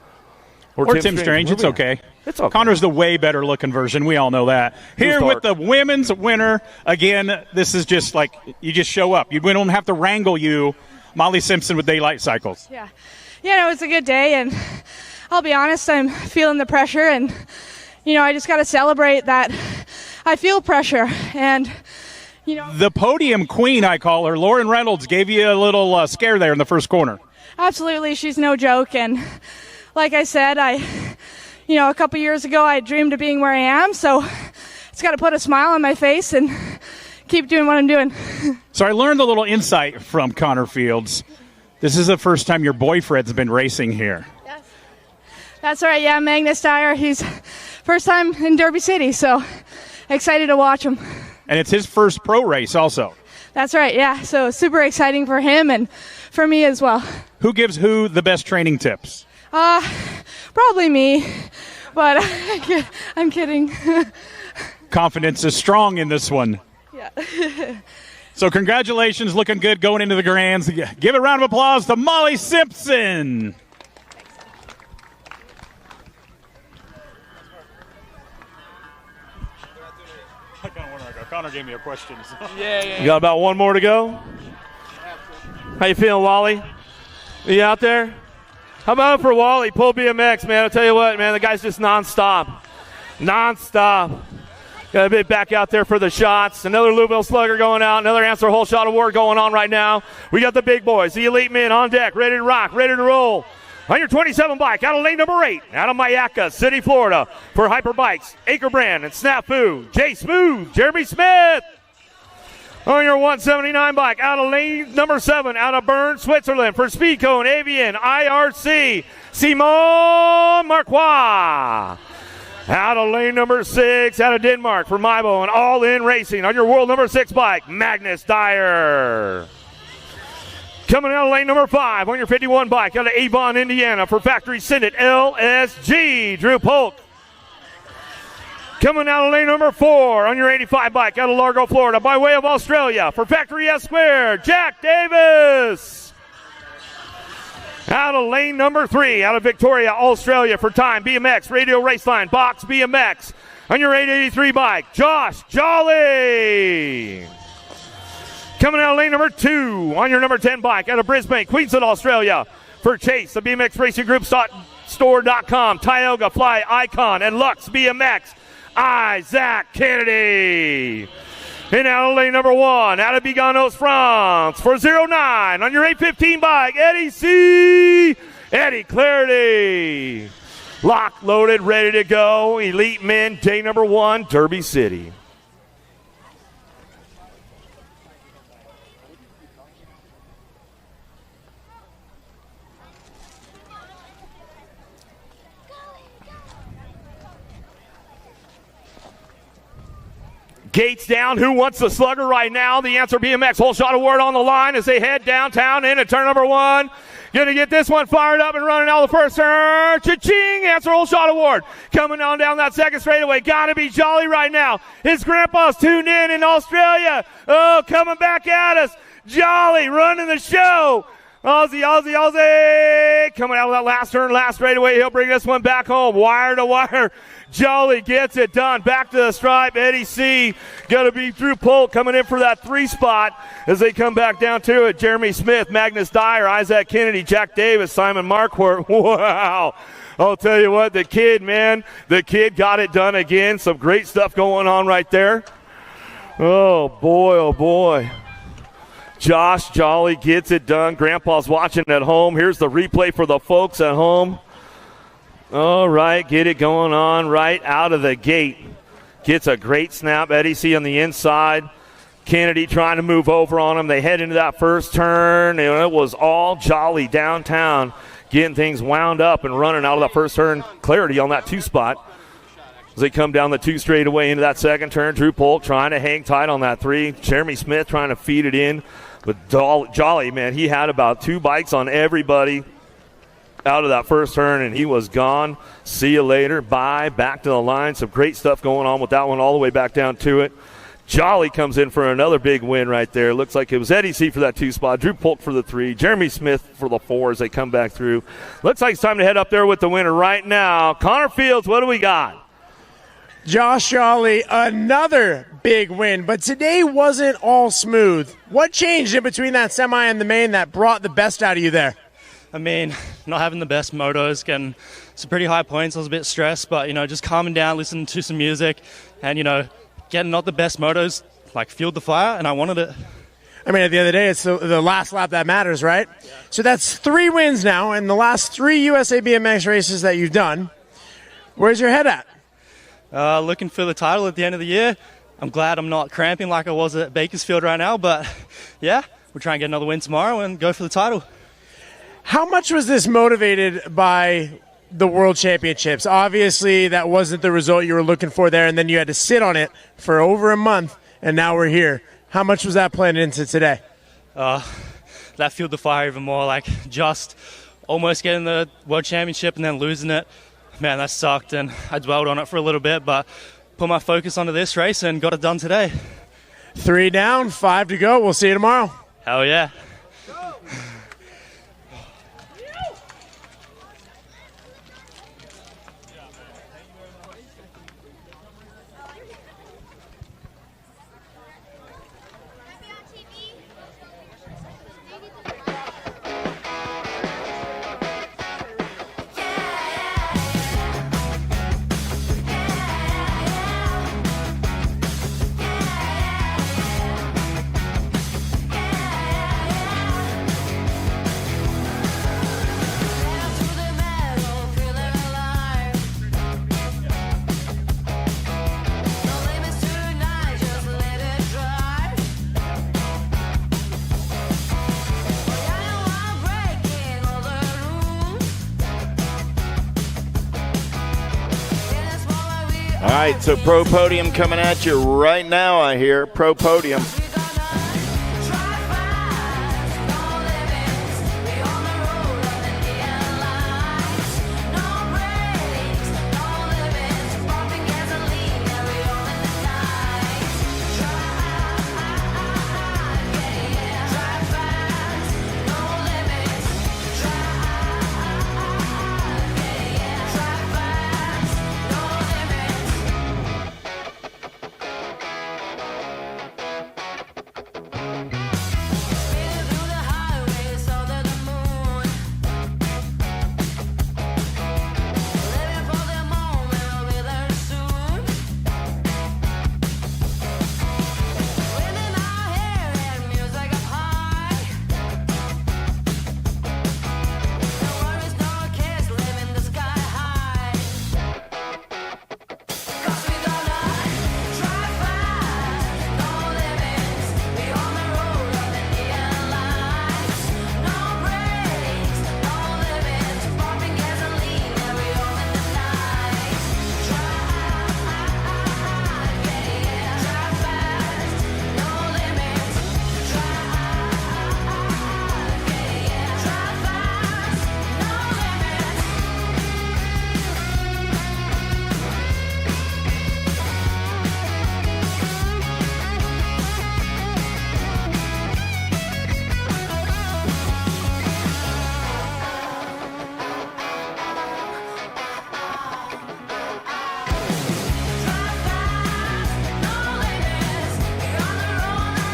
Or Tim Strange. It's okay. It's okay. Connor's the way better looking version. We all know that. Here with the women's winner. Again, this is just like you just show up. We don't have to wrangle you. Molly Simpson with daylight cycles. Yeah. Yeah, no, it's a good day, and I'll be honest, I'm feeling the pressure, and, I just got to celebrate that I feel pressure, and, The podium queen, I call her, Lauren Reynolds, gave you a little scare there in the first corner. Absolutely, she's no joke, and like I said, a couple years ago, I dreamed of being where I am, so it's got to put a smile on my face and keep doing what I'm doing. So I learned a little insight from Connor Fields. This is the first time your boyfriend's been racing here. Yes. That's right, yeah, Magnus Dyer. He's first time in Derby City, so excited to watch him. And it's his first pro race also. That's right, yeah, so super exciting for him and for me as well. Who gives who the best training tips? Probably me, but I'm kidding. Confidence is strong in this one. Yeah. So congratulations, looking good going into the Grands. Give a round of applause to Molly Simpson. I kind of want to go. Connor gave me a question. Yeah. You got about one more to go? How you feeling, Wally? Are you out there? How about for Wally? Pull BMX, man. I'll tell you what, man, the guy's just nonstop. Nonstop. Got a bit back out there for the shots. Another Louisville slugger going out. Another answer whole shot award going on right now. We got the big boys, the elite men on deck, ready to rock, ready to roll. On your 27 bike, out of lane number 8, out of Mayaca City, Florida, for Hyper Bikes, Acre Brand, and Snafu, Jay Smooth, Jeremy Smith. On your 179 bike, out of lane number 7, out of Bern, Switzerland, for Speedco and Avian, IRC, Simon Marquois. Out of lane number 6, out of Denmark, for Maibo and All In Racing. On your world number 6 bike, Magnus Dyer. Coming out of lane number 5, on your 51 bike, out of Avon, Indiana, for Factory Senate LSG, Drew Polk. Coming out of lane number 4, on your 85 bike, out of Largo, Florida, by way of Australia, for Factory S Square, Jack Davis. Out of lane number 3, out of Victoria, Australia, for Time BMX, Radio Raceline, Box BMX. On your 883 bike, Josh Jolly. Coming out of lane number 2, on your number 10 bike, out of Brisbane, Queensland, Australia, for Chase, the BMX Racing Group store.com, Tioga Fly Icon, and Lux BMX, Isaac Kennedy. And out of lane number 1, out of Biganos, France, for 09, on your 815 bike, Eddie C. Eddie Clarity. Locked, loaded, ready to go. Elite men, day number 1, Derby City. Gates down. Who wants the slugger right now? The answer, BMX whole shot award on the line as they head downtown into turn number 1. Going to get this one fired up and running out of the first turn. Cha-ching! Answer whole shot award. Coming on down that second straightaway. Got to be Jolly right now. His grandpa's tuned in Australia. Oh, coming back at us. Jolly running the show. Aussie, Aussie, Aussie. Coming out with that last turn, last straightaway. He'll bring this one back home. Wire to wire. Jolly gets it done. Back to the stripe. Eddie C. Going to be Drew Polk coming in for that 3 spot as they come back down to it. Jeremy Smith, Magnus Dyer, Isaac Kennedy, Jack Davis, Simon Marquardt. Wow. I'll tell you what, the kid got it done again. Some great stuff going on right there. Oh, boy. Josh Jolly gets it done. Grandpa's watching at home. Here's the replay for the folks at home. All right, get it going on right out of the gate. Gets a great snap. Eddie C on the inside. Kennedy trying to move over on him. They head into that first turn, and it was all Jolly downtown, getting things wound up and running out of the first turn. Clarity on that 2 spot. As they come down the 2 straightaway into that second turn, Drew Polk trying to hang tight on that 3. Jeremy Smith trying to feed it in. But Jolly, man, he had about 2 bikes on everybody out of that first turn, and he was gone. See you later. Bye. Back to the line. Some great stuff going on with that one all the way back down to it. Jolly comes in for another big win right there. Looks like it was Eddie C for that 2 spot, Drew Polk for the 3, Jeremy Smith for the 4 as they come back through. Looks like it's time to head up there with the winner right now. Connor Fields, what do we got? Josh Jolly, another big win, but today wasn't all smooth. What changed in between that semi and the main that brought the best out of you there? I mean, not having the best motos, getting some pretty high points. I was a bit stressed, but, just calming down, listening to some music, and, getting not the best motos, fueled the fire, and I wanted it. I mean, at the end of the day, it's the last lap that matters, right? Yeah. So that's 3 wins now in the last 3 USA BMX races that you've done. Where's your head at? Looking for the title at the end of the year. I'm glad I'm not cramping like I was at Bakersfield right now, but, yeah, we'll try and get another win tomorrow and go for the title. How much was this motivated by the World Championships? Obviously, that wasn't the result you were looking for there, and then you had to sit on it for over a month, and now we're here. How much was that playing into today? That fueled the fire even more, just almost getting the World Championship and then losing it. Man, that sucked, and I dwelled on it for a little bit, but put my focus onto this race and got it done today. 3 down, 5 to go. We'll see you tomorrow. Hell yeah. All right, so Pro Podium coming at you right now, I hear. Pro Podium.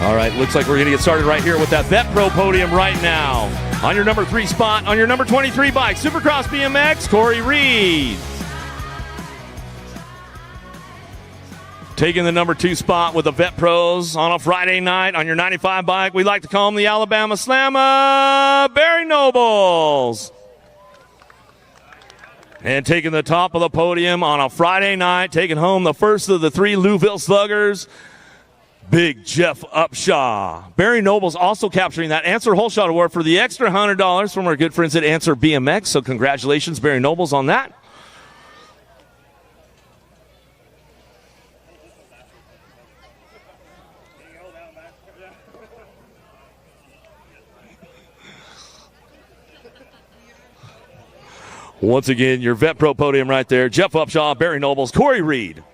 All right, looks like we're going to get started right here with that Bet Pro Podium right now. On your number 3 spot, on your number 23 bike, Supercross BMX, Corey Reed. Taking the number 2 spot with the Vet Pros on a Friday night on your 95 bike, we like to call him the Alabama Slammer, Barry Nobles. And taking the top of the podium on a Friday night, taking home the first of the 3 Louisville sluggers, Big Jeff Upshaw. Barry Nobles also capturing that Answer Whole Shot Award for the extra $100 from our good friends at Answer BMX. So congratulations, Barry Nobles, on that. Once again, your Vet Pro podium right there. Jeff Upshaw, Barry Nobles, Corey Reed.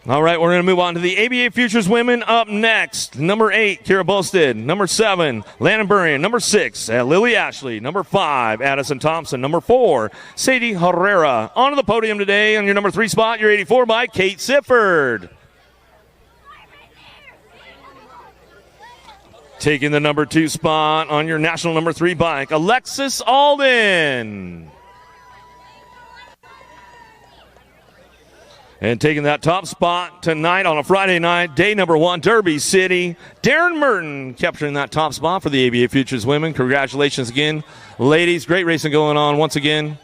All right, we're going to move on to the ABA Futures Women up next. Number 8, Kira Bosted. Number 7, Landon Burrian. Number 6, Lily Ashley. Number 5, Addison Thompson. Number 4, Sadie Herrera. Onto the podium today on your number 3 spot, your 84 bike, Kate Sifford. Taking the number 2 spot on your national number 3 bike, Alexis Alden. And taking that top spot tonight on a Friday night, day number 1, Derby City, Darren Merton capturing that top spot for the ABA Futures Women. Congratulations again, ladies. Great racing going on once again.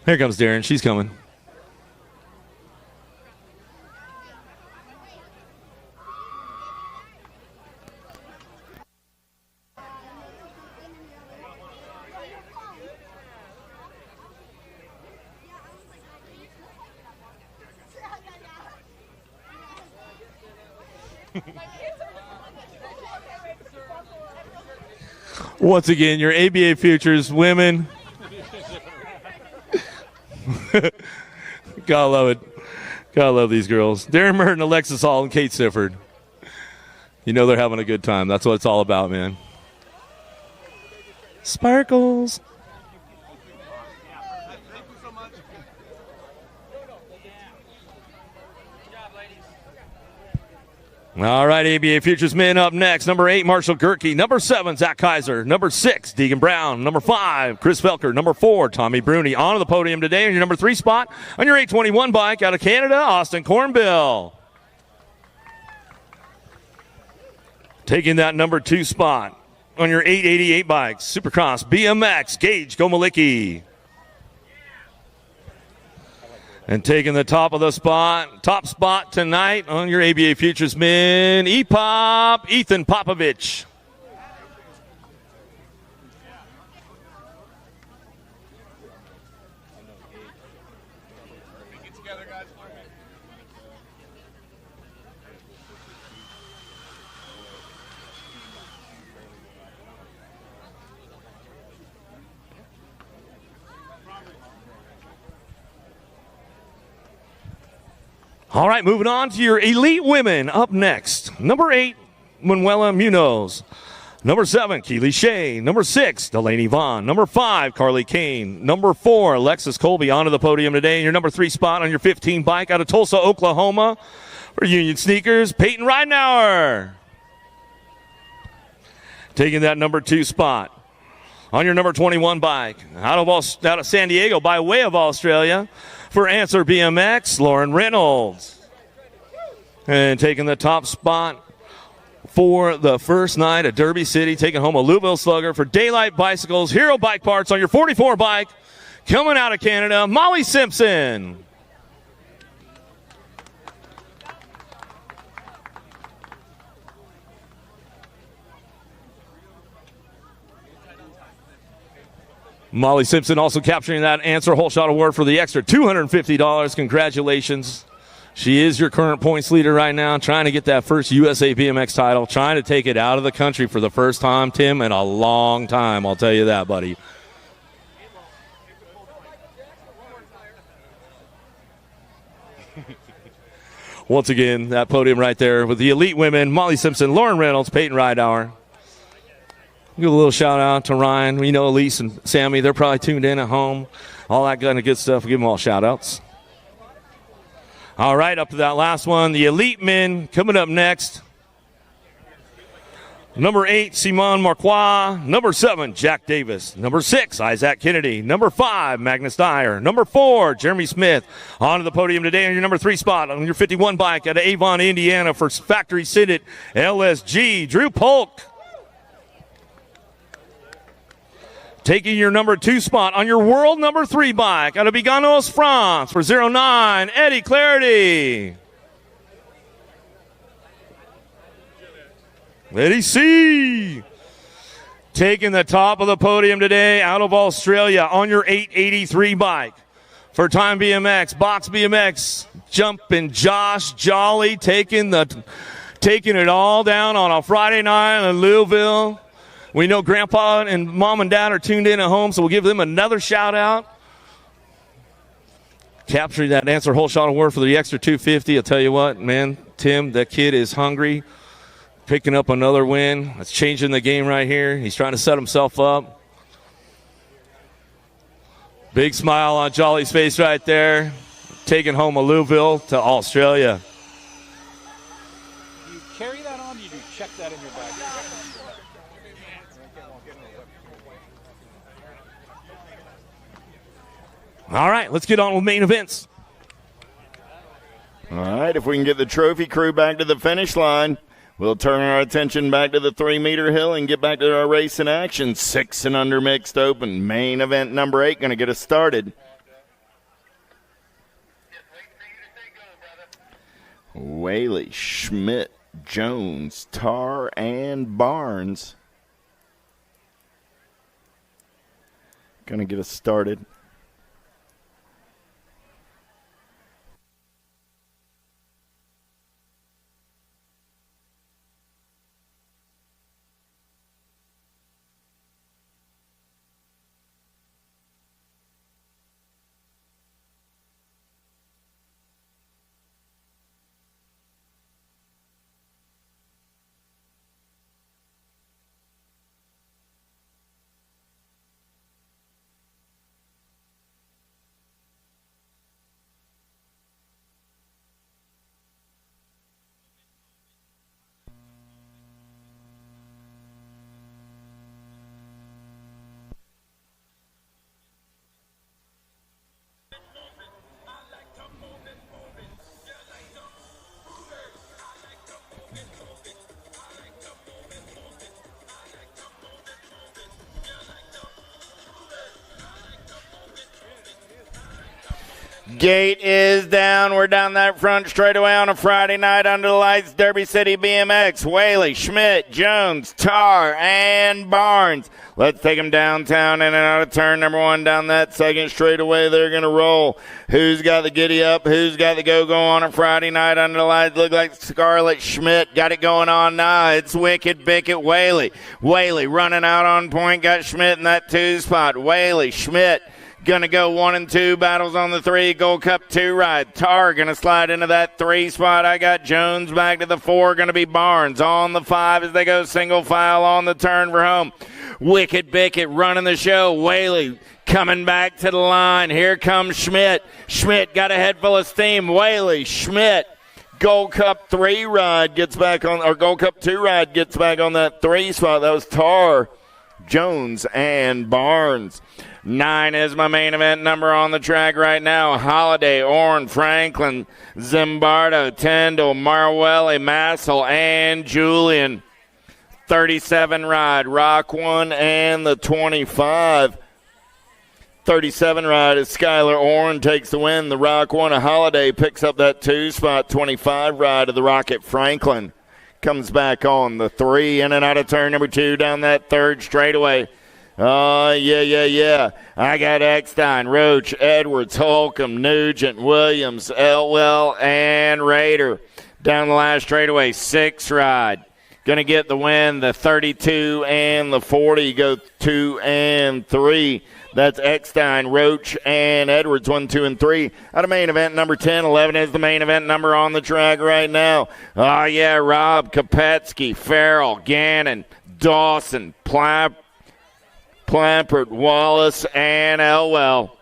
Here comes Darren. She's coming. Once again, your ABA Futures Women. Gotta love it. Gotta love these girls. Darren Merton, Alexis Hall, and Kate Sifford. You know they're having a good time. That's what it's all about, man. Sparkles. All right, ABA Futures men up next. Number 8, Marshall Gerke. Number 7, Zach Kaiser. Number 6, Deegan Brown. Number 5, Chris Felker. Number 4, Tommy Bruni. On the podium today on your number 3 spot on your 821 bike out of Canada, Austin Cornbill. Taking that number 2 spot on your 888 bike, Supercross BMX, Gage Gomalicki. And taking the top of the spot, top spot tonight on your ABA Futures men, E-Pop, Ethan Popovich. All right, moving on to your elite women up next. Number 8, Manuela Munoz. Number 7, Keely Shea. Number 6, Delaney Vaughn. Number 5, Carly Kane. Number 4, Alexis Colby onto the podium today. And your number 3 spot on your 15 bike out of Tulsa, Oklahoma for Union Sneakers, Peyton Ridenauer. Taking that number 2 spot on your number 21 bike out of San Diego by way of Australia for Answer BMX, Lauren Reynolds. And taking the top spot for the first night at Derby City, taking home a Louisville slugger for Daylight Bicycles, Hero Bike Parts on your 44 bike, coming out of Canada, Molly Simpson. Molly Simpson also capturing that answer hole shot award for the extra $250. Congratulations. She is your current points leader right now, trying to get that first USA BMX title, trying to take it out of the country for the first time, Tim, in a long time. I'll tell you that, buddy. Once again, that podium right there with the elite women, Molly Simpson, Lauren Reynolds, Peyton Rideauer. Give a little shout out to Ryan. We know Elise and Sammy, they're probably tuned in at home. All that kind of good stuff. We'll give them all shout outs. All right, up to that last one. The elite men coming up next. Number 8, Simon Marquois. Number 7, Jack Davis. Number 6, Isaac Kennedy. Number 5, Magnus Dyer. Number 4, Jeremy Smith. On to the podium today on your number 3 spot on your 51 bike out of Avon, Indiana for Factory Senate LSG, Drew Polk. Taking your number 2 spot on your world number 3 bike out of Biganos, France for 09, Eddie Clarity. Eddie C. Taking the top of the podium today out of Australia on your 883 bike for Time BMX, Box BMX, Jumpin' Josh Jolly taking it all down on a Friday night in Louisville. We know Grandpa and Mom and Dad are tuned in at home, so we'll give them another shout out. Capturing that answer hole shot award for the extra $250. I'll tell you what, man, Tim, that kid is hungry. Picking up another win. That's changing the game right here. He's trying to set himself up. Big smile on Jolly's face right there. Taking home a Louisville to Australia. Do you carry that on? Or do you check that in your bag? All right, let's get on with main events. All right, if we can get the trophy crew back to the finish line, we'll turn our attention back to the 3-meter hill and get back to our race in action. 6 and under mixed open. Main event number 8 going to get us started. Whaley, Schmidt, Jones, Tarr, and Barnes going to get us started. Gate is down. We're down that front straightaway on a Friday night under the lights. Derby City BMX. Whaley, Schmidt, Jones, Tarr, and Barnes. Let's take them downtown in and out of turn number 1 down that second straightaway. They're going to roll. Who's got the giddy up? Who's got the go-go on a Friday night under the lights? Look like Scarlett Schmidt got it going on now. It's Wicked Bickett Whaley. Whaley running out on point. Got Schmidt in that 2 spot. Whaley, Schmidt. Going to go 1 and 2. Battles on the 3. Gold Cup 2 ride. Tarr going to slide into that 3 spot. I got Jones back to the 4. Going to be Barnes on the 5 as they go single file on the turn for home. Wicked Bickett running the show. Whaley coming back to the line. Here comes Schmidt. Schmidt got a head full of steam. Whaley, Schmidt. Gold Cup 3 ride gets back on, or Gold Cup 2 ride gets back on that 3 spot. That was Tarr, Jones, and Barnes. 9 is my main event number on the track right now. Holiday, Orrin, Franklin, Zimbardo, Tyndall, Marwelli, Massel, and Julian. 37 ride, Rock 1 and the 25. 37 ride is Skylar Orrin takes the win. The Rock 1 of Holiday picks up that 2 spot. 25 ride of the Rocket Franklin comes back on the 3 in and out of turn number 2 down that 3rd straightaway. Oh, yeah. I got Eckstein, Roach, Edwards, Holcomb, Nugent, Williams, Elwell, and Rader. Down the last straightaway, 6 ride. Going to get the win. The 32 and the 40 go 2 and 3. That's Eckstein, Roach, and Edwards, 1, 2, and 3. Out of main event number 10, 11 is the main event number on the track right now. Oh, yeah, Rob, Kopetsky, Farrell, Gannon, Dawson, Plampert, Wallace, and Elwell.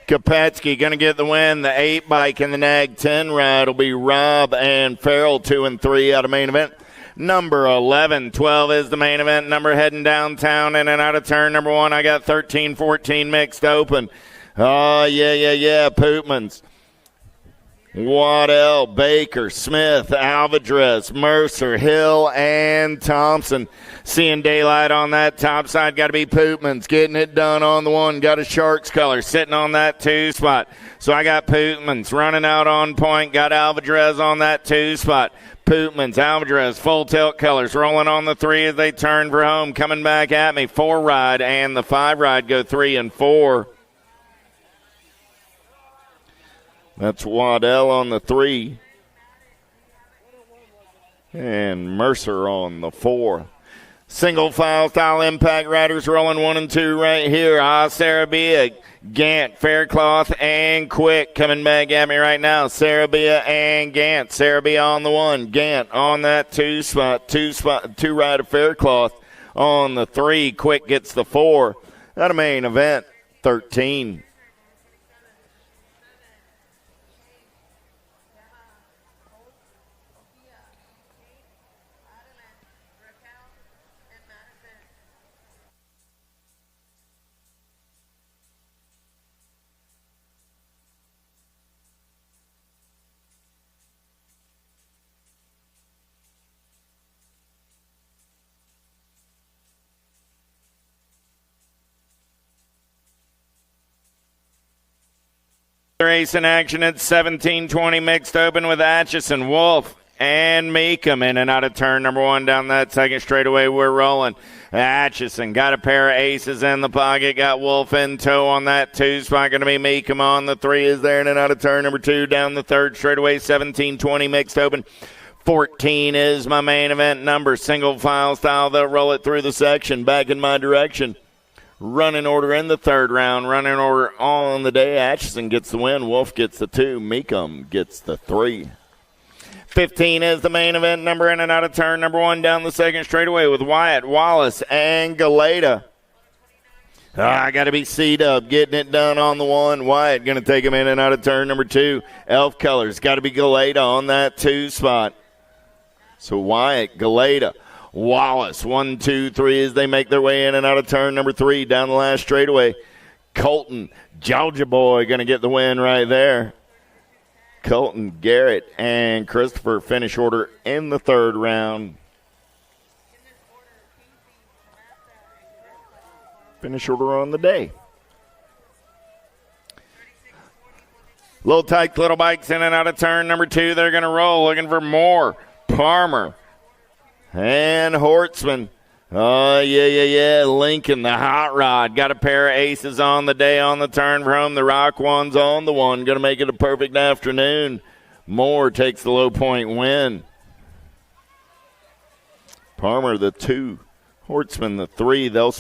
Kopetsky going to get the win. The 8 bike and the Nag 10 ride will be Rob and Farrell, 2 and 3 out of main event. Number 11, 12 is the main event number heading downtown in and out of turn number 1. I got 13, 14 mixed open. Oh, yeah. Pootmans, Waddell, Baker, Smith, Alvarez, Mercer, Hill, and Thompson. Seeing daylight on that top side. Got to be Pootmans getting it done on the 1. Got a Sharks color sitting on that 2 spot. So I got Pootmans running out on point. Got Alvarez on that 2 spot. Pootmans, Alvarez, full tilt colors rolling on the 3 as they turn for home. Coming back at me. 4 ride and the 5 ride go 3 and 4. That's Waddell on the 3. And Mercer on the 4. Single file style impact riders rolling 1 and 2 right here. Sarabia, Gant, Faircloth, and Quick coming back at me right now. Sarabia and Gant. Sarabia on the 1. Gant on that 2 spot. 2 ride of Faircloth on the 3. Quick gets the 4. Out of main event 13. Race in action at 17:20 mixed open with Atchison, Wolf, and Meekum in and out of turn number 1 down that second straightaway. We're rolling. Atchison got a pair of aces in the pocket, got Wolf in tow on that 2 spot. Going to be Meekum on the 3 is there in and out of turn number 2 down the third straightaway. 17:20 mixed open. 14 is my main event number. Single file style. They'll roll it through the section. Back in my direction. Running order in the third round. Running order all on the day. Atchison gets the win. Wolf gets the 2. Meekum gets the 3. 15 is the main event number in and out of turn number 1 down the second straightaway with Wyatt, Wallace, and Galeta. I got to be C-Dub getting it done on the 1. Wyatt going to take him in and out of turn number 2. Elf Colors got to be Galeta on that 2 spot. So Wyatt, Galeta, Wallace, 1, 2, 3 as they make their way in and out of turn number 3 down the last straightaway. Colton, Georgia Boy going to get the win right there. Colton, Garrett, and Christopher finish order in the third round. Finish order on the day. Little tight little bikes in and out of turn number 2. They're going to roll, looking for more. Palmer and Hortzman. Oh, yeah. Lincoln, the hot rod. Got a pair of aces on the day on the turn for home. The Rock One's on the 1. Going to make it a perfect afternoon. Moore takes the low point win. Palmer, the 2. Hortzman, the 3. They'll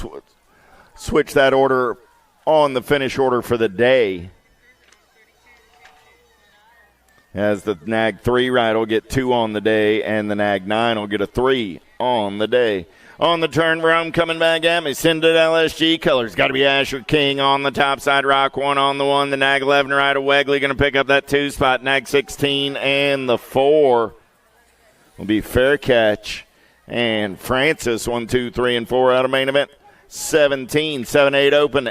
switch that order on the finish order for the day. As the Nag 3 ride will get 2 on the day, and the Nag 9 will get a 3 on the day. On the turn for home, coming back at me, Citadel LSG colors. Got to be Asher King on the top side. Rock 1 on the 1. The Nag 11 ride of Wegley going to pick up that 2 spot. Nag 16 and the 4 will be Faircatch and Francis. 1, 2, 3, and 4 out of main event. 17, 7, 8 open.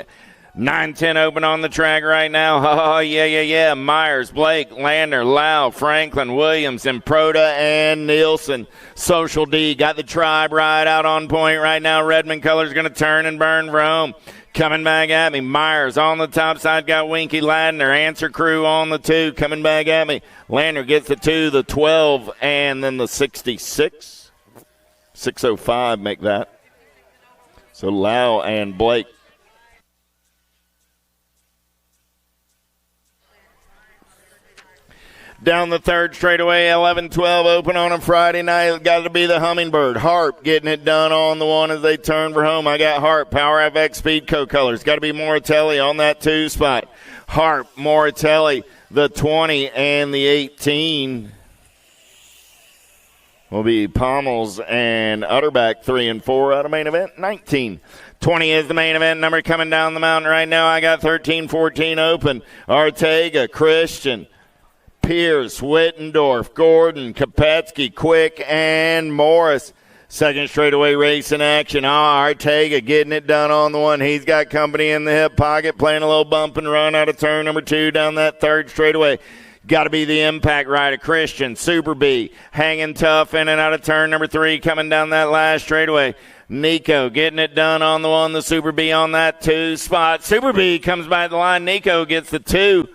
9-10 open on the track right now. Oh, yeah. Myers, Blake, Lander, Lau, Franklin, Williams, Improda, and Nielsen. Social D got the tribe ride out on point right now. Redmond colors going to turn and burn for home. Coming back at me. Myers on the top side got Winky Ladner. Answer Crew on the 2. Coming back at me. Lander gets the 2, the 12, and then the 66. 605 make that. So Lau and Blake. Down the third straightaway, 11-12 open on a Friday night. Got to be the Hummingbird. Harp getting it done on the one as they turn for home. I got Harp, Power FX Speedco colors. Got to be Moratelli on that 2 spot. Harp, Moratelli, the 20 and the 18. Will be Pommels and Utterback 3 and 4 out of main event 19. 20 is the main event number coming down the mountain right now. I got 13-14 open. Ortega, Christian, Pierce, Wittendorf, Gordon, Kopetsky, Quick, and Morris. Second straightaway race in action. Ortega getting it done on the one. He's got company in the hip pocket, playing a little bump and run out of turn number 2 down that third straightaway. Got to be the impact rider, Christian. Super B hanging tough in and out of turn number 3 coming down that last straightaway. Nico getting it done on the one. The Super B on that 2 spot. Super B comes by the line. Nico gets the 2.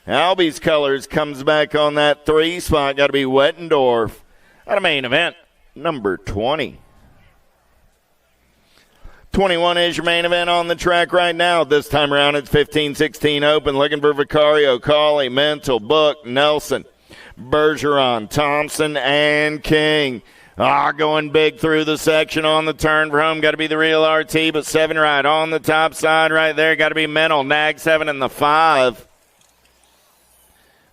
Albie's colors comes back on that 3 spot. Got to be Wettendorf out of main event number 20. 21 is your main event on the track right now. This time around it's 15-16 open. Looking for Vicario, Cauley, Mental, Book, Nelson, Bergeron, Thompson, and King. Going big through the section on the turn for home. Got to be the real RT, but 7 right on the top side right there. Got to be Mental, Nag 7 and the 5.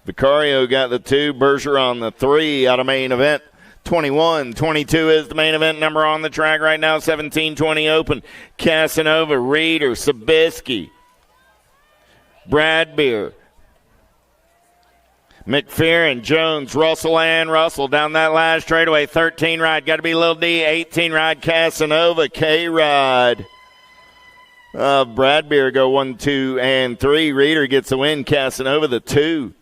Vicario got the 2, Bergeron the 3 out of main event. 21-22 is the main event number on the track right now. 17-20 open. Casanova, Reeder, Sabisky, Bradbeer, McPherrin, Jones, Russell, and Russell down that last straightaway. 13 ride, got to be Lil D. 18 ride, Casanova, K-Ride. Bradbeer go 1, 2, and 3. Reeder gets the win. Casanova the 2.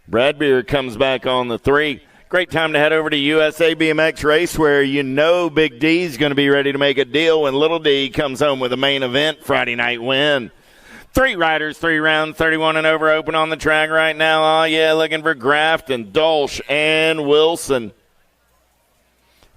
Bradbeer comes back on the 3. Great time to head over to USA BMX Race, where you know Big D's going to be ready to make a deal when Little D comes home with a main event Friday night win. 3 riders, 3 rounds, 31 and over open on the track right now. Looking for Grafton, Dolch, and Wilson.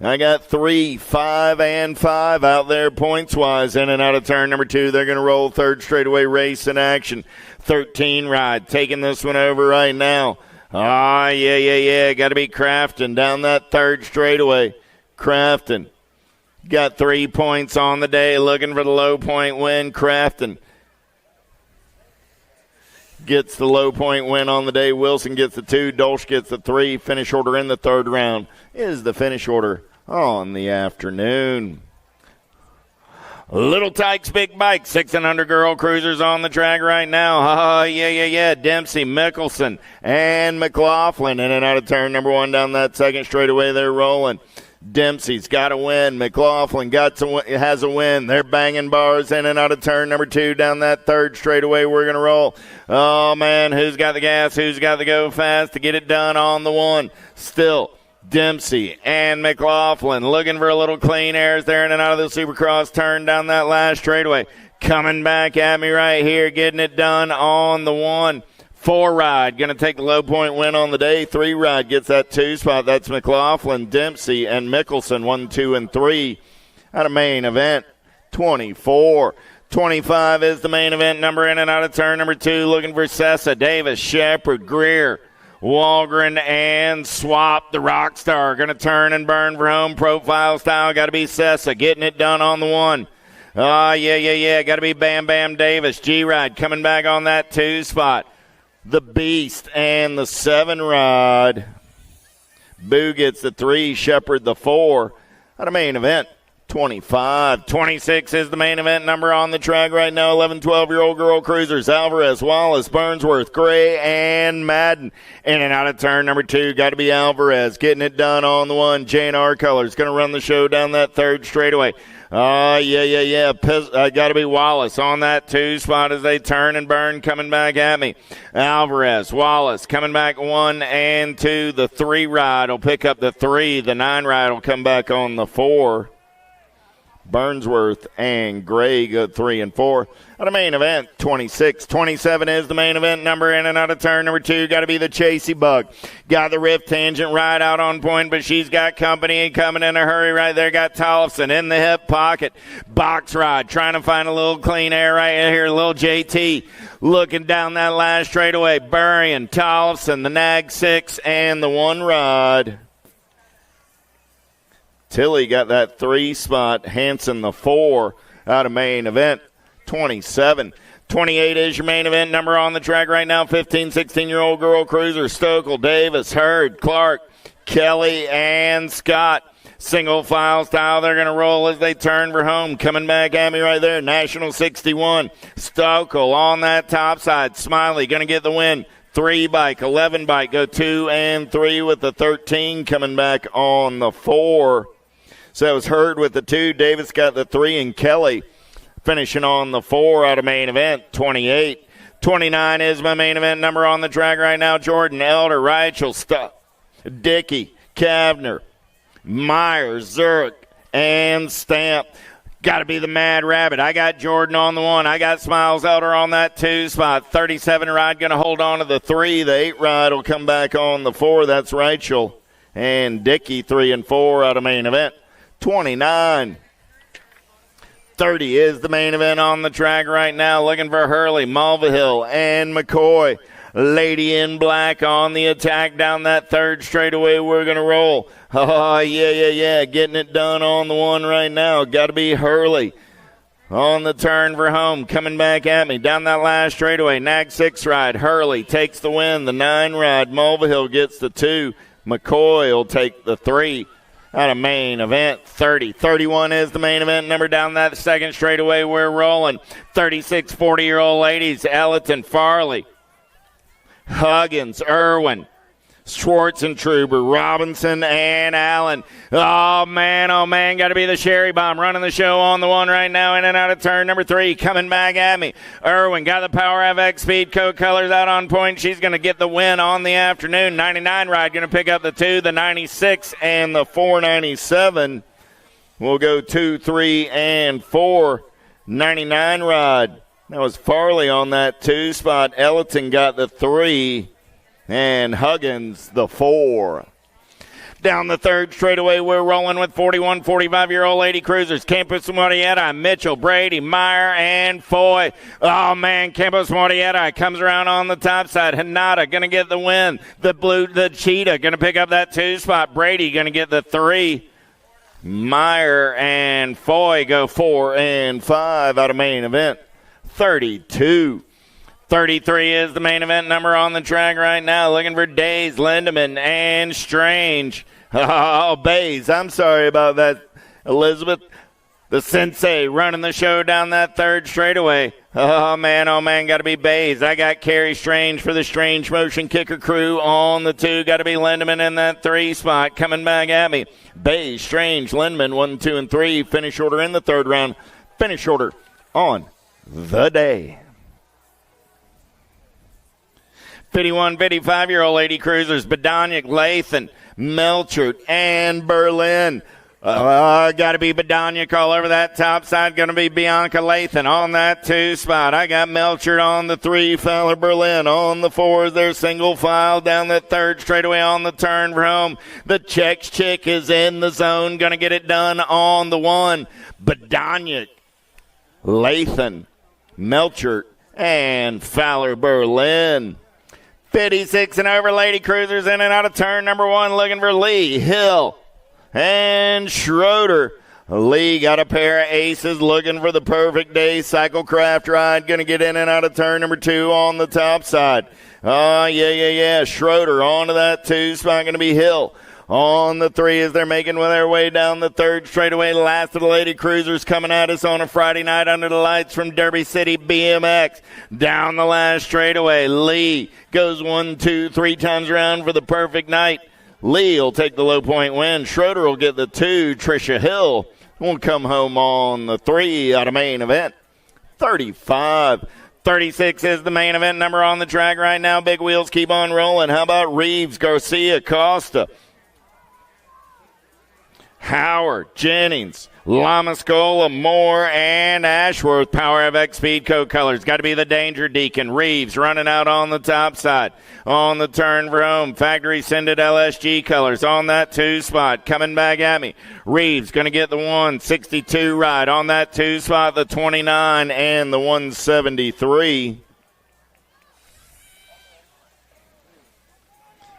I got 3, 5, and 5 out there points-wise in and out of turn number 2. They're going to roll third straightaway race in action. 13 ride, taking this one over right now. Got to be Crafton down that third straightaway. Crafton got 3 points on the day, looking for the low point win. Crafton gets the low point win on the day. Wilson gets the 2. Dolch gets the 3. Finish order in the third round is the finish order on the afternoon. Little Tykes Big Bike, 6 and under girl cruisers on the track right now. Dempsey, Mickelson, and McLaughlin in and out of turn number 1 down that second straightaway. They're rolling. Dempsey's got a win. McLaughlin has a win. They're banging bars in and out of turn number 2 down that third straightaway. We're going to roll. Oh, man, who's got the gas? Who's got the go fast to get it done on the 1? Still Dempsey and McLaughlin looking for a little clean airs there in and out of the Supercross turn down that last straightaway. Coming back at me right here, getting it done on the 1. 4 ride, going to take the low point win on the day. 3 ride gets that 2 spot. That's McLaughlin, Dempsey, and Mickelson, 1, 2, and 3 out of main event 24. 25 is the main event number in and out of turn number 2. Looking for Sessa, Davis, Shepard, Greer, Walgren, and Swap, the rock star. Going to turn and burn for home. Profile style. Got to be Sessa getting it done on the 1. Got to be Bam Bam Davis. G-Ride coming back on that 2 spot. The Beast and the 7 ride. Boo gets the 3. Shepard the 4. Out of main event 25. 26 is the main event number on the track right now. 11, 12-year-old girl cruisers. Alvarez, Wallace, Burnsworth, Gray, and Madden. In and out of turn number 2. Got to be Alvarez getting it done on the 1. J&R Colors going to run the show down that third straightaway. Got to be Wallace on that 2 spot as they turn and burn, coming back at me. Alvarez, Wallace coming back 1 and 2. The 3 ride will pick up the 3. The 9 ride will come back on the 4. Burnsworth and Gray go 3 and 4. At a main event, 26-27 is the main event number. In and out of turn number 2, got to be the Chasey Bug. Got the Rift Tangent right out on point, but she's got company coming in a hurry right there. Got Tollefson in the hip pocket. Box Rod trying to find a little clean air right here. Little JT looking down that last straightaway. Burrion, Tollefson, the Nag 6, and the 1 rod. Tilly got that 3 spot. Hanson the 4 out of main event. 27-28 is your main event number on the track right now. 15, 16-year-old girl cruiser. Stokel, Davis, Hurd, Clark, Kelly, and Scott. Single file style. They're going to roll as they turn for home. Coming back at me right there. National 61. Stokel on that top side. Smiley going to get the win. 3 bike, 11 bike. Go 2 and 3 with the 13 coming back on the 4. So that was Hurd with the 2. Davis got the 3, and Kelly finishing on the 4 out of main event. 28-29 is my main event number on the track right now. Jordan, Elder, Rachel, Dickey, Kavner, Myers, Zurich, and Stamp. Got to be the Mad Rabbit. I got Jordan on the 1. I got Smiles Elder on that 2 spot. 37 ride going to hold on to the 3. The 8 ride will come back on the 4. That's Rachel and Dickey. 3 and 4 out of main event. 29-30 is the main event on the track right now. Looking for Hurley, Mulvihill, and McCoy. Lady in Black on the attack down that 3rd straightaway. We're going to roll. Oh, yeah. Getting it done on the 1 right now. Got to be Hurley. On the turn for home. Coming back at me. Down that last straightaway. Nag 6 ride. Hurley takes the win. The 9 ride. Mulvihill gets the 2. McCoy will take the 3. Out of main event. 30-31 is the main event number down that 2nd straightaway. We're rolling. 36 40-year-old ladies. Ellerton, Farley, Huggins, Irwin, Schwartz and Truber, Robinson, and Allen. Oh, man, got to be the Sherry Bomb running the show on the 1 right now. In and out of turn number 3, coming back at me. Irwin got the Power FX Speed Coat colors out on point. She's going to get the win on the afternoon. 99 ride going to pick up the 2, the 96, and the 497. We'll go 2, 3, and 4. 99 ride. That was Farley on that 2 spot. Ellerton got the 3. And Huggins, the 4. Down the 3rd straightaway, we're rolling with 41, 45-year-old lady cruisers. Campos Mortietta, Mitchell, Brady, Meyer, and Foy. Oh, man, Campos Mortietta comes around on the top side. Hanada going to get the win. The Cheetah going to pick up that 2 spot. Brady going to get the 3. Meyer and Foy go 4 and 5 out of main event. 32-33 is the main event number on the track right now. Looking for Days, Lindemann, and Strange. Oh, Bays. I'm sorry about that, Elizabeth. The Sensei running the show down that 3rd straightaway. Oh, man, got to be Bays. I got Carrie Strange for the Strange Motion Kicker crew on the 2. Got to be Lindemann in that 3 spot. Coming back at me. Bays, Strange, Lindemann, 1, 2, and 3. Finish order in the 3rd round. Finish order on the day. 51, 55-year-old lady cruisers, Badonic, Lathan, Melchert, and Berlin. Got to be Badonic all over that top side. Going to be Bianca Lathan on that 2 spot. I got Melchert on the 3, Fowler Berlin on the 4. They're single file down the 3rd straightaway on the turn for home. The Czech chick is in the zone. Going to get it done on the 1. Badonic, Lathan, Melchert, and Fowler Berlin. 56 and over lady cruisers in and out of turn number 1. Looking for Lee, Hill, and Schroeder. Lee got a pair of aces looking for the perfect day. Cyclecraft ride going to get in and out of turn number 2 on the top side. Oh, yeah. Schroeder onto that 2 spot. Going to be Hill on the 3 as they're making their way down the 3rd straightaway. Last of the lady cruisers coming at us on a Friday night under the lights from Derby City BMX. Down the last straightaway, Lee goes 1, 2, 3 times around for the perfect night. Lee will take the low point win. Schroeder will get the 2. Trisha Hill will come home on the 3 out of main event. 35-36 is the main event number on the track right now. Big wheels keep on rolling. How about Reeves, Garcia, Costa? Howard, Jennings, Lamascola, Moore, and Ashworth. Power of X Speedco colors. Got to be the Danger Deacon. Reeves running out on the top side. On the turn for home. Factory Sended LSG colors on that 2 spot. Coming back at me. Reeves going to get the 162 ride on that 2 spot, the 29 and the 173.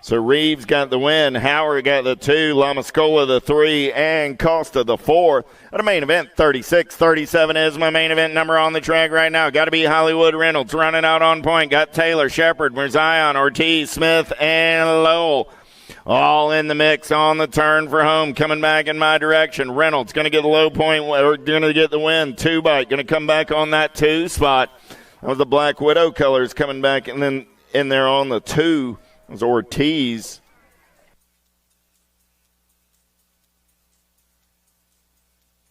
So Reeves got the win, Howard got the 2, Lamascola the 3, and Costa the 4. At a main event, 36-37 is my main event number on the track right now. Got to be Hollywood Reynolds running out on point. Got Taylor, Shepard, Merzion, Ortiz, Smith, and Lowell. All in the mix on the turn for home. Coming back in my direction. Reynolds going to get the low point, or going to get the win. 2-bite going to come back on that 2 spot. That was the Black Widow colors coming back and then in there on the 2. It was Ortiz.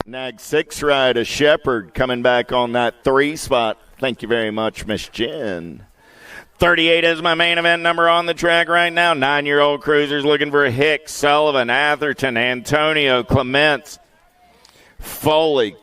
Nag 6 ride, a Shepherd coming back on that 3 spot. Thank you very much, Miss Jen. 38 is my main event number on the track right now. 9-year-old cruisers looking for Hicks, Sullivan, Atherton, Antonio, Clements, Foley,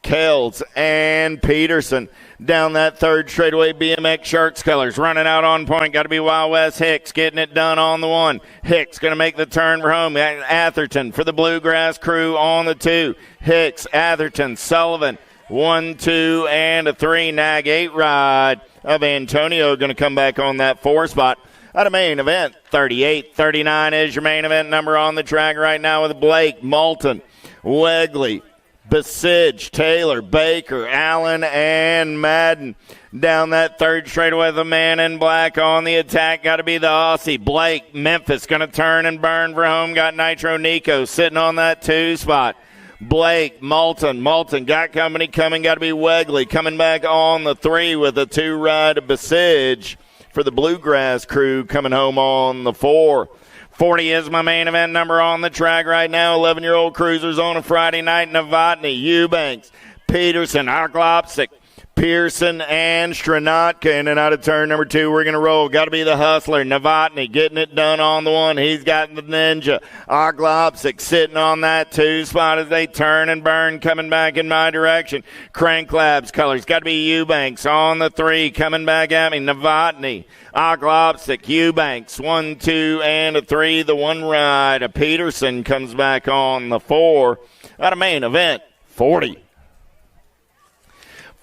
Kells, and Peterson. Down that 3rd straightaway, BMX Sharks colors. Running out on point. Got to be Wild West Hicks getting it done on the 1. Hicks going to make the turn for home. Atherton for the Bluegrass crew on the 2. Hicks, Atherton, Sullivan. 1, 2, and a 3. Nag 8 ride of Antonio going to come back on that 4 spot. At a main event, 38-39 is your main event number on the track right now with Blake, Moulton, Wegley, Besige, Taylor, Baker, Allen, and Madden. Down that 3rd straightaway, the man in black on the attack. Got to be the Aussie. Blake, Memphis, going to turn and burn for home. Got Nitro Nico sitting on that 2 spot. Blake, Moulton got company coming. Got to be Wegley coming back on the 3 with a 2 ride of Besige for the Bluegrass crew coming home on the 4. 40 is my main event number on the track right now. 11-year-old cruisers on a Friday night. Novotny, Eubanks, Peterson, Arklopsik, Pearson, and Stranatka in and out of turn number 2. We're going to roll. Got to be the Hustler. Novotny getting it done on the 1. He's got the Ninja. Arklopsik sitting on that 2 spot as they turn and burn, coming back in my direction. Crank Labs colors. Got to be Eubanks on the 3, coming back at me. Novotny, Arklopsik, Eubanks, 1, 2, and a 3. The 1 ride of Peterson comes back on the 4. At a main event, 40.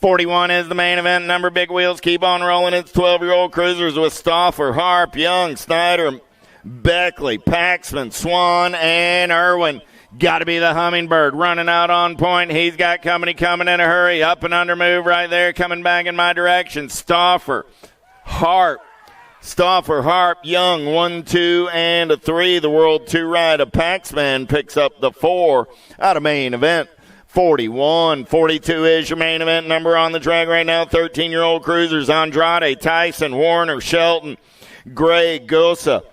41 is the main event number. Big wheels keep on rolling. It's 12-year-old cruisers with Stauffer, Harp, Young, Snyder, Beckley, Paxman, Swan, and Irwin. Got to be the Hummingbird running out on point. He's got company coming in a hurry. Up and under move right there, coming back in my direction. Stauffer, Harp, Young, 1, 2, and a 3. The World 2 ride of Paxman picks up the 4 out of main event. 41. 42 is your main event number on the track right now. 13-year-old cruisers, Andrade, Tyson, Warner, Shelton, Gray, Gosa,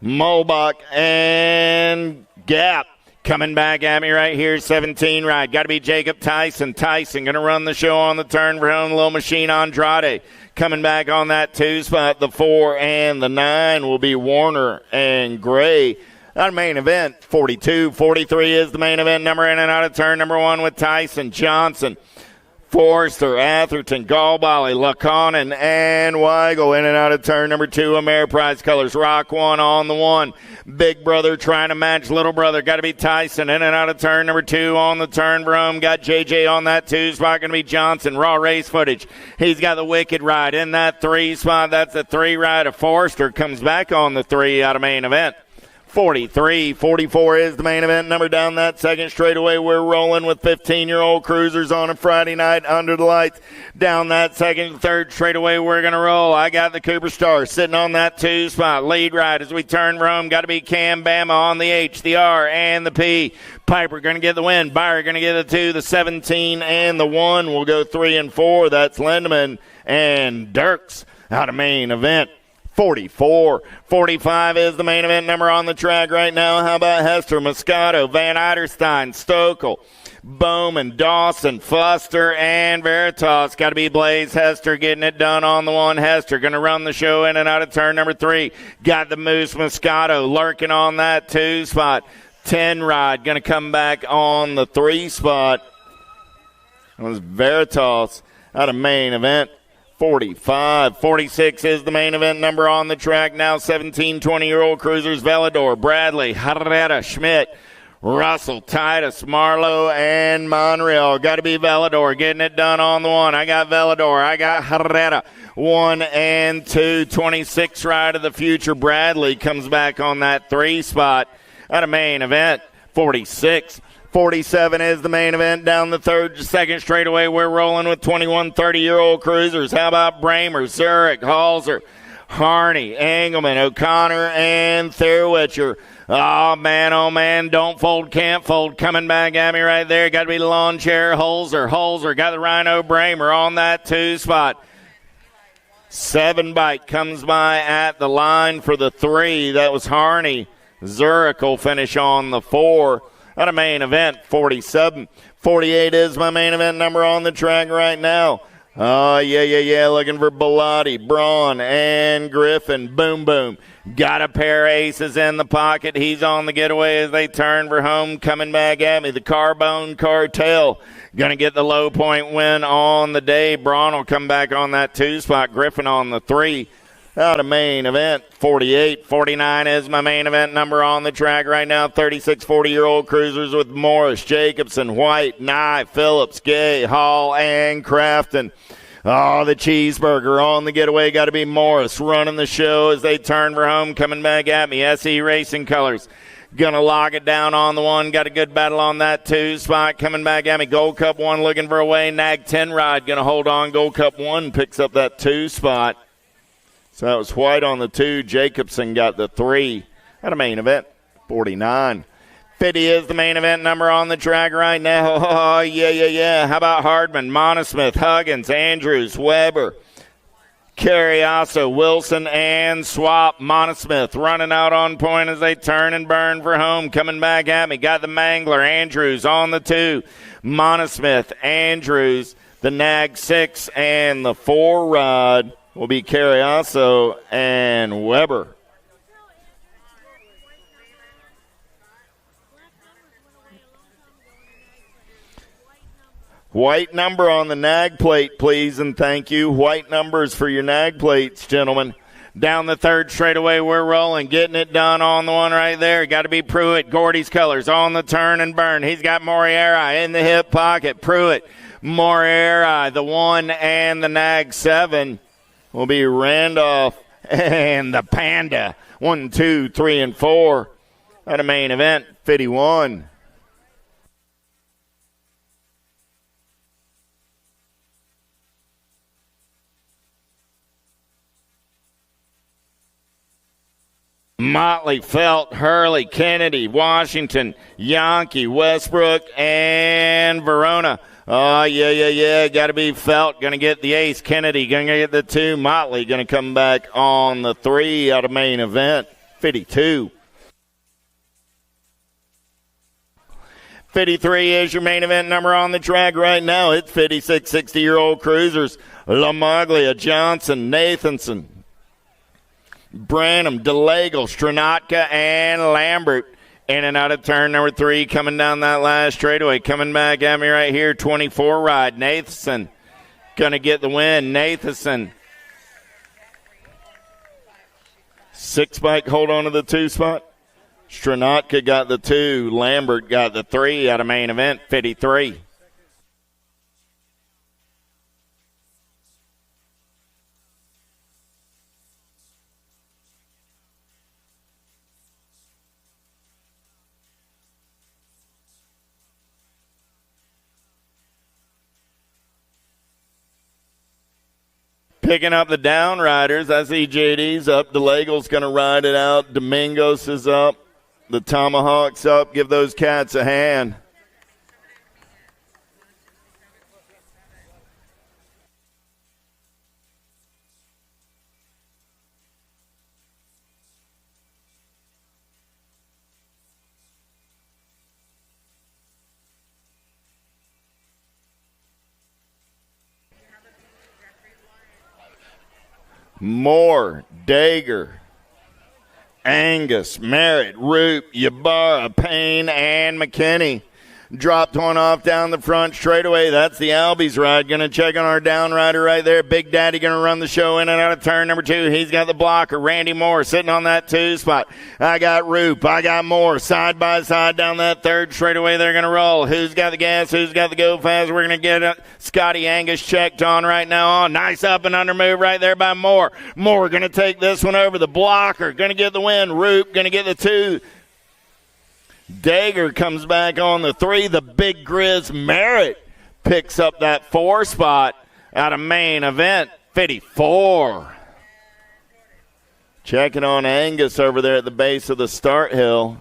Mulbach, and Gap. Coming back at me right here, 17 ride. Got to be Jacob Tyson. Tyson going to run the show on the turn for home. Little Machine Andrade. Coming back on that 2 spot, the 4 and the 9 will be Warner and Gray. Our main event, 42. 43 is the main event number in and out of turn number 1 with Tyson, Johnson, Forrester, Atherton, Galbali, Laconin, and Weigel in and out of turn number 2. Ameriprise colors. Rock 1 on the 1. Big brother trying to match little brother. Got to be Tyson in and out of turn number 2 on the turn for home. Got JJ on that 2 spot. Going to be Johnson. Raw race footage. He's got the Wicked ride in that 3 spot. That's the 3 ride of Forrester. Comes back on the 3 out of main event. 43. 44 is the main event number down that 2nd straightaway. We're rolling with 15-year-old cruisers on a Friday night under the lights. Down that 2nd, 3rd straightaway, we're going to roll. I got the Cooper Star sitting on that 2 spot. Lead ride as we turn for home. Got to be Cam Bama on the H, the R, and the P. Piper going to get the win. Byer going to get the 2, the 17, and the 1. We'll go 3 and 4. That's Lindemann and Dirks out of main event. 44. 45 is the main event number on the track right now. How about Hester, Moscato, Van Eiderstein, Stokel, Bowman, Dawson, Fuster, and Veritas. Got to be Blaze Hester getting it done on the 1. Hester going to run the show in and out of turn number 3. Got the Moose Moscato lurking on that 2 spot. 10 ride going to come back on the 3 spot. It was Veritas out of main event. 45. 46 is the main event number on the track now. 17, 20-year-old cruisers, Velador, Bradley, Herrera, Schmidt, Russell, Titus, Marlowe, and Monreal. Got to be Velador getting it done on the 1. I got Velador. I got Herrera. 1 and 2. 26 ride of the future. Bradley comes back on that 3 spot out of main event. 46. 47 is the main event down the second straightaway. We're rolling with 21, 30-year-old cruisers. How about Bramer, Zurich, Halser, Harney, Engelman, O'Connor, and Thurwitcher. Oh, man, don't fold, can't fold. Coming back at me right there. Got to be the lawn chair, Holzer. Holzer got the Rhino Bramer on that 2 spot. 7 bike comes by at the line for the 3. That was Harney. Zurich will finish on the 4. Out of main event, 47. 48 is my main event number on the track right now. Oh, yeah. Looking for Bellotti, Braun, and Griffin. Boom, boom. Got a pair of aces in the pocket. He's on the getaway as they turn for home. Coming back at me, the Carbone Cartel. Going to get the low point win on the day. Braun will come back on that 2 spot. Griffin on the 3. Out of main event, 48. 49 is my main event number on the track right now. 36, 40-year-old cruisers with Morris, Jacobson, White, Nye, Phillips, Gay, Hall, and Crafton. Oh, the cheeseburger on the getaway. Got to be Morris running the show as they turn for home. Coming back at me, SE Racing Colors. Going to lock it down on the 1. Got a good battle on that 2 spot. Coming back at me, Gold Cup 1 looking for a way. Nag 10 ride going to hold on. Gold Cup 1 picks up that 2 spot. So that was White on the 2. Jacobson got the 3. At a main event, 49. 50 is the main event number on the track right now. Oh, yeah. How about Hardman, Monosmith, Huggins, Andrews, Weber, Carriasso, Wilson, and Swap. Monosmith running out on point as they turn and burn for home. Coming back at me. Got the Mangler, Andrews on the 2. Monosmith, Andrews, the Nag 6, and the 4 rod will be Carriasso and Weber. White number on the nag plate, please, and thank you. White numbers for your nag plates, gentlemen. Down the 3rd straightaway, we're rolling, getting it done on the 1 right there. Got to be Pruitt, Gordy's Colors on the turn and burn. He's got Moriera in the hip pocket. Pruitt, Moriera, the 1 and the nag 7. Will be Randolph and the Panda. 1, 2, 3, and 4. At a main event, 51. Motley, Felt, Hurley, Kennedy, Washington, Yankee, Westbrook, and Verona. Oh, yeah. Got to be Felt. Going to get the ace. Kennedy going to get the 2. Motley going to come back on the 3 out of main event. 52. 53 is your main event number on the track right now. It's 56 60-year-old cruisers. LaMaglia, Johnson, Nathanson, Branham, DeLagle, Stranatka, and Lambert. In and out of turn number 3, coming down that last straightaway. Coming back at me right here, 24 ride. Nathanson going to get the win. Nathanson. 6 bike, hold on to the 2 spot. Stranatka got the 2. Lambert got the 3 out of main event, 53. Picking up the down riders. I see JD's up. DeLagle's going to ride it out. Domingos is up. The Tomahawk's up. Give those cats a hand. Moore, Dager, Angus, Merritt, Roop, Ybarra, Payne, and McKinney. Dropped one off down the front straightaway. That's the Albies ride. Going to check on our down rider right there. Big Daddy going to run the show in and out of turn number 2. He's got the blocker. Randy Moore sitting on that 2 spot. I got Roop. I got Moore side by side down that third straightaway. They're going to roll. Who's got the gas? Who's got the go fast? We're going to get Scotty Angus checked on right now. Oh, nice up and under move right there by Moore. Moore going to take this one over. The blocker going to get the win. Roop going to get the 2. Dager comes back on the 3. The Big Grizz Merritt picks up that 4 spot out of main event 54. Checking on Angus over there at the base of the start hill.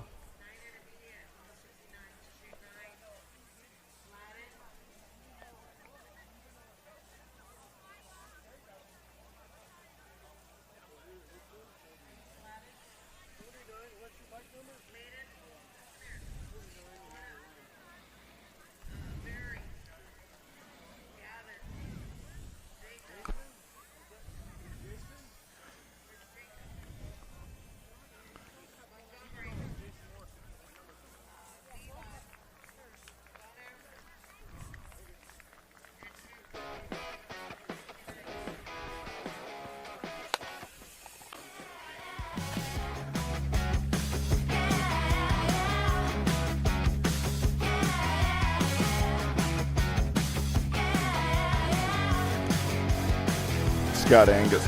Scott Angus.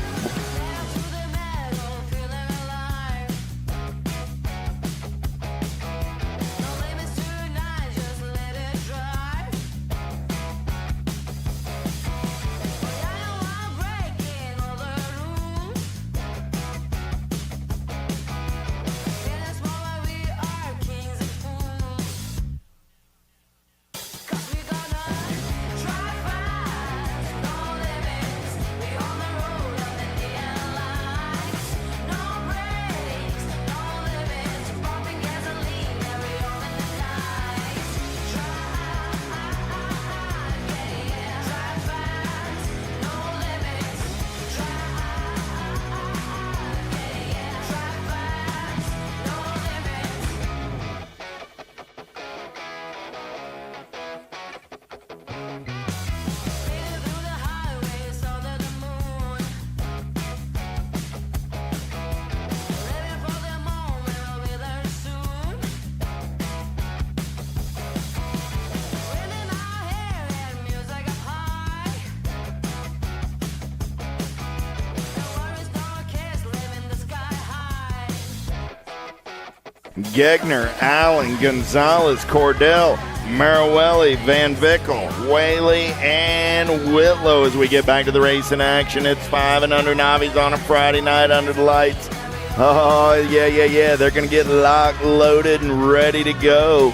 Gegner, Allen, Gonzalez, Cordell, Marawelli, Van Vickel, Whaley, and Whitlow as we get back to the race in action. It's 5 and under Novice on a Friday night under the lights. Oh, yeah. They're going to get locked, loaded, and ready to go.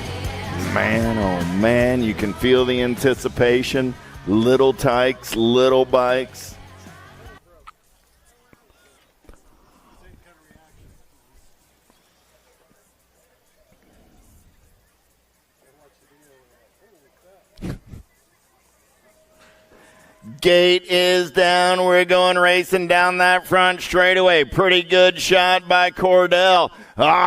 Man, oh, man, you can feel the anticipation. Little tykes, little bikes. Gate is down. We're going racing down that front straightaway. Pretty good shot by Cordell.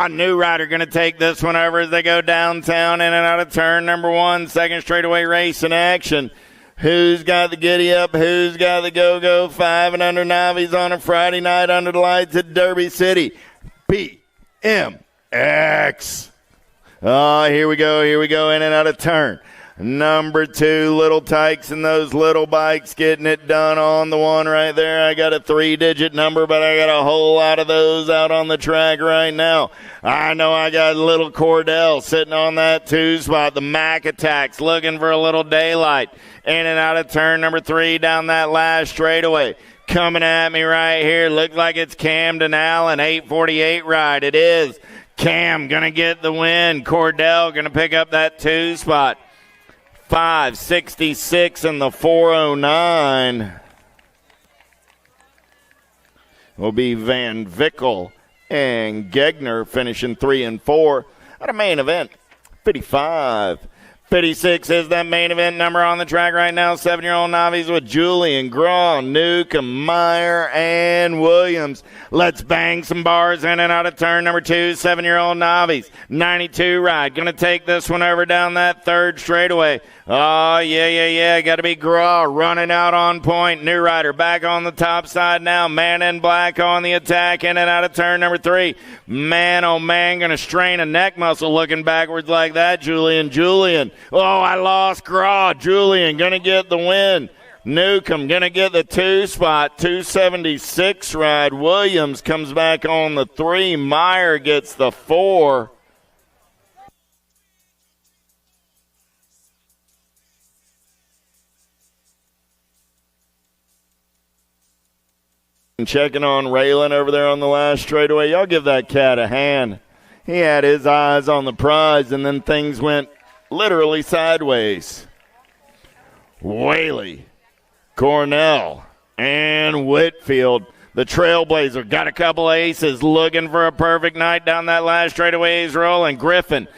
New rider going to take this one over as they go downtown in and out of turn number 1. Second straightaway race in action. Who's got the giddy up? Who's got the go-go? 5 and under Novice on a Friday night under the lights at Derby City BMX. Here we go in and out of turn. Number 2, Little Tykes and those little bikes getting it done on the one right there. I got a 3-digit number, but I got a whole lot of those out on the track right now. I know I got little Cordell sitting on that 2 spot. The Mac Attacks looking for a little daylight. In and out of turn number 3 down that last straightaway. Coming at me right here. Looks like it's Camden Allen, 848 ride. It is. Cam going to get the win. Cordell going to pick up that 2 spot. 566 and the 409 will be Van Vickel and Gegner finishing 3 and 4 at a main event 55. 56 is that main event number on the track right now. 7-year-old Novice with Julian, Graw, Newcomb, Meyer, and Williams. Let's bang some bars in and out of turn number 2. 7-year-old Novice, 92 ride. Going to take this one over down that third straightaway. Oh, yeah. Got to be Graw running out on point. New rider back on the top side now. Man in black on the attack in and out of turn number 3. Man, oh man, going to strain a neck muscle looking backwards like that. Julian. Oh, I lost Graw. Julian going to get the win. Newcomb going to get the 2 spot. 276 ride. Williams comes back on the 3. Meyer gets the 4. Checking on Raylan over there on the last straightaway. Y'all give that cat a hand. He had his eyes on the prize, and then things went literally sideways. Whaley, Cornell, and Whitfield. The Trailblazer got a couple aces, looking for a perfect night down that last straightaway. He's rolling. Griffin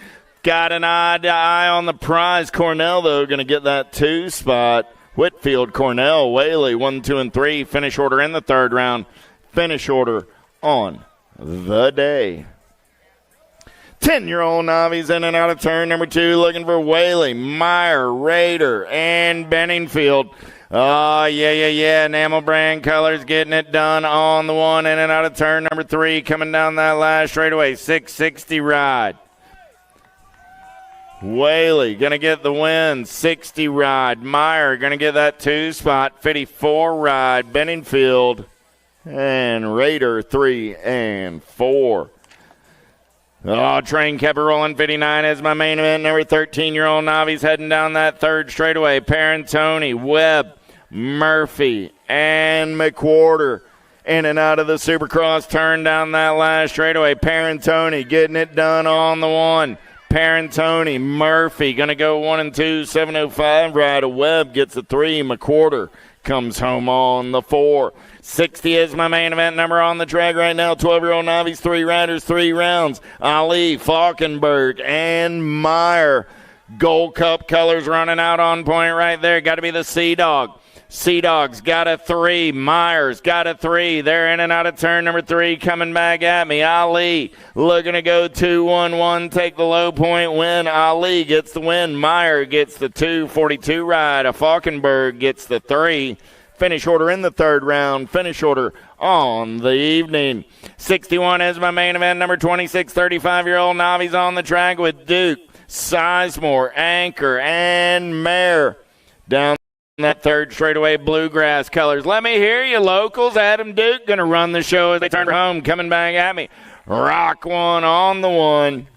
got an eye on the prize. Cornell, though, going to get that 2 spot. Whitfield, Cornell, Whaley, 1, 2, and 3. Finish order in the third round. Finish order on the day. 10-year-old Novice in and out of turn number 2, looking for Whaley, Meyer, Rader, and Benningfield. Oh, yeah. Enamel brand colors getting it done on the 1 in and out of turn number 3. Coming down that last straightaway, 660 ride. Whaley going to get the win, 60 ride. Meyer going to get that 2 spot, 54 ride. Benningfield and Rader 3 and 4. Oh, train kept it rolling. 59 is my main event. Number 13-year-old Novice heading down that third straightaway. Parentoni, Webb, Murphy, and McWhorter. In and out of the Supercross turn down that last straightaway. Parentoni getting it done on the 1. Parentoni, Murphy, going to go 1 and 2, 705 ride. Webb gets a 3. McWhorter comes home on the 4. 60 is my main event number on the track right now. 12-year-old Novice, 3 riders, 3 rounds. Ali, Falkenberg, and Meyer. Gold Cup colors running out on point right there. Got to be the Sea Dog. Sea Dog's got a 3. Myers got a 3. They're in and out of turn number 3. Coming back at me. Ali looking to go 2-1-1. Take the low point win. Ali gets the win. Meyer gets the 242 ride. Falkenberg gets the 3. Finish order in the third round. Finish order on the evening. 61 is my main event. Number 26, 35-year-old Novice on the track with Duke, Sizemore, Anchor, and Mare. Down that third straightaway, bluegrass colors. Let me hear you, locals. Adam Duke going to run the show as they turn home. Coming back at me. Rock one on the 1.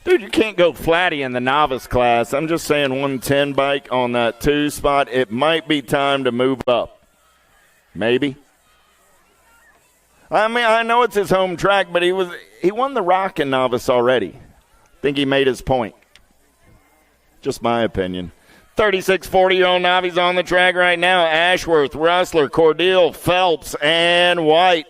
Dude, you can't go flatty in the novice class. I'm just saying 110 bike on that 2 spot. It might be time to move up. Maybe. I mean, I know it's his home track, but he won the Rock in novice already. I think he made his point. Just my opinion. 36, 40-year-old Novice on the track right now. Ashworth, Rustler, Cordeal, Phelps, and White.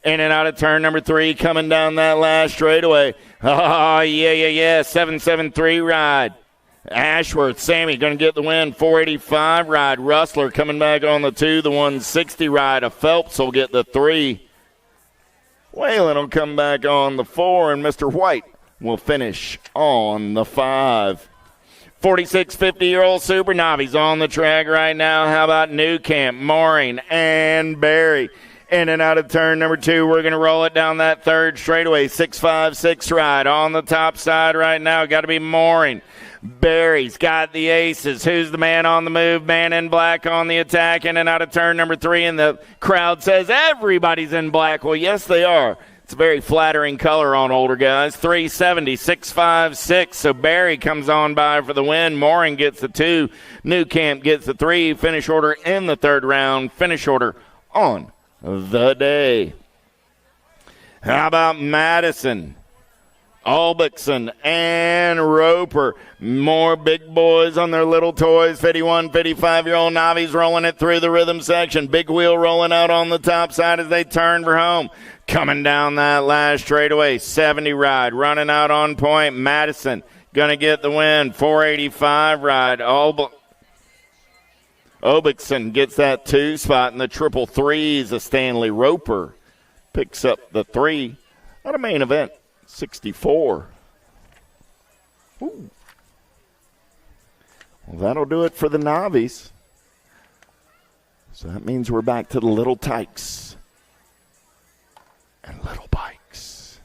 In and out of turn number 3, coming down that last straightaway. Oh, yeah. 773 ride. Ashworth, Sammy going to get the win. 485 ride. Rustler coming back on the 2. The 160 ride. A Phelps will get the 3. Whalen will come back on the 4, and Mr. White will finish on the 5. 46, 50-year-old Super Novice on the track right now. How about Newcamp, Mooring, and Barry? In and out of turn number 2, we're going to roll it down that third straightaway. 656 ride on the top side right now. Got to be Mooring. Barry's got the aces. Who's the man on the move? Man in black on the attack. In and out of turn number 3, and the crowd says everybody's in black. Well, yes, they are. It's a very flattering color on older guys. 370, 656. So Barry comes on by for the win. Mooring gets the 2. Newcamp gets the 3. Finish order in the third round. Finish order on the day. How about Madison, Albexson, and Roper? More big boys on their little toys. 51, 55-year-old Novice rolling it through the rhythm section. Big wheel rolling out on the top side as they turn for home. Coming down that last straightaway, 70 ride, running out on point. Madison going to get the win. 485 ride. Obixon gets that 2 spot in the triple threes. A Stanley Roper picks up the 3 at a main event. 64. Ooh. Well, that'll do it for the Novice. So that means we're back to the little tykes and little bikes.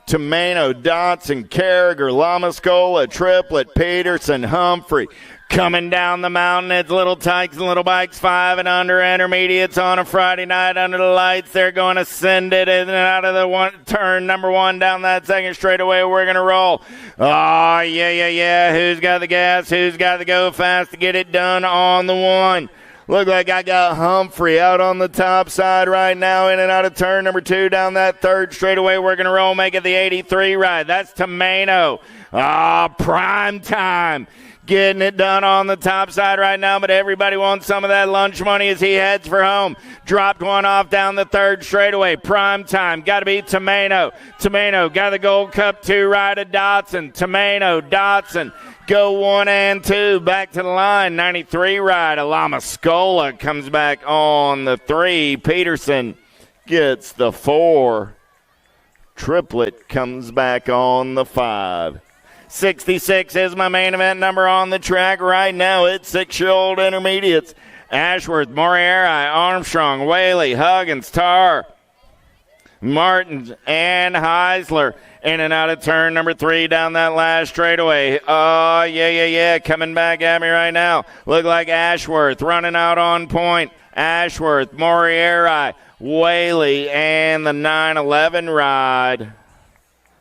Tomano, Dotson, Carragher, Lamascola, Triplet, Peterson, Humphrey. Coming down the mountain, it's little tykes and little bikes, 5 and under intermediates on a Friday night under the lights. They're going to send it in and out of the turn number 1 down that second straightaway. We're going to roll. Oh, yeah. Who's got the gas? Who's got the go fast to get it done on the 1? Look like I got Humphrey out on the top side right now, in and out of turn number 2 down that third straightaway. We're going to roll, make it the 83 ride. That's Tomano. Prime time. Getting it done on the top side right now, but everybody wants some of that lunch money as he heads for home. Dropped one off down the third straightaway. Prime time. Got to be Tomano. Tomano got the Gold Cup 2 ride of Dotson. Tomano, Dotson. Go 1 and 2. Back to the line. 93 ride. Lamascola comes back on the 3. Peterson gets the 4. Triplet comes back on the 5. 66 is my main event number on the track right now. It's 6-year-old intermediates. Ashworth, Morieri, Armstrong, Whaley, Huggins, Tarr, Martins, and Heisler. In and out of turn number 3 down that last straightaway. Oh, yeah. Coming back at me right now. Look like Ashworth running out on point. Ashworth, Morieri, Whaley, and the 9-11 ride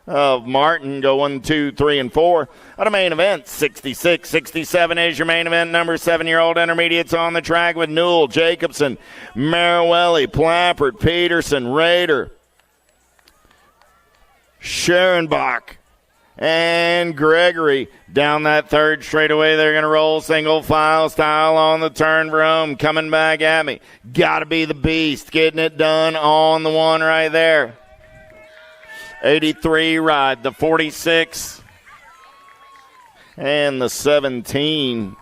of Martin go 1, 2, 3, and 4. Out of main event, 66. 67 is your main event number. 7-year-old intermediates on the track with Newell, Jacobson, Marawelli, Plappert, Peterson, Rader, Scherenbach, and Gregory. Down that third straightaway, they're going to roll single file style on the turn for home. Coming back at me. Got to be the Beast. Getting it done on the 1 right there. 83 ride, the 46, and the 17.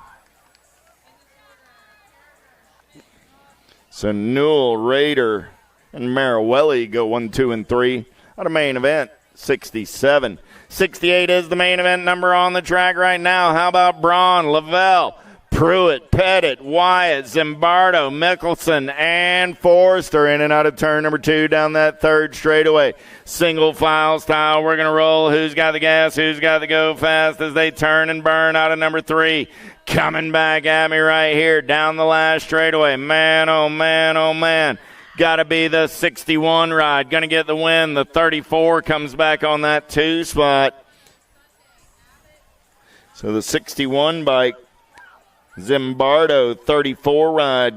So Newell, Rader, and Marawelli go 1, 2, and 3 out of main event. 67. 68 is the main event number on the track right now. How about Braun, Lavelle, Pruitt, Pettit, Wyatt, Zimbardo, Mickelson, and Forrester. In and out of turn number 2 down that third straightaway. Single file style. We're going to roll. Who's got the gas? Who's got the go fast as they turn and burn out of number 3. Coming back at me right here down the last straightaway. Man, oh man. Got to be the 61 ride. Going to get the win. The 34 comes back on that 2 spot. So the 61 bike. Zimbardo, 34 ride,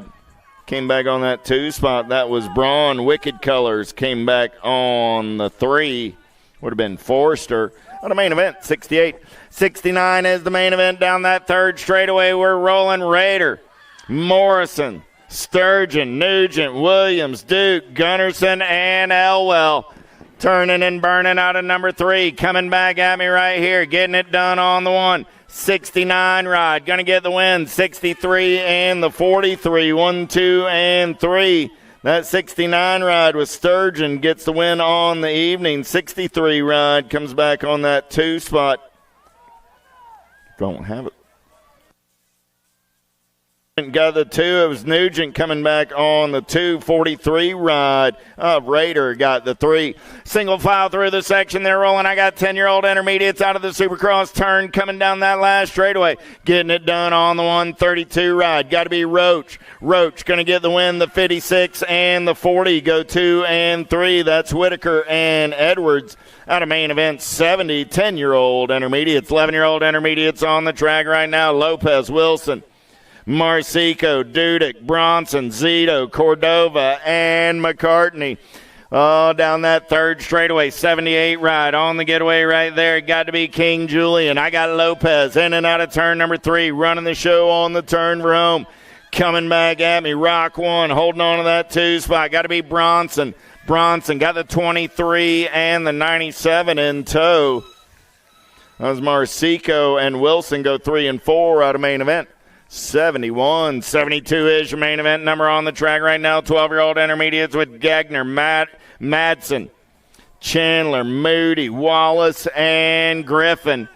came back on that 2 spot. That was Braun. Wicked Colors came back on the 3. Would have been Forrester. On the main event, 68. 69 is the main event down that third straightaway. We're rolling. Rader, Morrison, Sturgeon, Nugent, Williams, Duke, Gunnarsson, and Elwell. Turning and burning out of number 3. Coming back at me right here. Getting it done on the 1. 69 ride. Going to get the win. 63 and the 43. 1, 2, and 3. That 69 ride with Sturgeon gets the win on the evening. 63 ride comes back on that 2 spot. Don't have it. Got the 2. It was Nugent coming back on the 243 ride. Rader got the 3. Single file through the section. They're rolling. I got 10-year-old intermediates out of the Supercross turn coming down that last straightaway. Getting it done on the 132 ride. Got to be Roach. Roach going to get the win. The 56 and the 40 go 2 and 3. That's Whitaker and Edwards. Out of main event, 70. 10-year-old intermediates. 11-year-old intermediates on the track right now. Lopez, Wilson, Marsico, Dudek, Bronson, Zito, Cordova, and McCartney. Oh, down that third straightaway, 78 ride on the getaway right there. It got to be King Julian. I got Lopez in and out of turn number 3, running the show on the turn for home. Coming back at me, Rock 1, holding on to that 2 spot. Got to be Bronson. Bronson got the 23 and the 97 in tow. That was Marcico and Wilson go 3 and 4 out of main event. 71, 72 is your main event number on the track right now. 12-year-old intermediates with Gagner, Madsen, Chandler, Moody, Wallace, and Griffin.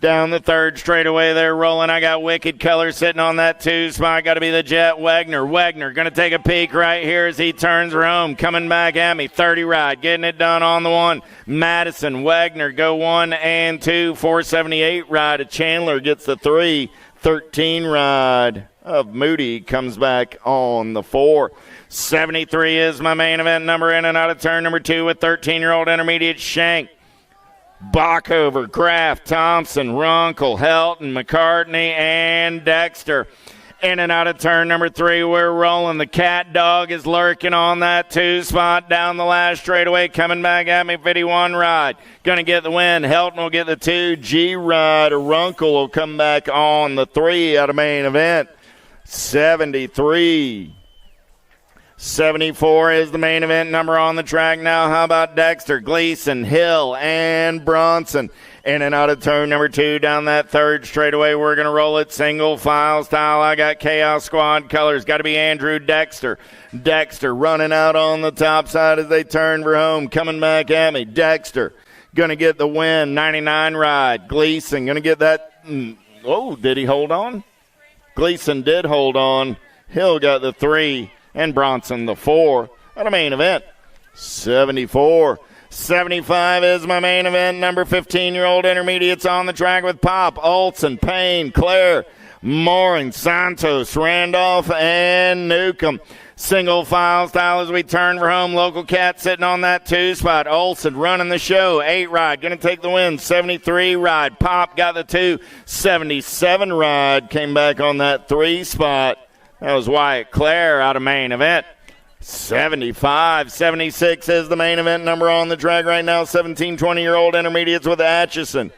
Down the third straightaway they're rolling. I got Wicked Color sitting on that 2 spot. Got to be the Jet Wagner. Wagner going to take a peek right here as he turns Rome. Coming back at me. 30 ride. Getting it done on the 1. Madison, Wagner go 1 and 2. 478 ride. Chandler gets the 3. 13 ride of Moody comes back on the 4. 73 is my main event number in and out of turn number 2 with 13-year-old intermediate Shank. Bockover, Graff, Thompson, Runkle, Helton, McCartney, and Dexter. In and out of turn number 3, we're rolling. The Cat Dog is lurking on that 2 spot down the last straightaway. Coming back at me, 51 ride. Going to get the win. Helton will get the 2. G-Ride, Runkle will come back on the 3 out of main event. 73. 74 is the main event number on the track now. How about Dexter, Gleason, Hill, and Bronson? In and out of turn number 2 down that third straightaway. We're going to roll it single file style. I got Chaos Squad colors. Got to be Andrew Dexter. Dexter running out on the top side as they turn for home. Coming back at me. Dexter going to get the win. 99 ride. Gleason going to get that. Oh, did he hold on? Gleason did hold on. Hill got the 3. And Bronson the 4 at a main event. 74. 75 is my main event. Number 15-year-old intermediates on the track with Pop, Olson, Payne, Claire, Mooring, Santos, Randolph, and Newcomb. Single file style as we turn for home. Local Cat sitting on that 2 spot. Olson running the show. 8 ride. Going to take the win. 73 ride. Pop got the 2. 77 ride. Came back on that 3 spot. That was Wyatt Clare out of main event. 75. 76 is the main event number on the track right now. 17, 20-year-old intermediates with Atchison,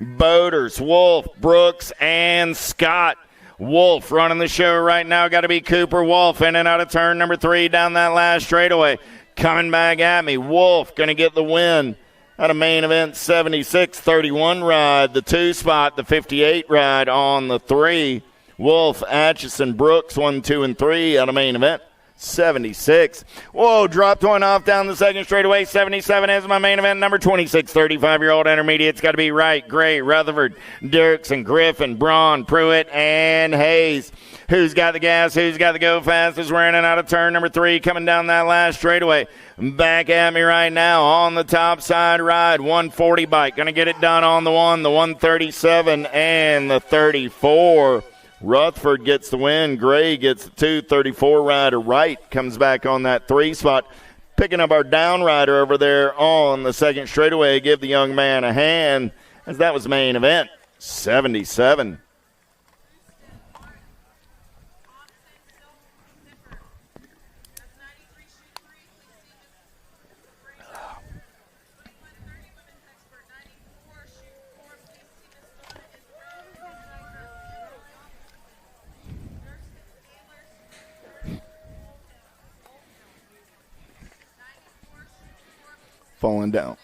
Boaters, Wolf, Brooks, and Scott. Wolf running the show right now. Got to be Cooper Wolf in and out of turn number 3 down that last straightaway. Coming back at me. Wolf going to get the win out of main event. 76, 31 ride. The 2 spot, the 58 ride on the 3. Wolf, Atchison, Brooks, 1, 2, and 3 out of main event. 76. Whoa, dropped one off down the second straightaway. 77 is my main event. Number 26, 35-year-old intermediate's got to be Wright, Gray, Rutherford, Dirksen, Griffin, Braun, Pruitt, and Hayes. Who's got the gas? Who's got the go fastest? We're in and out of turn number 3, coming down that last straightaway. Back at me right now on the top side ride. 140 bike. Going to get it done on the 1, the 137, and the 34. Rutherford gets the win. Gray gets the 2. 34 rider Wright comes back on that 3 spot. Picking up our down rider over there on the second straightaway. Give the young man a hand as that was main event. 77. Falling down.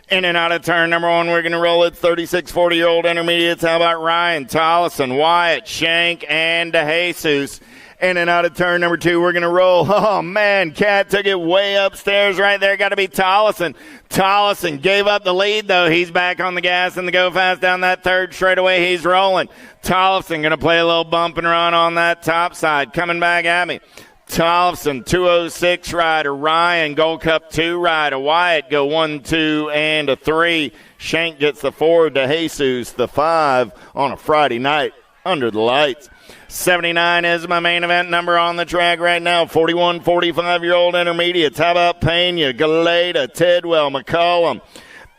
In and out of turn number 1, we're going to roll it. 36, 40-year-old intermediates. How about Ryan, Tollison, Wyatt, Shank, and DeJesus? In and out of turn number 2, we're going to roll. Oh, man, Cat took it way upstairs right there. Got to be Tollison. Tollison gave up the lead, though. He's back on the gas and the go fast down that third straightaway. He's rolling. Tollison going to play a little bump and run on that top side. Coming back at me. Tollison, 206 rider. Ryan, Gold Cup 2 rider. Wyatt go 1, 2, and a 3. Shank gets the 4. DeJesus the 5 on a Friday night under the lights. 79 is my main event number on the track right now. 41, 45-year-old intermediates. How about Pena, Galeta, Tidwell, McCollum,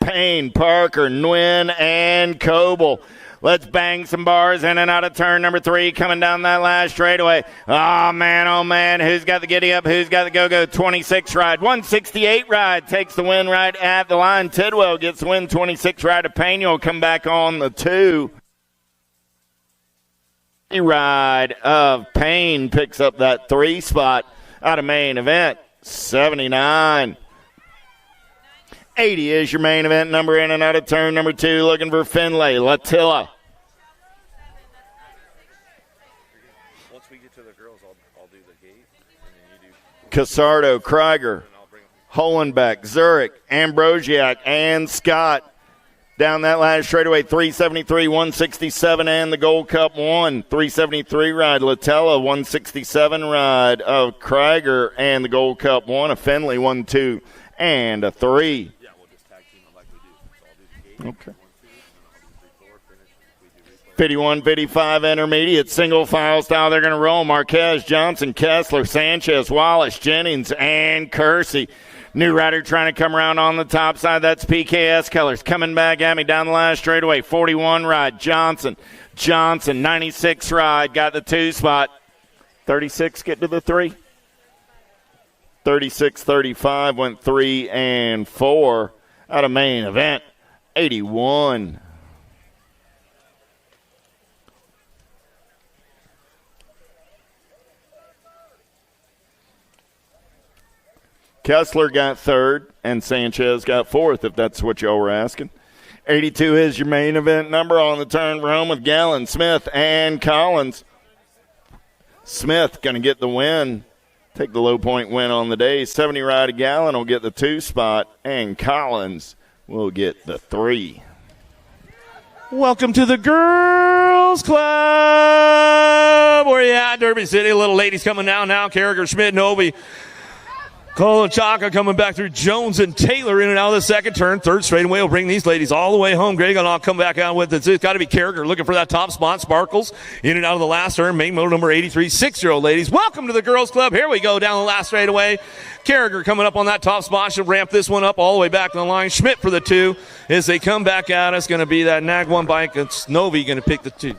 Payne, Parker, Nguyen, and Coble. Let's bang some bars in and out of turn number 3, coming down that last straightaway. Oh, man, who's got the giddy up? Who's got the go-go? 26 ride. 168 ride takes the win right at the line. Tidwell gets the win. 26 ride of Pena will come back on the 2. Ride of Payne picks up that 3 spot out of main event. 79. 80 is your main event number in and out of turn number 2. Looking for Finlay. Latilla. Once we get to the girls, I'll do the gate, and then you do. Casardo, Krieger, Holenbeck, Zurich, Ambrosiak, and Scott. Down that last straightaway, 373, 167, and the Gold Cup 1. 373 ride, Latella, 167 ride of Krieger, and the Gold Cup 1. A Finley, 1, 2, and a 3. Yeah, we'll just tag team it like we do. So I'll do the gate. Okay. 51, 55 intermediate, single file style. They're going to roll. Marquez, Johnson, Kessler, Sanchez, Wallace, Jennings, and Kersey. New rider trying to come around on the top side. That's PKS Colors coming back at me down the last straightaway. 41 ride, Johnson, 96 ride, got the 2 spot. 36 get to the 3. 36, 35 went 3 and 4 out of main event. 81. Kessler got 3rd, and Sanchez got 4th, if that's what y'all were asking. 82 is your main event number on the turn for home with Gallen, Smith, and Collins. Smith going to get the win, take the low point win on the day. 70 ride of Gallen will get the 2 spot, and Collins will get the 3. Welcome to the Girls Club. Where you at, Derby City? Little ladies coming down now. Carragher, Schmidt, Novi. Kolachaka coming back through Jones and Taylor in and out of the second turn. 3rd straightaway will bring these ladies all the way home. Greg, and I'll come back out with it. It's got to be Carragher looking for that top spot. Sparkles in and out of the last turn. Main motor number 83, 6-year-old ladies. Welcome to the Girls Club. Here we go down the last straightaway. Carragher coming up on that top spot. She'll ramp this one up all the way back to the line. Schmidt for the 2. As they come back at us, going to be that Nag 1 bike. It's Novi going to pick the 2.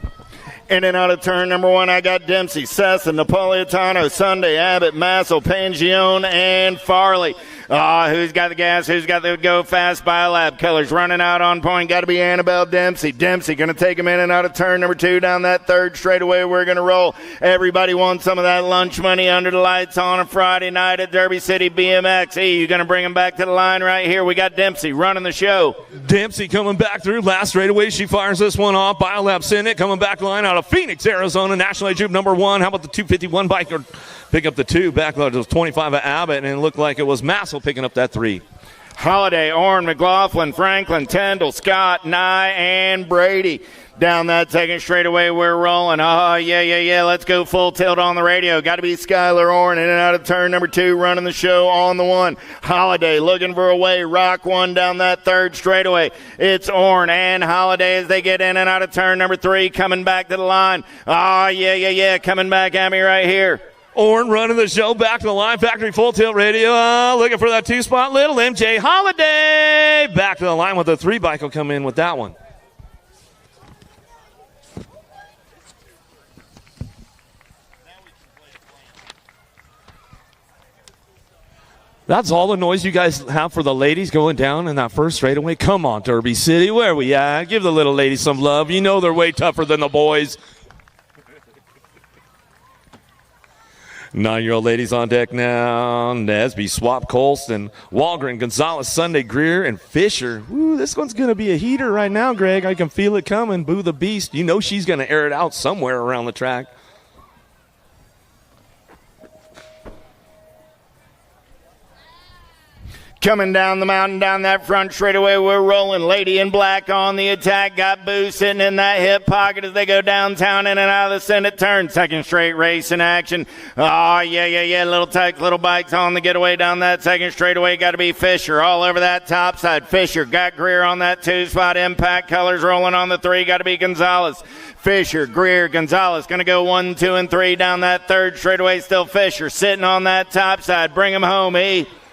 In and out of turn number 1, I got Dempsey, Sessa, Napolitano, Sunday, Abbott, Massel, Pangione, and Farley. Who's got the gas? Who's got the go fast Biolab? Colors running out on point. Got to be Annabelle Dempsey. Dempsey going to take him in and out of turn number 2 down that 3rd straightaway. We're going to roll. Everybody wants some of that lunch money under the lights on a Friday night at Derby City BMX. You're going to bring them back to the line right here. We got Dempsey running the show. Dempsey coming back through last straightaway. She fires this one off. Biolab Senate coming back line out of Phoenix, Arizona. National Age Group number 1. How about the 251 bike? Or pick up the 2. Backlog was 25 of Abbott, and it looked like it was Massel picking up that 3. Holiday, Orrin, McLaughlin, Franklin, Tyndall, Scott, Nye, and Brady. Down that second straightaway, we're rolling. Yeah. Let's go full tilt on the radio. Got to be Skylar Orrin in and out of turn number 2, running the show on the 1. Holiday looking for a way. Rock 1 down that 3rd straightaway. It's Orrin and Holiday as they get in and out of turn number 3, coming back to the line. Yeah. Coming back at me right here. Orrin running the show back to the line. Factory Full Tilt Radio. Looking for that 2 spot. Little MJ Holiday. Back to the line with the 3 bike will come in with that one. That's all the noise you guys have for the ladies going down in that first straightaway. Come on, Derby City. Where are we at? Give the little ladies some love. You know they're way tougher than the boys. 9-year-old ladies on deck now. Nesby, Swap, Colston, Walgren, Gonzalez, Sunday, Greer, and Fisher. Ooh, this one's going to be a heater right now, Greg. I can feel it coming. Boo the Beast. You know she's going to air it out somewhere around the track. Coming down the mountain, down that front straightaway, we're rolling. Lady in black on the attack. Got Boo sitting in that hip pocket as they go downtown in and out of the Senate turn. Second straight race in action. Yeah. Little tight, little bikes on the getaway down that second straightaway. Got to be Fisher all over that top side. Fisher got Greer on that 2 spot. Impact Colors rolling on the 3. Got to be Gonzalez. Fisher, Greer, Gonzalez going to go 1, 2, and 3 down that 3rd straightaway. Still Fisher sitting on that top side. Bring him home,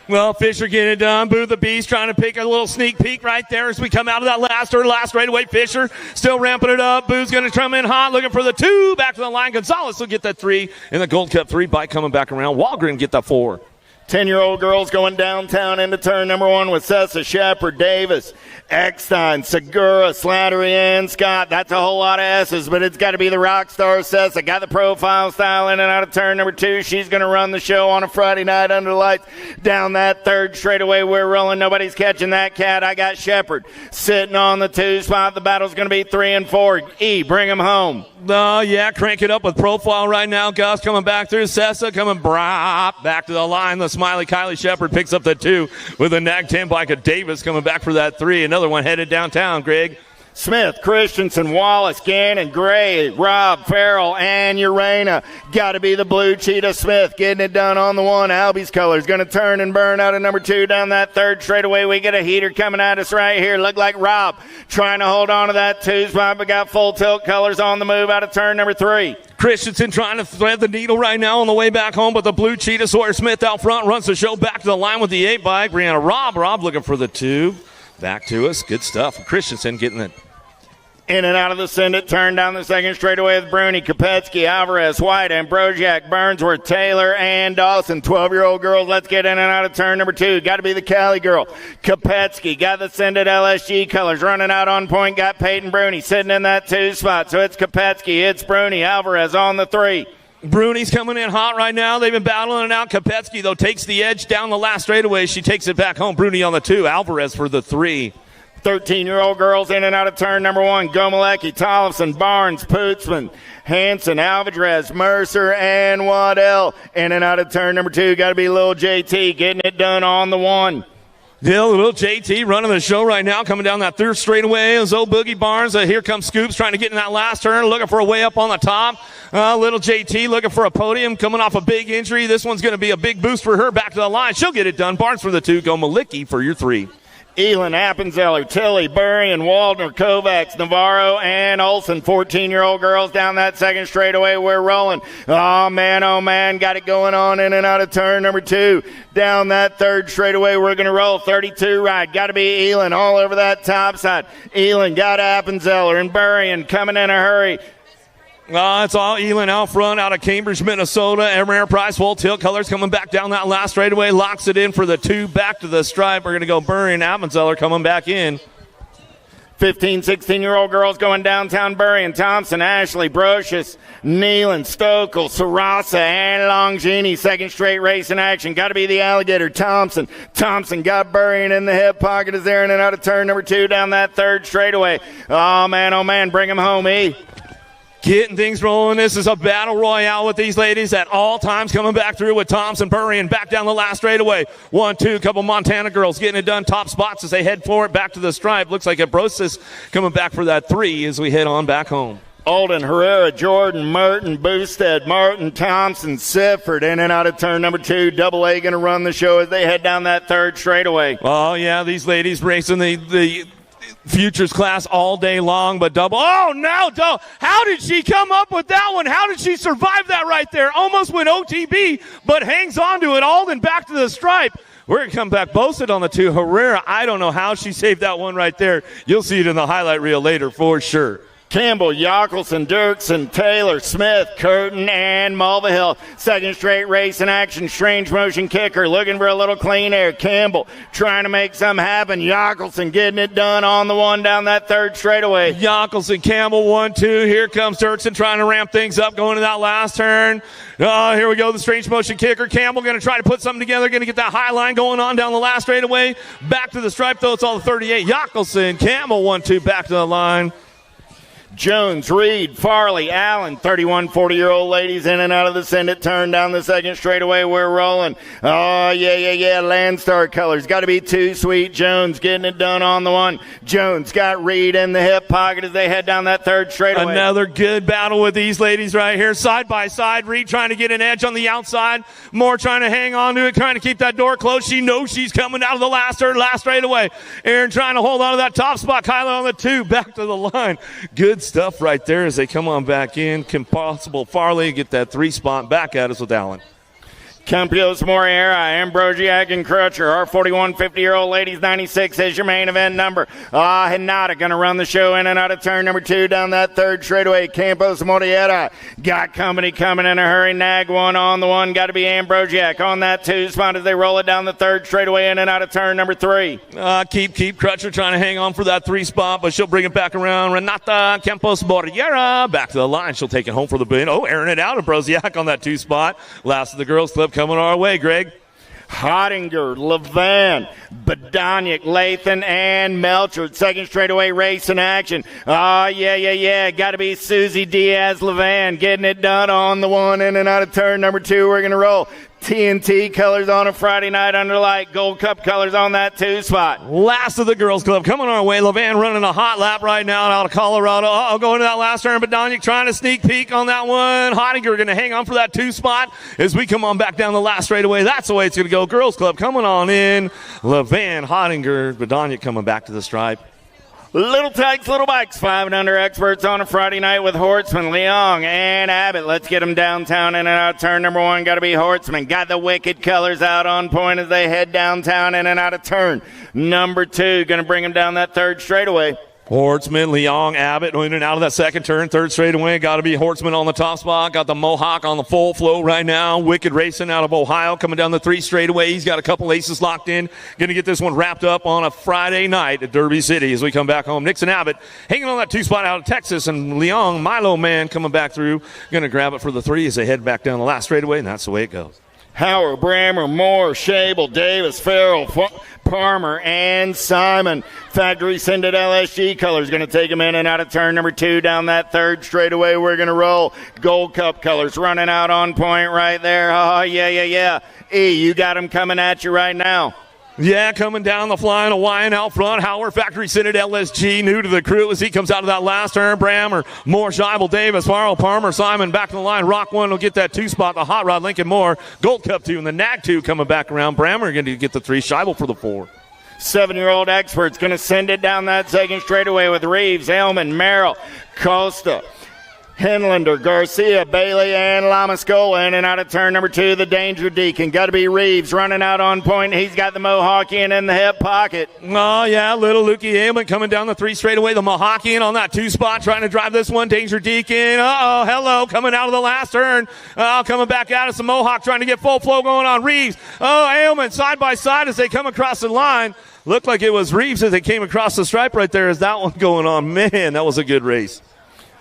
Well, Fisher getting it done. Boo the Beast trying to pick a little sneak peek right there as we come out of that last straightaway. Fisher still ramping it up. Boo's going to come in hot, looking for the 2. Back to the line. Gonzalez will get that 3 in the Gold Cup 3. Bike coming back around. Walgren get that 4. 10-year-old girls going downtown into turn number 1 with Sessa, Shepard, Davis, Eckstein, Segura, Slattery, and Scott. That's a whole lot of S's, but it's got to be the rock star Sessa. Got the profile style in and out of turn number 2. She's going to run the show on a Friday night under the lights. Down that third straightaway, we're rolling. Nobody's catching that cat. I got Shepard sitting on the 2 spot. The battle's going to be 3 and 4. E, bring him home. Oh, yeah, crank it up with profile right now. Gus coming back through. Sessa coming back to the line. The smiley Kylie Shepard picks up the 2 with a nag 10 bike of Davis coming back for that 3. Another one headed downtown, Greg. Smith, Christensen, Wallace, Gannon, Gray, Robb, Farrell, and Urena. Got to be the blue cheetah. Smith getting it done on the 1. Albie's colors going to turn and burn out of number 2 down that third straightaway. We get a heater coming at us right here. Look like Robb trying to hold on to that 2 spot, but got full tilt colors on the move out of turn number 3. Christensen trying to thread the needle right now on the way back home, but the blue cheetah, Sawyer Smith out front, runs the show back to the line with the 8 bike. Brianna Robb looking for the 2. Back to us. Good stuff. Christensen getting it. In and out of the send it, turn down the second straightaway with Bruni, Kopetsky, Alvarez, White, Ambrosiak, Burnsworth, Taylor, and Dawson. 12-year-old girls, let's get in and out of turn number 2. Got to be the Cali girl. Kopetsky got the send it LSG colors, running out on point. Got Peyton Bruni sitting in that 2 spot. So it's Kopetsky, it's Bruni, Alvarez on the 3. Bruni's coming in hot right now. They've been battling it out. Kopetsky, though, takes the edge down the last straightaway. She takes it back home. Bruni on the 2. Alvarez for the 3. 13-year-old girls in and out of turn number 1. Gomalecki, Tollefson, Barnes, Pootsman, Hanson, Alvarez, Mercer, and Waddell. In and out of turn number 2. Got to be Lil JT getting it done on the 1. Little JT running the show right now, coming down that third straightaway. Zoe Boogie Barnes. Here comes Scoops trying to get in that last turn, looking for a way up on the top. Little JT looking for a podium, coming off a big injury. This one's going to be a big boost for her back to the line. She'll get it done. Barnes for the 2. Gomalecki for your 3. Elin, Appenzeller, Tilly, Burry, Waldner, Kovacs, Navarro, and Olsen. 14-year-old girls down that second straightaway. We're rolling. Oh, man. Got it going on in and out of turn number 2. Down that third straightaway, we're going to roll. 32 right. Got to be Elin all over that top side. Elin got Appenzeller and Burry and coming in a hurry. It's all Elin out front out of Cambridge, Minnesota. Air Price, full tilt colors coming back down that last straightaway. Locks it in for the 2 back to the stripe. We're going to go Burry and Appenzeller coming back in. 15, 16-year-old girls going downtown. Burry and Thompson, Ashley, Brocious, Nealon, Stokel, Sarasa, and Longini. Second straight race in action. Got to be the Alligator. Thompson got Burry in the hip pocket. Is there in and out of turn number 2 down that third straightaway. Oh, man. Bring him home, E. Getting things rolling. This is a battle royale with these ladies at all times, coming back through with Thompson, Burry, and back down the last straightaway. 1, 2, couple Montana girls getting it done. Top spots as they head forward back to the stripe. Looks like Abrosis coming back for that 3 as we head on back home. Alden, Herrera, Jordan, Merton, Boosted, Martin, Thompson, Sifford, in and out of turn number 2. Double A going to run the show as they head down that third straightaway. Oh, yeah, these ladies racing the futures class all day long, but double. Oh, no. How did she come up with that one? How did she survive that right there? Almost went OTB, but hangs on to it. Alden back to the stripe. We're going to come back. Boasted on the 2. Herrera, I don't know how she saved that one right there. You'll see it in the highlight reel later for sure. Campbell, Yockelson, Dirksen, Taylor, Smith, Curtin, and Mulvihill. Second straight race in action. Strange motion kicker looking for a little clean air. Campbell trying to make something happen. Yockelson getting it done on the 1 down that third straightaway. Yockelson, Campbell, 1, 2. Here comes Dirksen trying to ramp things up going to that last turn. Here we go. The strange motion kicker. Campbell going to try to put something together. Going to get that high line going on down the last straightaway. Back to the stripe, though. It's all the 38. Yockelson, Campbell, 1, 2. Back to the line. Jones, Reed, Farley, Allen, 31, 40-year-old ladies in and out of the send it turn down the second straightaway. We're rolling. Oh, yeah. Landstar colors. Got to be 2 sweet. Jones getting it done on the 1. Jones got Reed in the hip pocket as they head down that third straightaway. Another good battle with these ladies right here. Side by side. Reed trying to get an edge on the outside. Moore trying to hang on to it, trying to keep that door closed. She knows she's coming out of the last straightaway. Aaron trying to hold on to that top spot. Kyla on the 2. Back to the line. Good stuff right there as they come on back in. Can possible Farley get that 3 spot back at us with Allen. Campos Moriera, Ambrosiak, and Crutcher. Our 41 50-year-old ladies 96 is your main event number. Hinata going to run the show in and out of turn number 2 down that third straightaway. Campos Moriera got company coming in a hurry. Nag one on the one. Got to be Ambrosiak on that 2 spot as they roll it down the third straightaway in and out of turn number 3. Keep Crutcher trying to hang on for that 3 spot, but she'll bring it back around. Renata Campos Moriera back to the line. She'll take it home for the win. Oh, airing it out. Ambrosiak on that 2 spot. Last of the girls club coming our way, Greg. Hottinger, Levan, Badoniak, Lathan, and Melcher. Second straightaway race in action. Yeah. Got to be Susie Diaz Levan getting it done on the one in and out of turn number 2. We're going to roll. TNT colors on a Friday night under light. Gold Cup colors on that 2 spot. Last of the girls club coming our way. Levan running a hot lap right now out of Colorado. Going to that last turn. Badoniak trying to sneak peek on that one. Hottinger going to hang on for that 2 spot as we come on back down the last straightaway. That's the way it's going to go. Girls club coming on in. Levan, Hottinger, Badoniak coming back to the stripe. Little Tykes, Little Bikes, 5 and under experts on a Friday night with Hortzman, Leong, and Abbott. Let's get them downtown in and out. Turn number 1, got to be Hortzman. Got the wicked colors out on point as they head downtown in and out of turn number 2. Going to bring them down that third straightaway. Hortzman, Leong, Abbott in and out of that second turn. Third straightaway. Got to be Hortzman on the top spot. Got the Mohawk on the full flow right now. Wicked racing out of Ohio coming down the 3 straightaway. He's got a couple aces locked in. Going to get this one wrapped up on a Friday night at Derby City as we come back home. Nixon Abbott hanging on that 2 spot out of Texas. And Leong, Milo Man coming back through. Going to grab it for the 3 as they head back down the last straightaway. And that's the way it goes. Howard, Brammer, Moore, Shable, Davis, Farrell, Palmer, and Simon. Factory sended LSG colors going to take them in and out of turn number 2 down that third straightaway. We're going to roll. Gold Cup colors running out on point right there. Oh, yeah. You got them coming at you right now. Yeah, coming down the flying Hawaiian out front. Howard factory scented LSG, new to the crew as he comes out of that last turn. Brammer, Moore, Scheibel, Davis, Farrell, Palmer, Simon back to the line. Rock 1 will get that 2 spot. The Hot Rod, Lincoln Moore, Gold Cup 2, and the Nag 2 coming back around. Brammer going to get the 3, Scheibel for the 4. 7-year-old experts going to send it down that second straightaway with Reeves, Elman, Merrill, Costa, Henlander, Garcia, Bailey, and Lamascola in and out of turn number 2. The Danger Deacon. Got to be Reeves running out on point. He's got the Mohawkian in the hip pocket. Oh, yeah, little Lukey Ailman coming down the 3 straightaway. The Mohawkian on that 2 spot trying to drive this one. Danger Deacon. Hello, coming out of the last turn. Coming back out of some Mohawk trying to get full flow going on. Reeves. Ailman side by side as they come across the line. Looked like it was Reeves as they came across the stripe right there. Is that one going on? Man, that was a good race.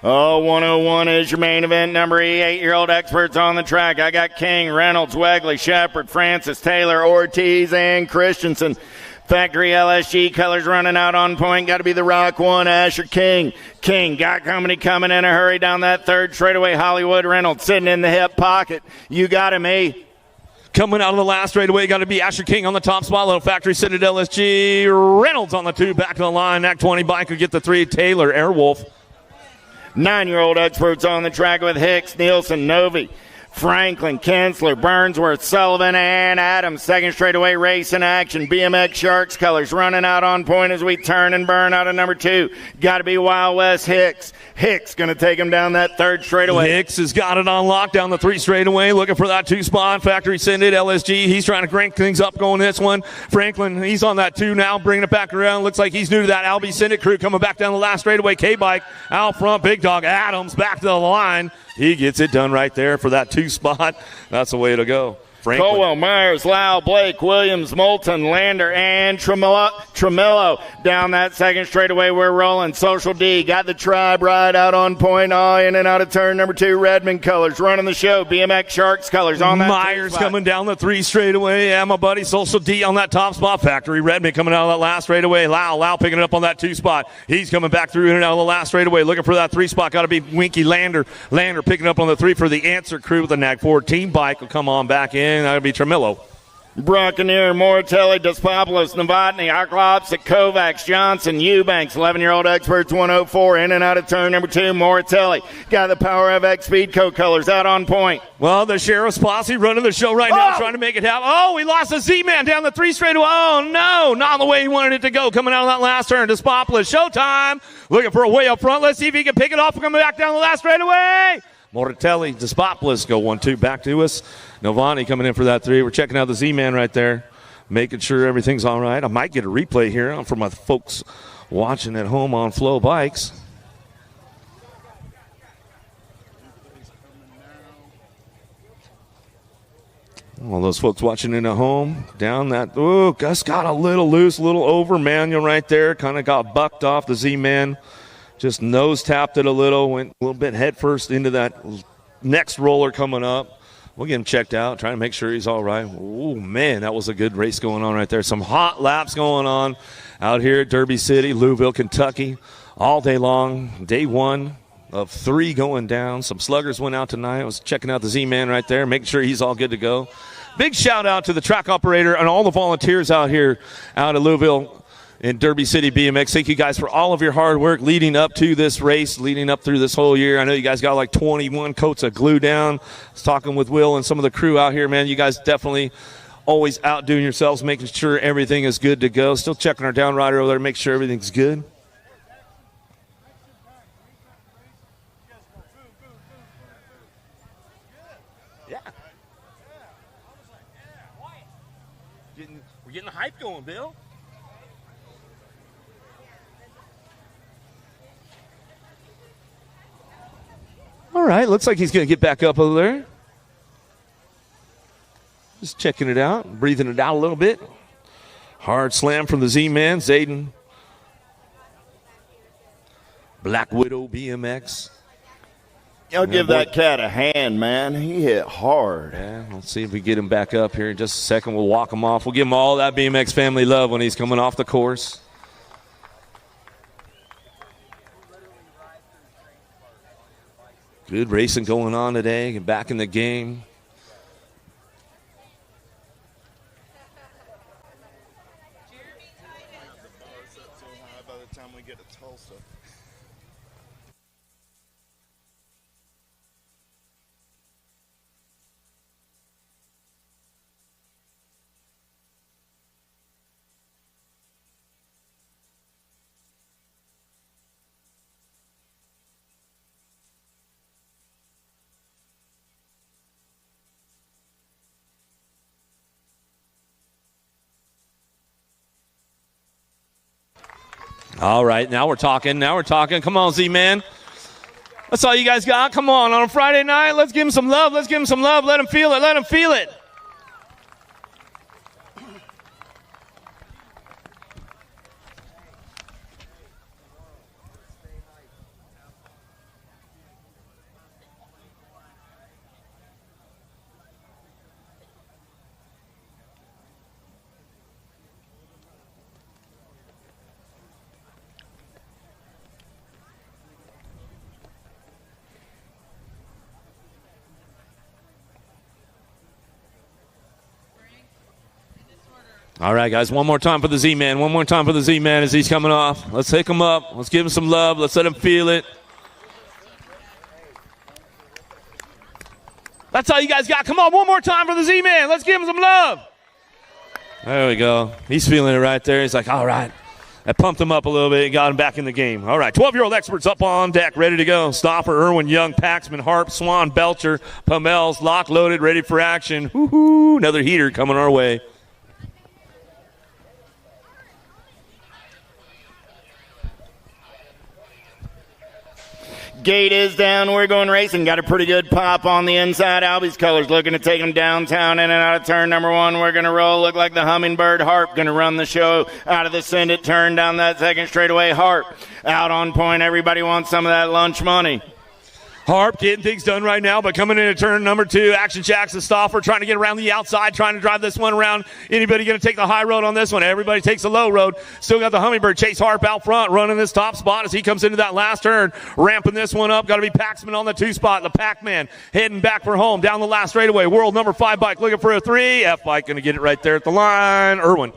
101 is your main event number. 8-year-old experts on the track. I got King, Reynolds, Wegley, Shepard, Francis, Taylor, Ortiz, and Christensen. Factory LSG colors running out on point. Got to be the Rock 1, Asher King. King got company coming in a hurry down that third straightaway. Hollywood Reynolds sitting in the hip pocket. You got him, E. Coming out of the last straightaway, got to be Asher King on the top spot. Little factory scented LSG. Reynolds on the 2, back to the line. Act 20 bike will get the 3. Taylor, Airwolf. 9-year-old experts on the track with Hicks, Nielsen, Novi, Franklin, Kensler, Burnsworth, Sullivan, and Adams. Second straightaway race in action. BMX Sharks colors running out on point as we turn and burn out of number 2. Got to be Wild West Hicks. Hicks going to take him down that third straightaway. Hicks has got it on lock down the 3 straightaway, looking for that 2 spot. Factory sended LSG. He's trying to crank things up going this one. Franklin, he's on that 2 now, bringing it back around. Looks like he's new to that Albie Senate crew coming back down the last straightaway. K-Bike out front. Big Dog Adams back to the line. He gets it done right there for that 2 spot. That's the way it'll go. Franklin. Colwell, Myers, Lau, Blake, Williams, Moulton, Lander, and Tremillo down that second straightaway. We're rolling. Social D got the Tribe right out on point. In and out of turn number 2. Redmond colors running the show. BMX Sharks colors on that. Myers coming down the 3 straightaway. Yeah, my buddy Social D on that top spot. Factory Redmond coming out of that last straightaway. Lau picking it up on that 2 spot. He's coming back through in and out of the last straightaway, looking for that 3 spot. Got to be Winky Lander. Lander picking up on the 3 for the Answer crew with the NAG 14 bike. Will come on back in. That'll be Tremillo. Brocaneer, Moratelli, Despopoulos, Novotny, Arclops, Kovacs, Johnson, Eubanks, 11-year-old experts, 104, in and out of turn number 2. Moratelli got the Power FX Speedco colors out on point. Well, the Sheriff's Posse running the show right now, trying to make it happen. We lost a Z-Man down the 3 straightaway. Oh, no, not the way he wanted it to go. Coming out of that last turn, Despopoulos, showtime. Looking for a way up front. Let's see if he can pick it off and come back down the last straightaway. Moratelli, Despopoulos go 1-2 back to us. Novani coming in for that 3. We're checking out the Z-Man right there, making sure everything's all right. I might get a replay here for my folks watching at home on Flow Bikes. All those folks watching in at home, down that, oh, Gus got a little loose, a little over manual right there, kind of got bucked off the Z-Man, just nose tapped it a little, went a little bit head first into that next roller coming up. We'll get him checked out, trying to make sure he's all right. Oh, man, that was a good race going on right there. Some hot laps going on out here at Derby City, Louisville, Kentucky, all day long. Day 1 of 3 going down. Some sluggers went out tonight. I was checking out the Z-Man right there, making sure he's all good to go. Big shout out to the track operator and all the volunteers out here out of Louisville in Derby City BMX. Thank you guys for all of your hard work leading up to this race, leading up through this whole year. I know you guys got like 21 coats of glue down. I was talking with Will and some of the crew out here, man. You guys definitely always outdoing yourselves, making sure everything is good to go. Still checking our down rider over there, make sure everything's good. We're getting the hype going, Bill. All right, looks like he's going to get back up over there. Just checking it out, breathing it out a little bit. Hard slam from the Z-Man, Zayden. Black Widow BMX. I'll give that cat a hand, man. He hit hard. Yeah, let's see if we get him back up here in just a second. We'll walk him off. We'll give him all that BMX family love when he's coming off the course. Good racing going on today. Get back in the game. All right, now we're talking. Come on, Z-Man. That's all you guys got. Come on a Friday night. Let's give him some love. Let him feel it. All right, guys, one more time for the Z-Man. As he's coming off. Let's take him up. Let's give him some love. Let's let him feel it. That's all you guys got. Come on, one more time for the Z-Man. Let's give him some love. There we go. He's feeling it right there. He's like, all right. I pumped him up a little bit and got him back in the game. All right, 12-year-old experts up on deck, ready to go. Stoffer, Irwin, Young, Paxman, Harp, Swan, Belcher, Pamels, lock loaded, ready for action. Woo-hoo, another heater coming our way. Gate is down. We're going racing. Got a pretty good pop on the inside. Albie's colors looking to take him downtown in and out of turn number 1. We're going to roll. Look like the Hummingbird. Harp going to run the show out of the Send It turn down that second straightaway. Harp out on point. Everybody wants some of that lunch money. Harp getting things done right now, but coming into turn number 2, Action Jackson Stoffer trying to get around the outside, trying to drive this one around. Anybody going to take the high road on this one? Everybody takes the low road. Still got the Hummingbird. Chase Harp out front, running this top spot as he comes into that last turn, ramping this one up. Got to be Paxman on the 2 spot. The Pac-Man heading back for home down the last straightaway. World number 5 bike looking for a 3. F bike going to get it right there at the line. Irwin.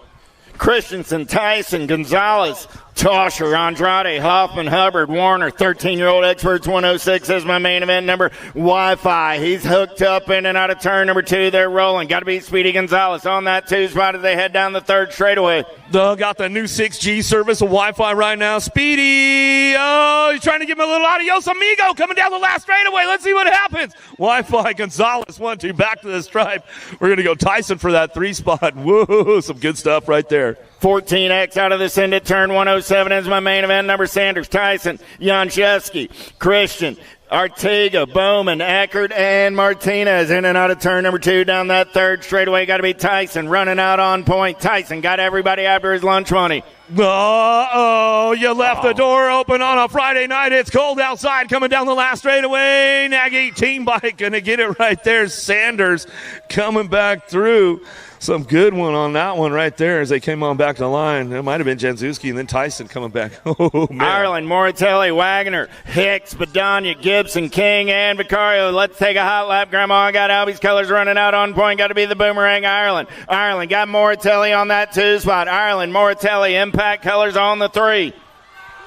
Christensen, Tyson, Gonzalez, Tosher, Andrade, Hoffman, Hubbard, Warner, 13-year-old experts, 106 is my main event number. Wi-Fi, he's hooked up in and out of turn number 2. They're rolling. Got to beat Speedy Gonzalez on that 2 spot as they head down the 3rd straightaway. Got the new 6G service of Wi-Fi right now. Speedy, he's trying to give him a little adios amigo coming down the last straightaway. Let's see what happens. Wi-Fi, Gonzalez, 1-2, back to the stripe. We're going to go Tyson for that 3 spot. Whoa, some good stuff right there. 14X out of this end at turn 107 is my main event number. Sanders, Tyson, Janszewski, Christian, Artiga, Bowman, Eckert, and Martinez in and out of turn number 2 down that 3rd straightaway. Got to be Tyson running out on point. Tyson got everybody after his lunch money. Uh-oh, you left the door open on a Friday night. It's cold outside coming down the last straightaway. Nag 18 bike going to get it right there. Sanders coming back through. Some good one on that one right there as they came on back to the line. It might have been Janszewski and then Tyson coming back. Oh, man. Ireland, Moratelli, Wagner, Hicks, Badania, Gibson, King, and Vicario. Let's take a hot lap. Grandma got Albie's colors running out on point. Got to be the Boomerang Ireland. Ireland got Moratelli on that 2 spot. Ireland, Moratelli, Impact colors on the 3.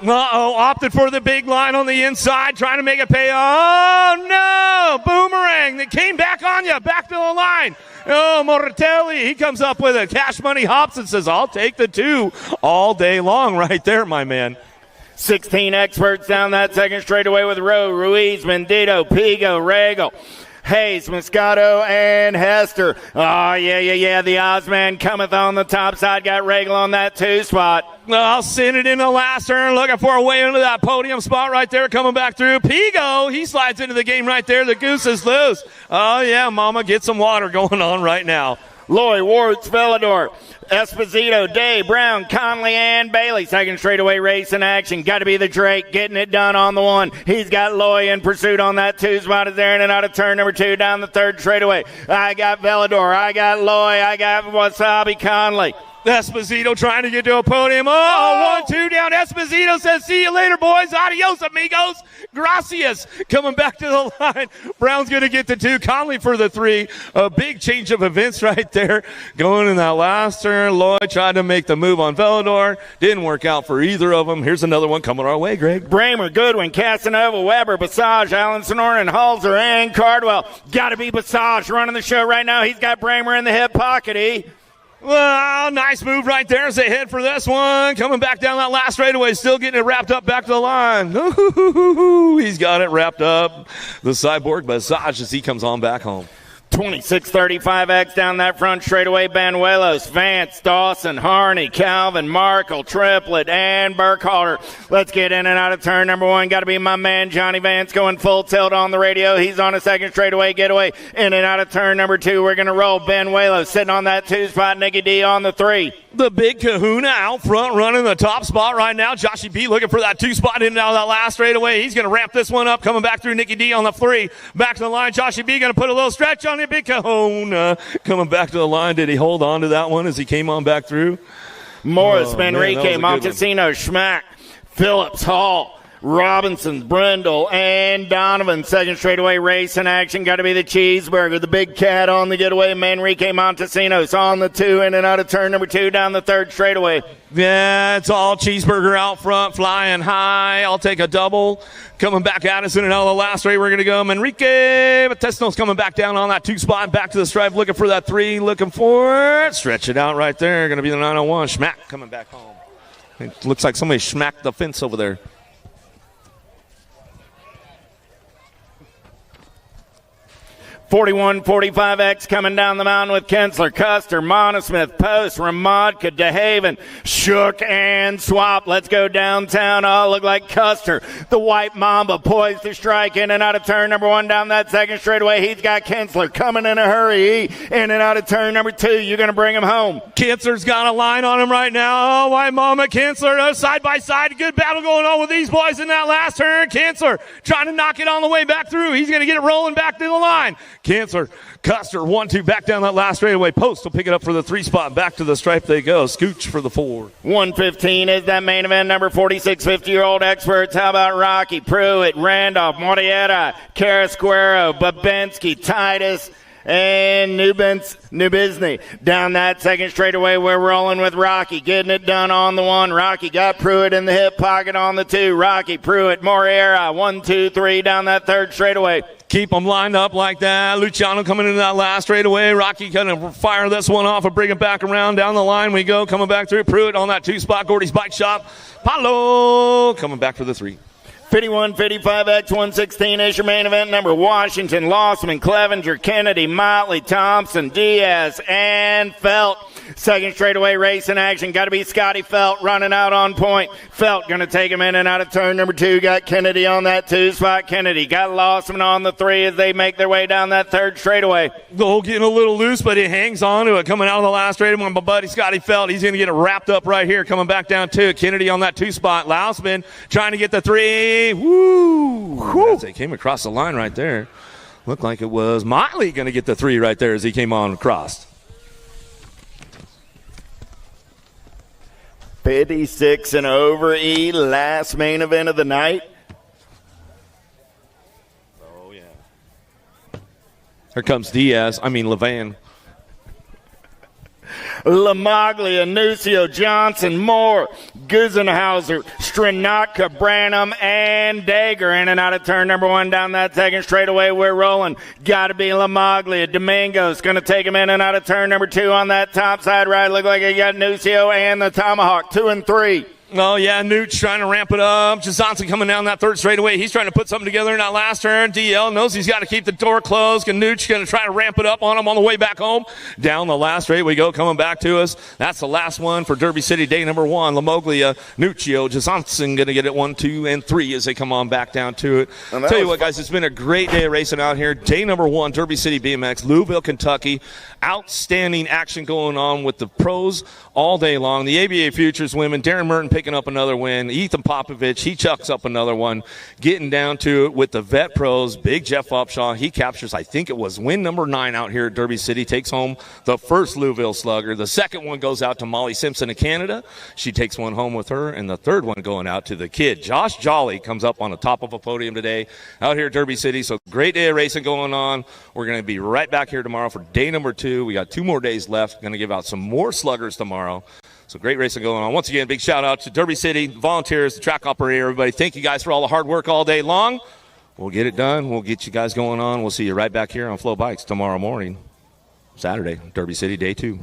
Uh-oh, opted for the big line on the inside, trying to make it pay. Oh, no! Boomerang that came back on you, back to the line. Oh, Moratelli, he comes up with a cash money hops and says, I'll take the 2 all day long right there, my man. 16 experts down that 2nd straightaway with Rowe, Ruiz, Mendito, Pigo, Regal, Hayes, Moscato, and Hester. Oh, yeah. The Ozman cometh on the top side. Got Regal on that 2 spot. I'll send it in the last turn. Looking for a way into that podium spot right there. Coming back through. Pigo, he slides into the game right there. The goose is loose. Oh, yeah, mama, get some water going on right now. Loy, Wards, Velador, Esposito, Day, Brown, Conley, and Bailey. 2nd straightaway race in action. Got to be the Drake getting it done on the 1. He's got Loy in pursuit on that 2 spot. Is there in and out of turn number 2 down the 3rd straightaway. I got Velador. I got Loy. I got Wasabi Conley. Esposito trying to get to a podium. Oh, 1-2 down. Esposito says, see you later, boys. Adios, amigos. Gracias. Coming back to the line. Brown's going to get the 2. Conley for the 3. A big change of events right there. Going in that last turn. Lloyd tried to make the move on Velador. Didn't work out for either of them. Here's another one coming our way, Greg. Bramer, Goodwin, Casanova, Weber, Basage, Allen Sonoran, Halser, and Cardwell. Got to be Basage running the show right now. He's got Bramer in the hip pocket, Well, nice move right there as they head for this one. Coming back down that last straightaway, still getting it wrapped up back to the line. He's got it wrapped up. The Cyborg Basage as he comes on back home. 26-35X down that front straightaway. Banuelos, Vance, Dawson, Harney, Calvin, Markle, Triplet, and Burkhalter. Let's get in and out of turn number 1. Got to be my man Johnny Vance going full tilt on the radio. He's on a 2nd straightaway getaway. In and out of turn number 2. We're going to roll. Banuelos sitting on that 2 spot. Nicky D on the 3. The big kahuna out front running the top spot right now. Joshy B looking for that 2 spot in and out of that last straightaway. He's going to ramp this one up. Coming back through Nicky D on the 3. Back to the line. Joshy B going to put a little stretch on it. Big kahuna coming back to the line. Did he hold on to that one as he came on back through? Morris, Manrique, Montesino, Schmack, Phillips, Hall, Robinson, Brindle, and Donovan. 2nd straightaway race in action. Got to be the Cheeseburger, the big cat on the getaway. Manrique Montesinos on the 2 in and out of turn number 2 down the 3rd straightaway. Yeah, it's all Cheeseburger out front, flying high. I'll take a double. Coming back at us in and out of the last straight. We're going to go. Manrique Matesno's coming back down on that 2 spot. Back to the stripe, looking for that 3. Looking for it. Stretch it out right there. Going to be the 901. Schmack coming back home. It looks like somebody smacked the fence over there. 41-45X coming down the mountain with Kensler, Custer, Monosmith, Post, Ramadka, DeHaven, Shook, and Swap. Let's go downtown. Oh, look like Custer. The White Mamba poised to strike in and out of turn number 1 down that 2nd straightaway. He's got Kensler coming in a hurry. In and out of turn number 2. You're going to bring him home. Kensler's got a line on him right now. Oh, White Mamba, Kensler, side by side. Good battle going on with these boys in that last turn. Kensler trying to knock it on the way back through. He's going to get it rolling back to the line. Kensler, Custer, 1-2 back down that last straightaway. Post will pick it up for the 3 spot. Back to the stripe they go. Scooch for the 4. 115 is that main event number. 46 50-year-old experts. How about Rocky, Pruitt, Randolph, Moriera, Carrasquero, Babensky, Titus, and New Bisney. Down that second straightaway, we're rolling with Rocky, getting it done on the 1. Rocky got Pruitt in the hip pocket on the 2. Rocky, Pruitt, Moriera, 1, 2, 3 down that third straightaway. Keep them lined up like that. Luciano coming into that last straightaway. Rocky gonna fire this one off and bring it back around. Down the line we go. Coming back through. Pruitt on that 2 spot. Gordy's Bike Shop. Paulo coming back for the 3. 51, 55X, 116 is your main event number. Washington, Lossman, Clevenger, Kennedy, Motley, Thompson, Diaz, and Felt. Second straightaway race in action. Got to be Scotty Felt running out on point. Felt going to take him in and out of turn number 2. Got Kennedy on that 2 spot. Kennedy got Lossman on the 3 as they make their way down that third straightaway. Goal getting a little loose, but he hangs on to it. Coming out of the last straightaway, my buddy Scotty Felt. He's going to get it wrapped up right here. Coming back down to it. Kennedy on that 2 spot. Lousman trying to get the 3. Woo! As they came across the line right there. Looked like it was Motley going to get the 3 right there as he came on across. 56 and over, E, last main event of the night. Oh, yeah. Here comes Levan. Lamaglia, Nucio, Johnson, Moore, Gusenhauser, Stranatka, Branham, and Dager in and out of turn number 1 down that second straightaway. We're rolling. Got to be Lamaglia. Domingo's going to take him in and out of turn number 2 on that top side ride. Look like he got Nucio and the Tomahawk, 2 and 3. Oh, yeah, Newt's trying to ramp it up. Johnson coming down that third straightaway. He's trying to put something together in that last turn. DL knows he's got to keep the door closed. And Newt's going to try to ramp it up on him on the way back home. Down the last straight we go, coming back to us. That's the last one for Derby City, day number 1. Lamoglia, Nuccio, Johnson going to get it 1, 2, and 3 as they come on back down to it. Tell you what, guys, it's been a great day of racing out here. Day number 1, Derby City BMX, Louisville, Kentucky. Outstanding action going on with the pros all day long. The ABA Futures women, Darren Merton picking up another win. Ethan Popovich, he chucks up another one. Getting down to it with the vet pros, Big Jeff Upshaw, he captures, I think it was win number 9 out here at Derby City, takes home the first Louisville Slugger. The second one goes out to Molly Simpson of Canada. She takes one home with her, and the third one going out to the kid. Josh Jolly comes up on the top of a podium today out here at Derby City. So great day of racing going on. We're going to be right back here tomorrow for day number 2. We got 2 more days left. Going to give out some more sluggers tomorrow. So great racing going on. Once again, big shout out to Derby City, volunteers, the track operator, everybody. Thank you guys for all the hard work all day long. We'll get it done. We'll get you guys going on. We'll see you right back here on Flow Bikes tomorrow morning, Saturday, Derby City, day 2.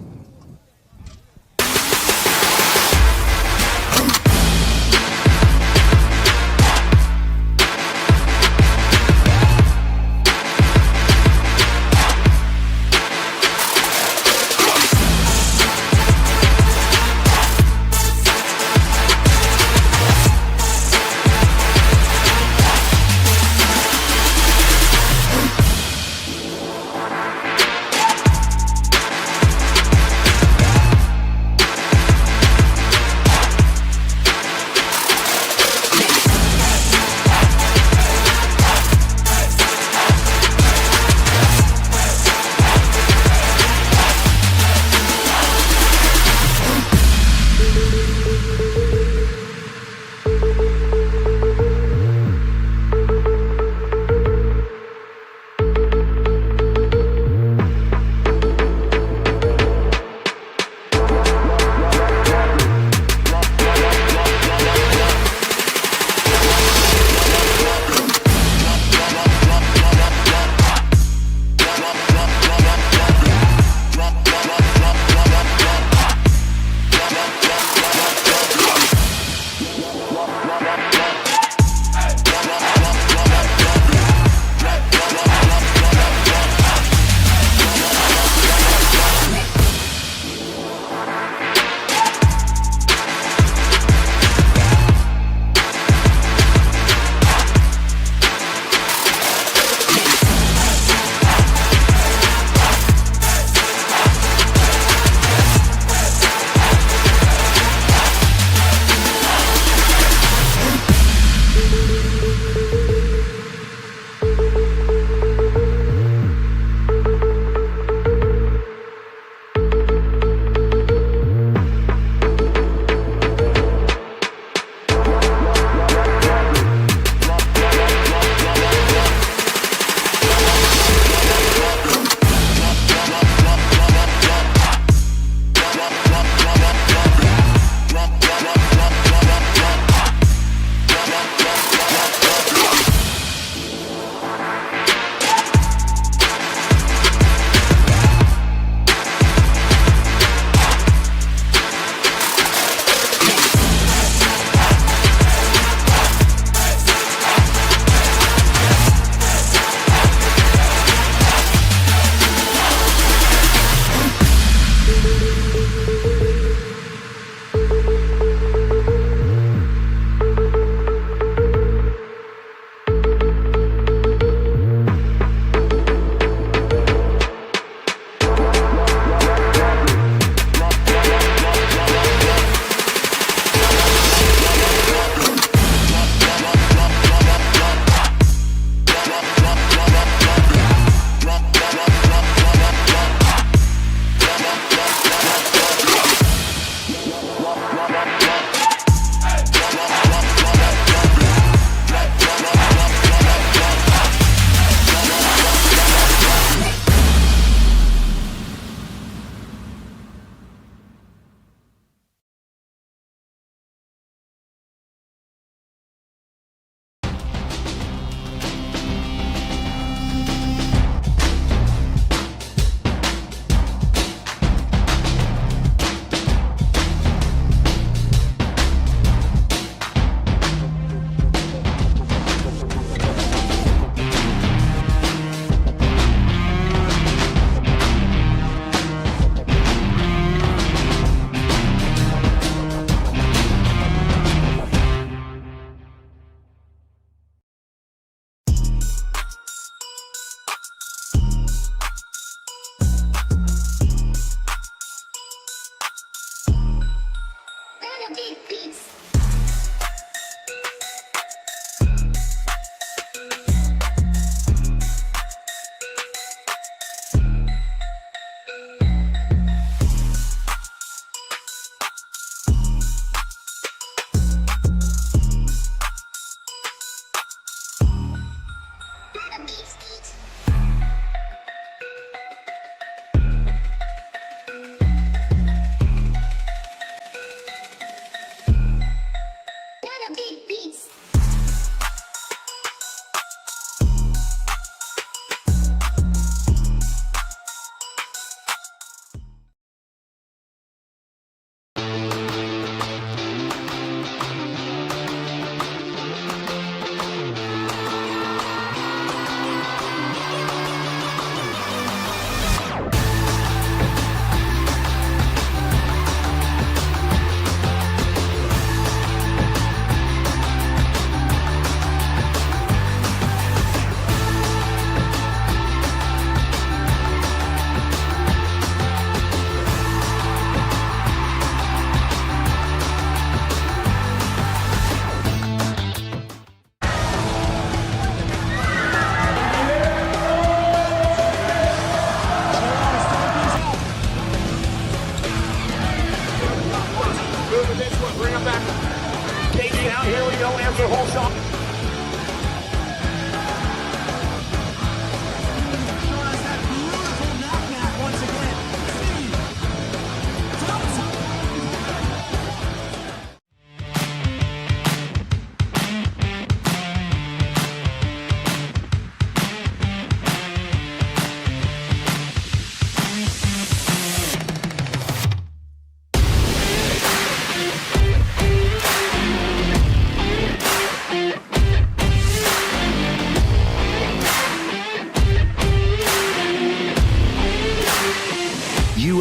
Here's their whole shot.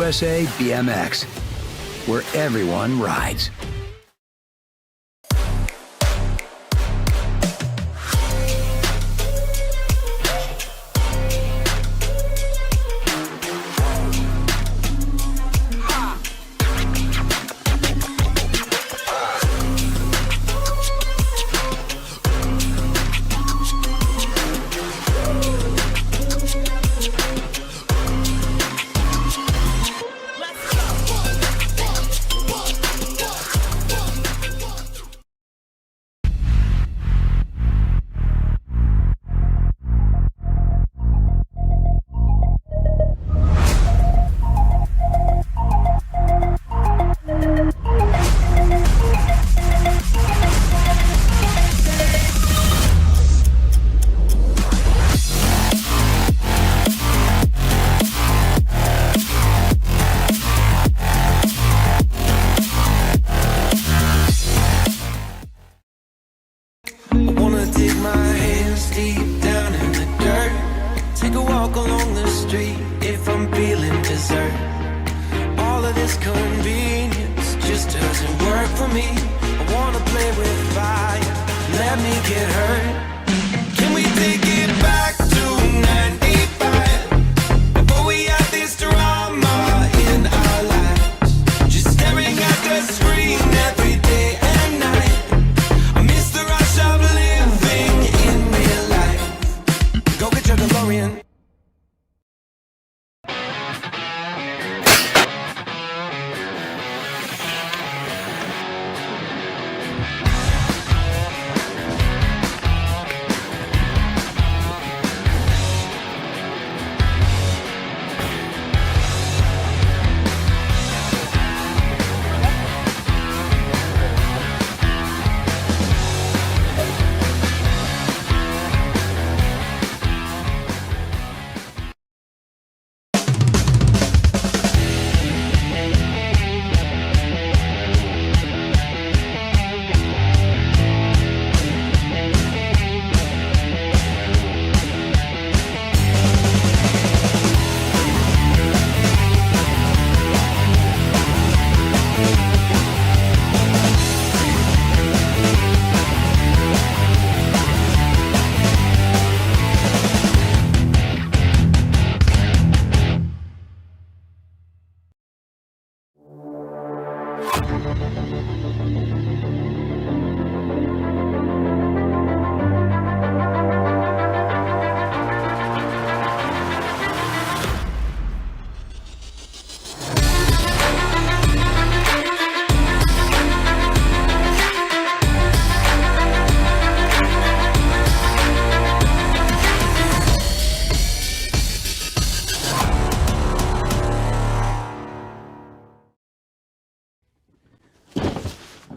USA BMX, where everyone rides.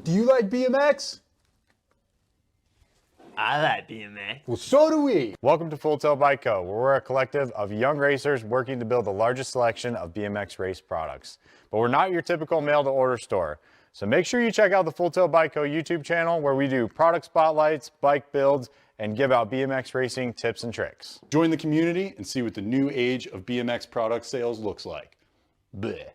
Do you like BMX? I like BMX. Well, so do we. Welcome to Full Tilt Bike Co., where we're a collective of young racers working to build the largest selection of BMX race products. But we're not your typical mail-to-order store. So make sure you check out the Full Tilt Bike Co. YouTube channel, where we do product spotlights, bike builds, and give out BMX racing tips and tricks. Join the community and see what the new age of BMX product sales looks like. Bleh.